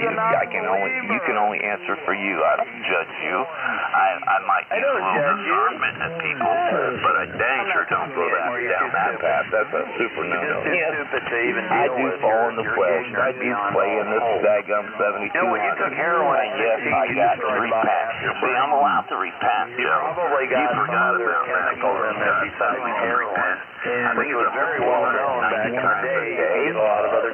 can only answer for you. I don't judge you. I might use a little discernment at people, but I dang sure don't go down that path. That's a super no-no. Yes, I do fall in the flesh. I do play in this daggum 72. You know, when you took heroin, yes, I got to repent. See, I'm allowed to repent, Joe. Probably got you forgot about chemicals in there besides heroin. I think it was very well known back in the day,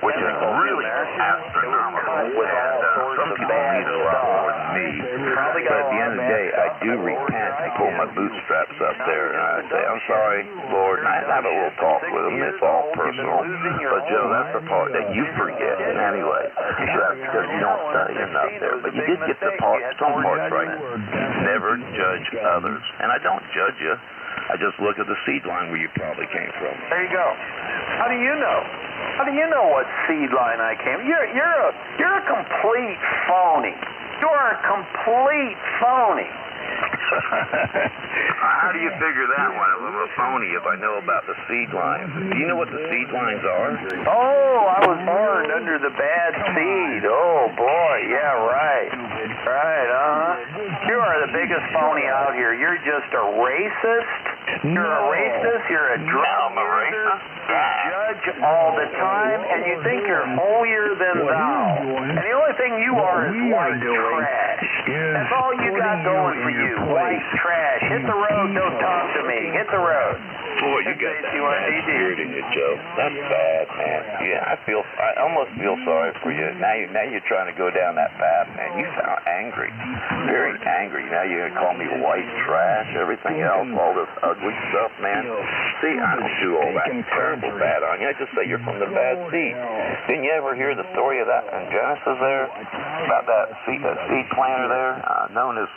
which is really astronomical. And some people need a lot more than me. But at the end of the day, I do repent and pull my bootstraps up there, and I say, I'm sorry, Lord, and I have a little talk with him. It's all personal. But, Joe, that's the part that you forget anyway. That's because you don't study enough there. But you did get some parts right. Never judge others. And I don't judge you. I just look at the seed line where you probably came from. There you go. How do you know? How do you know what seed line I came? You're a complete phony. You are a complete phony. How do you figure that one? I'm a phony if I know about the seed lines. Do you know what the seed lines are? Oh, I was born under the bad seed. Oh, boy. Yeah, right. Right, You are the biggest phony out here. You're just a racist. You're a racist. You're a drug user. You judge all the time, and you think you're holier than thou. And the only thing you are is white trash. That's all you got going for you. White trash. Hit the road, don't talk to me. Hit the road. Boy, you got that bad spirit in you, Joe. That's bad, man. Yeah, I almost feel sorry for you. Now you're trying to go down that path, man. You sound angry, very angry. Now you're gonna call me white trash, everything else, all this ugly stuff, man. See, I don't do all that terrible bad on you. I just say you're from the bad seed. Didn't you ever hear the story of that in Genesis there about that seed planter there, known as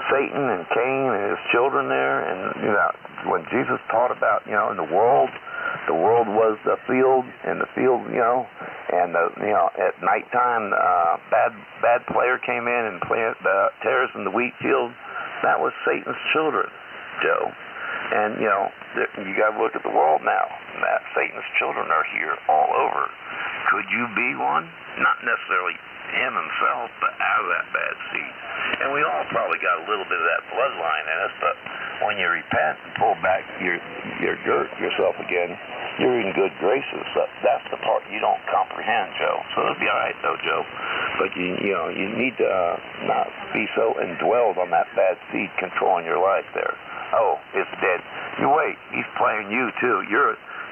Satan and Cain and his children there, and you know when Jesus taught about in the world was the field, and the field and at nighttime bad player came in and planted tares in the wheat field. That was Satan's children, Joe. And you got to look at the world now. That Satan's children are here all over. Could you be one? Not necessarily him himself, but out of that bad seed. And we all probably got a little bit of that bloodline in us, but when you repent and pull back your dirt yourself again, you're in good graces. So that's the part you don't comprehend, Joe. So it'll be all right, though, Joe. But you need to not be so indwelled on that bad seed controlling your life there. Oh, it's dead. You wait. He's playing you, too.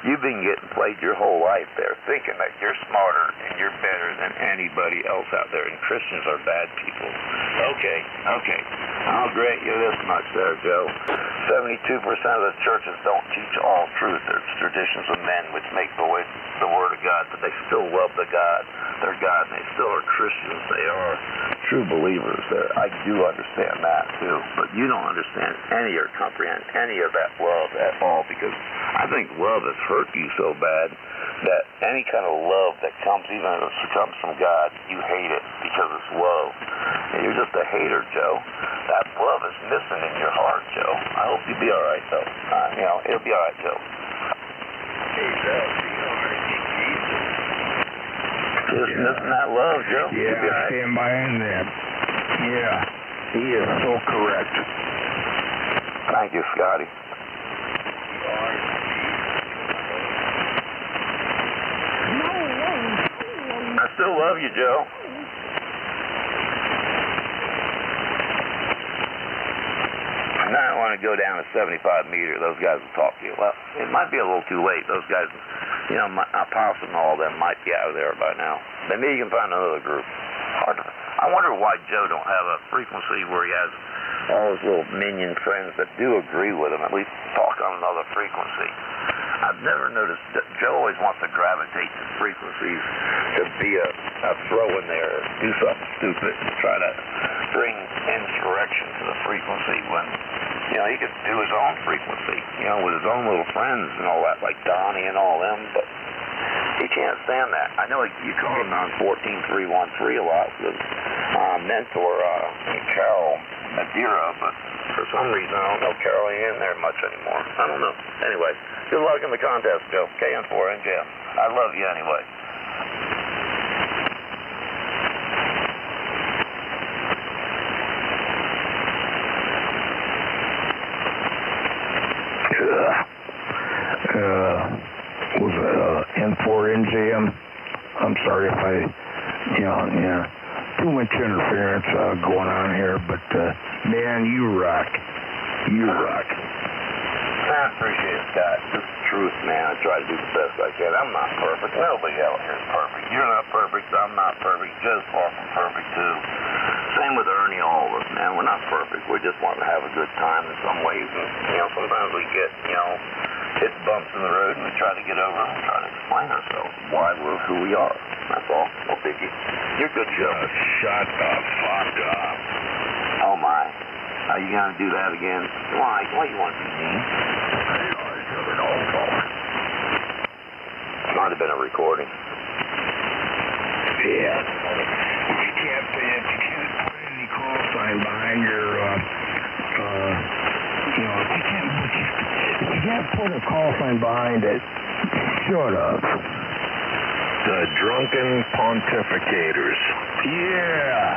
You've been getting played your whole life there, thinking that you're smarter and you're better than anybody else out there, and Christians are bad people. Okay. I'll grant you this much there, Joe. 72% of the churches don't teach all truth. There's traditions of men which make the Word of God, but they still love their God, and they still are Christians. They are true believers there. I do understand that, too, but you don't understand any or comprehend any of that love at all, because I think love has hurt you so bad that any kind of love that comes, even if it comes from God, you hate it because it's love. And you're just a hater, Joe. That love is missing in your heart, Joe. I hope you'll be all right, though. It'll be all right, Joe. Just missing that love, Joe. Yeah, I stand behind that. Yeah, he is so correct. Thank you, Scotty. I still love you, Joe. Now I want to go down to 75 meter. Those guys will talk to you. Well, it might be a little too late. Those guys, Apostle and all of them might be out of there by now. Maybe you can find another group. I wonder why Joe don't have a frequency where he has all his little minion friends that do agree with him, at least talk on another frequency. I've never noticed that Joe always wants to gravitate to frequencies to be a throw in there, do something stupid, and try to bring insurrection to the frequency when, he could do his own frequency, with his own little friends and all that, like Donnie and all them, but he can't stand that. I know you call him on 14313 a lot with mentor Carol Madeira, but for some reason I don't know Carol ain't in there much anymore. I don't know. Anyway, good luck in the contest, Joe. KN4NJM. I love you anyway. Was N4NJM? I'm sorry if I, too much interference going on here, but man, you rock. You rock. I appreciate it, Scott. Just the truth, man. I try to do the best I can. I'm not perfect. Nobody out here is perfect. You're not perfect. I'm not perfect. Joe's far from perfect, too. Same with Ernie, all of us, man. We're not perfect. We just want to have a good time in some ways. And, sometimes we get, hit bumps in the road and we try to get over them and try to explain ourselves. Why we're who we are. That's all. No biggie. You're good, Joe. Shut the fuck up. Oh, my. Are you going to do that again? Why? Why you want to be mean? Might have been a recording. Yeah. You can't put any call sign behind your, if you can't put a call sign behind it, shut up. The drunken pontificators. Yeah.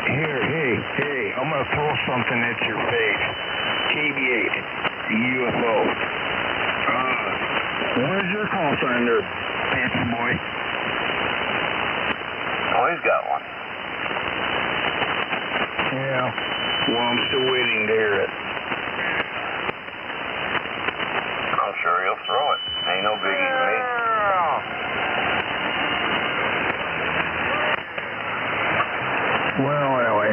Here, hey, I'm gonna throw something at your face. KB8, UFO. Where's your call sign there, fancy boy? Oh, he's got one. Yeah. Well, I'm still waiting to hear it. sure he'll throw it. Ain't no biggie to me. Well, anyway,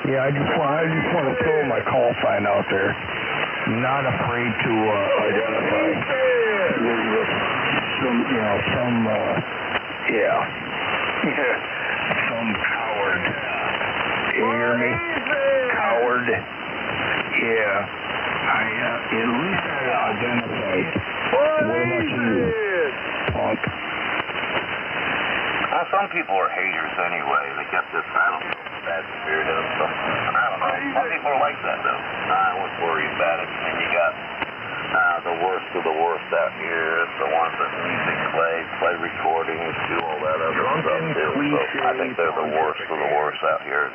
yeah, I just want to throw my call sign out there. Not afraid to identify. Some coward. You hear me? Coward. Yeah. At least I identified. What about you, punk? Some people are haters anyway. They got this, I don't know, bad spirit in them. So, I don't know. Some people are like that, though. I wouldn't worry about it. And you got the worst of the worst out here. It's the ones that music play recordings, do all that other stuff, too. So I think they're the worst of the worst out here.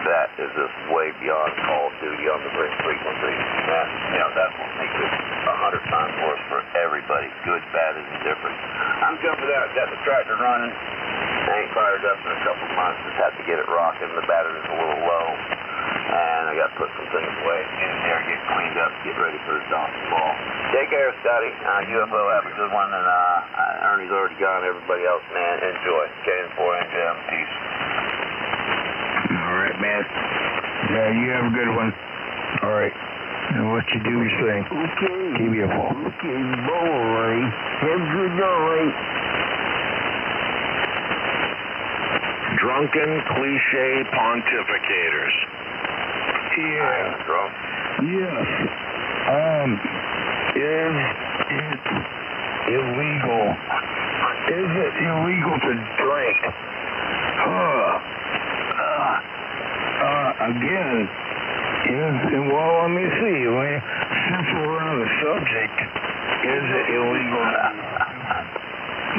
That is just way beyond Call of Duty on the frequency. That will make it 100 times worse for everybody, good, bad, and indifferent. I'm jumping out, got the tractor running. I ain't fired up in a couple of months, just had to get it rocking. The battery's a little low, and I got to put some things away, get in there, get cleaned up, get ready for the donkey ball. Take care, Scotty. UFO, have a good one, and Ernie's already gone. Everybody else, man, enjoy. KN4NJM, peace. All right, man. Yeah, you have a good one. All right. And what you do is say. Okay. Keep your phone. Okay, boy. Have a good night. Drunken cliche pontificators. Yeah. Drunk. Yes. Is it illegal? Is it illegal to drink? Again, well, let me see. Since we're on the subject, is it illegal?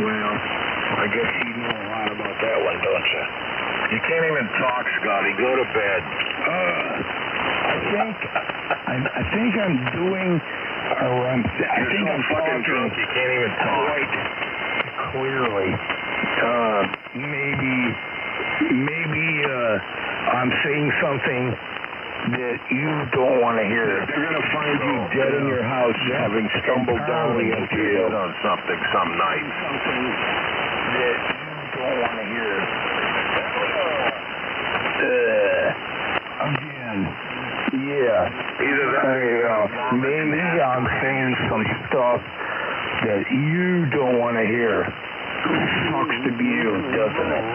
Well, I guess you know a lot about that one, don't you? You can't even talk, Scotty. Go to bed. I think I'm doing, I think I'm fucking drunk. You can't even talk. Quite clearly. Maybe I'm saying something that you don't want to hear. They're going to find you dead in your house having stumbled down against your head on something some night. Something that you don't want to hear. Again, yeah. Either that maybe I'm saying some stuff that you don't want to hear. Sucks to be you, doesn't it?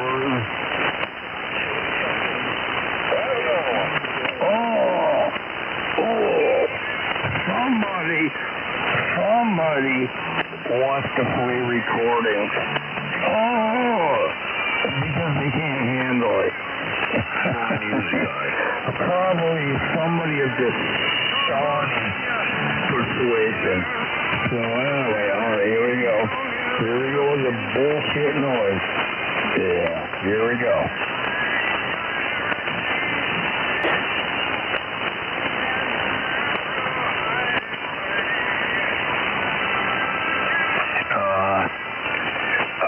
Somebody wants to play recordings. Because they can't handle it. Probably somebody of this Shawnee persuasion. So anyway, all right, here we go. Here we go with the bullshit noise. Yeah, here we go.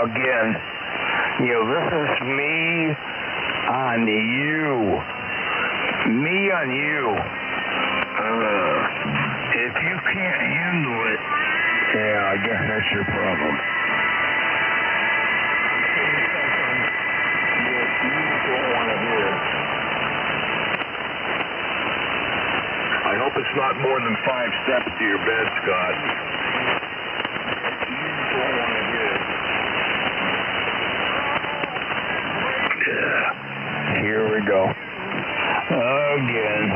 Again, this is me on you. Me on you. If you can't handle it, yeah, I guess that's your problem. I hope it's not more than 5 steps to your bed, Scott. Here we go. Again.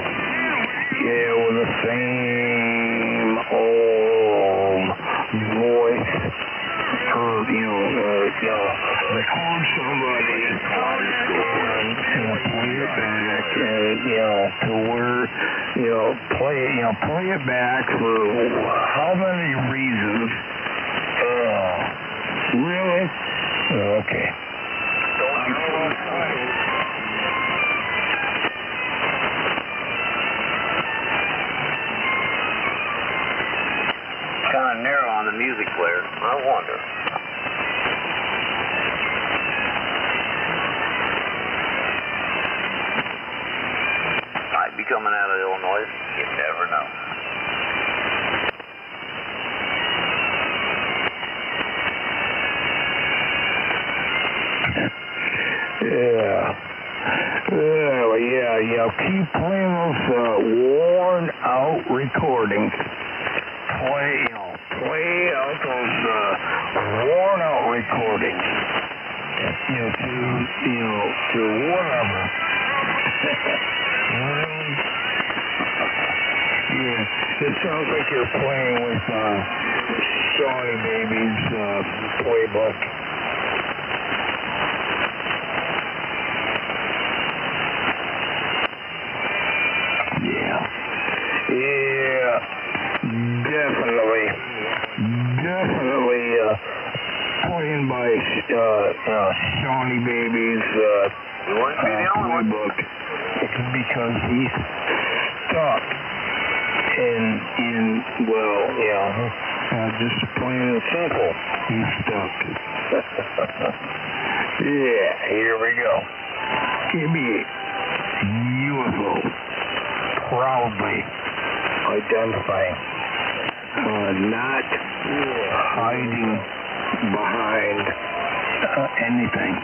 Yeah, with the same old voice. They call somebody and play it back, to where, play it back for how many reasons? Really? Okay. Kind of narrow on the music player. I wonder. Might be coming out of Illinois. You never know. Yeah. Keep playing those worn out recordings. Play out those worn out recordings. To whatever. Yeah, it sounds like you're playing with Shawnee Baby's playbook. Yeah, definitely playing by Shawnee Baby's playbook because he's stuck in just plain and simple, he's stuck. Yeah, here we go. NVIS UFO proudly identifying, not hiding behind anything.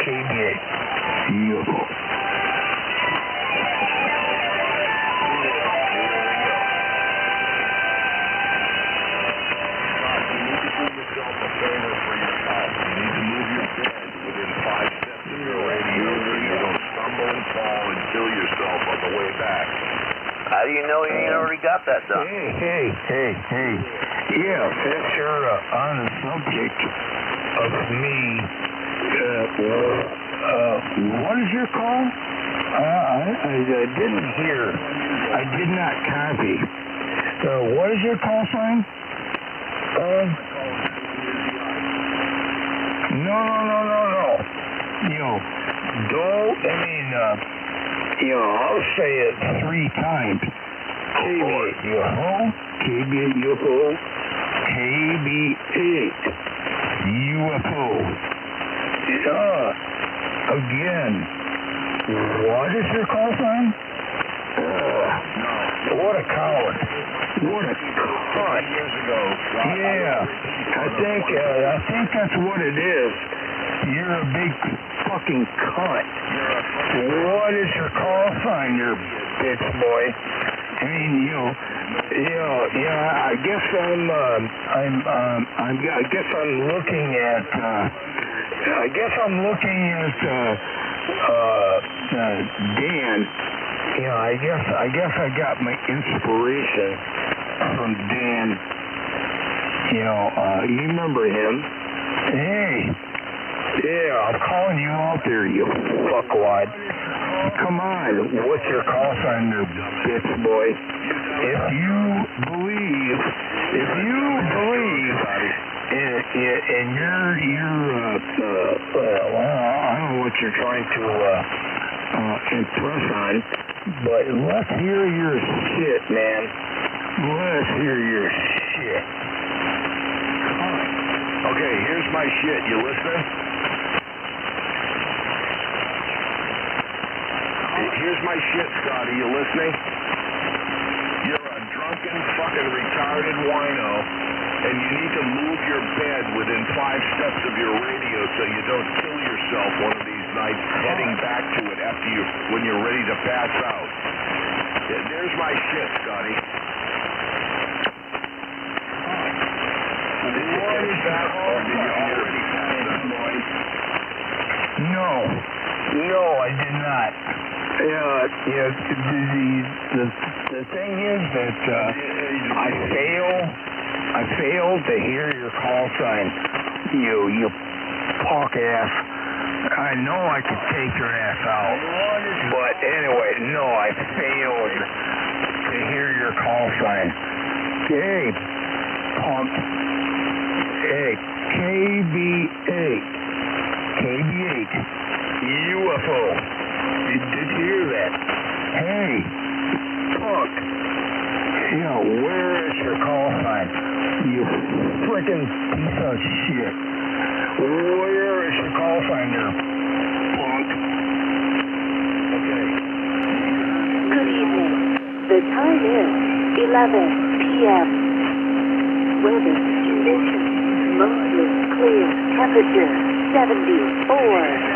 NVIS UFO. How do you know you ain't already got that done? Hey. Yeah, since you're on the subject of me, what is your call? I didn't hear. I did not copy. What is your call sign? No. I'll say it 3 times. KBIS UFO, KBIS UFO, KB8 UFO. Again, what is your call sign? What a coward. What a cunt. Yeah, I think that's what it is. You're a big fucking cunt. What is your call sign, you bitch boy? I mean, I guess I'm looking at Dan. I guess I got my inspiration from Dan. You remember him? Hey. Yeah, I'm calling you out there, you fuckwad. Come on, what's your call sign, you bitch boy? If you believe in your I don't know what you're trying to impress on, but let's hear your shit, man. Let's hear your shit. Okay, here's my shit. You listening? Here's my shit, Scotty. You listening? You're a drunken, fucking retarded wino, and you need to move your bed within 5 steps of your radio so you don't kill yourself one of these nights heading back to it after when you're ready to pass out. There's my shit, Scotty. Did you catch that, or did you already pass that, boy? No, I did not. The thing is that I failed to hear your call sign. You punk ass. I know I could take your ass out, but anyway, no, I failed to hear your call sign. Hey, punk. Hey, KB8 UFO. Did you hear that? Hey, punk. Where is your call sign? You frickin' piece of shit. Where is your call sign there, punk? Okay. Good evening. The time is 11 p.m. Weather conditions mostly clear. Temperature 74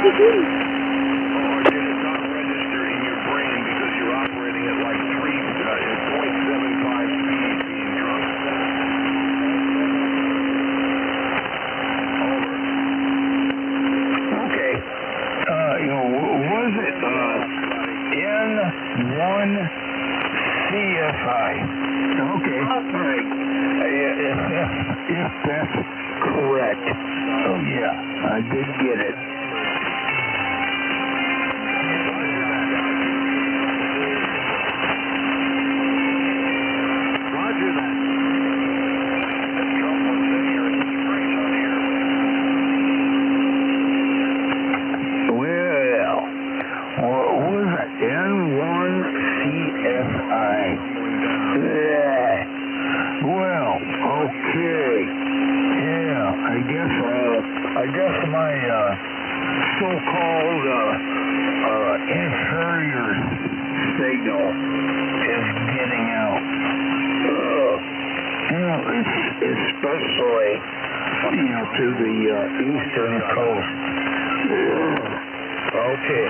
degrees. Or did it not register in your brain because you're operating at like 0.75 speed being drunk? Over. Okay. Was it N1 CSI? Okay. All right. If that's correct. Oh yeah, I did get it. Roger that. Well, what was it? N1 CSI. Well, okay. Yeah, I guess my so-called inferior signal is getting out. Especially, to the eastern coast. Okay.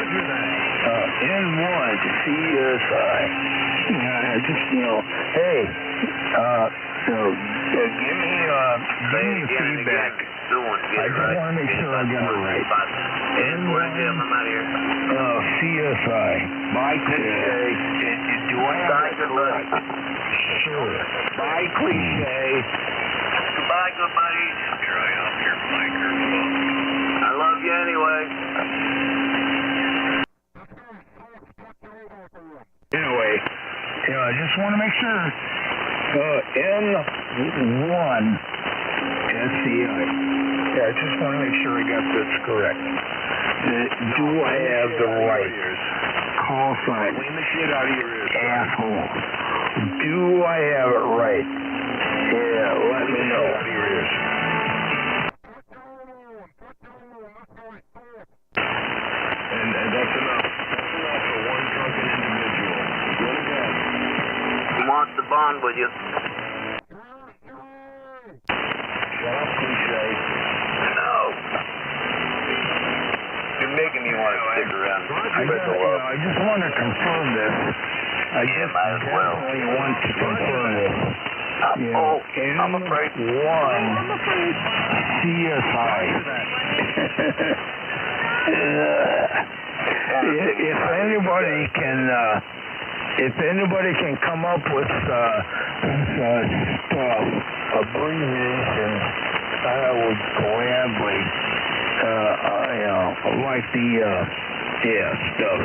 N1 CSI. Hey, give me feedback. I just want to make sure I got it right. N1 CSI. Bye, cliche. Do I have it right? Sure. Bye, cliche. Goodbye, good buddies. Here I am, your microphone. I love you anyway. Anyway, I just want to make sure. N1 SCI. Yeah, I just want to make sure I got this correct. Do I have the right call sign? Clean the shit out of your ears. Asshole. Do I have it right? Yeah, let me know. And that's enough. That's enough for one drunken individual. Go to bed. He wants to bond with you. Shut up, cliche. No. You're making me want to stick around. I just want to confirm this. I definitely want to confirm this. I'm afraid. N1 CSI. If anybody can come up with stuff, abbreviations, I would gladly, like the stuff.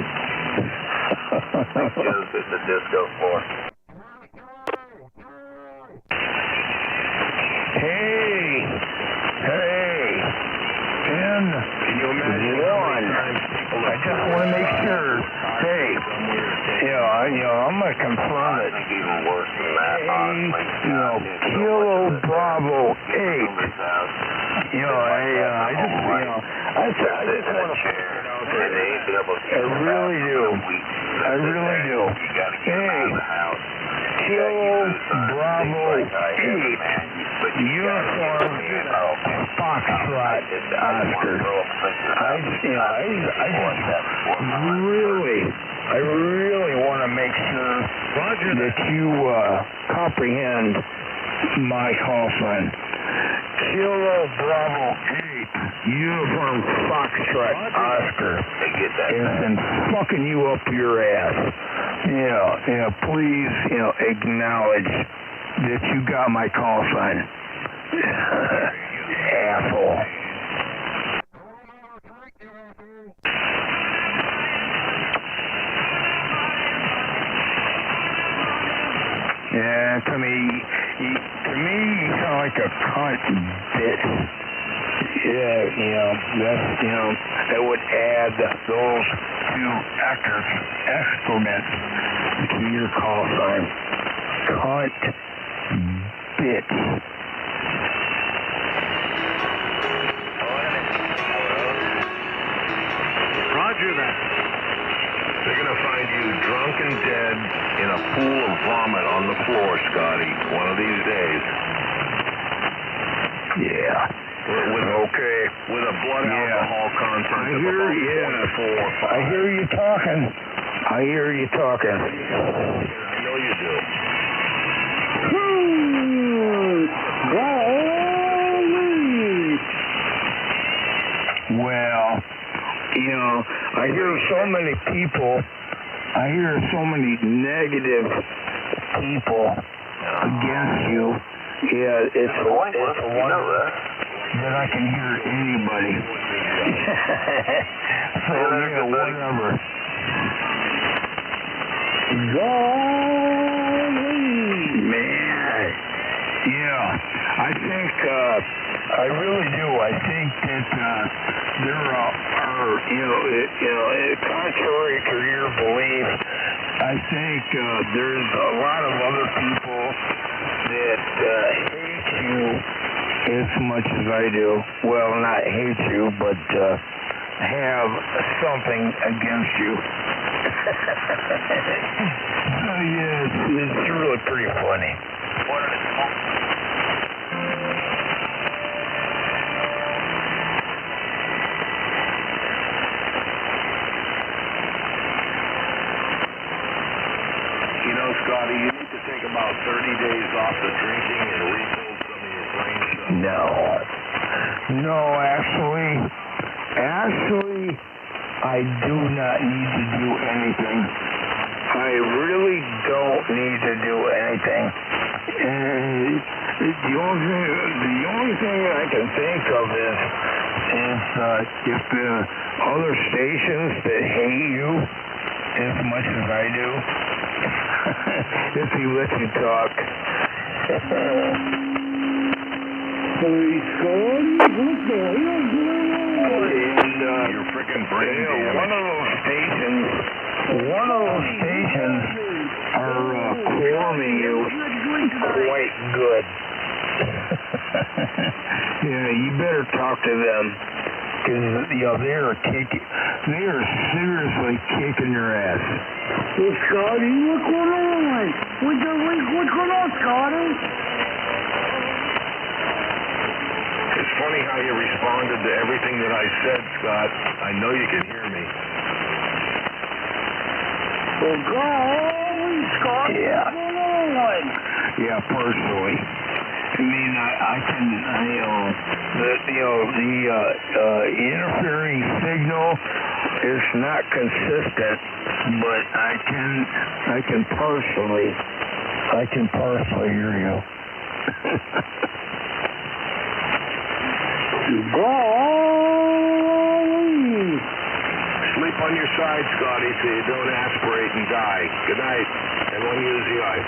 Just hit the disco floor. Hey, N1. I just want to make sure. Hey, I'm gonna confirm it. Even worse than that, honestly. Kilo Bravo 8. I really do. Hey, Kilo Bravo 8. Uniform Foxtrot Oscar. I really want to make sure that you comprehend my call sign. Kilo Bravo 8, Uniform Foxtrot Oscar. Has been fucking you up your ass. Please, acknowledge that you got my call sign. Asshole. Yeah, to me, you sound like a cunt bitch. That would add those two excrements to your call sign. Cunt bitch. Roger that. They're going to find you drunk and dead in a pool of vomit on the floor, Scotty, one of these days. Yeah. Okay. with a blood alcohol content I of hear, about 24 or 5. I hear you talking. I hear you talking. I know you do. Well, you know, I hear so many people, I hear so many negative people against you. Yeah, it's a wonder that I can hear anybody. So, yeah, whatever. Man, yeah, I think, I really do. I think that there are, contrary to your belief, I think there's a lot of other people that hate you as much as I do. Well, not hate you, but have something against you. So, yeah, it's really pretty funny. You know, Scotty, you need to take about 30 days off the drinking and rebuild some of your brain cells. No, actually, I do not need to do anything. I really don't need to do anything. And the only thing I can think of is if the other stations that hate you as much as I do, if he lets you talk. Hey, Scotty, what the hell going on? And, your freaking brain damage. One of those stations are cloning you quite good. Yeah, you better talk to them. Because, they are seriously kicking your ass. Hey, Scotty, what's going on? What's going on, Scotty? It's funny how you responded to everything that I said, Scott. I know you can hear me. Well, golly, Scott, Yeah. what's going on? Yeah, personally. I mean, I can, the interfering signal is not consistent, but I can partially hear you. Golly. Sleep on your side, Scotty, so you don't aspirate and die. Good night. Everyone use the eye.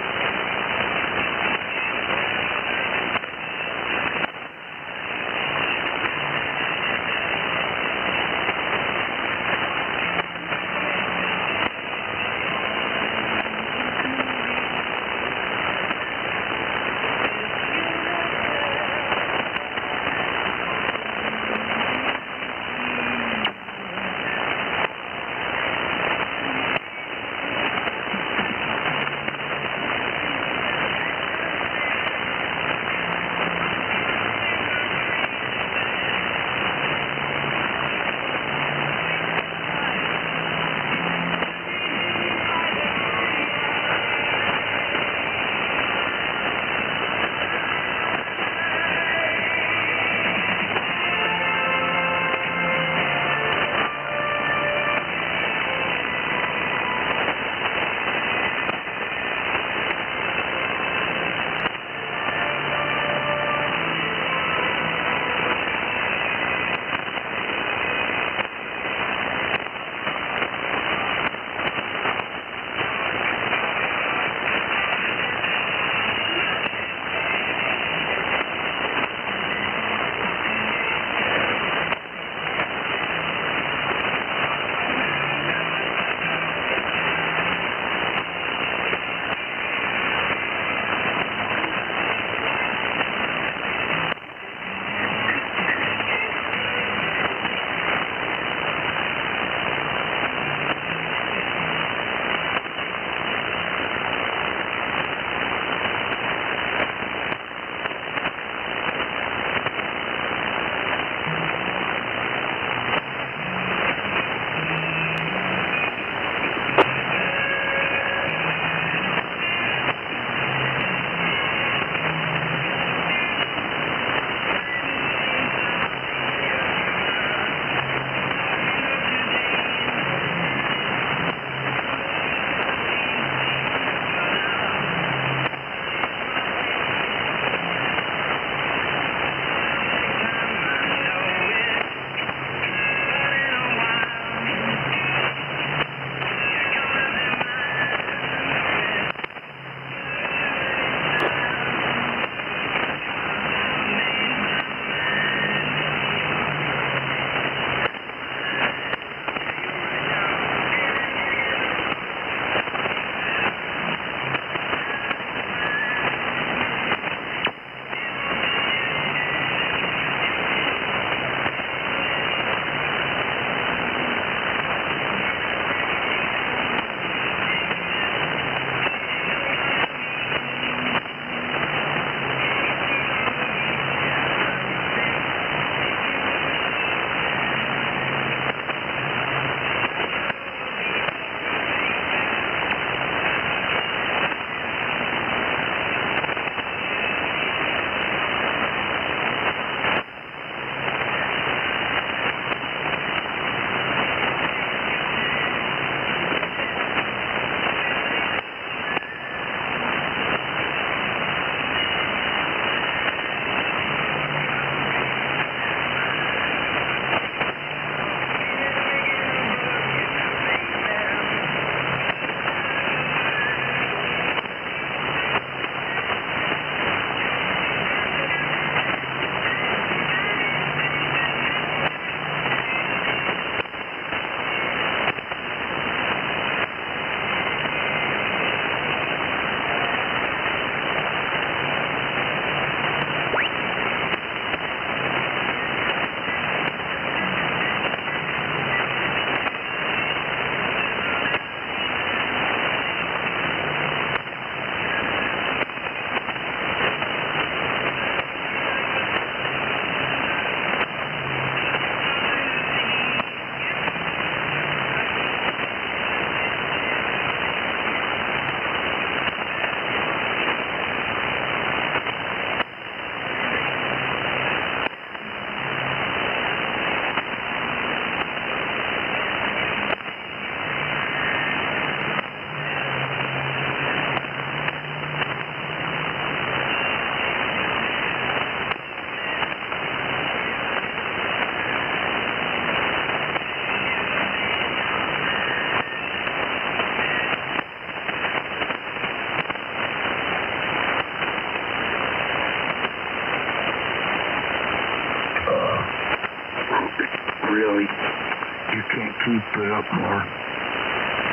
can't keep it up more.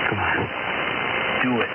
Come on. Do it.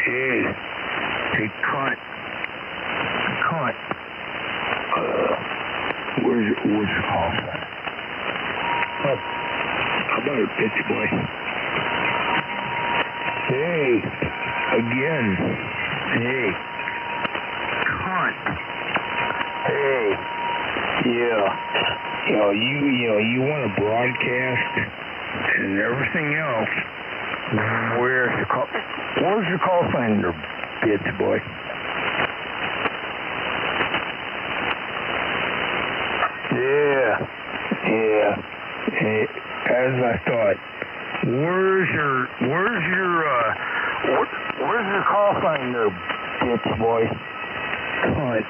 Hey, cunt. Where's your call sign? Oh, how about it, bitch boy? Hey, again. Hey, cunt. Hey, yeah. You want to broadcast and everything else. Where's your call sign, there, bitch boy? Yeah. Hey, as I thought. Where's your call sign, there, bitch boy? Cunt.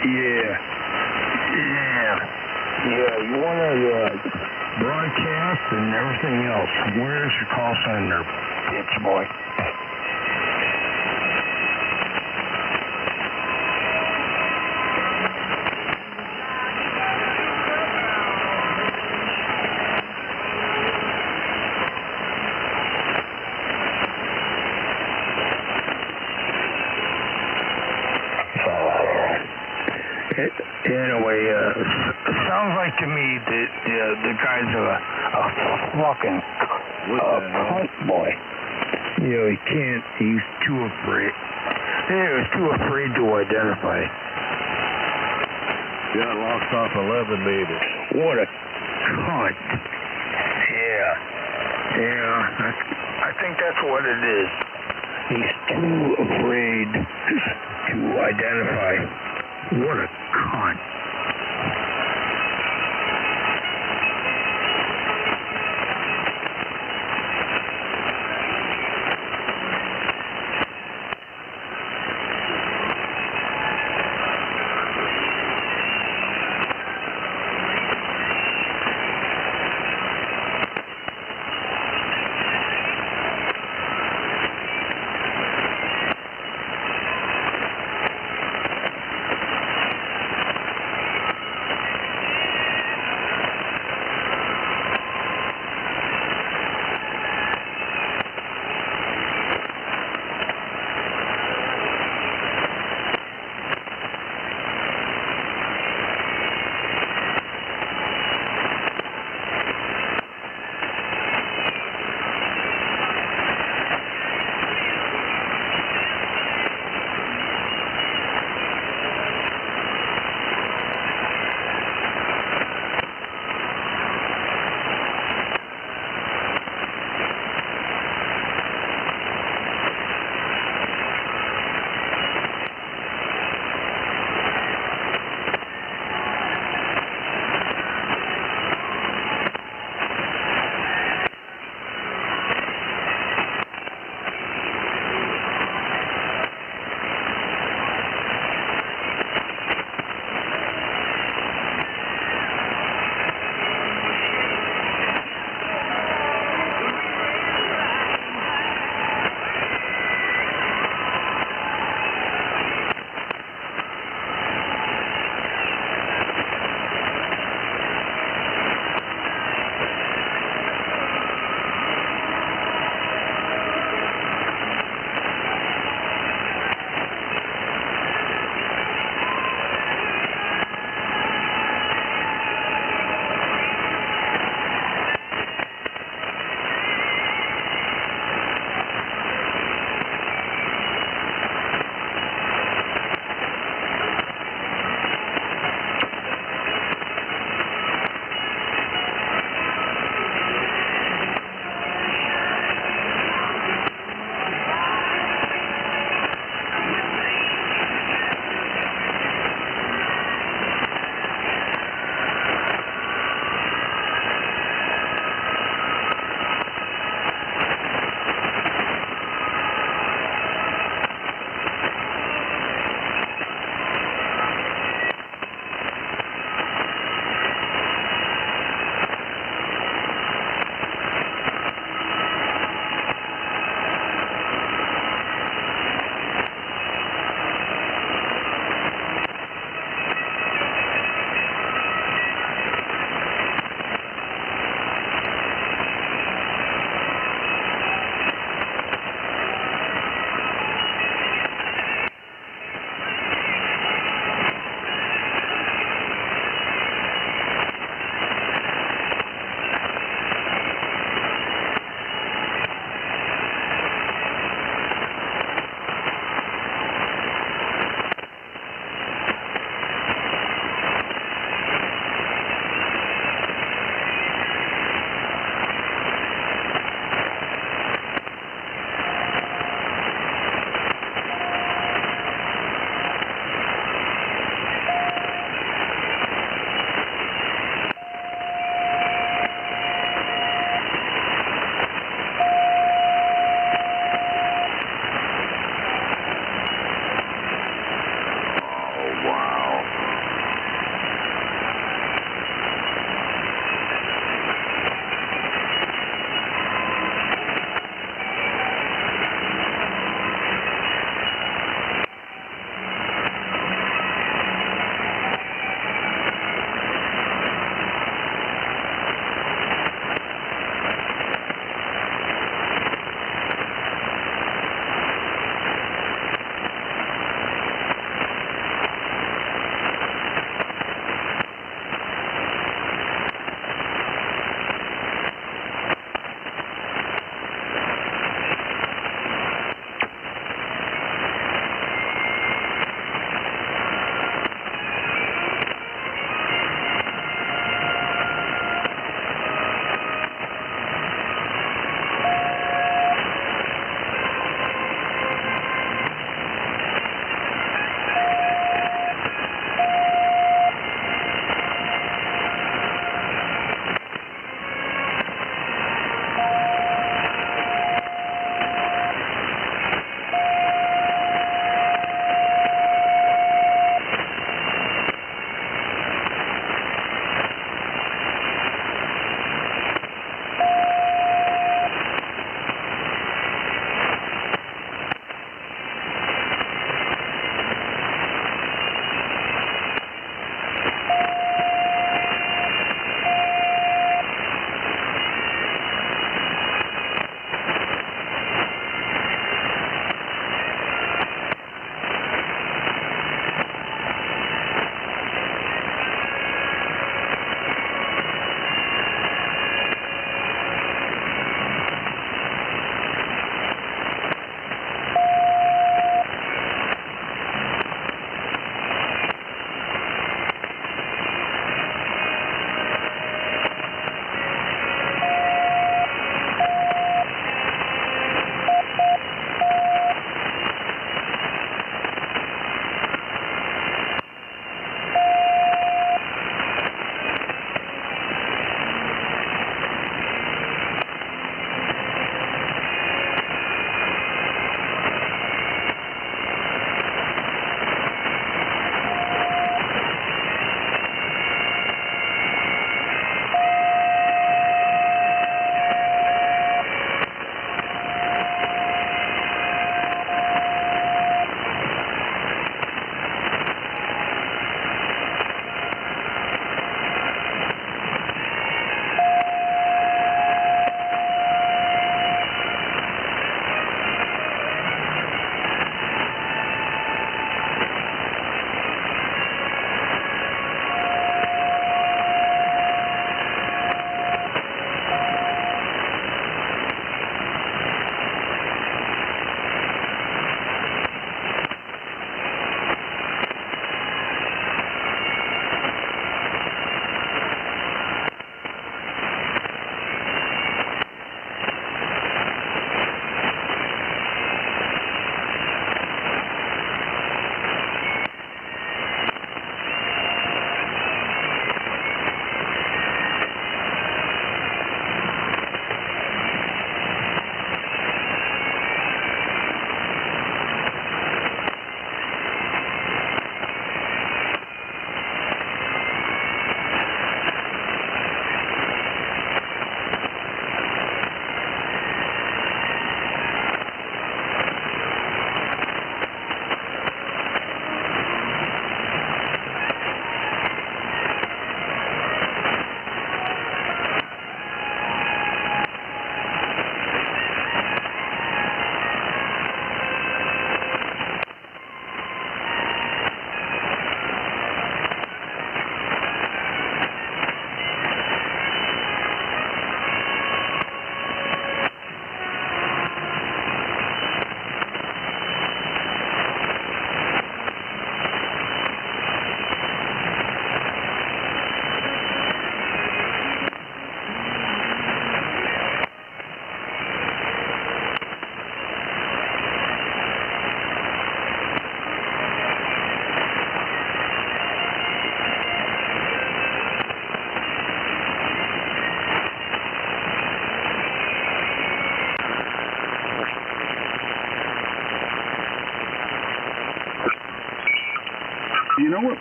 Yeah. You want to broadcast and everything else. Where's your call sign, there, bitch boy? Anyway, sounds like to me that the guy's a fucking cunt boy. He can't, he's too afraid. He's too afraid to identify. Got locked off 11 meters. What a cunt. Yeah, I think that's what it is. He's too afraid to identify. What a cunt.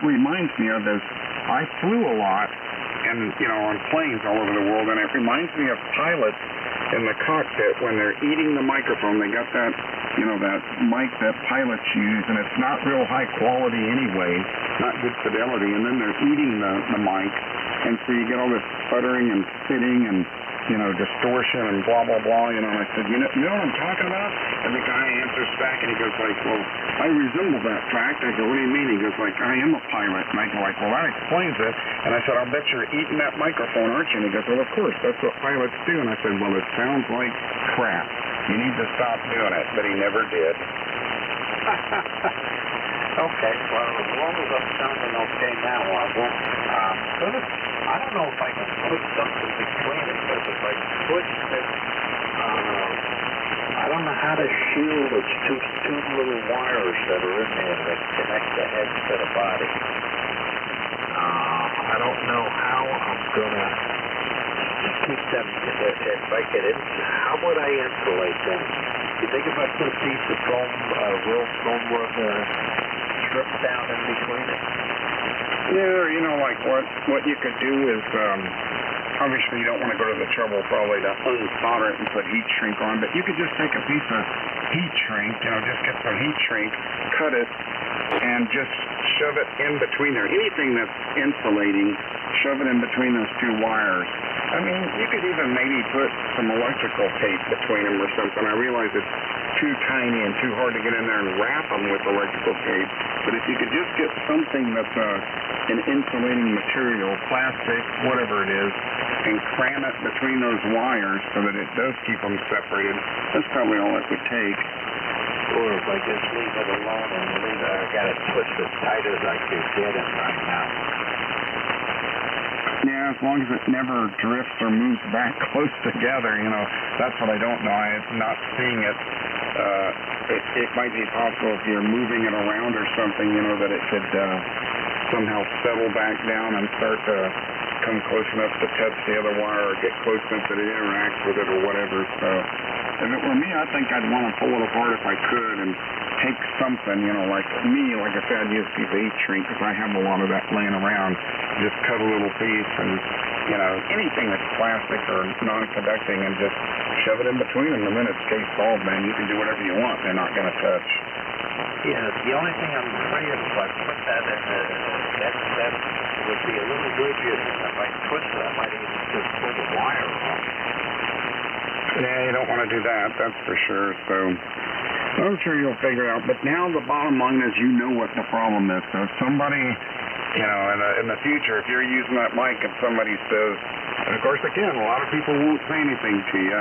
reminds me of is I flew a lot and, on planes all over the world, and it reminds me of pilots in the cockpit when they're eating the microphone. They got that, that mic that pilots use, and it's not real high quality anyway, not good fidelity, and then they're eating the mic, and so you get all this sputtering and spitting and, distortion and blah, blah, blah, and I said, you know what I'm talking about? And the guy answers back, and he goes like, well, I resemble that fact. I go, what do you mean? He goes like, I am a pilot. And I go like, well, that explains it. And I said, I'll bet you're eating that microphone, aren't you? And he goes, well, of course, that's what pilots do. And I said, well, it sounds like crap. You need to stop doing it. But he never did. Okay, well, as long as I'm sounding okay now, I won't. I don't know if I can put something between it, because if I push this, I don't know how to shield those two little wires that are in there that connect the head to the body. I don't know how I'm gonna keep them. If I could, how would I insulate them? You think if I put a piece of foam, real foamwork strip down in between it? Yeah, like what you could do is, obviously you don't want to go to the trouble probably to unsolder it and put heat shrink on, but you could just take a piece of heat shrink, just get some heat shrink, cut it, and just shove it in between there. Anything that's insulating, shove it in between those two wires. I mean, you could even maybe put some electrical tape between them or something. I realize it's too tiny and too hard to get in there and wrap them with electrical tape, but if you could just get something that's an insulating material, plastic, whatever it is, and cram it between those wires so that it does keep them separated, that's probably all it would take. Or if I just leave it alone and I got it twisted tight as I can get it right now. Yeah, as long as it never drifts or moves back close together, that's what I don't know. I'm not seeing it. It might be possible if you're moving it around or something, that it could somehow settle back down and start to come close enough to touch the other wire or get close enough that it interacts with it or whatever. So if it were me, I think I'd want to pull it apart if I could and take something, like I said, I'd use a piece of heat shrink because I have a lot of that laying around. Just cut a little piece and, anything that's plastic or non-conducting and just shove it in between them. And then it's case solved, man. You can do whatever you want. They're not going to touch. Yeah, the only thing I'm afraid of, if I put that in that would be a little rigid. If I twist it, I might even just pull the wire off. Yeah, you don't want to do that, that's for sure. So I'm sure you'll figure it out. But now the bottom line is you know what the problem is. So if somebody, in the future, if you're using that mic and somebody says, and of course, again, a lot of people won't say anything to you.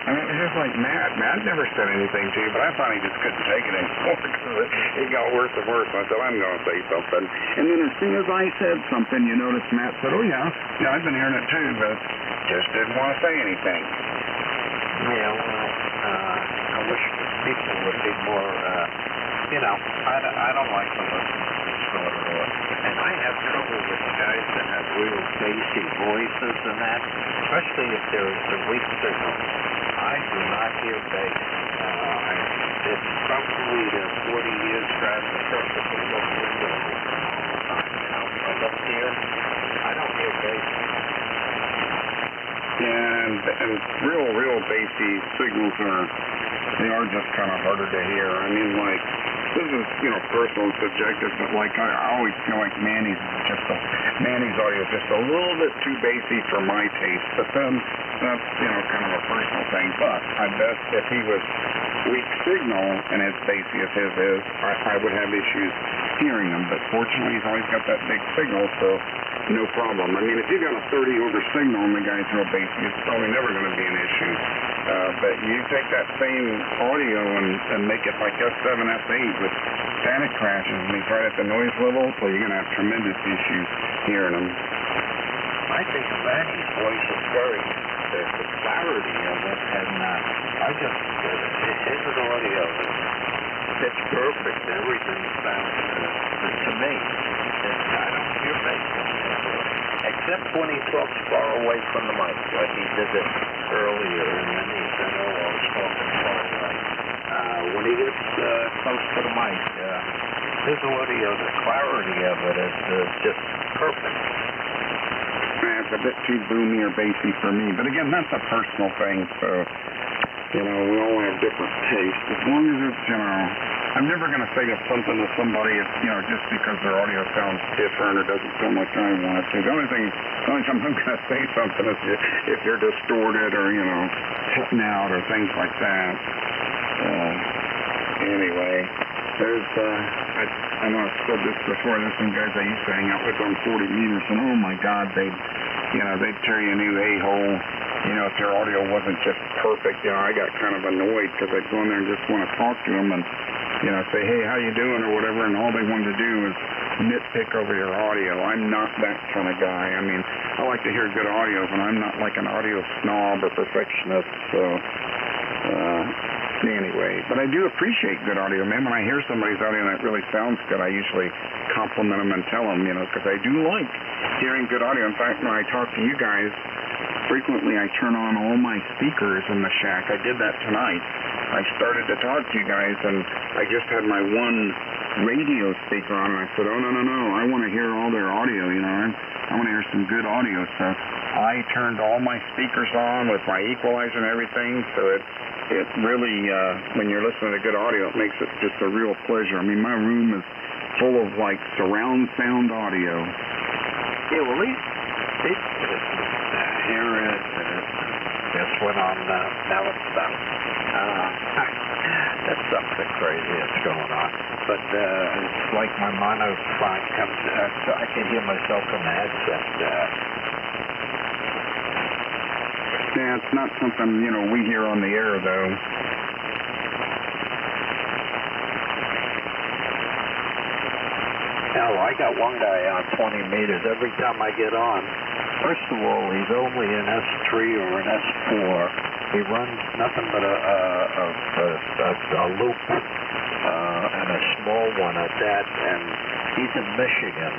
I mean, it's just like Matt. Matt never said anything to you, but I finally just couldn't take it anymore because it got worse and worse. I said, I'm going to say something. And then as soon as I said something, you notice Matt said, oh, yeah, I've been hearing it too, but just didn't want to say anything. Yeah, well, I wish people would be more, I don't like to listen to this sort of, and I have trouble with guys that have real bassy voices and that, especially if there's a weak signal. I do not hear bass. It's probably 40 years driving across the window all the time, but up here, I don't hear bass. Yeah, and real bassy signals they are just kind of harder to hear. I mean, like, this is, personal and subjective, but like, I always feel like Manny's audio is just a little bit too bassy for my taste, but then that's, kind of a personal thing. But I bet if he was weak signal and as bassy as his is, I would have issues hearing him, but fortunately he's always got that big signal, so no problem. I mean, if you got a 30 over signal and the guy's real bassy, it's probably never going to be an issue. But you take that same audio and make it like S7, S8 with static crashes and he's right at the noise level, well, you're going to have tremendous issues hearing him. I think Manny's voice is the clarity of it, and his audio fits perfect. Everything sounds to me. I don't hear bass, except when he talks far away from the mic, like he did it earlier, and then he said, I was talking far away. When he gets close to the mic, his audio, the clarity of it is just perfect. It's a bit too boomy or bassy for me, but again, that's a personal thing, so, you know, we all have different tastes. As long as it's, you know, I'm never going to say something to somebody, you know, just because their audio sounds different or doesn't sound like I want it to. The only time I'm going to say something is if you're distorted or, you know, cutting out or things like that. Anyway, there's, I know I've said this before, there's some guys I used to hang out with on 40 meters, and oh my God, they'd tear you a new a-hole, you know, if their audio wasn't just perfect. You know, I got kind of annoyed because I'd go in there and just want to talk to them and, you know, say, hey, how you doing or whatever, and all they wanted to do was nitpick over your audio. I'm not that kind of guy. I mean, I like to hear good audio, but I'm not like an audio snob or perfectionist, so, anyway, but I do appreciate good audio, man. When I hear somebody's audio that really sounds good, I usually compliment them and tell them, you know, because I do like hearing good audio. In fact, when I talk to you guys, frequently I turn on all my speakers in the shack. I did that tonight. I started to talk to you guys, and I just had my one radio speaker on, and I said, oh, no, I want to hear all their audio, you know. I want to hear some good audio, so I turned all my speakers on with my equalizer and everything, so it really, when you're listening to good audio, it makes it just a real pleasure. I mean, my room is full of, like, surround sound audio. Yeah, well, here this went on, now it's done. That's something crazy that's going on. But it's like my monophone comes, so I can hear myself from the headset. Yeah, it's not something, you know, we hear on the air, though. Now, I got one guy on 20 meters. Every time I get on, first of all, he's only an S3 or an S4. He runs nothing but a loop and a small one at that, and he's in Michigan,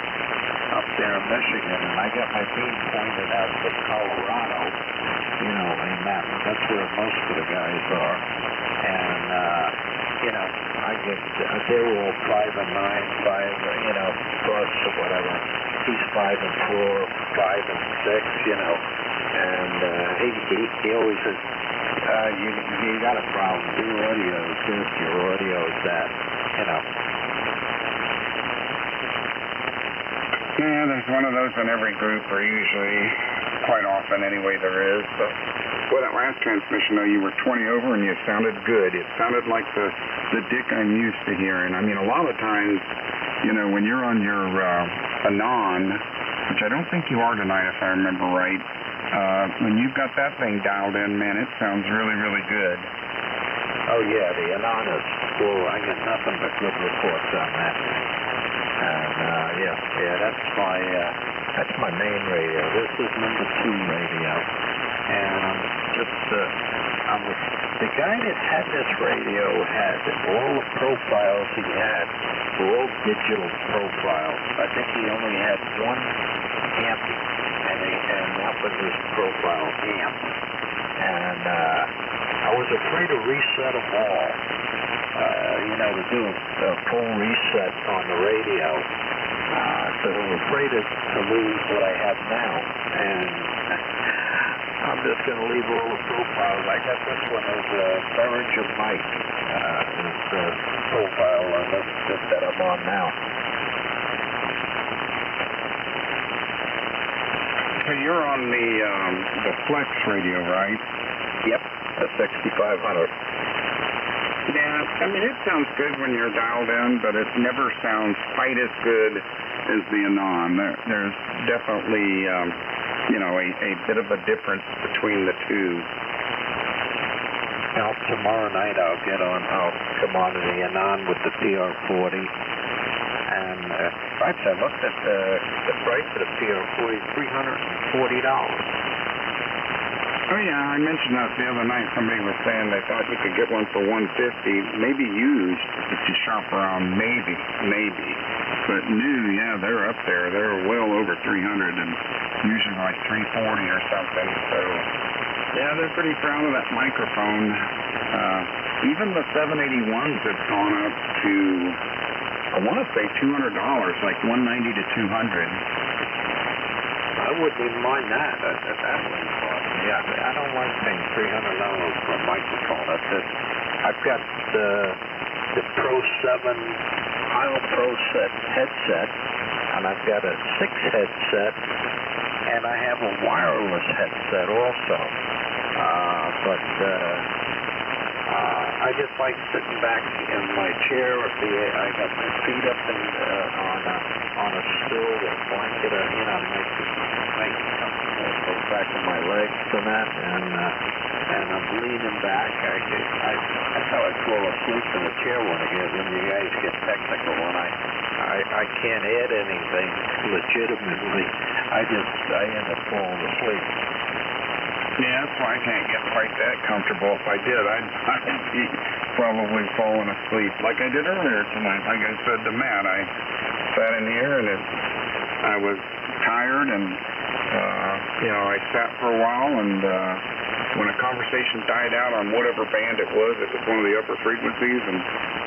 up there in Michigan, and I got my beam pointed out to Colorado, you know, and that's where most of the guys are, and, you know, they were all 5 and 9, 5, you know, plus or whatever. He's 5 and 4, 5 and 6, you know, and he always says, you got a problem. Your audio is this, your audio is that, you know. Yeah, there's one of those in every group, or usually, quite often anyway, there is. But well, that last transmission, though, you were 20 over and you sounded good. It sounded like the dick I'm used to hearing. I mean, a lot of times, you know, when you're on your Anon, which I don't think you are tonight, if I remember right, when you've got that thing dialed in, man, it sounds really, really good. Oh, yeah, the Anon is cool. I get nothing but good reports on that. And, yeah, that's my main radio. This is number 2 radio. And the guy that had this radio had all the profiles he had were all digital profiles. I think he only had one amp, and that was his profile amp. And I was afraid to reset them all, you know, to do a full reset on the radio. So I'm afraid to lose what I have now. And I'm just going to leave all the profiles. I got this one as Behringer Mike, this profile that I'm on now. So you're on the Flex radio, right? Yep, the 6500. Yeah, I mean, it sounds good when you're dialed in, but it never sounds quite as good as the Anon. There's definitely, you know, a bit of a difference between the two. Now, tomorrow night I'll come on to the Anon with the PR40. And perhaps I looked at the price of the PR40, $340. Oh, yeah, I mentioned that the other night. Somebody was saying they thought you could get one for $150, maybe used if you shop around, maybe. But new, yeah, they're up there. They're well over 300 and usually like 340 or something. So, yeah, they're pretty proud of that microphone. Even the 781s have gone up to I want to say $200, like $190 to $200. I wouldn't even mind that. That wouldn't cost me. I don't like paying $300 for a microphone. That's it. I've got the Pro 7 Heil Pro set headset, and I've got a 6 headset, and I have a wireless headset also. I just like sitting back in my chair. I got my feet up on a stool or blanket, or make it comfortable. Goes back to my legs and that, and I'm leaning back. That's how I fall asleep in the chair when you guys get technical. When I can't add anything legitimately, I end up falling asleep. Yeah, that's why I can't get quite that comfortable. If I did, I'd be probably falling asleep like I did earlier tonight. Like I said to Matt, I sat in here and I was tired, and I sat for a while, and when a conversation died out on whatever band it was one of the upper frequencies, and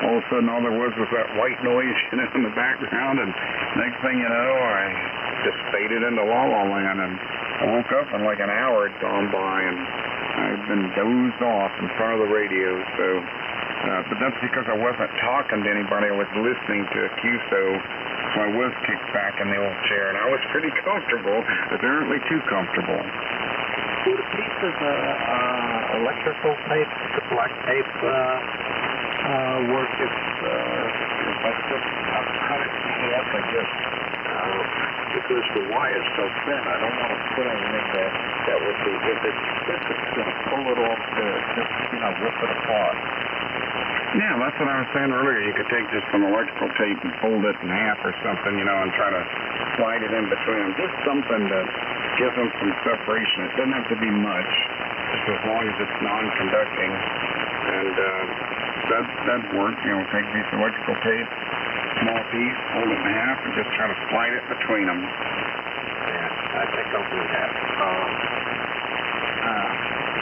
all of a sudden all there was that white noise in the background, and next thing you know, I just faded into La La Land, and I woke up and like an hour had gone by, and I'd been dozed off in front of the radio. So, but that's because I wasn't talking to anybody. I was listening to a QSO, so I was kicked back in the old chair, and I was pretty comfortable, apparently too comfortable. Would a piece of electrical tape, the black tape, work if I just cut it in half, I guess? Because the wire's so thin, I don't want to put anything that would be, if it's going to pull it off, just, rip it apart. Yeah, that's what I was saying earlier. You could take just some electrical tape and fold it in half or something, and try to slide it in between them. Just something to give them some separation. It doesn't have to be much, just as long as it's non-conducting. And that'd work. Take a piece of electrical tape, small piece, fold it in half, and just try to slide it between them. Yeah, I think I'll do that.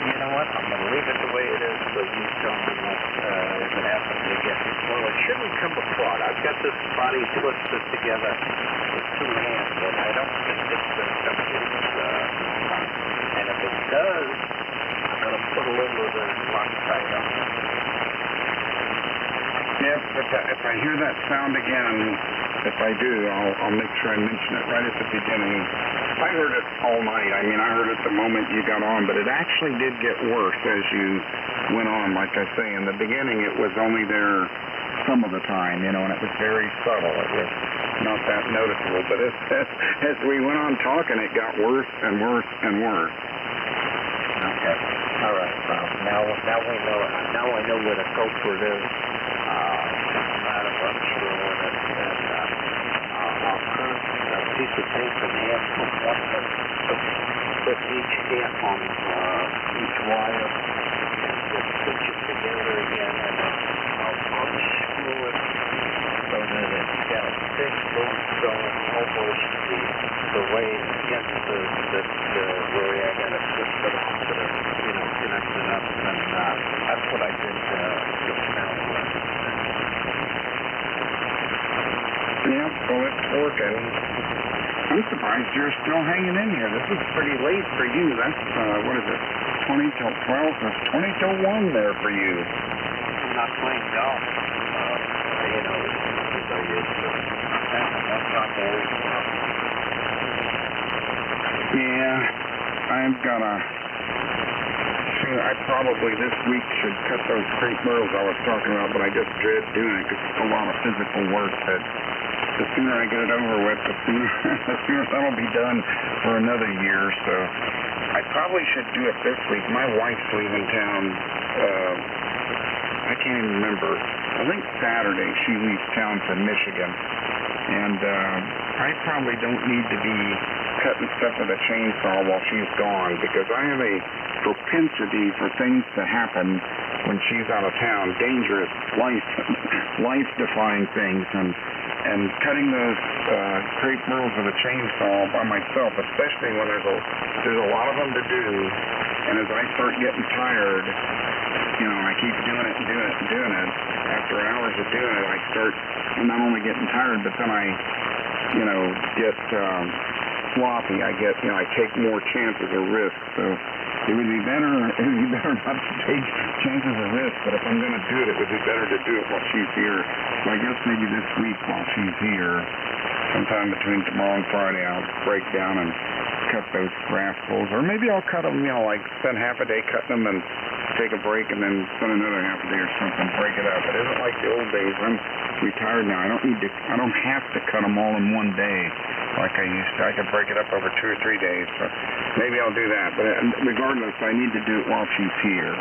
You know what? I'm going to leave it the way it is, so you tell me if it happens again. Well, it shouldn't come apart. I've got this body twisted together with two hands, and I don't think it's going to come loose. And if it does, I'm going to put a little of the Loctite on it. Yep, if I hear that sound again, if I do, I'll make sure I mention it right at the beginning. I heard it all night. I heard it the moment you got on, but it actually did get worse as you went on. Like I say, in the beginning, it was only there some of the time, and it was very subtle. It was not that noticeable, but as we went on talking, it got worse and worse and worse. Okay. All right. Now we know. Now I know where the culprit is. I'm not unsure of it, and I'll cut a piece of tape in half, put each half on each wire, and just stitch it together again, and I'll unscrew it so that it's got a thick loop going almost the way against the where I got to twist it off to the, connect it up, and that's what I did just now. Yeah, well, it's working. I'm surprised you're still hanging in here. This is pretty late for you. That's, what is it, 20 till 12? That's 20 till 1 there for you. I'm not playing golf, as I used to. That's not always enough. Yeah, I've got I probably this week should cut those crepe myrtles I was talking about, but I just dread doing it because it's a lot of physical work. But the sooner I get it over with, the sooner that'll be done for another year. So I probably should do it this week. My wife's leaving town. I can't even remember. I think Saturday she leaves town to Michigan. And I probably don't need to be cutting stuff with a chainsaw while she's gone, because I have a propensity for things to happen when she's out of town, dangerous, life-defying things, and And cutting those crepe myrtles with a chainsaw by myself, especially when there's a lot of them to do, and as I start getting tired, you know, I keep doing it and doing it and doing it. After hours of doing it, I start not only getting tired, but then I, you know, get sloppy. I take more chances or risks. So it would be better not to take chances or risks, but if I'm going to do it, it would be better to do it while she's here. So I guess maybe this week while she's here, sometime between tomorrow and Friday, I'll break down and cut those grass poles. Or maybe I'll cut them, you know, like spend half a day cutting them and take a break and then spend another half a day or something, break it up. It isn't like the old days. I'm retired now. I don't have to cut them all in one day like I used to. I could break it up over 2 or 3 days. So maybe I'll do that. But regardless, I need to do it while she's here.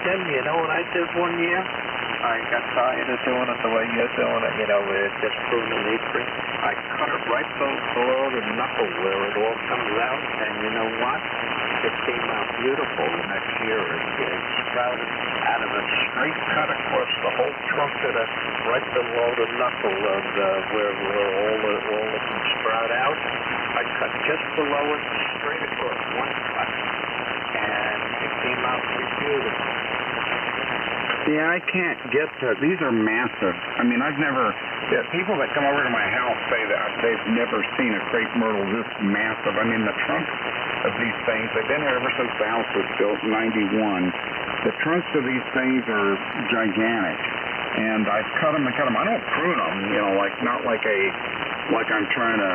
Tim, you know what I did one year? I got tired of doing it the way you're doing it, you know, with just pruning the tree. I cut it right below the knuckle where it all comes out, and you know what? It came out beautiful the next year. It sprouted out of a straight cut across the whole trunk of it, right below the knuckle of where all of them sprout out. I cut just below it, straight across one cut, and it came out pretty beautiful. Yeah, I can't get to it. These are massive. I mean, people that come over to my house say that they've never seen a crepe myrtle this massive. I mean, the trunks of these things, they've been here ever since the house was built in 91. The trunks of these things are gigantic. And I've cut them. I don't prune them, you know, not like I'm trying to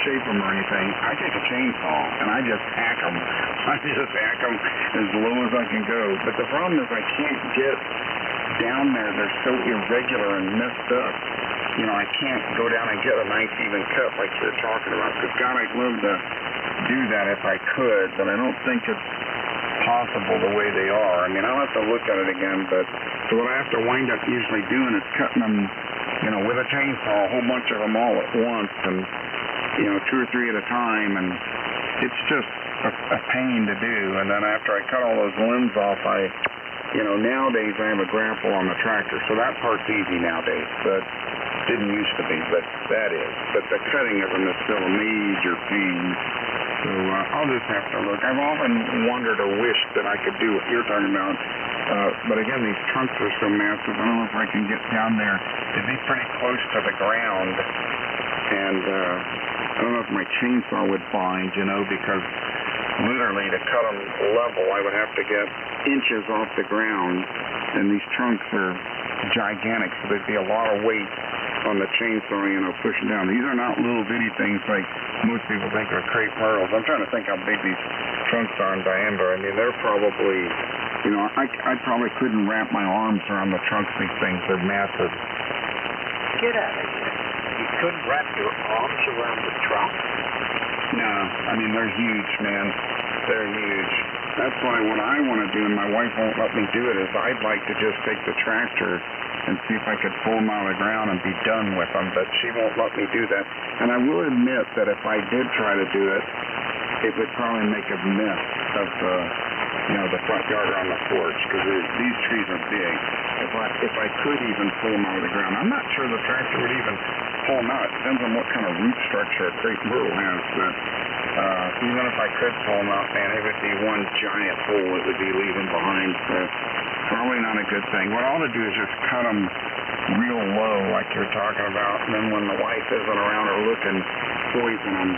shape them or anything. I take a chainsaw and I just hack them. I just hack them as low as I can go. But the problem is I can't get down there. They're so irregular and messed up. You know, I can't go down and get a nice even cut like you're talking about. Because God, I'd love to do that if I could, but I don't think it's possible the way they are. I mean, I'll have to look at it again, but so what I have to wind up usually doing is cutting them, you know, with a chainsaw, a whole bunch of them all at once, and, you know, 2 or 3 at a time, and it's just a pain to do. And then after I cut all those limbs off, nowadays I have a grapple on the tractor, so that part's easy nowadays, but didn't used to be, but that is. But the cutting of them is still a major pain. So I'll just have to look. I've often wondered or wished that I could do what you're talking about. But again, these trunks are so massive, I don't know if I can get down there. It'd be pretty close to the ground. And I don't know if my chainsaw would bind, because literally to cut them level, I would have to get inches off the ground. And these trunks are gigantic, so there'd be a lot of weight on the chainsaw, pushing down. These are not little bitty things like most people think are crepe myrtles. I'm trying to think how big these trunks are in diameter. I mean, they're probably, I probably couldn't wrap my arms around the trunks of these things. They're massive. Get out of here. You couldn't wrap your arms around the trunk? No, I mean, they're huge, man. They're huge. That's why what I want to do, and my wife won't let me do it, is I'd like to just take the tractor and see if I could pull them out of the ground and be done with them, but she won't let me do that. And I will admit that if I did try to do it, it would probably make a mess of the front yard or on the porch, because these trees are big. If I could even pull them out of the ground, I'm not sure the tractor would even pull them out. It depends on what kind of root structure a crepe myrtle has, but even if I could pull them out, man, it would be one giant hole it would be leaving behind. So probably not a good thing. What I ought to do is just cut them real low like you're talking about, and then when the wife isn't around or looking, poison them,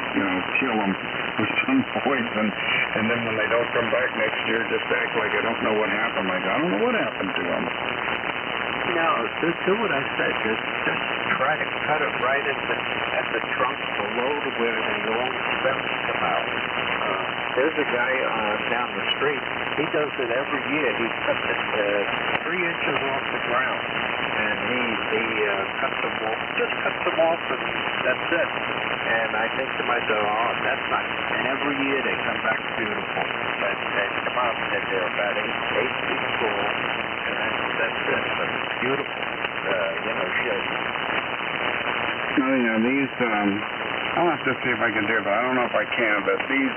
kill them with some poison, and then when they don't come back next year, just act like I don't know what happened. Like, I don't know what happened to them. No, do what I said. Just try to cut it right at the trunk below to where the long stems come out. There's a guy down the street. He does it every year. He cuts it 3 inches off the ground, and he cuts them off. Just cuts them off, and that's it. And I think to myself, that's nice. And every year they come back beautiful. They come out and they're about 8 feet tall, and that's it. But it's beautiful, shape. Oh, yeah, these, I'll have to see if I can do it, but I don't know if I can. But these,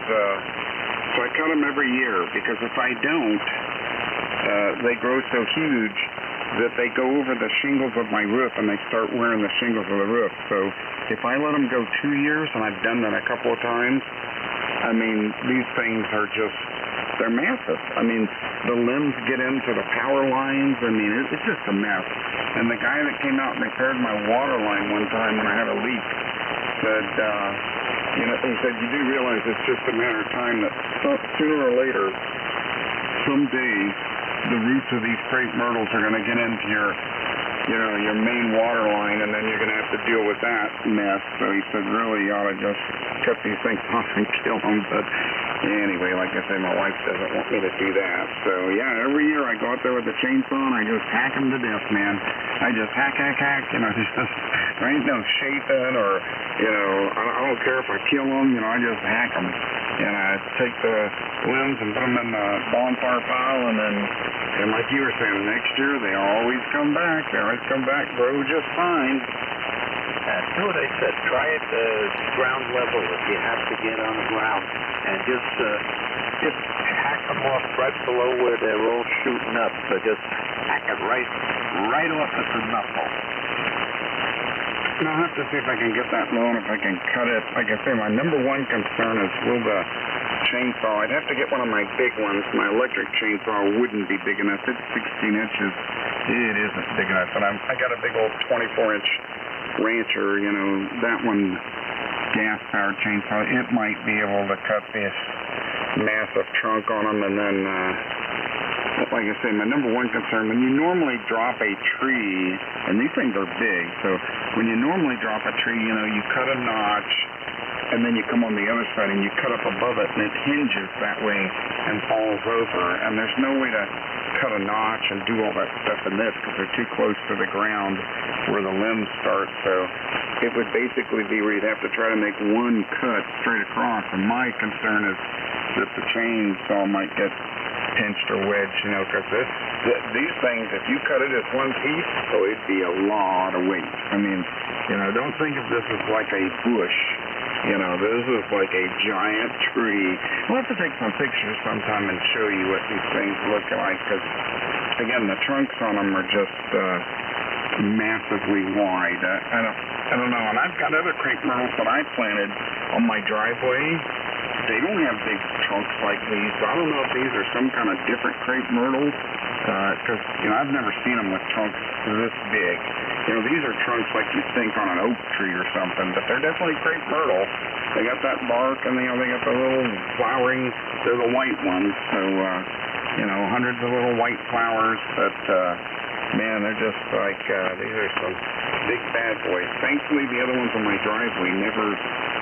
so I cut them every year, because if I don't, they grow so huge that they go over the shingles of my roof and they start wearing the shingles of the roof. So if I let them go 2 years, and I've done that a couple of times, I mean, these things are just, they're massive. I mean, the limbs get into the power lines. I mean, it's just a mess. And the guy that came out and repaired my water line one time when I had a leak said, he said, you do realize it's just a matter of time that sooner or later, someday, the roots of these crepe myrtles are going to get into your main water line, and then you're going to have to deal with that mess. So he said, really, you ought to just cut these things off and kill them. But anyway, like I say, my wife doesn't want me to do that. So yeah, every year I go out there with the chainsaw and I just hack them to death, man. I just hack. There ain't no shaping or, I don't care if I kill them, I just hack them. And I take the limbs and put them in the bonfire pile, and like you were saying, next year they always come back. They always come back, grow just fine. Do what I said. Try it ground level if you have to get on the ground, and just hack them off right below where they're all shooting up. So just hack it right off at the knuckle. And I'll have to see if I can get that low and if I can cut it. Like I say, my number one concern is will the chainsaw, I'd have to get one of my big ones. My electric chainsaw wouldn't be big enough. It's 16 inches. It isn't big enough. But I got a big old 24-inch Rancher, that one gas-powered chainsaw. It might be able to cut this massive trunk on them. And then, like I say, my number one concern, when you normally drop a tree, and these things are big, so when you normally drop a tree, you cut a notch, and then you come on the other side and you cut up above it, and it hinges that way and falls over. And there's no way to cut a notch and do all that stuff in this because they're too close to the ground where the limbs start. So it would basically be where you'd have to try to make one cut straight across. And my concern is that the chainsaw might get pinched or wedged, because these things, if you cut it as one piece, it'd be a lot of weight. I mean, don't think of this as like a bush. This is like a giant tree. We'll have to take some pictures sometime and show you what these things look like, because, again, the trunks on them are just massively wide. I don't know. And I've got other crepe myrtles that I planted on my driveway. They don't have big trunks like these, so I don't know if these are some kind of different crepe myrtle, because, I've never seen them with trunks this big. These are trunks like you think on an oak tree or something, but they're definitely crepe myrtle. They got that bark, and they got the little flowering, they're the white ones, so, hundreds of little white flowers, but, man, they're just like, these are some big bad boys. Thankfully, the other ones on my driveway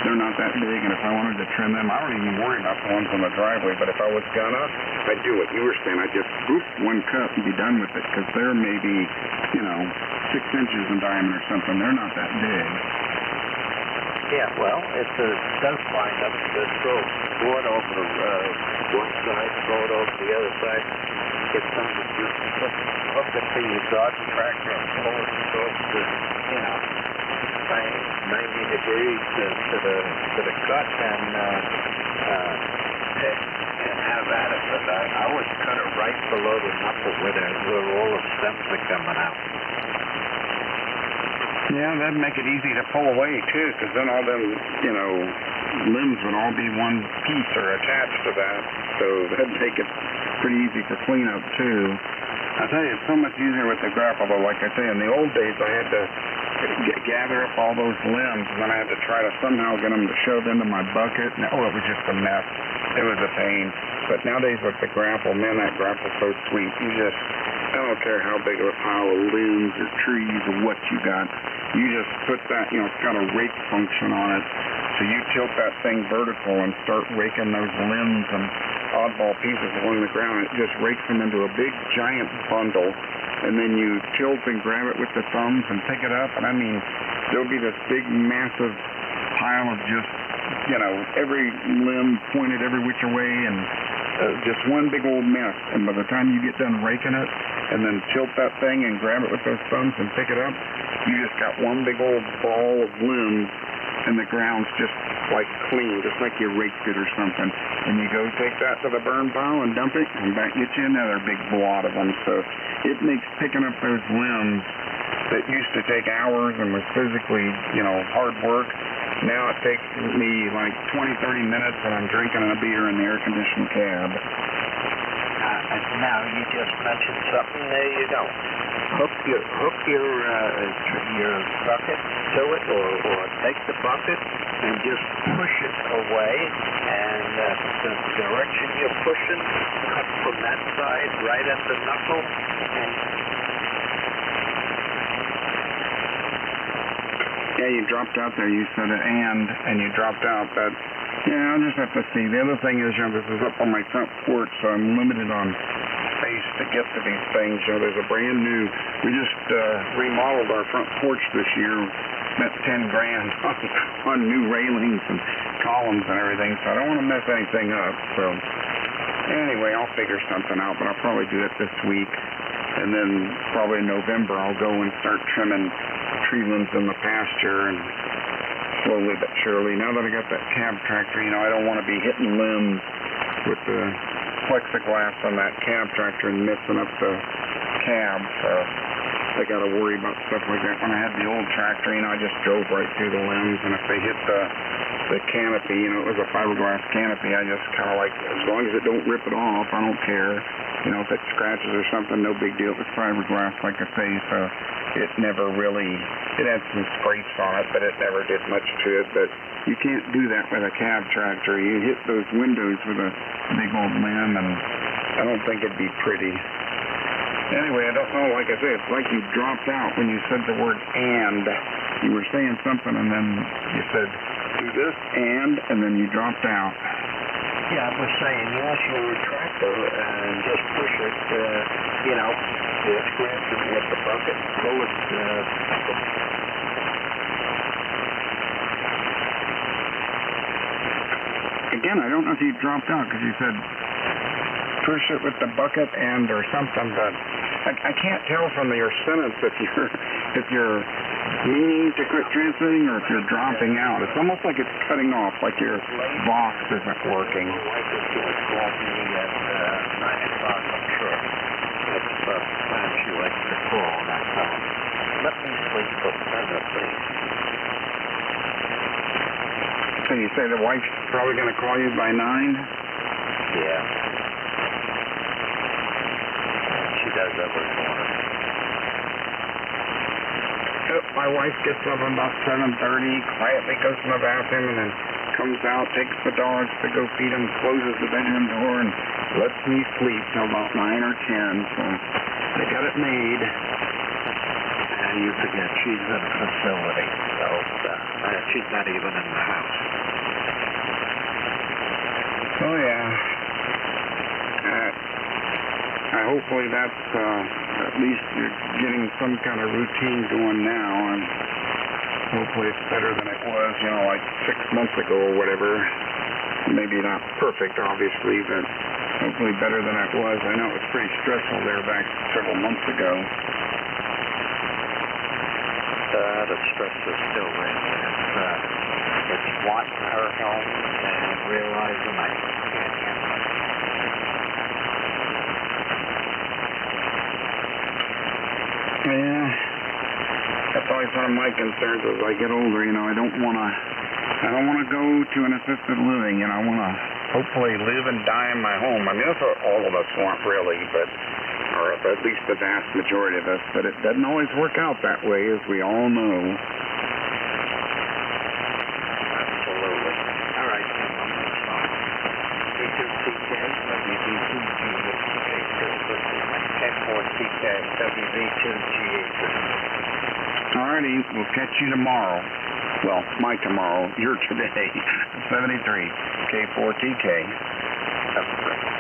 they're not that big, and if I wanted to trim them, I don't even worry about the ones on the driveway, but if I was gonna, I'd do what you were saying. I'd just one cut and be done with it, because they're maybe, 6 inches in diameter or something. They're not that big. Yeah, well, it does wind up the throat. Throw it over one side, throw it over the other side. Get some of the hook it to your garden tractor and pull it towards the, 90 degrees to the cut and have at it. But I would cut it right below the knuckle where all the stems are coming out. Yeah, that'd make it easy to pull away, too, because then all them, limbs would all be one piece or attached to that. So that'd make it pretty easy for cleanup, too. I tell you, it's so much easier with the grapple, though. Like I say, in the old days, I had to gather up all those limbs, and then I had to try to somehow get them to shove into my bucket. And, it was just a mess. It was a pain. But nowadays with the grapple, man, that grapple's so sweet. I don't care how big of a pile of limbs or trees or what you got. You just put that, it's got a rake function on it. So you tilt that thing vertical and start raking those limbs and oddball pieces along the ground. It just rakes them into a big, giant bundle. And then you tilt and grab it with the thumbs and pick it up. And I mean, there'll be this big, massive pile of just, every limb pointed every which way and just one big old mess. And by the time you get done raking it and then tilt that thing and grab it with those thumbs and pick it up, you just got one big old ball of limbs and the ground's just like clean, just like you raked it or something. And you go take that to the burn pile and dump it, and back get you another big blot of them. So it makes picking up those limbs that used to take hours and was physically, hard work. Now it takes me like 20, 30 minutes, and I'm drinking a beer in the air-conditioned cab. Now you just mentioned something. There you go. Hook your bucket to it, or take the bucket and just push it away, and the direction you're pushing, cut from that side right at the knuckle, and yeah, you dropped out there. You said and you dropped out. But yeah, I'll just have to see. The other thing is, this is up on my front porch, so I'm limited on space to get to these things. There's a brand new. We just remodeled our front porch this year. Spent $10,000 on new railings and columns and everything. So I don't want to mess anything up. So anyway, I'll figure something out. But I'll probably do it this week, and then probably in November I'll go and start trimming tree limbs in the pasture, and slowly but surely. Now that I got that cab tractor, I don't want to be hitting limbs with the plexiglass on that cab tractor and messing up the cab. So I got to worry about stuff like that. When I had the old tractor, I just drove right through the limbs, and if they hit the canopy, it was a fiberglass canopy, I just kind of like, as long as it don't rip it off, I don't care. If it scratches or something, no big deal. It's fiberglass, like I say, so it never really, it had some scrapes on it, but it never did much to it. But you can't do that with a cab tractor. You hit those windows with a big old limb, and I don't think it'd be pretty. Anyway, I don't know, like I say, it's like you dropped out when you said the word and. You were saying something, and then you said, do this, and then you dropped out. Yeah, I was saying, use your tractor and just push it, the scratch with the bucket, pull it, Again, I don't know if you dropped out, because you said push it with the bucket and or something, but I can't tell from your sentence if you're meaning to quit transmitting or if you're dropping out. It's almost like it's cutting off, like your box isn't working. Let me sleep for a minute, please. So you say the wife's probably going to call you by 9? Yeah. She does every morning. My wife gets up about 7:30, quietly goes to the bathroom, and then comes out, takes the dogs to go feed them, closes the bedroom door, and lets me sleep till about 9 or 10. So they got it made. And you forget she's in a facility, so she's not even in the house. Oh yeah. Hopefully that's at least you're getting some kind of routine going now, and hopefully it's better than it was, like 6 months ago or whatever. Maybe not perfect, obviously, but hopefully better than it was. I know it was pretty stressful there back several months ago. The stress is still there. It's wanting her home and realizing I can't handle it. Yeah, that's always one of my concerns as I get older. I don't want to go to an assisted living. I want to hopefully live and die in my home. I mean, that's what all of us want, really, or at least the vast majority of us. But it doesn't always work out that way, as we all know. Absolutely. All right, I'm going to stop. D2TK, WD2G8, K4TK, WD2G8. Alrighty, we'll catch you tomorrow. Well, my tomorrow, your today. 73, K4TK. That's great.